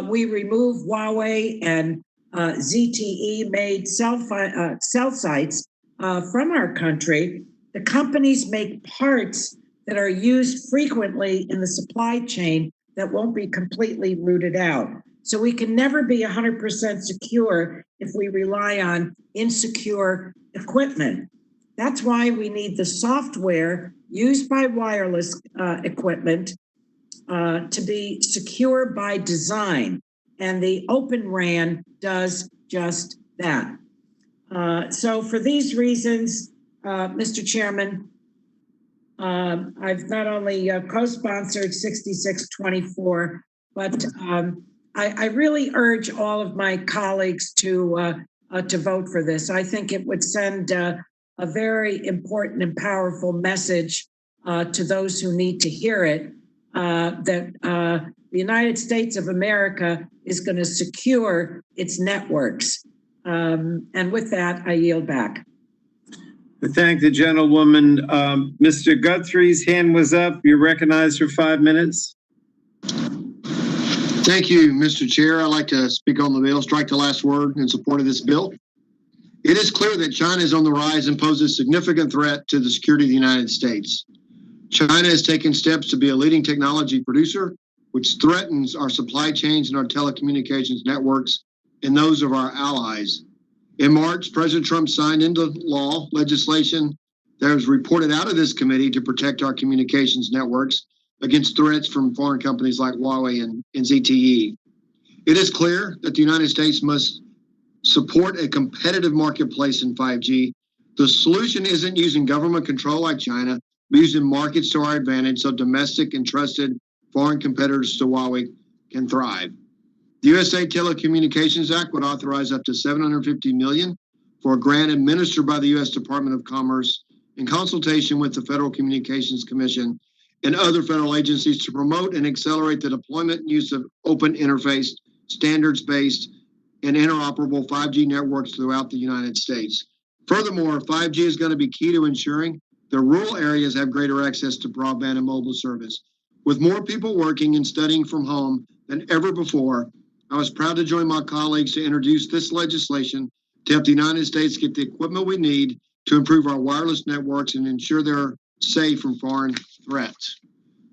[SPEAKER 5] we remove Huawei and ZTE made cell sites from our country, the companies make parts that are used frequently in the supply chain that won't be completely rooted out. So we can never be 100% secure if we rely on insecure equipment. That's why we need the software used by wireless equipment to be secure by design. And the Open RAN does just that. So for these reasons, Mr. Chairman, I've not only co-sponsored 6624, but I really urge all of my colleagues to vote for this. I think it would send a very important and powerful message to those who need to hear it, that the United States of America is going to secure its networks. And with that, I yield back.
[SPEAKER 1] I thank the gentlewoman. Mr. Guthrie's hand was up. You're recognized for 5 minutes.
[SPEAKER 16] Thank you, Mr. Chair. I'd like to speak on the bill, strike the last word in support of this bill. It is clear that China is on the rise and poses a significant threat to the security of the United States. China has taken steps to be a leading technology producer, which threatens our supply chains and our telecommunications networks and those of our allies. In March, President Trump signed into law legislation that was reported out of this committee to protect our communications networks against threats from foreign companies like Huawei and ZTE. It is clear that the United States must support a competitive marketplace in 5G. The solution isn't using government control like China, but using markets to our advantage so domestic and trusted foreign competitors to Huawei can thrive. The USA Telecommunications Act would authorize up to $750 million for a grant administered by the U.S. Department of Commerce in consultation with the Federal Communications Commission and other federal agencies to promote and accelerate the deployment and use of open interface, standards-based, and interoperable 5G networks throughout the United States. Furthermore, 5G is going to be key to ensuring that rural areas have greater access to broadband and mobile service. With more people working and studying from home than ever before, I was proud to join my colleagues to introduce this legislation to help the United States get the equipment we need to improve our wireless networks and ensure they're safe from foreign threats.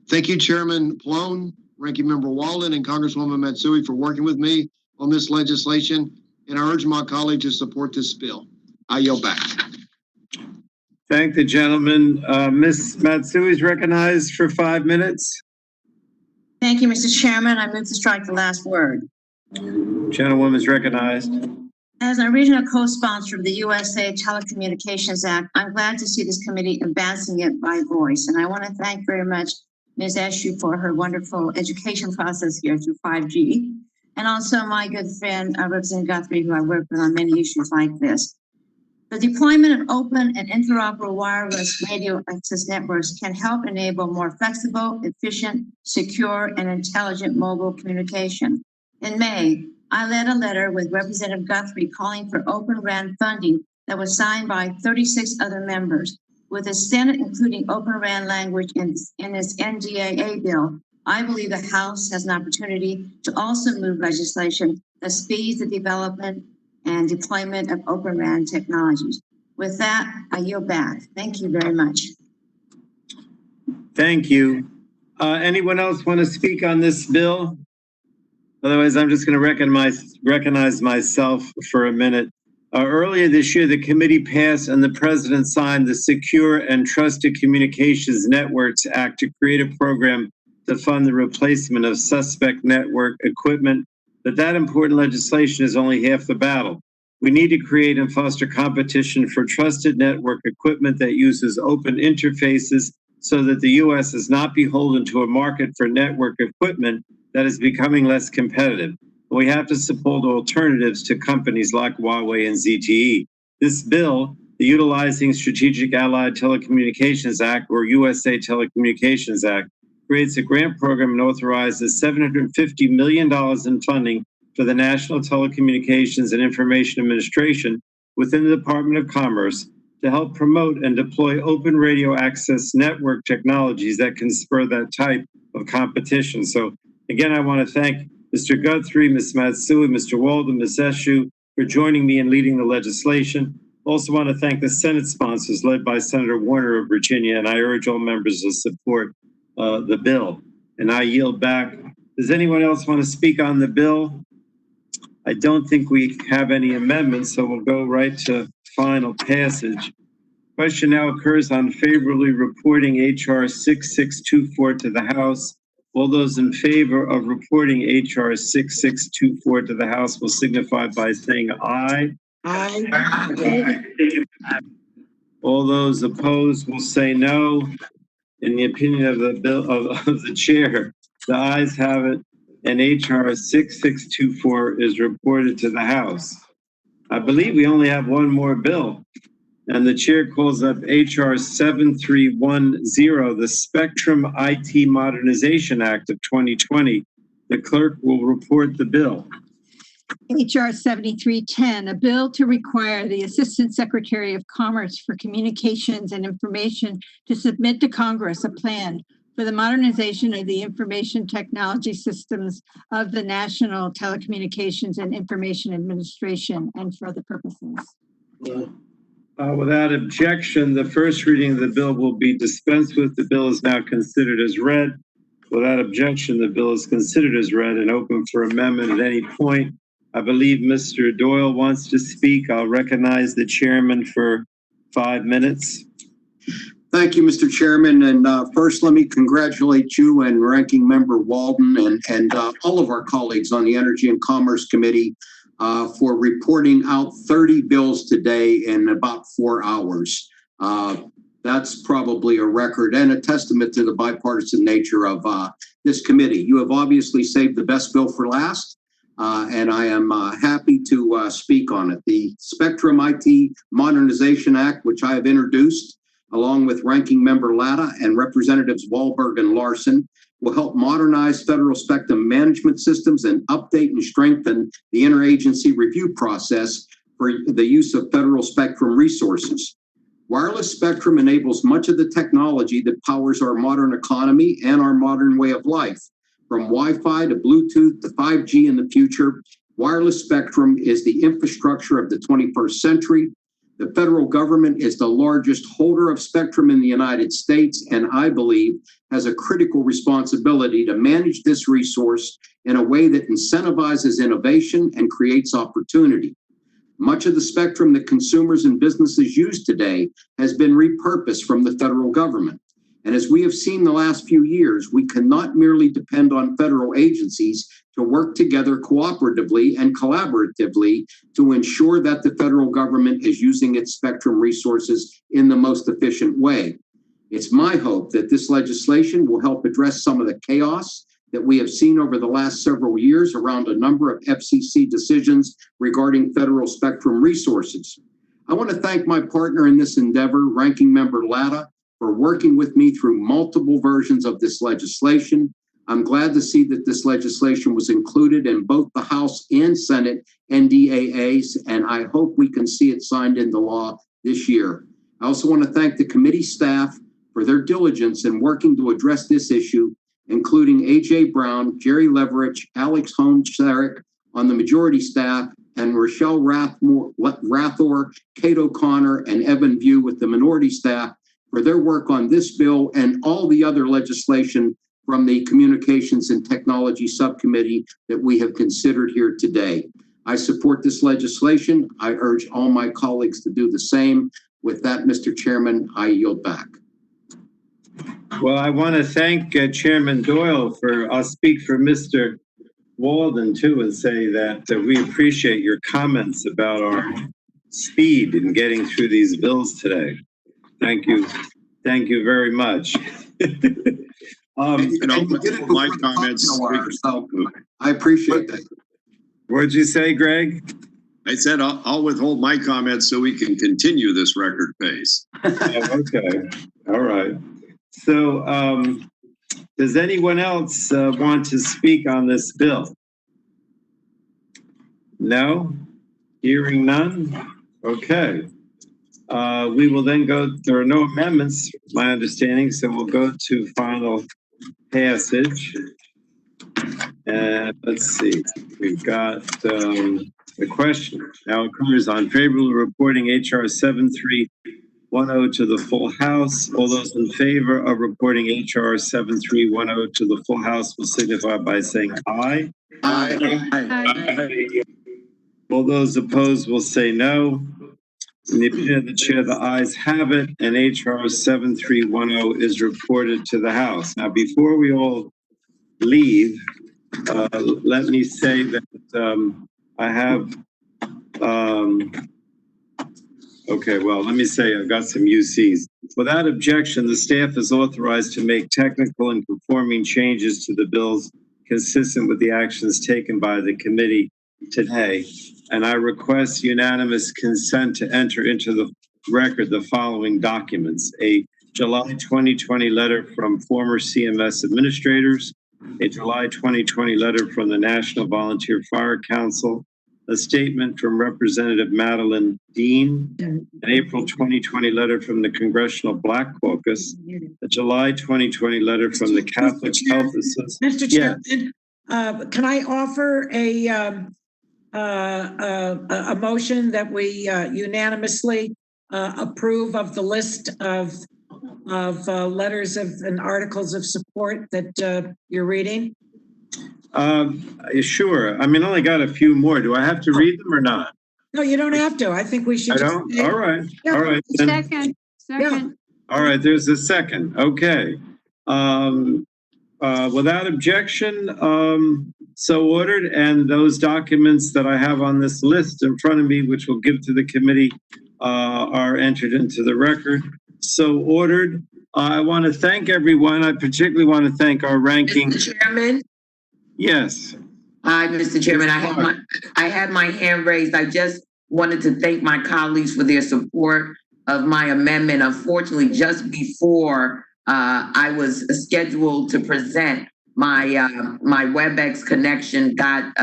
[SPEAKER 16] Thank you, Chairman Pallone, Ranking Member Walden, and Congresswoman Matsui for working with me on this legislation, and I urge my colleagues to support this bill. I yield back.
[SPEAKER 1] Thank the gentleman. Ms. Matsui is recognized for 5 minutes.
[SPEAKER 3] Thank you, Mr. Chairman. I move to strike the last word.
[SPEAKER 1] Gentlewoman is recognized.
[SPEAKER 3] As an original co-sponsor of the USA Telecommunications Act, I'm glad to see this committee advancing it by voice. And I want to thank very much Ms. Eshu for her wonderful education process here through 5G. And also my good friend, Representative Guthrie, who I work with on many issues like this. The deployment of open and interoperable wireless radio access networks can help enable more flexible, efficient, secure, and intelligent mobile communication. In May, I led a letter with Representative Guthrie calling for Open RAN funding that was signed by 36 other members. With the Senate including Open RAN language in its NDAA bill, I believe the House has an opportunity to also move legislation that speeds the development and deployment of Open RAN technologies. With that, I yield back. Thank you very much.
[SPEAKER 1] Thank you. Anyone else want to speak on this bill? Otherwise, I'm just going to recognize myself for a minute. Earlier this year, the committee passed and the president signed the Secure and Trusted Communications Networks Act to create a program to fund the replacement of suspect network equipment But that important legislation is only half the battle. We need to create and foster competition for trusted network equipment that uses open interfaces so that the U.S. is not beholden to a market for network equipment that is becoming less competitive. We have to support alternatives to companies like Huawei and ZTE. This bill, the Utilizing Strategic Allied Telecommunications Act, or USA Telecommunications Act, creates a grant program and authorizes $750 million in funding for the National Telecommunications and Information Administration within the Department of Commerce to help promote and deploy open radio access network technologies that can spur that type of competition. So again, I want to thank Mr. Guthrie, Ms. Matsui, Mr. Walden, Ms. Eshu for joining me in leading the legislation. Also want to thank the Senate sponsors led by Senator Warner of Virginia, and I urge all members to support the bill. And I yield back. Does anyone else want to speak on the bill? I don't think we have any amendments, so we'll go right to final passage. Question now occurs on favorably reporting H.R. 6624 to the House. All those in favor of reporting H.R. 6624 to the House will signify by saying aye.
[SPEAKER 5] Aye.
[SPEAKER 1] All those opposed will say no. In the opinion of the bill of the chair, the ayes have it, and H.R. 6624 is reported to the House. I believe we only have one more bill, and the chair calls up H.R. 7310, the Spectrum IT Modernization Act of 2020. The clerk will report the bill.
[SPEAKER 14] HR 7310, a bill to require the Assistant Secretary of Commerce for Communications and Information to submit to Congress a plan for the modernization of the information technology systems of the National Telecommunications and Information Administration and for other purposes.
[SPEAKER 1] Without objection, the first reading of the bill will be dispensed with. The bill is now considered as read. Without objection, the bill is considered as read and open for amendment at any point. I believe Mr. Doyle wants to speak. I'll recognize the chairman for 5 minutes.
[SPEAKER 7] Thank you, Mr. Chairman. And first, let me congratulate you and Ranking Member Walden and all of our colleagues on the Energy and Commerce Committee for reporting out 30 bills today in about 4 hours. That's probably a record and a testament to the bipartisan nature of this committee. You have obviously saved the best bill for last. And I am happy to speak on it. The Spectrum IT Modernization Act, which I have introduced, along with Ranking Member Latta and Representatives Wahlberg and Larson, will help modernize federal spectrum management systems and update and strengthen the interagency review process for the use of federal spectrum resources. Wireless spectrum enables much of the technology that powers our modern economy and our modern way of life. From Wi-Fi to Bluetooth to 5G in the future, wireless spectrum is the infrastructure of the 21st century. The federal government is the largest holder of spectrum in the United States, and I believe has a critical responsibility to manage this resource in a way that incentivizes innovation and creates opportunity. Much of the spectrum that consumers and businesses use today has been repurposed from the federal government. And as we have seen the last few years, we cannot merely depend on federal agencies to work together cooperatively and collaboratively to ensure that the federal government is using its spectrum resources in the most efficient way. It's my hope that this legislation will help address some of the chaos that we have seen over the last several years around a number of FCC decisions regarding federal spectrum resources. I want to thank my partner in this endeavor, Ranking Member Latta, for working with me through multiple versions of this legislation. I'm glad to see that this legislation was included in both the House and Senate NDAAs, and I hope we can see it signed into law this year. I also want to thank the committee staff for their diligence in working to address this issue, including A.J. Brown, Jerry Leverich, Alex Holmes-Sarek on the majority staff, and Rochelle Rathor, Kate O'Connor, and Evan View with the minority staff for their work on this bill and all the other legislation from the Communications and Technology Subcommittee that we have considered here today. I support this legislation. I urge all my colleagues to do the same. With that, Mr. Chairman, I yield back.
[SPEAKER 1] Well, I want to thank Chairman Doyle I'll speak for Mr. Walden too and say that we appreciate your comments about our speed in getting through these bills today. Thank you. Thank you very much.
[SPEAKER 2] My comments.
[SPEAKER 7] So I appreciate that.
[SPEAKER 1] What'd you say, Greg?
[SPEAKER 2] I said I'll withhold my comments so we can continue this record pace.
[SPEAKER 1] Okay. All right. So, does anyone else want to speak on this bill? No? Hearing none? Okay. We will then go, there are no amendments, my understanding, so we'll go to final passage. And let's see, we've got the question now occurs on favorable reporting HR 7310 to the full House. All those in favor of reporting HR 7310 to the full House will signify by saying aye. Aye. All those opposed will say no. In the opinion of the chair, the ayes have it, and HR 7310 is reported to the House. Now, before we all leave, let me say that I have, okay, well, let me say I've got some UCs. Without objection, the staff is authorized to make technical and conforming changes to the bills consistent with the actions taken by the committee today. And I request unanimous consent to enter into the record the following documents: a July 2020 letter from former CMS administrators, a July 2020 letter from the National Volunteer Fire Council, a statement from Representative Madeline Dean, an April 2020 letter from the Congressional Black Caucus, a July 2020 letter from the Catholic Health Association.
[SPEAKER 5] Mr. Chairman, can I offer a motion that we unanimously approve of the list of letters of and articles of support that you're reading?
[SPEAKER 1] Sure. I mean, I only got a few more. Do I have to read them or not?
[SPEAKER 5] No, you don't have to. I think we should.
[SPEAKER 1] I don't? All right.
[SPEAKER 5] Yeah.
[SPEAKER 1] All right.
[SPEAKER 22] Second.
[SPEAKER 5] Yeah.
[SPEAKER 1] All right. There's a second. Okay. Without objection, so ordered. And those documents that I have on this list in front of me, which we'll give to the committee, are entered into the record. So ordered. I want to thank everyone. I particularly want to thank our ranking.
[SPEAKER 15] Mr. Chairman.
[SPEAKER 1] Yes.
[SPEAKER 15] Hi, Mr. Chairman. I had my hand raised. I just wanted to thank my colleagues for their support of my amendment. Unfortunately, just before I was scheduled to present, my WebEx connection got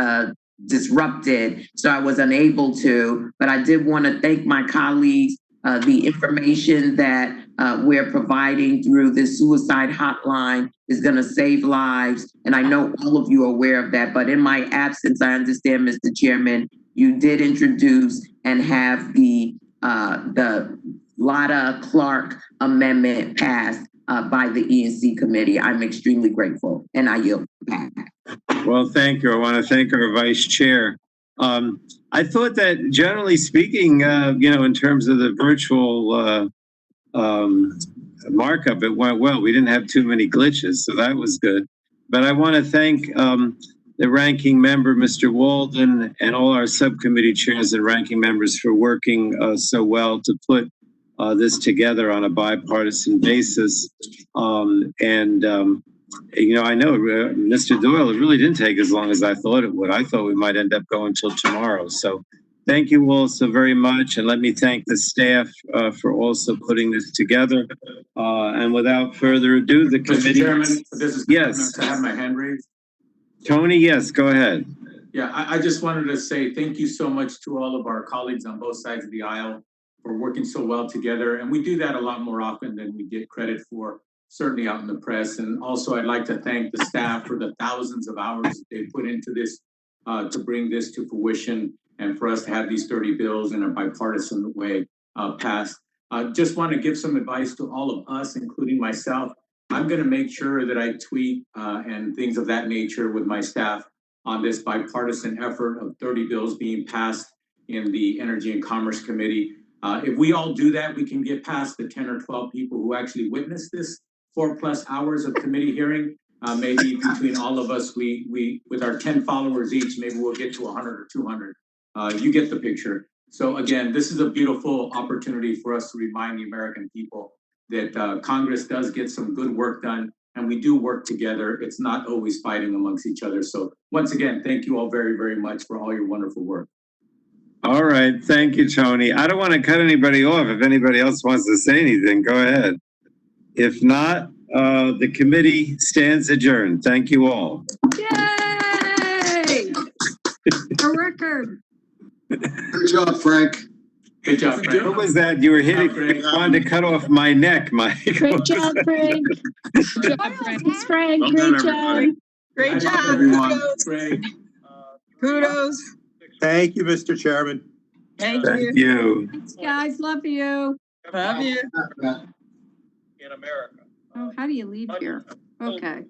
[SPEAKER 15] disrupted, so I was unable to. But I did want to thank my colleagues. The information that we're providing through this suicide hotline is going to save lives. And I know all of you are aware of that. But in my absence, I understand, Mr. Chairman, you did introduce and have the Lotta Clark amendment passed by the E&C committee. I'm extremely grateful. And I yield back.
[SPEAKER 1] Well, thank you. I want to thank our vice chair. I thought that generally speaking, in terms of the virtual markup, it went well. We didn't have too many glitches, so that was good. But I want to thank the ranking member, Mr. Walden, and all our subcommittee chairs and ranking members for working so well to put this together on a bipartisan basis. I know, Mr. Doyle, it really didn't take as long as I thought it would. I thought we might end up going till tomorrow. So thank you all so very much. And let me thank the staff for also putting this together. And without further ado, the committee.
[SPEAKER 12] Mr. Chairman, this is
[SPEAKER 1] yes.
[SPEAKER 12] I have my hand raised.
[SPEAKER 1] Tony, yes, go ahead.
[SPEAKER 12] Yeah, I just wanted to say thank you so much to all of our colleagues on both sides of the aisle for working so well together. And we do that a lot more often than we get credit for, certainly out in the press. And also I'd like to thank the staff for the thousands of hours that they put into this to bring this to fruition and for us to have these 30 bills in a bipartisan way passed. Just want to give some advice to all of us, including myself. I'm going to make sure that I tweet and things of that nature with my staff on this bipartisan effort of 30 bills being passed in the Energy and Commerce Committee. If we all do that, we can get past the 10 or 12 people who actually witnessed this 4+ hours of committee hearing. Maybe between all of us, we with our 10 followers each, maybe we'll get to 100 or 200. You get the picture. So again, this is a beautiful opportunity for us to remind the American people that Congress does get some good work done, and we do work together. It's not always fighting amongst each other. So once again, thank you all very, very much for all your wonderful work.
[SPEAKER 1] All right. Thank you, Tony. I don't want to cut anybody off. If anybody else wants to say anything, go ahead. If not, the committee stands adjourned. Thank you all.
[SPEAKER 22] Yay! A record.
[SPEAKER 7] Good job, Frank.
[SPEAKER 12] Good job, Frank.
[SPEAKER 1] What was that? You were hitting, you wanted to cut off my neck, Mike.
[SPEAKER 22] Great job, Frank. Thanks, Frank.
[SPEAKER 2] Well
[SPEAKER 22] Great
[SPEAKER 2] done,
[SPEAKER 22] job.
[SPEAKER 2] everybody.
[SPEAKER 22] Great job.
[SPEAKER 7] Everyone.
[SPEAKER 12] Frank.
[SPEAKER 22] Kudos.
[SPEAKER 18] Thank you, Mr. Chairman.
[SPEAKER 22] Thank
[SPEAKER 1] Thank you.
[SPEAKER 22] Thanks, guys. Love you.
[SPEAKER 18] In America.
[SPEAKER 22] Oh, how do you leave here? Okay.